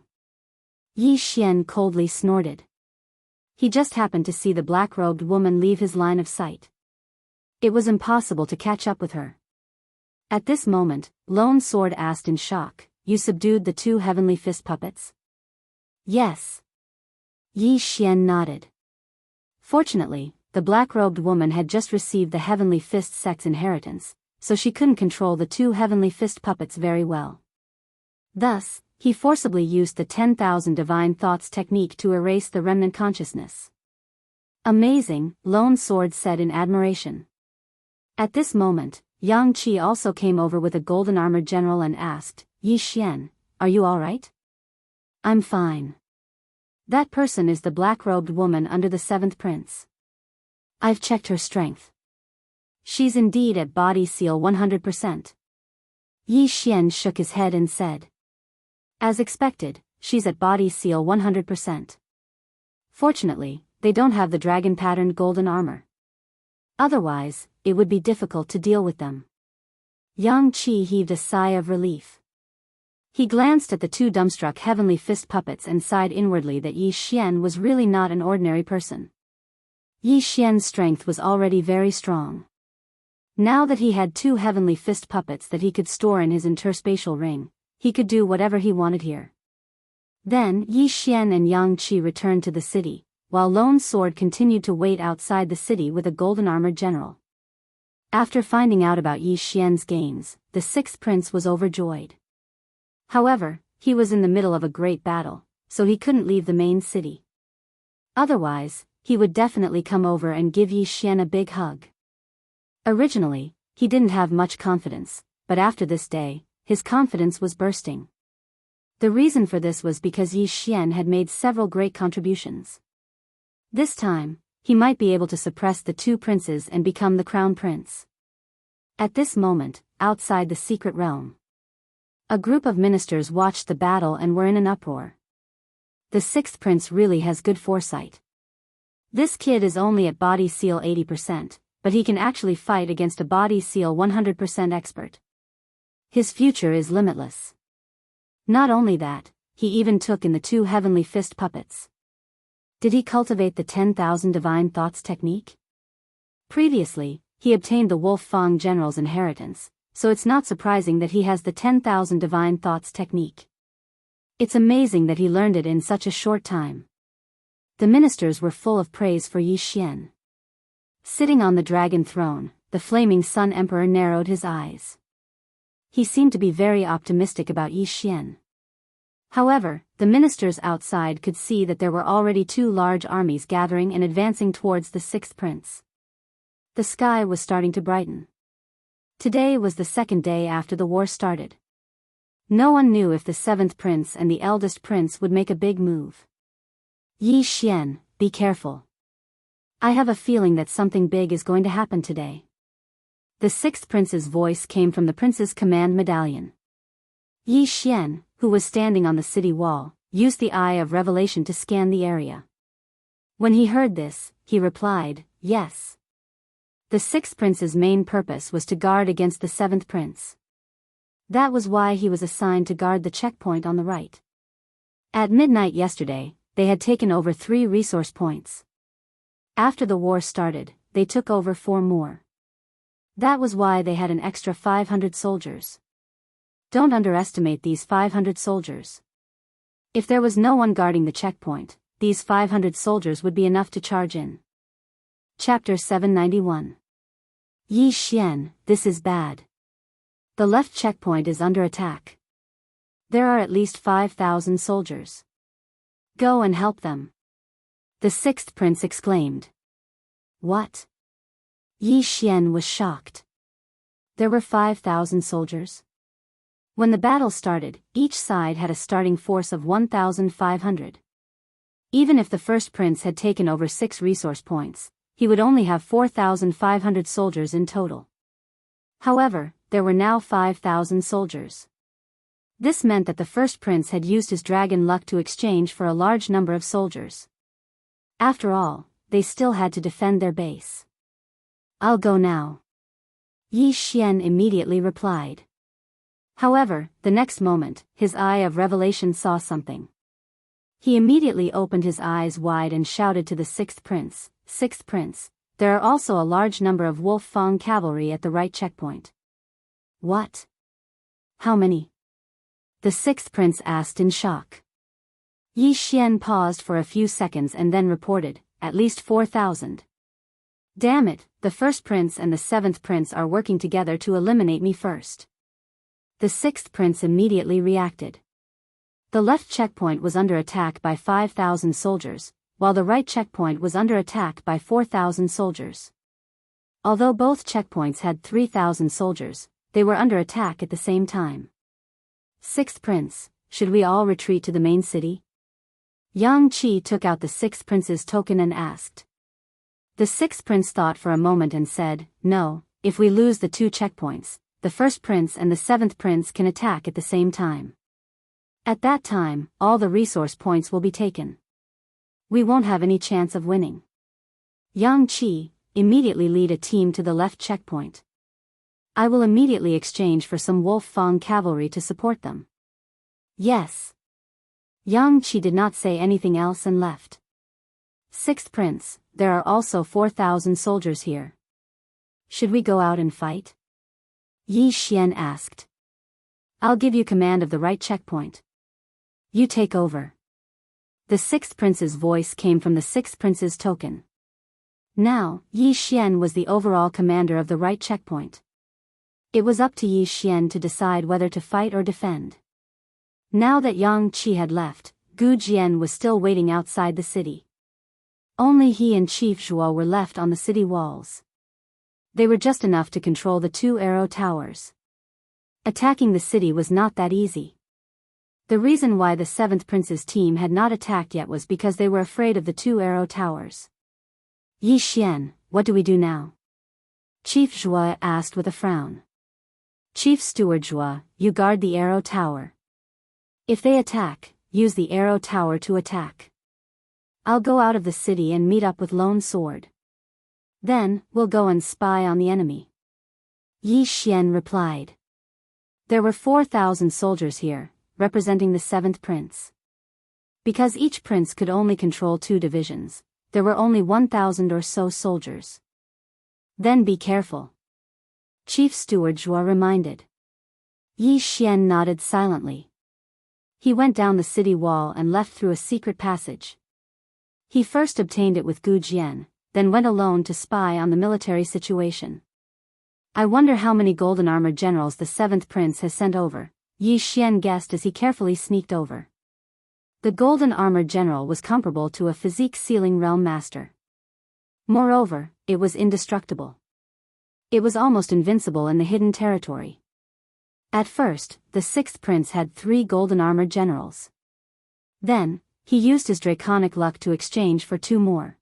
Yi Xian coldly snorted. He just happened to see the black-robed woman leave his line of sight. It was impossible to catch up with her. At this moment, Lone Sword asked in shock, "You subdued the 2 Heavenly Fist puppets?" "Yes." Yi Xian nodded. Fortunately, the black-robed woman had just received the Heavenly Fist sect's inheritance, so she couldn't control the 2 Heavenly Fist puppets very well. Thus, he forcibly used the 10,000 Divine Thoughts technique to erase the remnant consciousness. Amazing, Lone Sword said in admiration. At this moment, Yang Qi also came over with a golden armored general and asked, "Yi Xian, are you all right?" "I'm fine." "That person is the black-robed woman under the 7th prince." I've checked her strength. She's indeed at body seal 100%. Yi Xian shook his head and said. As expected, she's at body seal 100%. Fortunately, they don't have the dragon-patterned golden armor. Otherwise, it would be difficult to deal with them. Yang Qi heaved a sigh of relief. He glanced at the two dumbstruck heavenly fist puppets and sighed inwardly that Yi Xian was really not an ordinary person. Yi Xian's strength was already very strong. Now that he had two heavenly fist puppets that he could store in his interspatial ring, he could do whatever he wanted here. Then Yi Xian and Yang Qi returned to the city, while Lone Sword continued to wait outside the city with a golden-armored general. After finding out about Yi Xian's gains, the sixth prince was overjoyed. However, he was in the middle of a great battle, so he couldn't leave the main city. Otherwise, he would definitely come over and give Yi Xian a big hug. Originally, he didn't have much confidence, but after this day, his confidence was bursting. The reason for this was because Yi Xian had made several great contributions. This time, he might be able to suppress the two princes and become the crown prince. At this moment, outside the secret realm, a group of ministers watched the battle and were in an uproar. The sixth prince really has good foresight. This kid is only at body seal 80%, but he can actually fight against a body seal 100% expert. His future is limitless. Not only that, he even took in the two heavenly fist puppets. Did he cultivate the 10,000 divine thoughts technique? Previously, he obtained the Wolf Fang general's inheritance, so it's not surprising that he has the 10,000 divine thoughts technique. It's amazing that he learned it in such a short time. The ministers were full of praise for Yi Xian. Sitting on the dragon throne, the flaming Sun Emperor narrowed his eyes. He seemed to be very optimistic about Yi Xian. However, the ministers outside could see that there were already two large armies gathering and advancing towards the sixth prince. The sky was starting to brighten. Today was the second day after the war started. No one knew if the seventh prince and the eldest prince would make a big move. Yi Xian, be careful. I have a feeling that something big is going to happen today. The sixth prince's voice came from the prince's command medallion. Yi Xian, who was standing on the city wall, used the eye of revelation to scan the area. When he heard this, he replied, yes. The sixth prince's main purpose was to guard against the seventh prince. That was why he was assigned to guard the checkpoint on the right. At midnight yesterday, they had taken over 3 resource points. After the war started, they took over 4 more. That was why they had an extra 500 soldiers. Don't underestimate these 500 soldiers. If there was no one guarding the checkpoint, these 500 soldiers would be enough to charge in. Chapter 791. Yi Xian, this is bad. The left checkpoint is under attack. There are at least 5,000 soldiers. Go and help them. The sixth prince exclaimed. What? Yi Xian was shocked. There were 5,000 soldiers. When the battle started, each side had a starting force of 1,500. Even if the first prince had taken over 6 resource points, he would only have 4,500 soldiers in total. However, there were now 5,000 soldiers. This meant that the first prince had used his dragon luck to exchange for a large number of soldiers. After all, they still had to defend their base. I'll go now. Yi Xian immediately replied. However, the next moment, his eye of revelation saw something. He immediately opened his eyes wide and shouted to the sixth prince, "Sixth prince, there are also a large number of Wolf Fang cavalry at the right checkpoint." What? How many? The sixth prince asked in shock. Yi Xian paused for a few seconds and then reported, "At least 4,000. Damn it, the first prince and the seventh prince are working together to eliminate me first." The sixth prince immediately reacted. The left checkpoint was under attack by 5,000 soldiers, while the right checkpoint was under attack by 4,000 soldiers. Although both checkpoints had 3,000 soldiers, they were under attack at the same time. Sixth prince, should we all retreat to the main city? Yang Qi took out the sixth prince's token and asked. The sixth prince thought for a moment and said, "No, if we lose the 2 checkpoints, the first prince and the 7th prince can attack at the same time. At that time, all the resource points will be taken. We won't have any chance of winning. Yang Qi, immediately lead a team to the left checkpoint. I will immediately exchange for some Wolf Fang cavalry to support them." "Yes." Yang Qi did not say anything else and left. "Sixth prince, there are also 4,000 soldiers here. Should we go out and fight?" Yi Xian asked. "I'll give you command of the right checkpoint. You take over." The 6th prince's voice came from the 6th prince's token. Now, Yi Xian was the overall commander of the right checkpoint. It was up to Yi Xian to decide whether to fight or defend. Now that Yang Qi had left, Gu Jian was still waiting outside the city. Only he and Chief Zhuo were left on the city walls. They were just enough to control the 2 arrow towers. Attacking the city was not that easy. The reason why the 7th prince's team had not attacked yet was because they were afraid of the 2 arrow towers. "Yi Xian, what do we do now?" Chief Zhuo asked with a frown. "Chief Steward Zhuo, you guard the arrow tower. If they attack, use the arrow tower to attack. I'll go out of the city and meet up with Lone Sword. Then, we'll go and spy on the enemy." Yi Xian replied. There were 4,000 soldiers here, representing the 7th prince. Because each prince could only control 2 divisions, there were only 1,000 or so soldiers. "Then be careful," Chief Steward Zhuo reminded. Yi Xian nodded silently. He went down the city wall and left through a secret passage. He first obtained it with Gu Jian, then went alone to spy on the military situation. "I wonder how many golden armored generals the 7th prince has sent over," Yi Xian guessed as he carefully sneaked over. The golden armored general was comparable to a physique sealing realm master. Moreover, it was indestructible. It was almost invincible in the hidden territory. At first, the 6th prince had 3 golden armored generals. Then, he used his draconic luck to exchange for 2 more.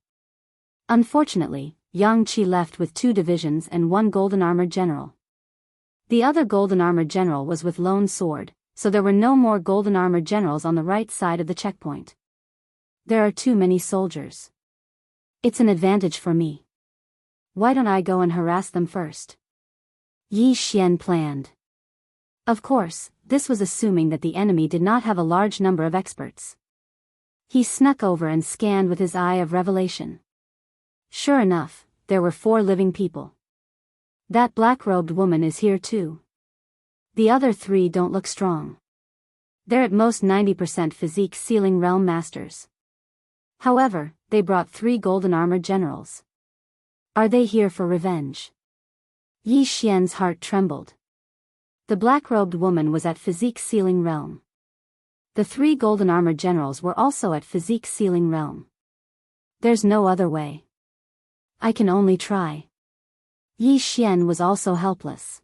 Unfortunately, Yang Qi left with 2 divisions and 1 golden armored general. The other golden armored general was with Lone Sword, so there were no more golden armored generals on the right side of the checkpoint. There are too many soldiers. It's an advantage for me. Why don't I go and harass them first? Yi Xian planned. Of course, this was assuming that the enemy did not have a large number of experts. He snuck over and scanned with his eye of revelation. Sure enough, there were 4 living people. That black-robed woman is here too. The other 3 don't look strong. They're at most 90% physique sealing realm masters. However, they brought 3 golden armored generals. Are they here for revenge? Yi Xian's heart trembled. The black-robed woman was at physique sealing realm. The 3 golden armored generals were also at physique sealing realm. There's no other way. I can only try. Yi Xian was also helpless.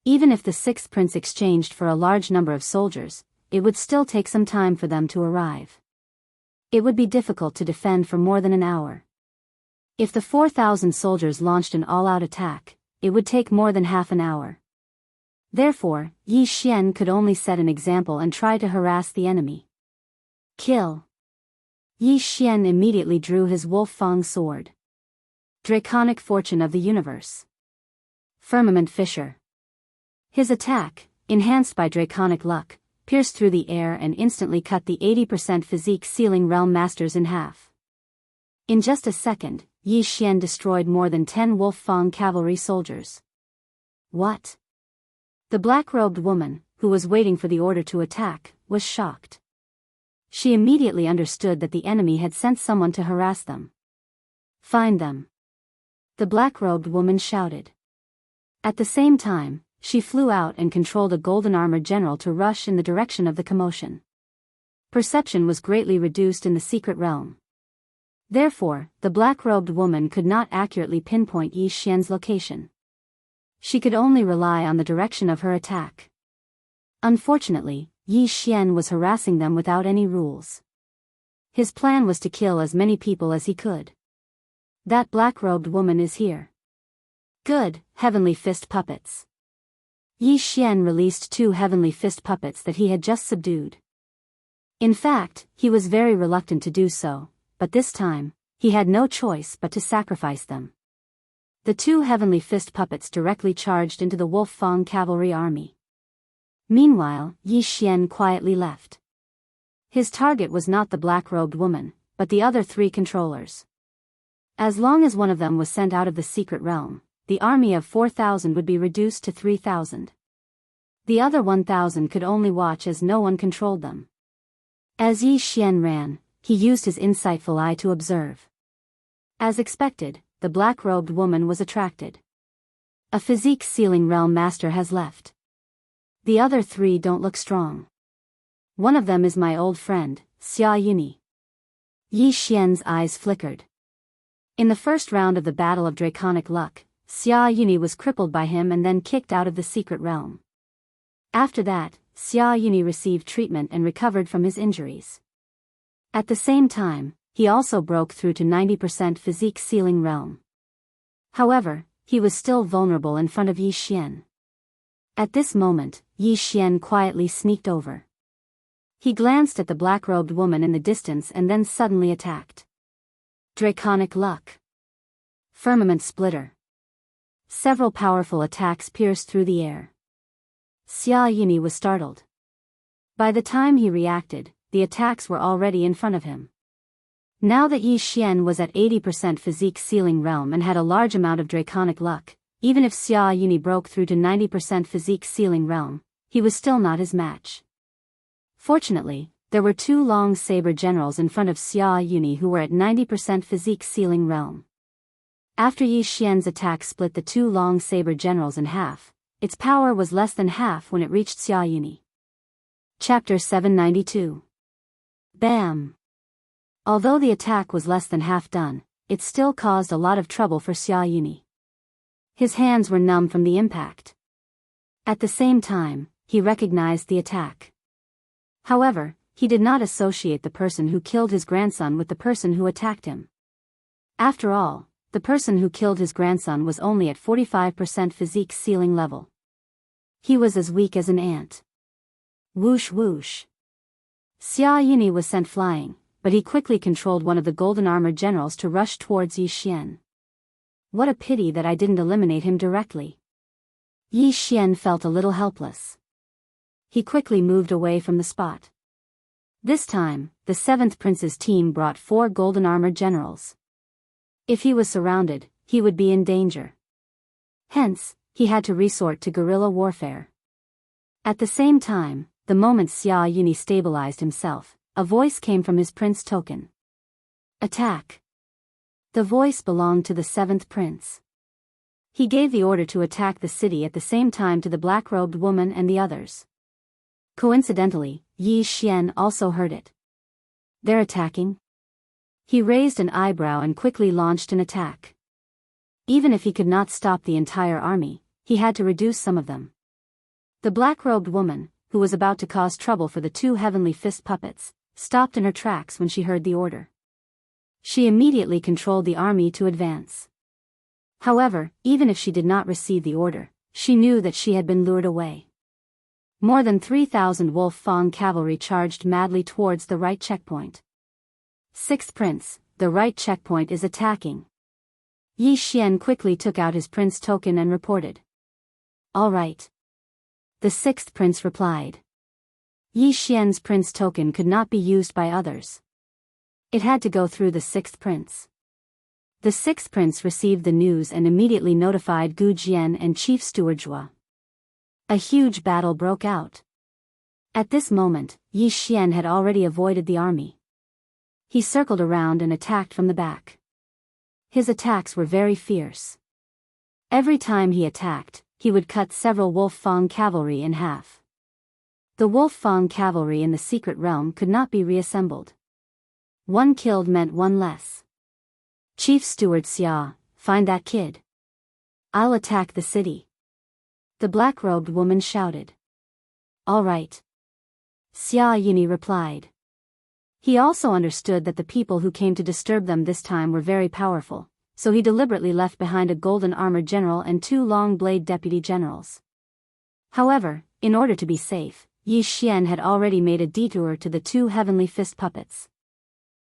Even if the 6th prince exchanged for a large number of soldiers, it would still take some time for them to arrive. It would be difficult to defend for more than an hour. If the 4,000 soldiers launched an all-out attack, it would take more than half an hour. Therefore, Yi Xian could only set an example and try to harass the enemy. Kill. Yi Xian immediately drew his Wolf Fang sword. Draconic Fortune of the Universe. Firmament Fissure. His attack, enhanced by draconic luck, pierced through the air and instantly cut the 80% physique sealing realm masters in half. In just a second, Yi Xian destroyed more than 10 Wolf Fang cavalry soldiers. What? The black-robed woman, who was waiting for the order to attack, was shocked. She immediately understood that the enemy had sent someone to harass them. Find them. The black-robed woman shouted. At the same time, she flew out and controlled a golden armored general to rush in the direction of the commotion. Perception was greatly reduced in the secret realm. Therefore, the black-robed woman could not accurately pinpoint Yi Xian's location. She could only rely on the direction of her attack. Unfortunately, Yi Xian was harassing them without any rules. His plan was to kill as many people as he could. That black-robed woman is here. Good, heavenly fist puppets. Yi Xian released 2 heavenly fist puppets that he had just subdued. In fact, he was very reluctant to do so, but this time, he had no choice but to sacrifice them. The 2 heavenly fist puppets directly charged into the Wolf Fang cavalry army. Meanwhile, Yi Xian quietly left. His target was not the black-robed woman, but the other 3 controllers. As long as one of them was sent out of the secret realm, the army of 4,000 would be reduced to 3,000. The other 1,000 could only watch as no one controlled them. As Yi Xian ran, he used his insightful eye to observe. As expected, the black-robed woman was attracted. A physique sealing realm master has left. The other 3 don't look strong. One of them is my old friend, Xia Yuni. Yi Xian's eyes flickered. In the first round of the Battle of Draconic Luck, Xia Yuni was crippled by him and then kicked out of the secret realm. After that, Xia Yuni received treatment and recovered from his injuries. At the same time, he also broke through to 90% physique sealing realm. However, he was still vulnerable in front of Yi Xian. At this moment, Yi Xian quietly sneaked over. He glanced at the black-robed woman in the distance and then suddenly attacked. Draconic Luck. Firmament Splitter. Several powerful attacks pierced through the air. Xia Yuni was startled. By the time he reacted, the attacks were already in front of him. Now that Yi Xian was at 80% physique sealing realm and had a large amount of draconic luck, even if Xia Yuni broke through to 90% physique sealing realm, he was still not his match. Fortunately, there were 2 long saber generals in front of Xia Yuni who were at 90% physique sealing realm. After Yi Xian's attack split the 2 long saber generals in half, its power was less than half when it reached Xia Yuni. Chapter 792. Bam! Although the attack was less than half done, it still caused a lot of trouble for Xia Yuni. His hands were numb from the impact. At the same time, he recognized the attack. However, he did not associate the person who killed his grandson with the person who attacked him. After all, the person who killed his grandson was only at 45% physique sealing level. He was as weak as an ant. Whoosh whoosh. Xia Yuni was sent flying, but he quickly controlled one of the golden armored generals to rush towards Yi Xian. What a pity that I didn't eliminate him directly. Yi Xian felt a little helpless. He quickly moved away from the spot. This time, the 7th Prince's team brought 4 golden armored generals. If he was surrounded, he would be in danger. Hence, he had to resort to guerrilla warfare. At the same time, the moment Xia Yuni stabilized himself, a voice came from his prince token. Attack! The voice belonged to the 7th Prince. He gave the order to attack the city at the same time to the black-robed woman and the others. Coincidentally, Yi Xian also heard it. They're attacking? He raised an eyebrow and quickly launched an attack. Even if he could not stop the entire army, he had to reduce some of them. The black-robed woman, who was about to cause trouble for the 2 heavenly fist puppets, stopped in her tracks when she heard the order. She immediately controlled the army to advance. However, even if she did not receive the order, she knew that she had been lured away. More than 3,000 Wolf Fang cavalry charged madly towards the right checkpoint. 6th Prince, the right checkpoint is attacking. Yi Xian quickly took out his prince token and reported. All right. The 6th Prince replied. Yi Xian's prince token could not be used by others. It had to go through the 6th Prince. The 6th Prince received the news and immediately notified Gu Jian and Chief Steward Zhua. A huge battle broke out. At this moment, Yi Xian had already avoided the army. He circled around and attacked from the back. His attacks were very fierce. Every time he attacked, he would cut several Wolf Fang cavalry in half. The Wolf Fang cavalry in the secret realm could not be reassembled. 1 killed meant 1 less. Chief Steward Xia, find that kid. I'll attack the city. The black-robed woman shouted. All right. Xia Yuni replied. He also understood that the people who came to disturb them this time were very powerful, so he deliberately left behind a golden armored general and 2 long-blade deputy generals. However, in order to be safe, Yi Xian had already made a detour to the 2 heavenly fist puppets.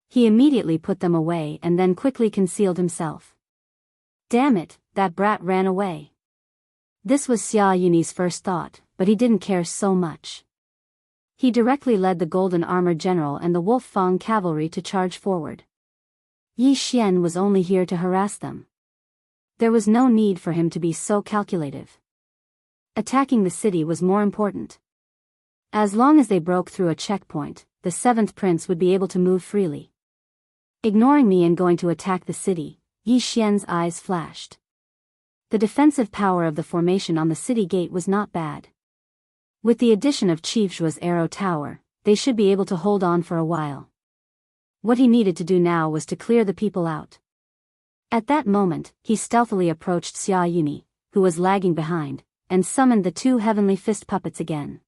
He immediately put them away and then quickly concealed himself. Damn it, that brat ran away. This was Xia Yunyi's first thought, but he didn't care so much. He directly led the golden armored general and the Wolf Fang cavalry to charge forward. Yi Xian was only here to harass them. There was no need for him to be so calculative. Attacking the city was more important. As long as they broke through a checkpoint, the 7th prince would be able to move freely. Ignoring me and going to attack the city, Yi Xian's eyes flashed. The defensive power of the formation on the city gate was not bad. With the addition of Chief Zhuo's arrow tower, they should be able to hold on for a while. What he needed to do now was to clear the people out. At that moment, he stealthily approached Xia Yunyi, who was lagging behind, and summoned the 2 heavenly fist puppets again.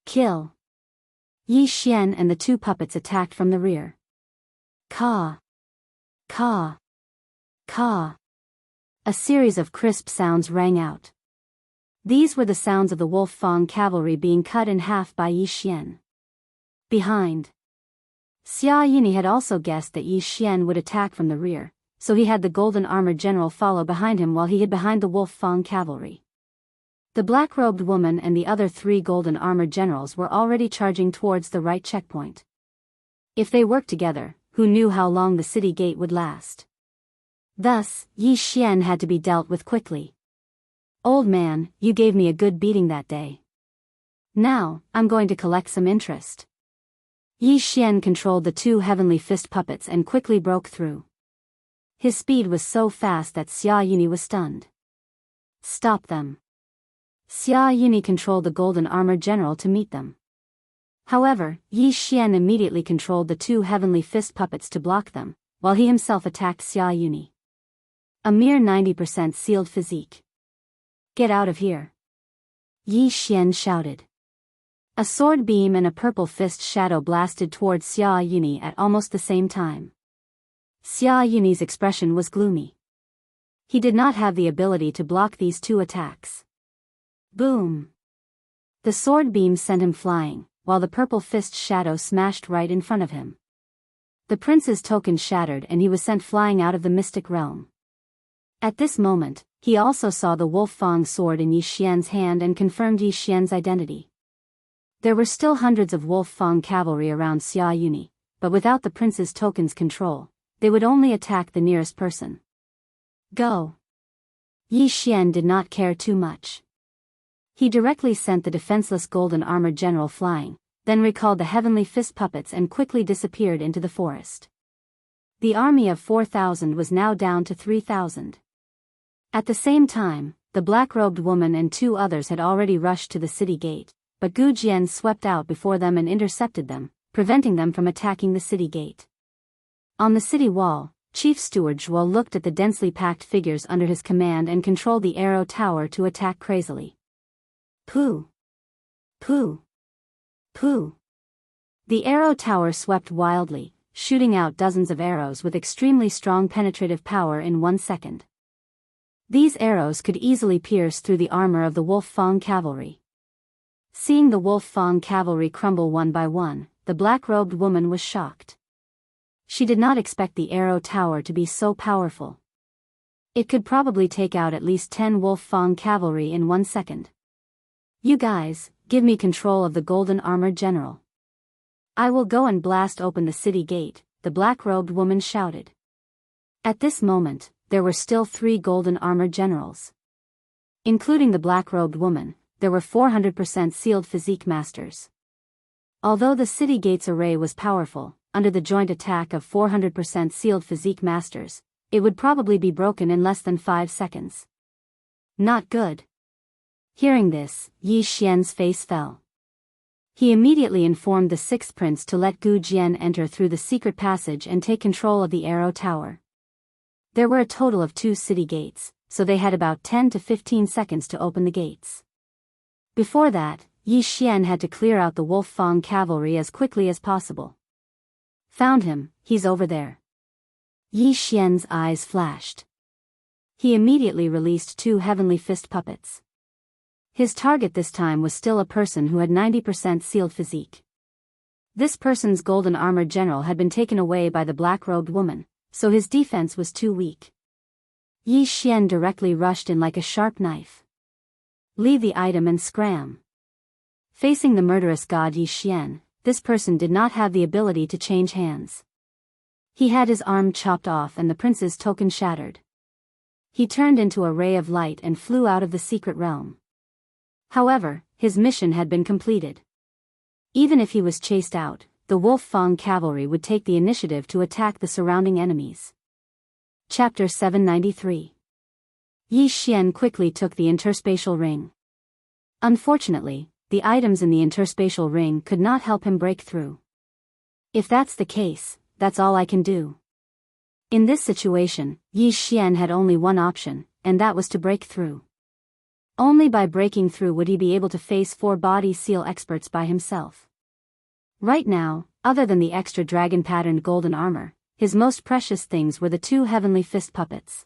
Kill! Yi Xian and the 2 puppets attacked from the rear. Caw! Caw! Caw! A series of crisp sounds rang out. These were the sounds of the Wolf Fang cavalry being cut in half by Yi Xian. Behind. Xia Yunyi had also guessed that Yi Xian would attack from the rear, so he had the golden armored general follow behind him while he hid behind the Wolf Fang cavalry. The black-robed woman and the other 3 golden armored generals were already charging towards the right checkpoint. If they worked together, who knew how long the city gate would last? Thus, Yi Xian had to be dealt with quickly. Old man, you gave me a good beating that day. Now, I'm going to collect some interest. Yi Xian controlled the 2 heavenly fist puppets and quickly broke through. His speed was so fast that Xia Yunyi was stunned. Stop them. Xia Yunyi controlled the golden armored general to meet them. However, Yi Xian immediately controlled the 2 heavenly fist puppets to block them, while he himself attacked Xia Yunyi. A mere 90% sealed physique. Get out of here. Yi Xian shouted. A sword beam and a purple fist shadow blasted towards Xia Yunyi at almost the same time. Xia Yunyi's expression was gloomy. He did not have the ability to block these 2 attacks. Boom! The sword beam sent him flying, while the purple fist shadow smashed right in front of him. The prince's token shattered and he was sent flying out of the mystic realm. At this moment, he also saw the Wolf Fang sword in Yi Xian's hand and confirmed Yi Xian's identity. There were still hundreds of Wolf Fang cavalry around Xia Yunyi, but without the prince's token's control, they would only attack the nearest person. Go! Yi Xian did not care too much. He directly sent the defenseless golden armored general flying, then recalled the heavenly fist puppets and quickly disappeared into the forest. The army of 4,000 was now down to 3,000. At the same time, the black-robed woman and 2 others had already rushed to the city gate, but Gu Jian swept out before them and intercepted them, preventing them from attacking the city gate. On the city wall, Chief Steward Zhuo looked at the densely packed figures under his command and controlled the arrow tower to attack crazily. Pooh! Pooh! Pooh! The arrow tower swept wildly, shooting out dozens of arrows with extremely strong penetrative power in 1 second. These arrows could easily pierce through the armor of the Wolf Fang cavalry. Seeing the Wolf Fang cavalry crumble one by one, the black-robed woman was shocked. She did not expect the arrow tower to be so powerful. It could probably take out at least 10 Wolf Fang cavalry in 1 second. You guys, give me control of the golden armored general. I will go and blast open the city gate, the black-robed woman shouted. At this moment, there were still 3 golden armored generals. Including the black-robed woman, there were 400% sealed physique masters. Although the city gate's array was powerful, under the joint attack of 400% sealed physique masters, it would probably be broken in less than 5 seconds. Not good. Hearing this, Yi Xian's face fell. He immediately informed the 6th prince to let Gu Jian enter through the secret passage and take control of the arrow tower. There were a total of 2 city gates, so they had about 10 to 15 seconds to open the gates. Before that, Yi Xian had to clear out the Wolf Fang cavalry as quickly as possible. Found him, he's over there. Yi Xian's eyes flashed. He immediately released 2 heavenly fist puppets. His target this time was still a person who had 90% sealed physique. This person's golden armored general had been taken away by the black-robed woman, so his defense was too weak. Yi Xian directly rushed in like a sharp knife. Leave the item and scram. Facing the murderous god Yi Xian, this person did not have the ability to change hands. He had his arm chopped off and the prince's token shattered. He turned into a ray of light and flew out of the secret realm. However, his mission had been completed. Even if he was chased out, the Wolf Fang cavalry would take the initiative to attack the surrounding enemies. Chapter 793. Yi Xian quickly took the interspatial ring. Unfortunately, the items in the interspatial ring could not help him break through. If that's the case, that's all I can do. In this situation, Yi Xian had only one option, and that was to break through. Only by breaking through would he be able to face 4 body seal experts by himself. Right now, other than the extra dragon-patterned golden armor, his most precious things were the 2 heavenly fist puppets.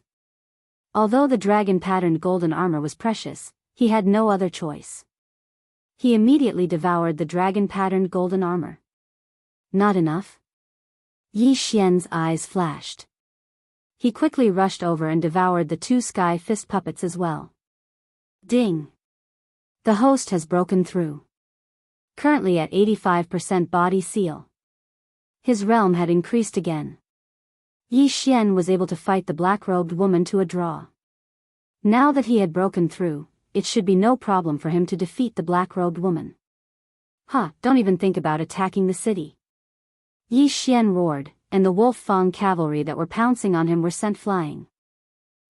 Although the dragon-patterned golden armor was precious, he had no other choice. He immediately devoured the dragon-patterned golden armor. Not enough? Yi Xian's eyes flashed. He quickly rushed over and devoured the 2 sky fist puppets as well. Ding! The host has broken through. Currently at 85% body seal. His realm had increased again. Yi Xian was able to fight the black-robed woman to a draw. Now that he had broken through, it should be no problem for him to defeat the black-robed woman. Don't even think about attacking the city. Yi Xian roared, and the Wolf Fang cavalry that were pouncing on him were sent flying.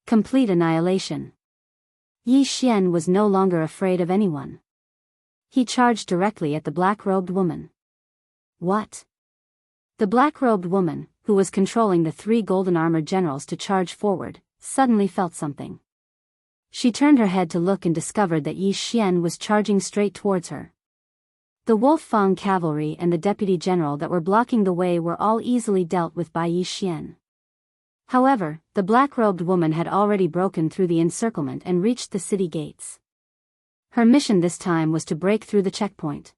Complete annihilation. Yi Xian was no longer afraid of anyone. He charged directly at the black-robed woman. What? The black-robed woman, who was controlling the 3 golden armored generals to charge forward, suddenly felt something. She turned her head to look and discovered that Yi Xian was charging straight towards her. The Wolf Fang cavalry and the deputy general that were blocking the way were all easily dealt with by Yi Xian. However, the black-robed woman had already broken through the encirclement and reached the city gates. Her mission this time was to break through the checkpoint.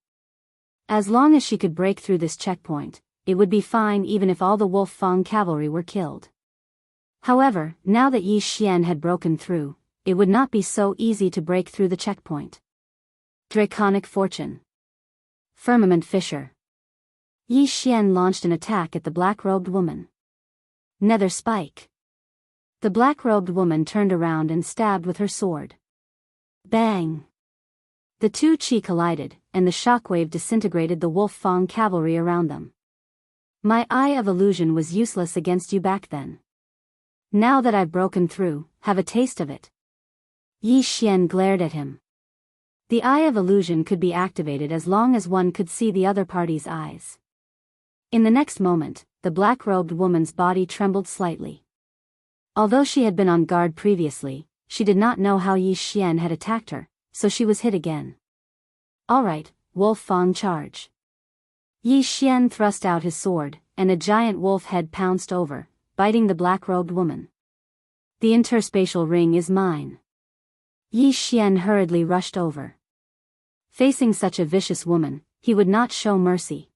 As long as she could break through this checkpoint, it would be fine even if all the Wolf Fang cavalry were killed. However, now that Yi Xian had broken through, it would not be so easy to break through the checkpoint. Draconic Fortune. Firmament Fissure. Yi Xian launched an attack at the black-robed woman. Nether Spike. The black-robed woman turned around and stabbed with her sword. Bang! The 2 chi collided, and the shockwave disintegrated the Wolf Fang cavalry around them. My Eye of Illusion was useless against you back then. Now that I've broken through, have a taste of it. Yi Xian glared at him. The Eye of Illusion could be activated as long as one could see the other party's eyes. In the next moment, the black-robed woman's body trembled slightly. Although she had been on guard previously, she did not know how Yi Xian had attacked her, so she was hit again. Alright, Wolf Fang charge. Yi Xian thrust out his sword, and a giant wolf head pounced over, biting the black-robed woman. The interspatial ring is mine. Yi Xian hurriedly rushed over. Facing such a vicious woman, he would not show mercy.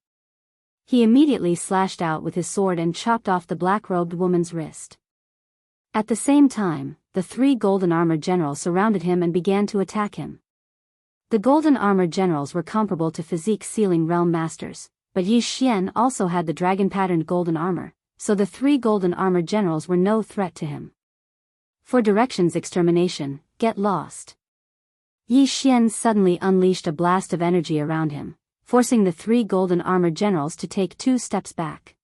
He immediately slashed out with his sword and chopped off the black-robed woman's wrist. At the same time, the 3 golden armored generals surrounded him and began to attack him. The golden armored generals were comparable to physique-sealing realm masters, but Yi Xian also had the dragon-patterned golden armor, so the 3 golden armored generals were no threat to him. For directions extermination, get lost. Yi Xian suddenly unleashed a blast of energy around him, forcing the 3 golden armored generals to take 2 steps back.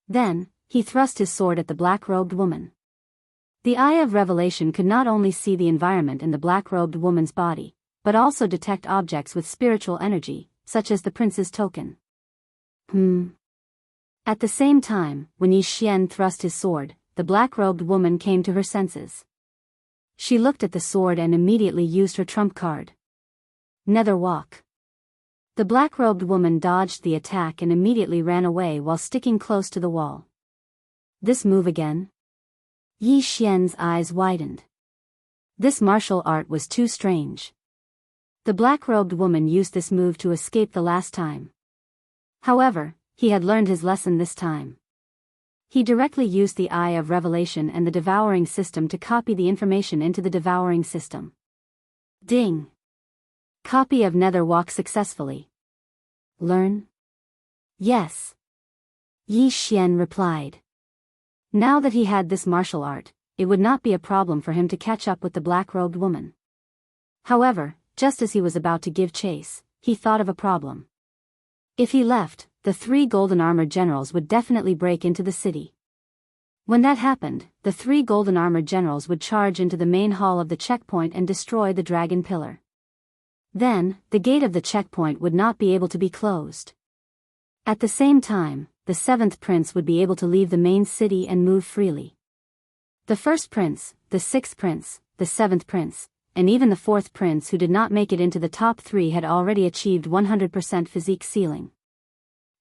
Then, he thrust his sword at the black-robed woman. The Eye of Revelation could not only see the environment in the black-robed woman's body, but also detect objects with spiritual energy, such as the prince's token. At the same time, when Yi Xian thrust his sword, the black-robed woman came to her senses. She looked at the sword and immediately used her trump card. Nether Walk. The black-robed woman dodged the attack and immediately ran away while sticking close to the wall. This move again? Yi Xian's eyes widened. This martial art was too strange. The black-robed woman used this move to escape the last time. However, he had learned his lesson this time. He directly used the Eye of Revelation and the devouring system to copy the information into the devouring system. Ding! Copy of Nether walk successfully. Learn? Yes. Yi Xian replied. Now that he had this martial art, it would not be a problem for him to catch up with the black-robed woman. However, just as he was about to give chase, he thought of a problem. If he left, the 3 golden-armored generals would definitely break into the city. When that happened, the 3 golden-armored generals would charge into the main hall of the checkpoint and destroy the dragon pillar. Then, the gate of the checkpoint would not be able to be closed. At the same time, the 7th prince would be able to leave the main city and move freely. The 1st prince, the 6th prince, the 7th prince, and even the 4th prince who did not make it into the top 3 had already achieved 100% physique ceiling.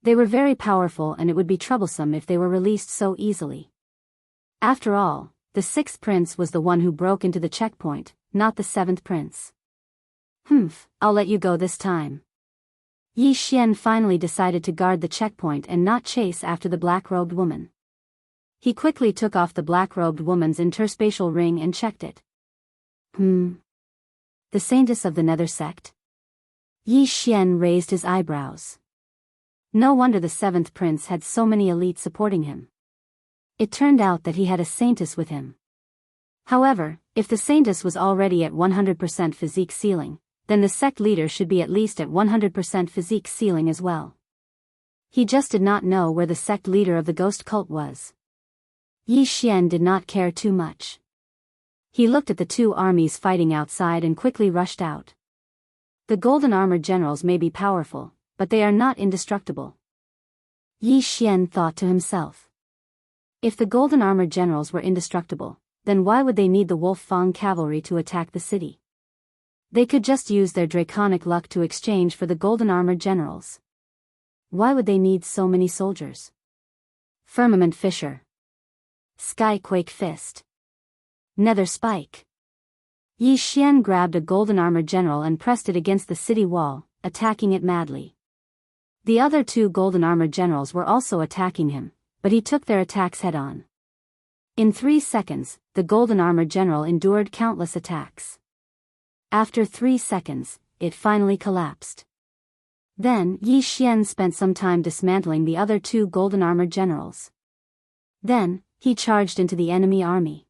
They were very powerful and it would be troublesome if they were released so easily. After all, the 6th prince was the one who broke into the checkpoint, not the 7th prince. I'll let you go this time. Yi Xian finally decided to guard the checkpoint and not chase after the black-robed woman. He quickly took off the black-robed woman's interspatial ring and checked it. The saintess of the Nether sect? Yi Xian raised his eyebrows. No wonder the 7th prince had so many elites supporting him. It turned out that he had a saintess with him. However, if the saintess was already at 100% physique ceiling, then the sect leader should be at least at 100% physique ceiling as well. He just did not know where the sect leader of the ghost cult was. Yi Xian did not care too much. He looked at the 2 armies fighting outside and quickly rushed out. The golden-armored generals may be powerful, but they are not indestructible. Yi Xian thought to himself. If the golden-armored generals were indestructible, then why would they need the Wolf Fang cavalry to attack the city? They could just use their draconic luck to exchange for the golden-armored generals. Why would they need so many soldiers? Firmament Fissure. Skyquake Fist. Nether Spike. Yi Xian grabbed a golden-armored general and pressed it against the city wall, attacking it madly. The other 2 golden-armored generals were also attacking him, but he took their attacks head-on. In 3 seconds, the golden-armored general endured countless attacks. After 3 seconds, it finally collapsed. Then Yi Xian spent some time dismantling the other 2 golden-armored generals. Then, he charged into the enemy army.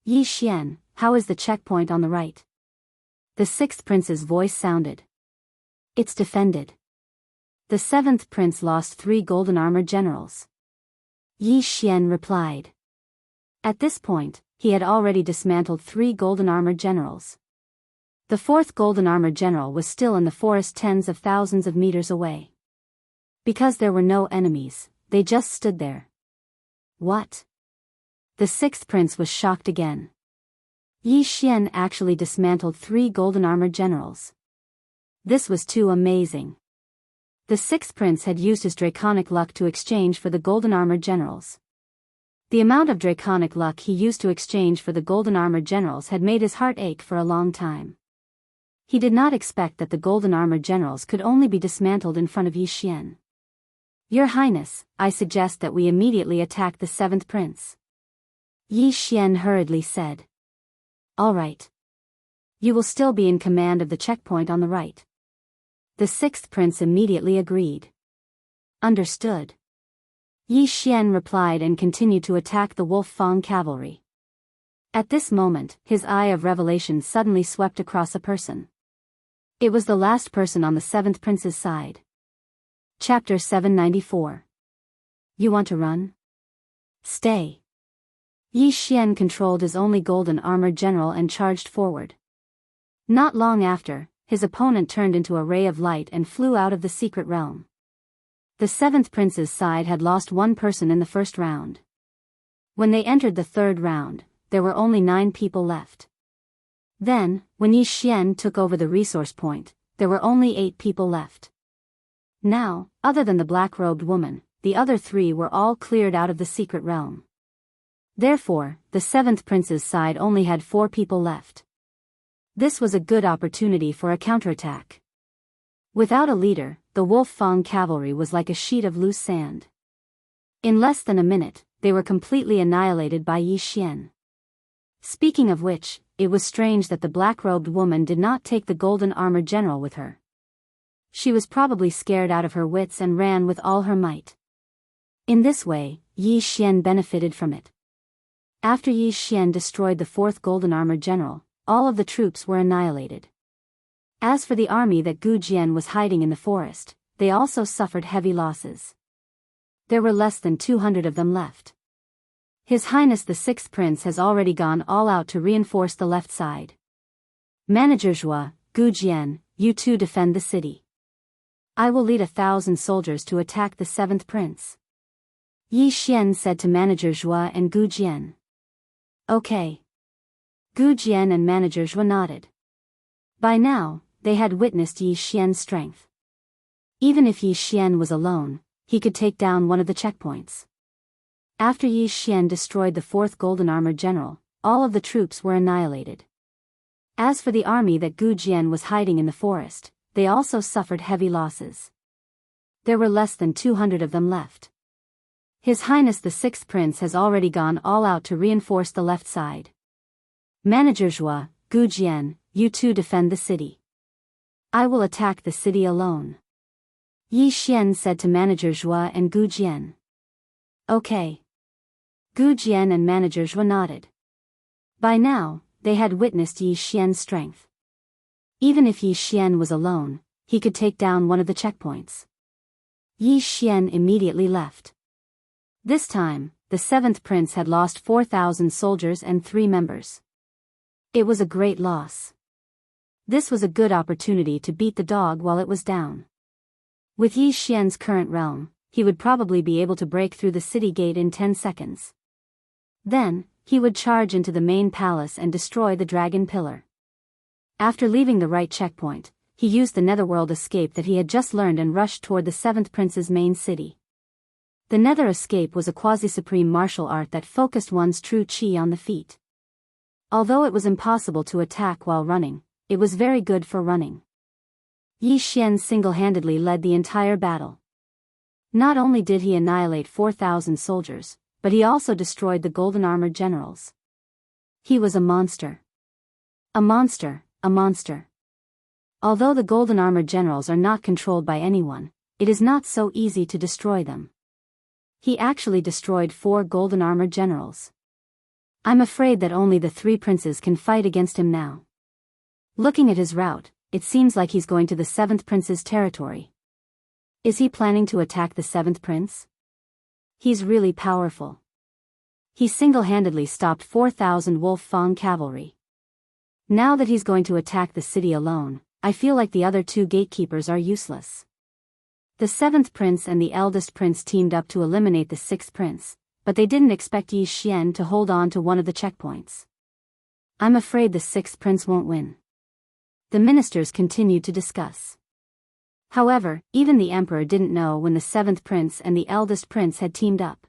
Yi Xian, how is the checkpoint on the right? The 6th prince's voice sounded. It's defended. The 7th prince lost 3 golden-armored generals. Yi Xian replied. At this point, he had already dismantled 3 golden-armored generals. The 4th golden-armored general was still in the forest tens of thousands of meters away. Because there were no enemies, they just stood there. What? The 6th prince was shocked again. Yi Xian actually dismantled 3 golden-armored generals. This was too amazing. The 6th prince had used his draconic luck to exchange for the golden-armored generals. The amount of draconic luck he used to exchange for the golden-armored generals had made his heart ache for a long time. He did not expect that the golden-armored generals could only be dismantled in front of Yi Xian. Your Highness, I suggest that we immediately attack the 7th prince. Yi Xian hurriedly said. All right. You will still be in command of the checkpoint on the right. The 6th prince immediately agreed. Understood. Yi Xian replied and continued to attack the Wolf Fang cavalry. At this moment, his Eye of Revelation suddenly swept across a person. It was the last person on the 7th prince's side. Chapter 794. You want to run? Stay. Yi Xian controlled his only golden-armored general and charged forward. Not long after, his opponent turned into a ray of light and flew out of the secret realm. The 7th prince's side had lost 1 person in the first round. When they entered the 3rd round, there were only 9 people left. Then, when Yi Xian took over the resource point, there were only 8 people left. Now, other than the black-robed woman, the other 3 were all cleared out of the secret realm. Therefore, the 7th prince's side only had 4 people left. This was a good opportunity for a counterattack. Without a leader, the Wolf Fang cavalry was like a sheet of loose sand. In less than a minute, they were completely annihilated by Yi Xian. Speaking of which, it was strange that the black-robed woman did not take the golden armored general with her. She was probably scared out of her wits and ran with all her might. In this way, Yi Xian benefited from it. After Yi Xian destroyed the 4th golden armored general, all of the troops were annihilated. As for the army that Gu Jian was hiding in the forest, they also suffered heavy losses. There were less than 200 of them left. His Highness the 6th Prince has already gone all out to reinforce the left side. Manager Zhua, Gu Jian, you two defend the city. I will lead 1,000 soldiers to attack the 7th Prince. Yi Xian said to Manager Zhua and Gu Jian. Okay. Gu Jian and Manager Zhua nodded. By now, they had witnessed Yi Xian's strength. Even if Yi Xian was alone, he could take down one of the checkpoints. After Yi Xian destroyed the 4th golden armored general, all of the troops were annihilated. As for the army that Gu Jian was hiding in the forest, they also suffered heavy losses. There were less than 200 of them left. His Highness the 6th Prince has already gone all out to reinforce the left side. Manager Zhua, Gu Jian, you two defend the city. I will attack the city alone. Yi Xian said to Manager Zhua and Gu Jian. Okay. Gu Jian and Manager Zhua nodded. By now, they had witnessed Yi Xian's strength. Even if Yi Xian was alone, he could take down one of the checkpoints. Yi Xian immediately left. This time, the 7th Prince had lost 4,000 soldiers and 3 members. It was a great loss. This was a good opportunity to beat the dog while it was down. With Yi Xian's current realm, he would probably be able to break through the city gate in 10 seconds. Then, he would charge into the main palace and destroy the dragon pillar. After leaving the right checkpoint, he used the netherworld escape that he had just learned and rushed toward the 7th Prince's main city. The nether escape was a quasi-supreme martial art that focused one's true chi on the feet. Although it was impossible to attack while running, it was very good for running. Yi Xian single-handedly led the entire battle. Not only did he annihilate 4,000 soldiers, but he also destroyed the golden armored generals. He was a monster. A monster, a monster. Although the golden armored generals are not controlled by anyone, it is not so easy to destroy them. He actually destroyed 4 golden armored generals. I'm afraid that only the 3 princes can fight against him now. Looking at his route, it seems like he's going to the 7th Prince's territory. Is he planning to attack the 7th Prince? He's really powerful. He single-handedly stopped 4,000 Wolf Fang cavalry. Now that he's going to attack the city alone, I feel like the other 2 gatekeepers are useless. The 7th Prince and the eldest prince teamed up to eliminate the 6th Prince, but they didn't expect Yi Xian to hold on to one of the checkpoints. I'm afraid the 6th Prince won't win. The ministers continued to discuss. However, even the emperor didn't know when the 7th Prince and the eldest prince had teamed up.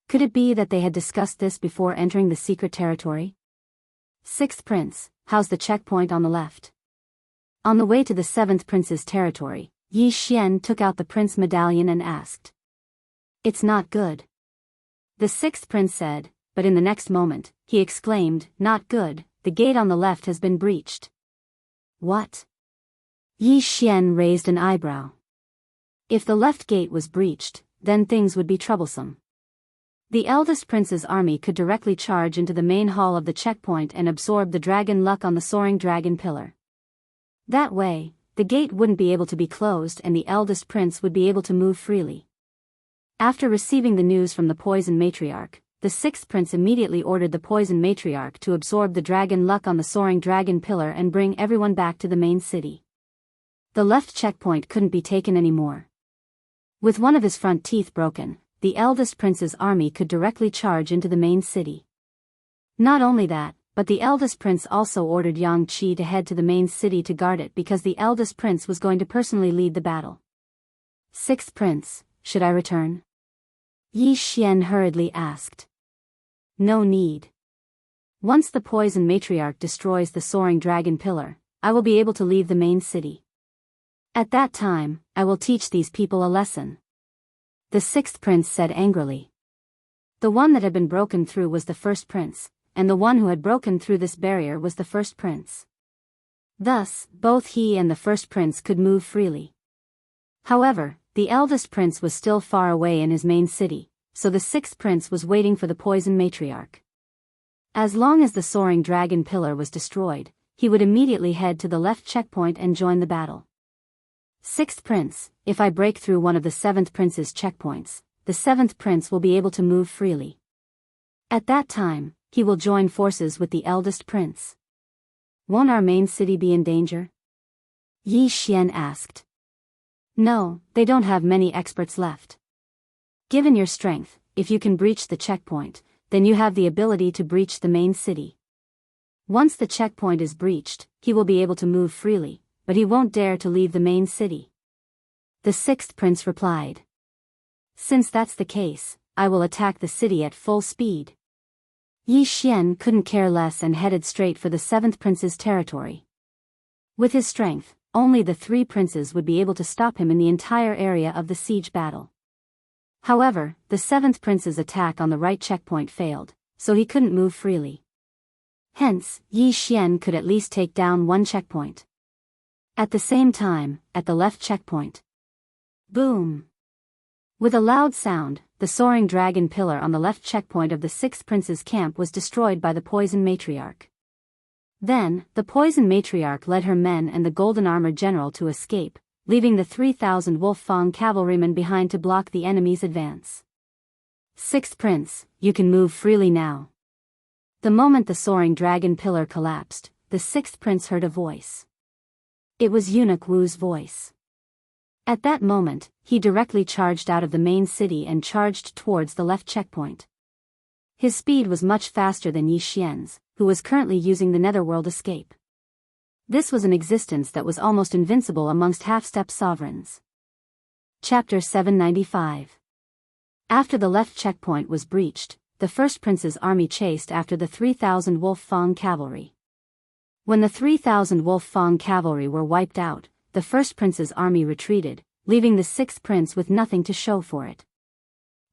Could it be that they had discussed this before entering the secret territory? 6th Prince, how's the checkpoint on the left? On the way to the 7th Prince's territory, Yi Xian took out the Prince medallion and asked. It's not good. The 6th Prince said, but in the next moment, he exclaimed, not good, the gate on the left has been breached. What? Yi Xian raised an eyebrow. If the left gate was breached, then things would be troublesome. The eldest prince's army could directly charge into the main hall of the checkpoint and absorb the dragon luck on the soaring dragon pillar. That way, the gate wouldn't be able to be closed and the eldest prince would be able to move freely. After receiving the news from the poison matriarch, the 6th Prince immediately ordered the poison matriarch to absorb the dragon luck on the soaring dragon pillar and bring everyone back to the main city. The left checkpoint couldn't be taken anymore. With one of his front teeth broken, the eldest prince's army could directly charge into the main city. Not only that, but the eldest prince also ordered Yang Qi to head to the main city to guard it because the eldest prince was going to personally lead the battle. 6th Prince, should I return? Yi Xian hurriedly asked. No need. Once the poison matriarch destroys the soaring dragon pillar, I will be able to leave the main city. At that time, I will teach these people a lesson. The sixth prince said angrily. The one that had been broken through was the first prince, and the one who had broken through this barrier was the first prince. Thus, both he and the first prince could move freely. However, the eldest prince was still far away in his main city, so the sixth prince was waiting for the poison matriarch. As long as the soaring dragon pillar was destroyed, he would immediately head to the left checkpoint and join the battle. Sixth prince, if I break through one of the seventh prince's checkpoints, the seventh prince will be able to move freely. At that time, he will join forces with the eldest prince. Won't our main city be in danger? Yi Xian asked. No, they don't have many experts left. Given your strength, if you can breach the checkpoint, then you have the ability to breach the main city. Once the checkpoint is breached, he will be able to move freely, but he won't dare to leave the main city. The sixth prince replied. Since that's the case, I will attack the city at full speed. Yi Xian couldn't care less and headed straight for the seventh prince's territory. With his strength, only the three princes would be able to stop him in the entire area of the siege battle. However, the seventh prince's attack on the right checkpoint failed, so he couldn't move freely. Hence, Yi Xian could at least take down one checkpoint. At the same time, at the left checkpoint. Boom! With a loud sound, the soaring dragon pillar on the left checkpoint of the sixth prince's camp was destroyed by the poison matriarch. Then, the poison matriarch led her men and the golden armored general to escape, leaving the 3,000 wolf fang cavalrymen behind to block the enemy's advance. Sixth prince, you can move freely now. The moment the soaring dragon pillar collapsed, the sixth prince heard a voice. It was Eunuch Wu's voice. At that moment, he directly charged out of the main city and charged towards the left checkpoint. His speed was much faster than Yi Xian's, who was currently using the netherworld escape. This was an existence that was almost invincible amongst half-step sovereigns. Chapter 795. After the left checkpoint was breached, the first prince's army chased after the 3,000 wolf fang cavalry. When the 3,000 wolf fang cavalry were wiped out, the first prince's army retreated, leaving the sixth prince with nothing to show for it.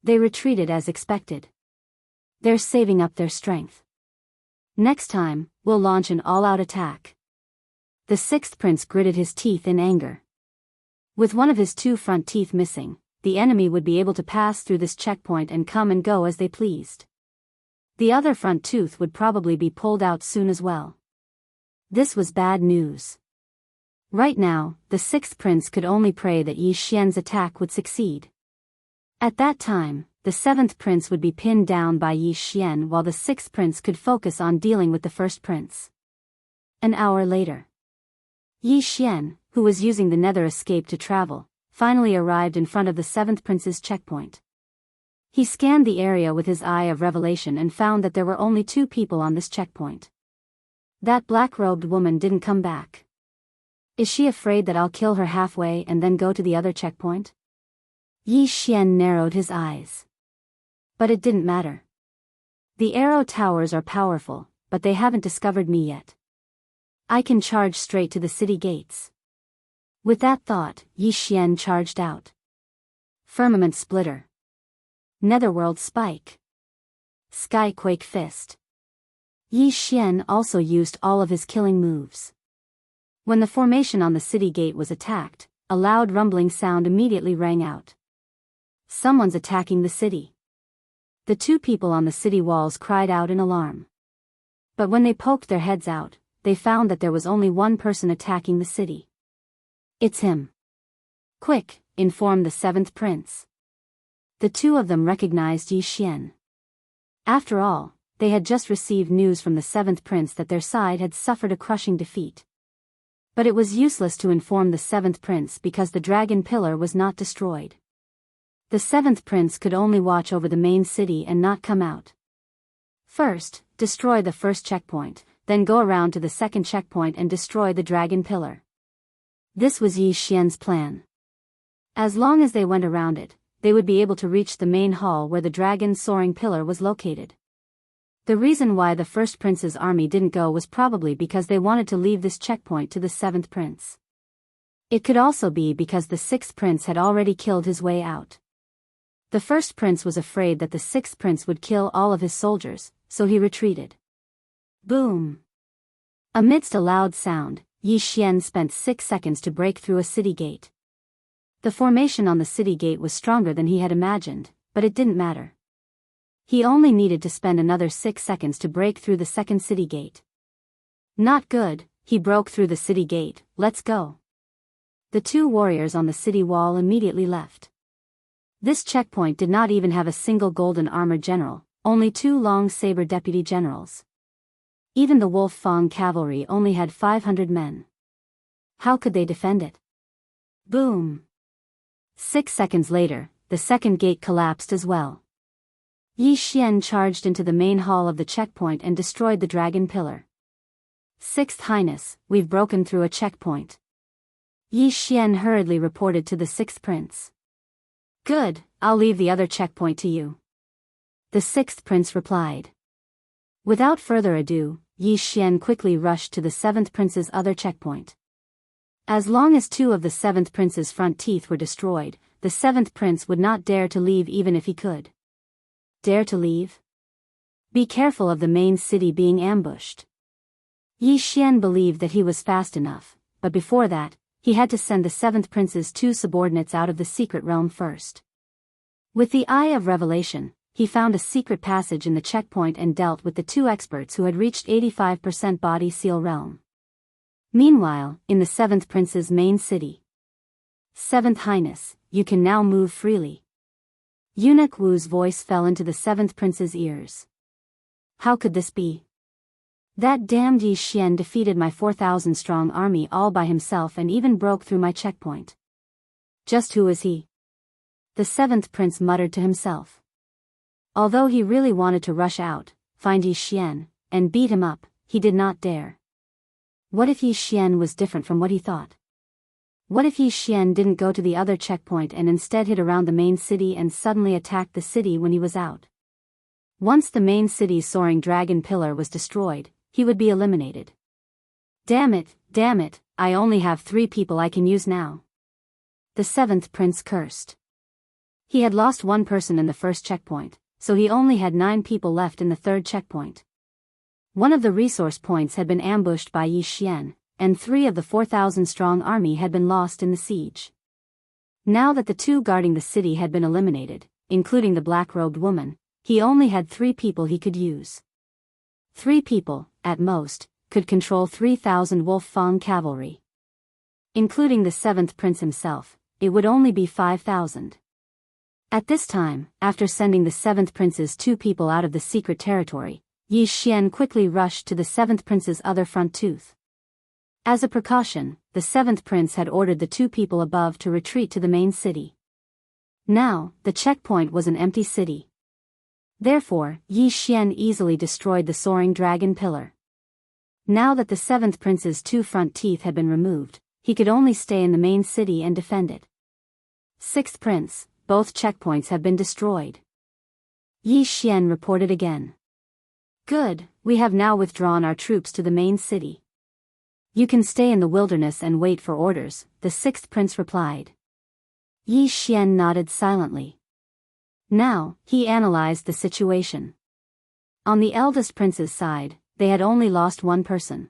They retreated as expected. They're saving up their strength. Next time, we'll launch an all-out attack. The sixth prince gritted his teeth in anger. With one of his two front teeth missing, the enemy would be able to pass through this checkpoint and come and go as they pleased. The other front tooth would probably be pulled out soon as well. This was bad news. Right now, the sixth prince could only pray that Yi Xian's attack would succeed. At that time, the seventh prince would be pinned down by Yi Xian while the sixth prince could focus on dealing with the first prince. An hour later. Yi Xian, who was using the nether escape to travel, finally arrived in front of the seventh prince's checkpoint. He scanned the area with his eye of revelation and found that there were only two people on this checkpoint. That black-robed woman didn't come back. Is she afraid that I'll kill her halfway and then go to the other checkpoint? Yi Xian narrowed his eyes. But it didn't matter. The arrow towers are powerful, but they haven't discovered me yet. I can charge straight to the city gates. With that thought, Yi Xian charged out. Firmament Splitter. Netherworld Spike. Skyquake Fist. Yi Xian also used all of his killing moves. When the formation on the city gate was attacked, a loud rumbling sound immediately rang out. Someone's attacking the city. The two people on the city walls cried out in alarm. But when they poked their heads out, they found that there was only one person attacking the city. It's him. Quick, informed the seventh prince. The two of them recognized Yi Xian. After all, they had just received news from the seventh prince that their side had suffered a crushing defeat. But it was useless to inform the seventh prince because the dragon pillar was not destroyed. The seventh prince could only watch over the main city and not come out. First, destroy the first checkpoint, then go around to the second checkpoint and destroy the dragon pillar. This was Yi Xian's plan. As long as they went around it, they would be able to reach the main hall where the dragon's soaring pillar was located. The reason why the first prince's army didn't go was probably because they wanted to leave this checkpoint to the seventh prince. It could also be because the sixth prince had already killed his way out. The first prince was afraid that the sixth prince would kill all of his soldiers, so he retreated. Boom! Amidst a loud sound, Yi Xian spent 6 seconds to break through a city gate. The formation on the city gate was stronger than he had imagined, but it didn't matter. He only needed to spend another 6 seconds to break through the second city gate. Not good, he broke through the city gate, let's go. The two warriors on the city wall immediately left. This checkpoint did not even have a single golden armored general, only 2 long saber deputy generals. Even the Wolf Fang cavalry only had 500 men. How could they defend it? Boom! 6 seconds later, the second gate collapsed as well. Yi Xian charged into the main hall of the checkpoint and destroyed the dragon pillar. Sixth Highness, we've broken through a checkpoint. Yi Xian hurriedly reported to the sixth prince. Good, I'll leave the other checkpoint to you. The sixth prince replied. Without further ado, Yi Xian quickly rushed to the seventh prince's other checkpoint. As long as 2 of the seventh prince's front teeth were destroyed, the seventh prince would not dare to leave even if he could. Dare to leave? Be careful of the main city being ambushed. Yi Xian believed that he was fast enough, but before that, he had to send the seventh prince's 2 subordinates out of the secret realm first. With the Eye of Revelation, he found a secret passage in the checkpoint and dealt with the 2 experts who had reached 85% body seal realm. Meanwhile, in the seventh prince's main city. Seventh Highness, you can now move freely. Eunuch Wu's voice fell into the seventh prince's ears. How could this be? That damned Yi Xian defeated my 4,000-strong army all by himself and even broke through my checkpoint. Just who is he? The seventh prince muttered to himself. Although he really wanted to rush out, find Yi Xian, and beat him up, he did not dare. What if Yi Xian was different from what he thought? What if Yi Xian didn't go to the other checkpoint and instead hid around the main city and suddenly attacked the city when he was out? Once the main city's soaring dragon pillar was destroyed, he would be eliminated. Damn it, I only have 3 people I can use now. The seventh prince cursed. He had lost 1 person in the first checkpoint, so he only had 9 people left in the third checkpoint. One of the resource points had been ambushed by Yi Xian, and 3 of the 4,000-strong army had been lost in the siege. Now that the 2 guarding the city had been eliminated, including the black-robed woman, he only had 3 people he could use. 3 people, at most, could control 3,000 Wolf Fang cavalry. Including the 7th prince himself, it would only be 5,000. At this time, after sending the 7th prince's 2 people out of the secret territory, Yi Xian quickly rushed to the 7th prince's other front tooth. As a precaution, the 7th prince had ordered the 2 people above to retreat to the main city. Now, the checkpoint was an empty city. Therefore, Yi Xian easily destroyed the soaring dragon pillar. Now that the 7th prince's 2 front teeth had been removed, he could only stay in the main city and defend it. 6th prince, both checkpoints have been destroyed. Yi Xian reported again. Good, we have now withdrawn our troops to the main city. You can stay in the wilderness and wait for orders, the 6th prince replied. Yi Xian nodded silently. Now, he analyzed the situation. On the eldest prince's side, they had only lost 1 person.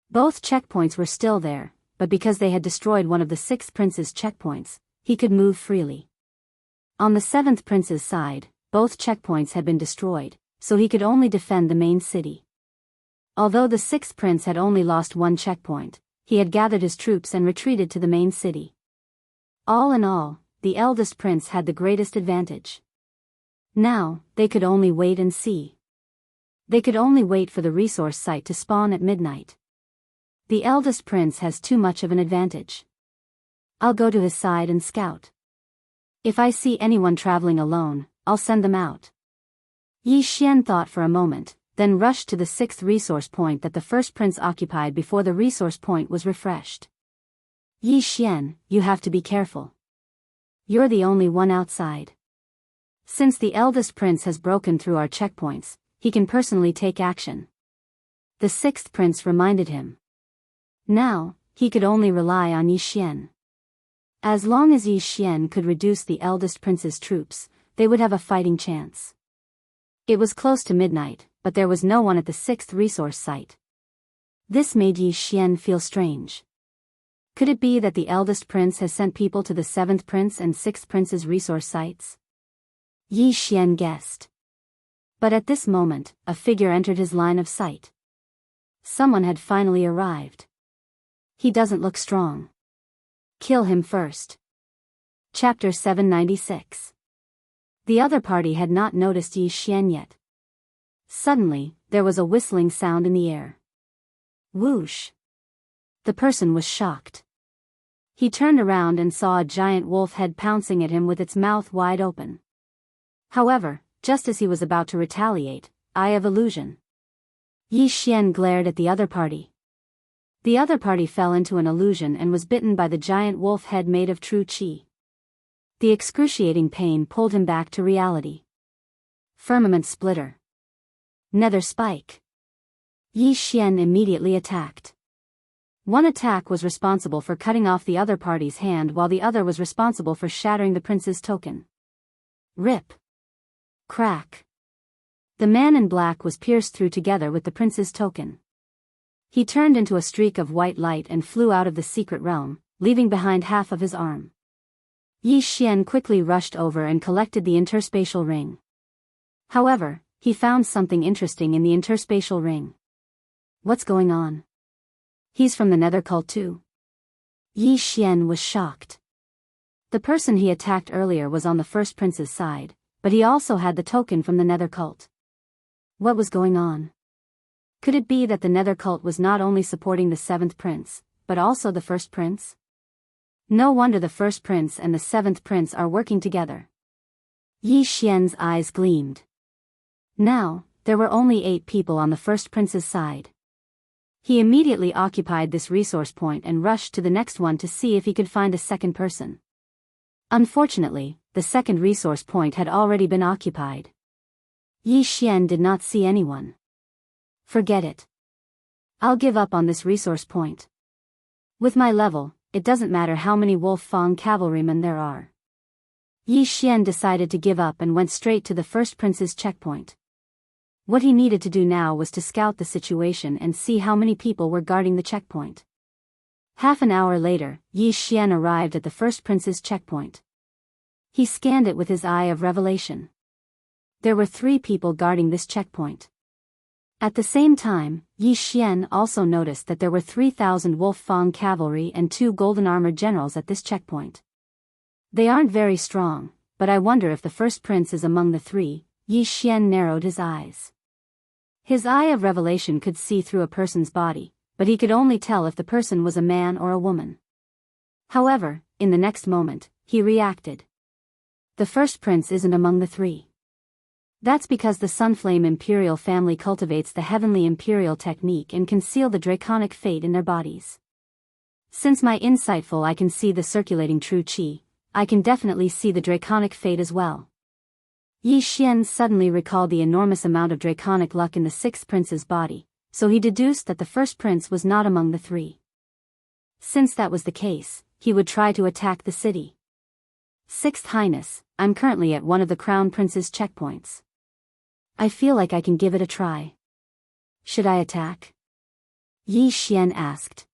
Both checkpoints were still there, but because they had destroyed one of the 6th prince's checkpoints, he could move freely. On the 7th prince's side, both checkpoints had been destroyed, so he could only defend the main city. Although the 6th prince had only lost 1 checkpoint, he had gathered his troops and retreated to the main city. All in all, the eldest prince had the greatest advantage. Now, they could only wait and see. They could only wait for the resource site to spawn at midnight. The eldest prince has too much of an advantage. I'll go to his side and scout. If I see anyone traveling alone, I'll send them out. Yi Xian thought for a moment, then rushed to the 6th resource point that the first prince occupied before the resource point was refreshed. Yi Xian, you have to be careful. You're the only one outside. Since the eldest prince has broken through our checkpoints, he can personally take action. The sixth prince reminded him. Now, he could only rely on Yi Xian. As long as Yi Xian could reduce the eldest prince's troops, they would have a fighting chance. It was close to midnight, but there was no one at the sixth resource site. This made Yi Xian feel strange. Could it be that the eldest prince has sent people to the seventh prince and sixth prince's resource sites? Yi Xian guessed. But at this moment, a figure entered his line of sight. Someone had finally arrived. He doesn't look strong. Kill him first. Chapter 796. The other party had not noticed Yi Xian yet. Suddenly, there was a whistling sound in the air. Whoosh! The person was shocked. He turned around and saw a giant wolf head pouncing at him with its mouth wide open. However, just as he was about to retaliate, Eye of Illusion. Yi Xian glared at the other party. The other party fell into an illusion and was bitten by the giant wolf head made of true qi. The excruciating pain pulled him back to reality. Firmament Splitter. Nether Spike. Yi Xian immediately attacked. One attack was responsible for cutting off the other party's hand while the other was responsible for shattering the prince's token. Rip. Crack. The man in black was pierced through together with the prince's token. He turned into a streak of white light and flew out of the secret realm, leaving behind half of his arm. Yi Xian quickly rushed over and collected the interspatial ring. However, he found something interesting in the interspatial ring. What's going on? He's from the Nether cult too. Yi Xian was shocked. The person he attacked earlier was on the first prince's side, but he also had the token from the Nether cult. What was going on? Could it be that the Nether cult was not only supporting the seventh prince, but also the first prince? No wonder the first prince and the seventh prince are working together. Yi Xian's eyes gleamed. Now, there were only 8 people on the first prince's side. He immediately occupied this resource point and rushed to the next one to see if he could find a second person. Unfortunately, the second resource point had already been occupied. Yi Xian did not see anyone. Forget it. I'll give up on this resource point. With my level, it doesn't matter how many Wolf Fang cavalrymen there are. Yi Xian decided to give up and went straight to the first prince's checkpoint. What he needed to do now was to scout the situation and see how many people were guarding the checkpoint. Half an hour later, Yi Xian arrived at the first prince's checkpoint. He scanned it with his eye of revelation. There were 3 people guarding this checkpoint. At the same time, Yi Xian also noticed that there were 3,000 Wolf Fang cavalry and 2 golden armored generals at this checkpoint. They aren't very strong, but I wonder if the first prince is among the 3. Yi Xian narrowed his eyes. His eye of revelation could see through a person's body, but he could only tell if the person was a man or a woman. However, in the next moment, he reacted. The first prince isn't among the 3. That's because the Sunflame Imperial family cultivates the Heavenly Imperial technique and conceal the draconic fate in their bodies. Since my insightful eye can see the circulating true qi, I can definitely see the draconic fate as well. Yi Xian suddenly recalled the enormous amount of draconic luck in the sixth prince's body, so he deduced that the first prince was not among the 3. Since that was the case, he would try to attack the city. Sixth Highness, I'm currently at one of the Crown Prince's checkpoints. I feel like I can give it a try. Should I attack? Yi Xian asked.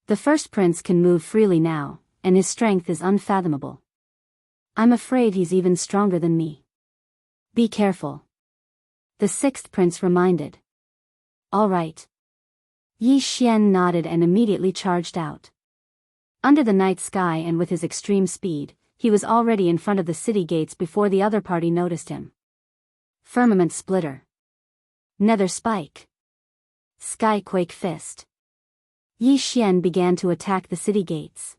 The first prince can move freely now, and his strength is unfathomable. I'm afraid he's even stronger than me. Be careful. The sixth prince reminded. All right. Yi Xian nodded and immediately charged out. Under the night sky and with his extreme speed, he was already in front of the city gates before the other party noticed him. Firmament Splitter. Nether Spike. Skyquake Fist. Yi Xian began to attack the city gates.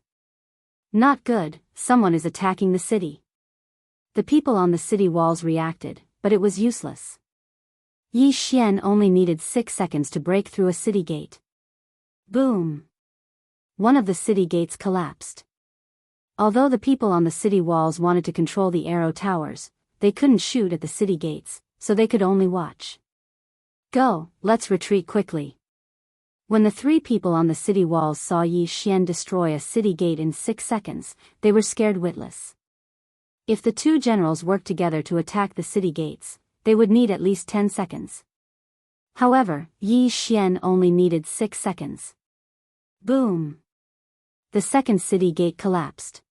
Not good, someone is attacking the city. The people on the city walls reacted, but it was useless. Yi Xian only needed 6 seconds to break through a city gate. Boom! One of the city gates collapsed. Although the people on the city walls wanted to control the arrow towers, they couldn't shoot at the city gates, so they could only watch. Go, let's retreat quickly. When the three people on the city walls saw Yi Xian destroy a city gate in 6 seconds, they were scared witless. If the two generals worked together to attack the city gates, they would need at least 10 seconds. However, Yi Xian only needed 6 seconds. Boom! The second city gate collapsed.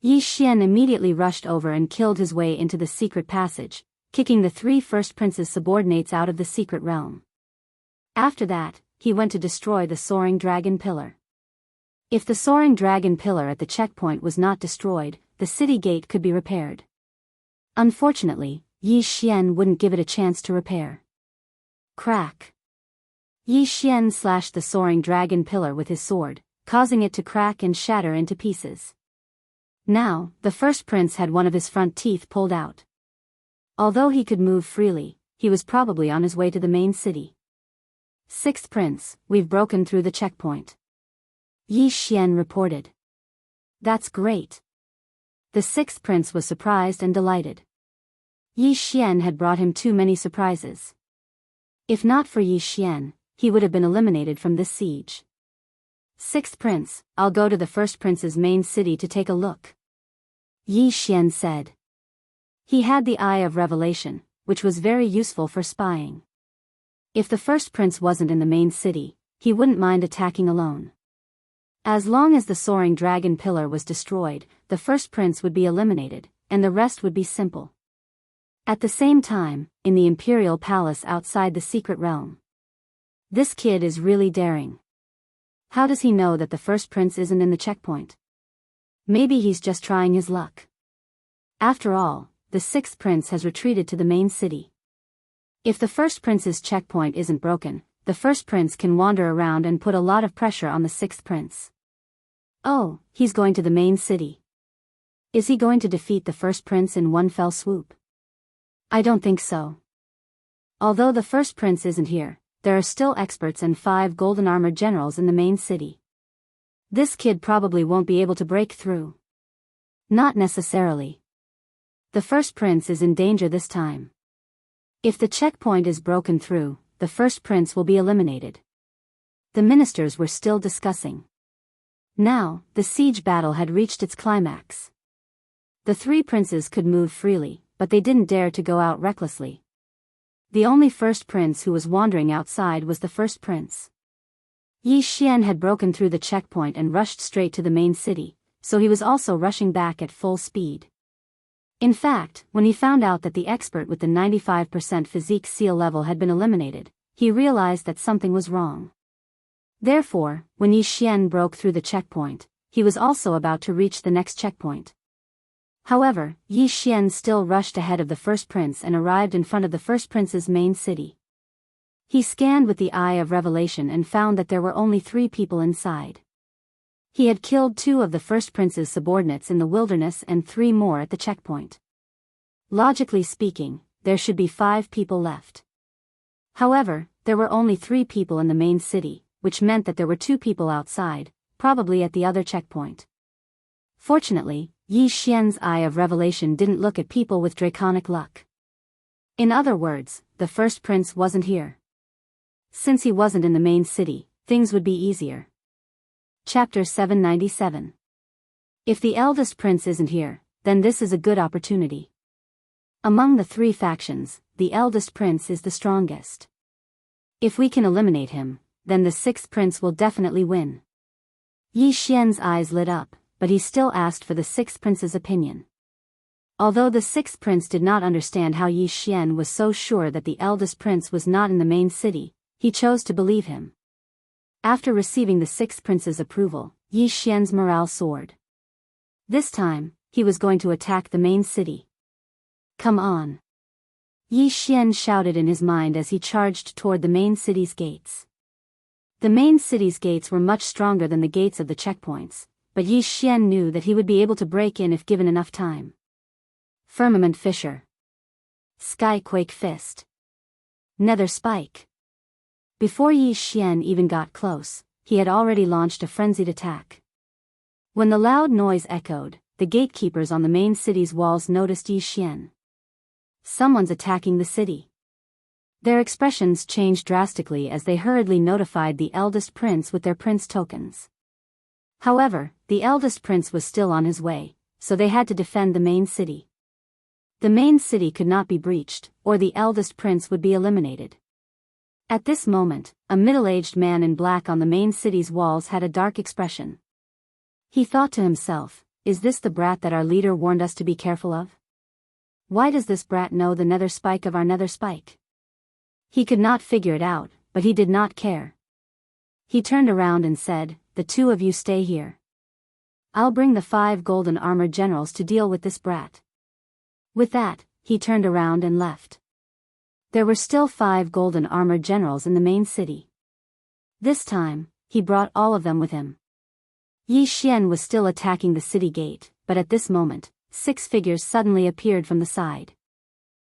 Yi Xian immediately rushed over and killed his way into the secret passage, kicking the three first princes' subordinates out of the secret realm. After that, he went to destroy the soaring dragon pillar. If the soaring dragon pillar at the checkpoint was not destroyed, the city gate could be repaired. Unfortunately, Yi Xian wouldn't give it a chance to repair. Crack! Yi Xian slashed the soaring dragon pillar with his sword, causing it to crack and shatter into pieces. Now, the first prince had one of his front teeth pulled out. Although he could move freely, he was probably on his way to the main city. Sixth prince, we've broken through the checkpoint. Yi Xian reported. That's great. The sixth prince was surprised and delighted. Yi Xian had brought him too many surprises. If not for Yi Xian, he would have been eliminated from this siege. Sixth prince, I'll go to the first prince's main city to take a look. Yi Xian said. He had the Eye of Revelation, which was very useful for spying. If the first prince wasn't in the main city, he wouldn't mind attacking alone. As long as the soaring dragon pillar was destroyed, the first prince would be eliminated, and the rest would be simple. At the same time, in the imperial palace outside the secret realm. This kid is really daring. How does he know that the first prince isn't in the checkpoint? Maybe he's just trying his luck. After all, the sixth prince has retreated to the main city. If the first prince's checkpoint isn't broken, the first prince can wander around and put a lot of pressure on the sixth prince. Oh, he's going to the main city. Is he going to defeat the first prince in one fell swoop? I don't think so. Although the first prince isn't here, there are still experts and 5 golden armored generals in the main city. This kid probably won't be able to break through. Not necessarily. The first prince is in danger this time. If the checkpoint is broken through, the first prince will be eliminated. The ministers were still discussing. Now, the siege battle had reached its climax. The 3 princes could move freely, but they didn't dare to go out recklessly. The only first prince who was wandering outside was the first prince. Yi Xian had broken through the checkpoint and rushed straight to the main city, so he was also rushing back at full speed. In fact, when he found out that the expert with the 95% physique seal level had been eliminated, he realized that something was wrong. Therefore, when Yi Xian broke through the checkpoint, he was also about to reach the next checkpoint. However, Yi Xian still rushed ahead of the first prince and arrived in front of the first prince's main city. He scanned with the Eye of Revelation and found that there were only 3 people inside. He had killed 2 of the first prince's subordinates in the wilderness and 3 more at the checkpoint. Logically speaking, there should be 5 people left. However, there were only 3 people in the main city, which meant that there were 2 people outside, probably at the other checkpoint. Fortunately, Yi Xian's Eye of Revelation didn't look at people with draconic luck. In other words, the first prince wasn't here. Since he wasn't in the main city, things would be easier. Chapter 797. If the eldest prince isn't here, then this is a good opportunity. Among the 3 factions, the eldest prince is the strongest. If we can eliminate him, then the 6th prince will definitely win. Yi Xian's eyes lit up, but he still asked for the 6th prince's opinion. Although the 6th prince did not understand how Yi Xian was so sure that the eldest prince was not in the main city, he chose to believe him. After receiving the 6th prince's approval, Yi Xian's morale soared. This time, he was going to attack the main city. Come on! Yi Xian shouted in his mind as he charged toward the main city's gates. The main city's gates were much stronger than the gates of the checkpoints, but Yi Xian knew that he would be able to break in if given enough time. Firmament Fissure. Skyquake Fist. Nether Spike. Before Yi Xian even got close, he had already launched a frenzied attack. When the loud noise echoed, the gatekeepers on the main city's walls noticed Yi Xian. Someone's attacking the city. Their expressions changed drastically as they hurriedly notified the eldest prince with their prince tokens. However, the eldest prince was still on his way, so they had to defend the main city. The main city could not be breached, or the eldest prince would be eliminated. At this moment, a middle-aged man in black on the main city's walls had a dark expression. He thought to himself, "Is this the brat that our leader warned us to be careful of? Why does this brat know the nether spike of our nether spike?" He could not figure it out, but he did not care. He turned around and said, "The two of you stay here. I'll bring the 5 golden armored generals to deal with this brat." With that, he turned around and left. There were still 5 golden armored generals in the main city. This time, he brought all of them with him. Yi Xian was still attacking the city gate, but at this moment, 6 figures suddenly appeared from the side.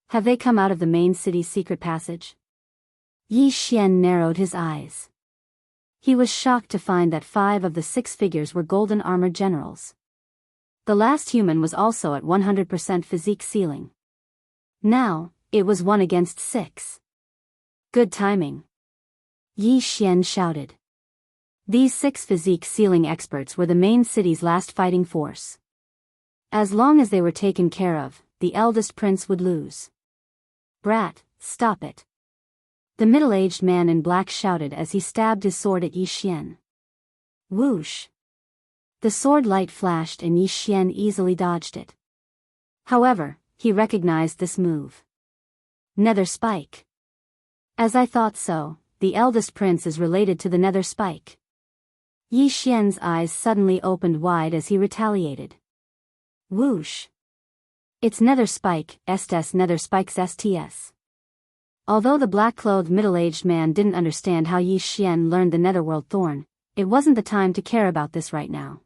Have they come out of the main city's secret passage? Yi Xian narrowed his eyes. He was shocked to find that 5 of the 6 figures were golden armored generals. The last human was also at 100% physique ceiling. Now, it was 1 against 6. Good timing. Yi Xian shouted. These 6 physique ceiling experts were the main city's last fighting force. As long as they were taken care of, the eldest prince would lose. "Brat, stop it!" The middle-aged man in black shouted as he stabbed his sword at Yi Xian. Whoosh! The sword light flashed and Yi Xian easily dodged it. However, he recognized this move. Nether spike. As I thought so, the eldest prince is related to the nether spike. Yi Xian's eyes suddenly opened wide as he retaliated. Whoosh! It's nether spike, estes nether spikes sts. Although the black-clothed middle-aged man didn't understand how Yi Xian learned the netherworld thorn, it wasn't the time to care about this right now.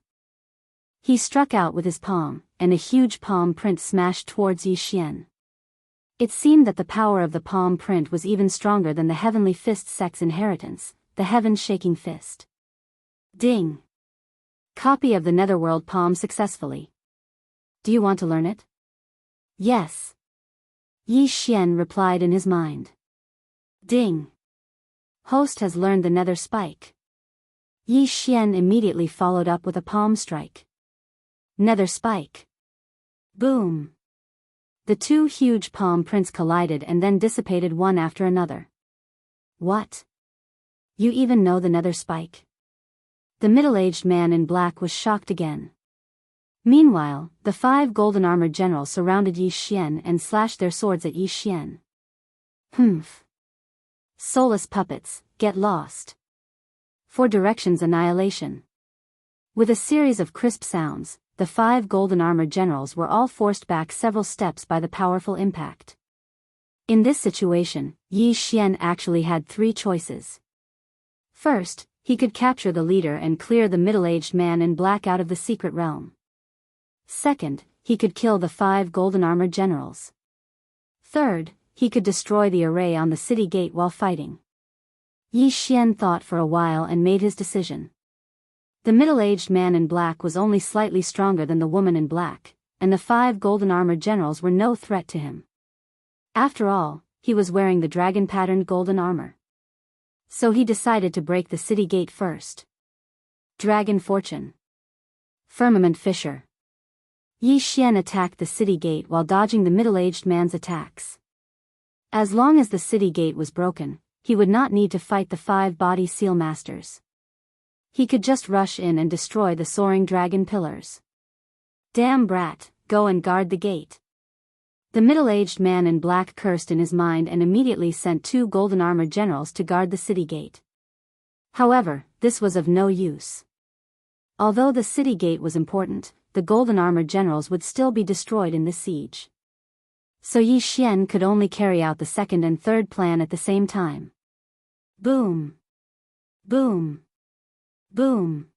He struck out with his palm, and a huge palm print smashed towards Yi Xian. It seemed that the power of the palm print was even stronger than the heavenly fist sex inheritance, the heaven-shaking fist. Ding! Copy of the netherworld palm successfully. Do you want to learn it? Yes. Yi Xian replied in his mind. Ding! Host has learned the nether spike. Yi Xian immediately followed up with a palm strike. Nether spike. Boom! The 2 huge palm prints collided and then dissipated one after another. What? You even know the nether spike? The middle-aged man in black was shocked again. Meanwhile, the 5 golden armored generals surrounded Yi Xian and slashed their swords at Yi Xian. Humph. Soulless puppets, get lost. 4 directions annihilation. With a series of crisp sounds, the 5 golden armored generals were all forced back several steps by the powerful impact. In this situation, Yi Xian actually had 3 choices. First, he could capture the leader and clear the middle-aged man in black out of the secret realm. Second, he could kill the 5 golden armored generals. Third, he could destroy the array on the city gate while fighting. Yi Xian thought for a while and made his decision. The middle-aged man in black was only slightly stronger than the woman in black, and the 5 golden armored generals were no threat to him. After all, he was wearing the dragon-patterned golden armor. So he decided to break the city gate first. Dragon Fortune. Firmament Fissure. Yi Xian attacked the city gate while dodging the middle-aged man's attacks. As long as the city gate was broken, he would not need to fight the 5 body seal masters. He could just rush in and destroy the soaring dragon pillars. Damn brat, go and guard the gate. The middle-aged man in black cursed in his mind and immediately sent 2 golden armored generals to guard the city gate. However, this was of no use. Although the city gate was important, the golden armored generals would still be destroyed in this siege. So Yi Xian could only carry out the second and third plan at the same time. Boom! Boom! Boom!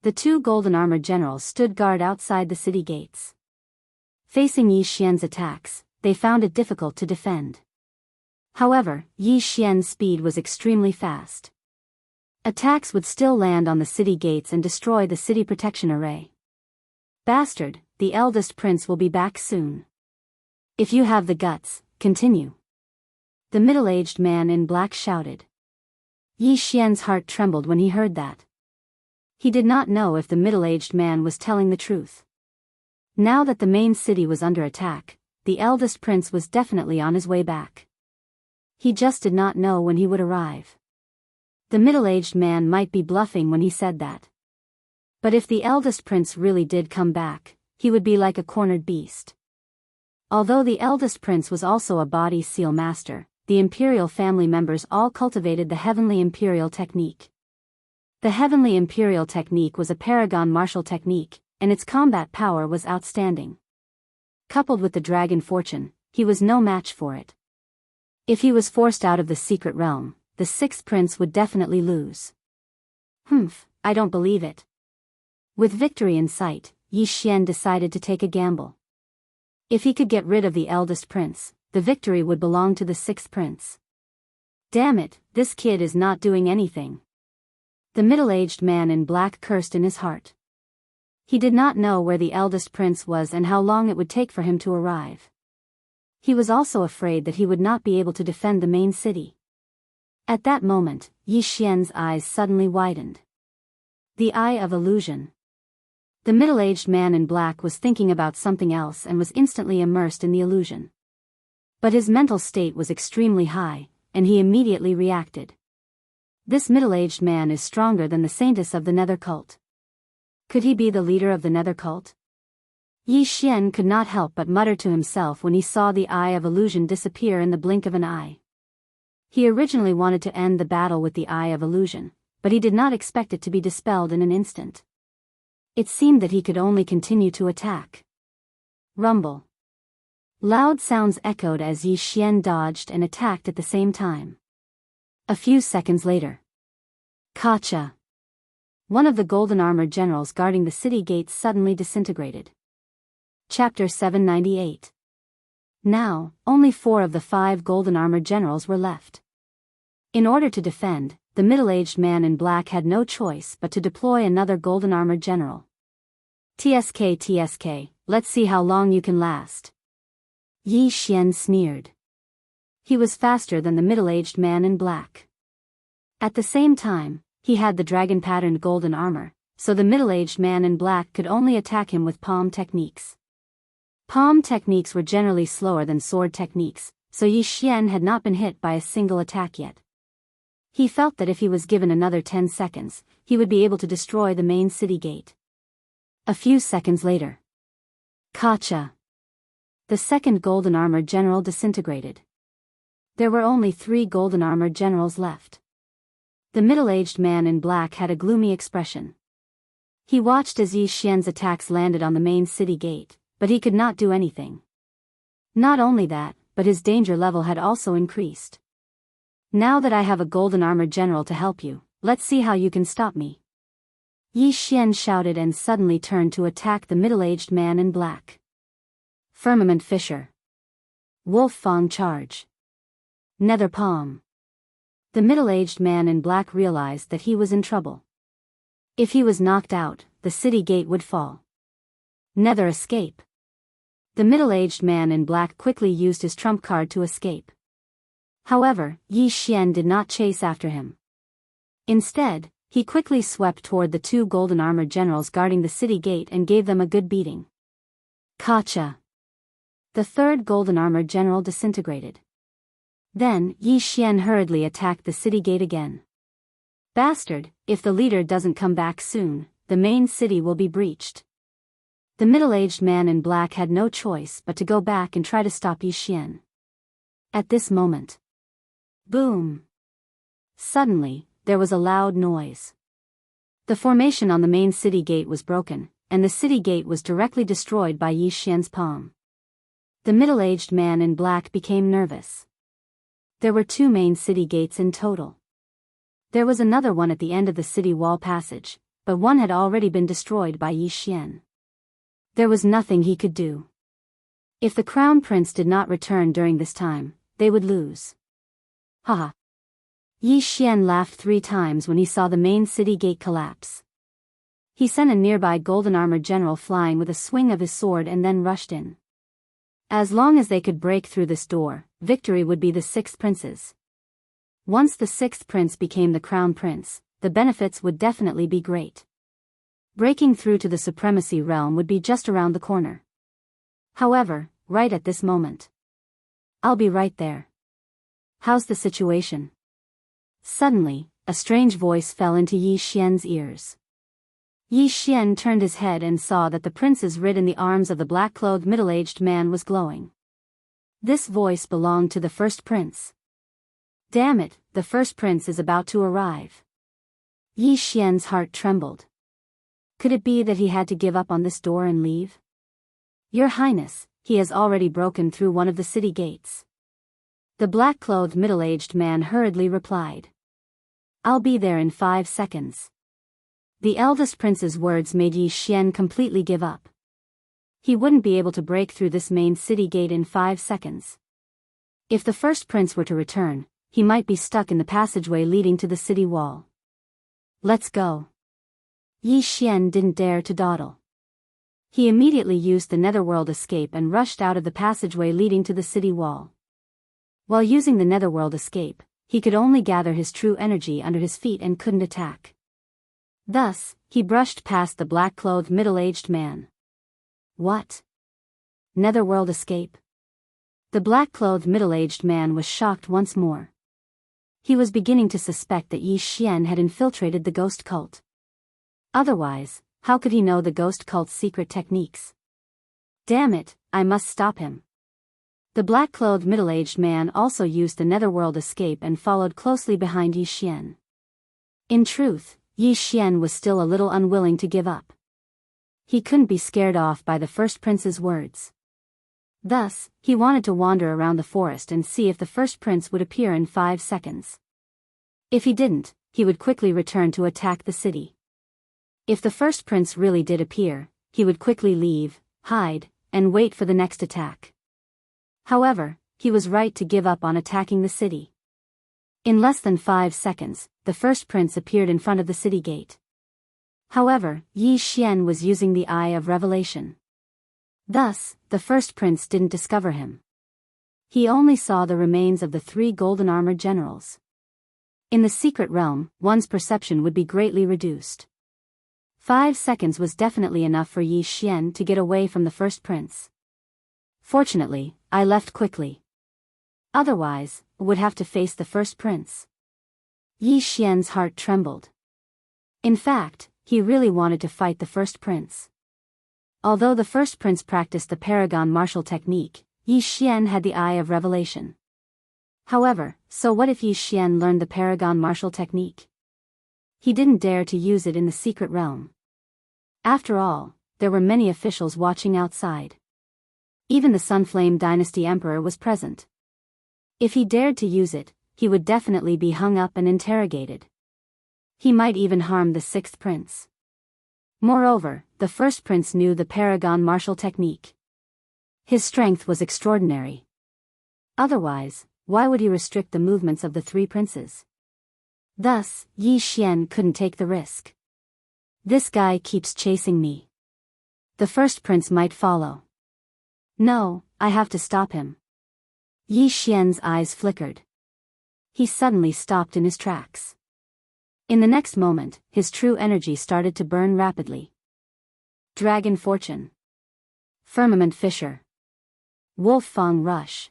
The 2 golden armored generals stood guard outside the city gates. Facing Yi Xian's attacks, they found it difficult to defend. However, Yi Xian's speed was extremely fast. Attacks would still land on the city gates and destroy the city protection array. Bastard, the eldest prince will be back soon. If you have the guts, continue. The middle-aged man in black shouted. Yi Xian's heart trembled when he heard that. He did not know if the middle-aged man was telling the truth. Now that the main city was under attack, the eldest prince was definitely on his way back. He just did not know when he would arrive. The middle-aged man might be bluffing when he said that. But if the eldest prince really did come back, he would be like a cornered beast. Although the eldest prince was also a body seal master, the imperial family members all cultivated the heavenly imperial technique. The heavenly imperial technique was a paragon martial technique, and its combat power was outstanding. Coupled with the dragon fortune, he was no match for it. If he was forced out of the secret realm, the sixth prince would definitely lose. I don't believe it. With victory in sight, Yi Xian decided to take a gamble. If he could get rid of the eldest prince, the victory would belong to the sixth prince. Damn it, this kid is not doing anything. The middle-aged man in black cursed in his heart. He did not know where the eldest prince was and how long it would take for him to arrive. He was also afraid that he would not be able to defend the main city. At that moment, Yi Xian's eyes suddenly widened. The Eye of Illusion. The middle-aged man in black was thinking about something else and was instantly immersed in the illusion. But his mental state was extremely high, and he immediately reacted. This middle-aged man is stronger than the saintess of the Nether cult. Could he be the leader of the Nether cult? Yi Xian could not help but mutter to himself when he saw the Eye of Illusion disappear in the blink of an eye. He originally wanted to end the battle with the Eye of Illusion, but he did not expect it to be dispelled in an instant. It seemed that he could only continue to attack. Rumble. Loud sounds echoed as Yi Xian dodged and attacked at the same time. A few seconds later. Kacha. One of the golden armored generals guarding the city gates suddenly disintegrated. Chapter 798. Now, only 4 of the 5 golden armored generals were left. In order to defend, the middle-aged man in black had no choice but to deploy another golden armored general. TSK, let's see how long you can last. Yi Xian sneered. He was faster than the middle-aged man in black. At the same time, he had the dragon-patterned golden armor, so the middle-aged man in black could only attack him with palm techniques. Palm techniques were generally slower than sword techniques, so Yi Xian had not been hit by a single attack yet. He felt that if he was given another 10 seconds, he would be able to destroy the main city gate. A few seconds later. Kacha. The second golden armored general disintegrated. There were only 3 golden armored generals left. The middle-aged man in black had a gloomy expression. He watched as Yi Xian's attacks landed on the main city gate, but he could not do anything. Not only that, but his danger level had also increased. Now that I have a golden armored general to help you, let's see how you can stop me. Yi Xian shouted and suddenly turned to attack the middle-aged man in black. Firmament Fissure. Wolf Fang Charge. Nether Palm. The middle-aged man in black realized that he was in trouble. If he was knocked out, the city gate would fall. Nether Escape. The middle-aged man in black quickly used his trump card to escape. However, Yi Xian did not chase after him. Instead, he quickly swept toward the 2 golden armored generals guarding the city gate and gave them a good beating. Kacha. The third golden armored general disintegrated. Then, Yi Xian hurriedly attacked the city gate again. Bastard, if the leader doesn't come back soon, the main city will be breached. The middle-aged man in black had no choice but to go back and try to stop Yi Xian. At this moment. Boom. Suddenly, there was a loud noise. The formation on the main city gate was broken, and the city gate was directly destroyed by Yi Xian's palm. The middle-aged man in black became nervous. There were 2 main city gates in total. There was another one at the end of the city wall passage, but one had already been destroyed by Yi Xian. There was nothing he could do. If the crown prince did not return during this time, they would lose. Haha. Yi Xian laughed 3 times when he saw the main city gate collapse. He sent a nearby golden-armored general flying with a swing of his sword and then rushed in. As long as they could break through this door, victory would be the 6th prince's. Once the 6th prince became the crown prince, the benefits would definitely be great. Breaking through to the supremacy realm would be just around the corner. However, right at this moment. I'll be right there. How's the situation? Suddenly, a strange voice fell into Yi Xian's ears. Yi Xian turned his head and saw that the prince's writ in the arms of the black-clothed middle-aged man was glowing. This voice belonged to the 1st prince. Damn it, the 1st prince is about to arrive. Yi Xian's heart trembled. Could it be that he had to give up on this door and leave? Your Highness, he has already broken through one of the city gates. The black-clothed middle-aged man hurriedly replied. I'll be there in 5 seconds. The eldest prince's words made Yi Xian completely give up. He wouldn't be able to break through this main city gate in 5 seconds. If the 1st prince were to return, he might be stuck in the passageway leading to the city wall. Let's go. Yi Xian didn't dare to dawdle. He immediately used the netherworld escape and rushed out of the passageway leading to the city wall. While using the netherworld escape, he could only gather his true energy under his feet and couldn't attack. Thus, he brushed past the black-clothed middle-aged man. What? Netherworld escape? The black-clothed middle-aged man was shocked once more. He was beginning to suspect that Yi Xian had infiltrated the ghost cult. Otherwise, how could he know the ghost cult's secret techniques? Damn it, I must stop him. The black-clothed middle-aged man also used the netherworld escape and followed closely behind Yi Xian. In truth, Yi Xian was still a little unwilling to give up. He couldn't be scared off by the 1st prince's words. Thus, he wanted to wander around the forest and see if the 1st prince would appear in 5 seconds. If he didn't, he would quickly return to attack the city. If the 1st prince really did appear, he would quickly leave, hide, and wait for the next attack. However, he was right to give up on attacking the city. In less than 5 seconds, the 1st prince appeared in front of the city gate. However, Yi Xian was using the Eye of Revelation. Thus, the 1st prince didn't discover him. He only saw the remains of the 3 golden-armored generals. In the secret realm, one's perception would be greatly reduced. 5 seconds was definitely enough for Yi Xian to get away from the 1st prince. Fortunately, I left quickly. Otherwise, would have to face the 1st prince. Yi Xian's heart trembled. In fact, he really wanted to fight the 1st prince. Although the 1st prince practiced the Paragon martial technique, Yi Xian had the Eye of Revelation. However, so what if Yi Xian learned the Paragon martial technique? He didn't dare to use it in the secret realm. After all, there were many officials watching outside. Even the Sunflame Dynasty Emperor was present. If he dared to use it, he would definitely be hung up and interrogated. He might even harm the 6th prince. Moreover, the 1st prince knew the Paragon martial technique. His strength was extraordinary. Otherwise, why would he restrict the movements of the 3 princes? Thus, Yi Xian couldn't take the risk. This guy keeps chasing me. The 1st prince might follow. No, I have to stop him. Yi Xian's eyes flickered. He suddenly stopped in his tracks. In the next moment, his true energy started to burn rapidly. Dragon Fortune. Firmament Fissure. Wolf Fang Rush.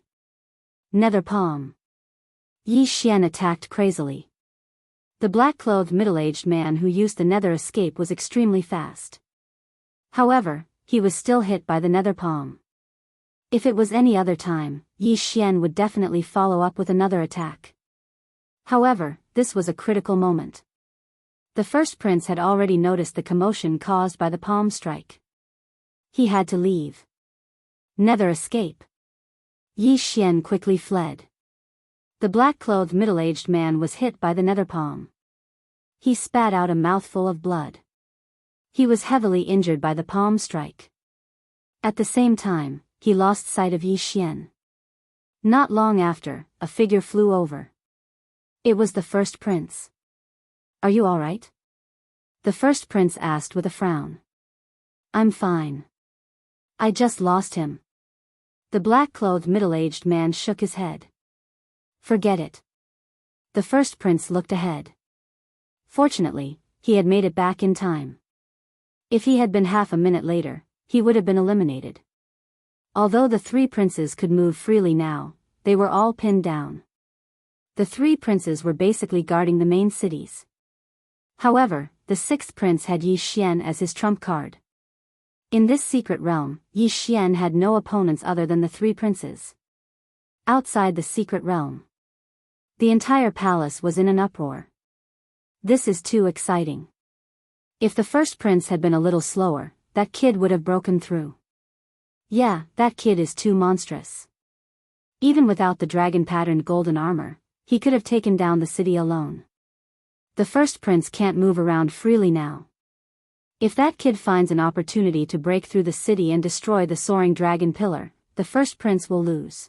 Nether Palm. Yi Xian attacked crazily. The black-clothed middle-aged man who used the nether escape was extremely fast. However, he was still hit by the nether palm. If it was any other time, Yi Xian would definitely follow up with another attack. However, this was a critical moment. The 1st prince had already noticed the commotion caused by the palm strike. He had to leave. Nether escape. Yi Xian quickly fled. The black-clothed middle-aged man was hit by the nether palm. He spat out a mouthful of blood. He was heavily injured by the palm strike. At the same time, he lost sight of Yi Xian. Not long after, a figure flew over. It was the first prince. Are you all right? The first prince asked with a frown. I'm fine. I just lost him. The black-clothed middle-aged man shook his head. Forget it. The first prince looked ahead. Fortunately, he had made it back in time. If he had been half a minute later, he would have been eliminated. Although the three princes could move freely now, they were all pinned down. The three princes were basically guarding the main cities. However, the sixth prince had Yi Xian as his trump card. In this secret realm, Yi Xian had no opponents other than the three princes. Outside the secret realm, the entire palace was in an uproar. This is too exciting. If the first prince had been a little slower, that kid would have broken through. Yeah, that kid is too monstrous. Even without the dragon-patterned golden armor, he could have taken down the city alone. The first prince can't move around freely now. If that kid finds an opportunity to break through the city and destroy the soaring dragon pillar, the first prince will lose.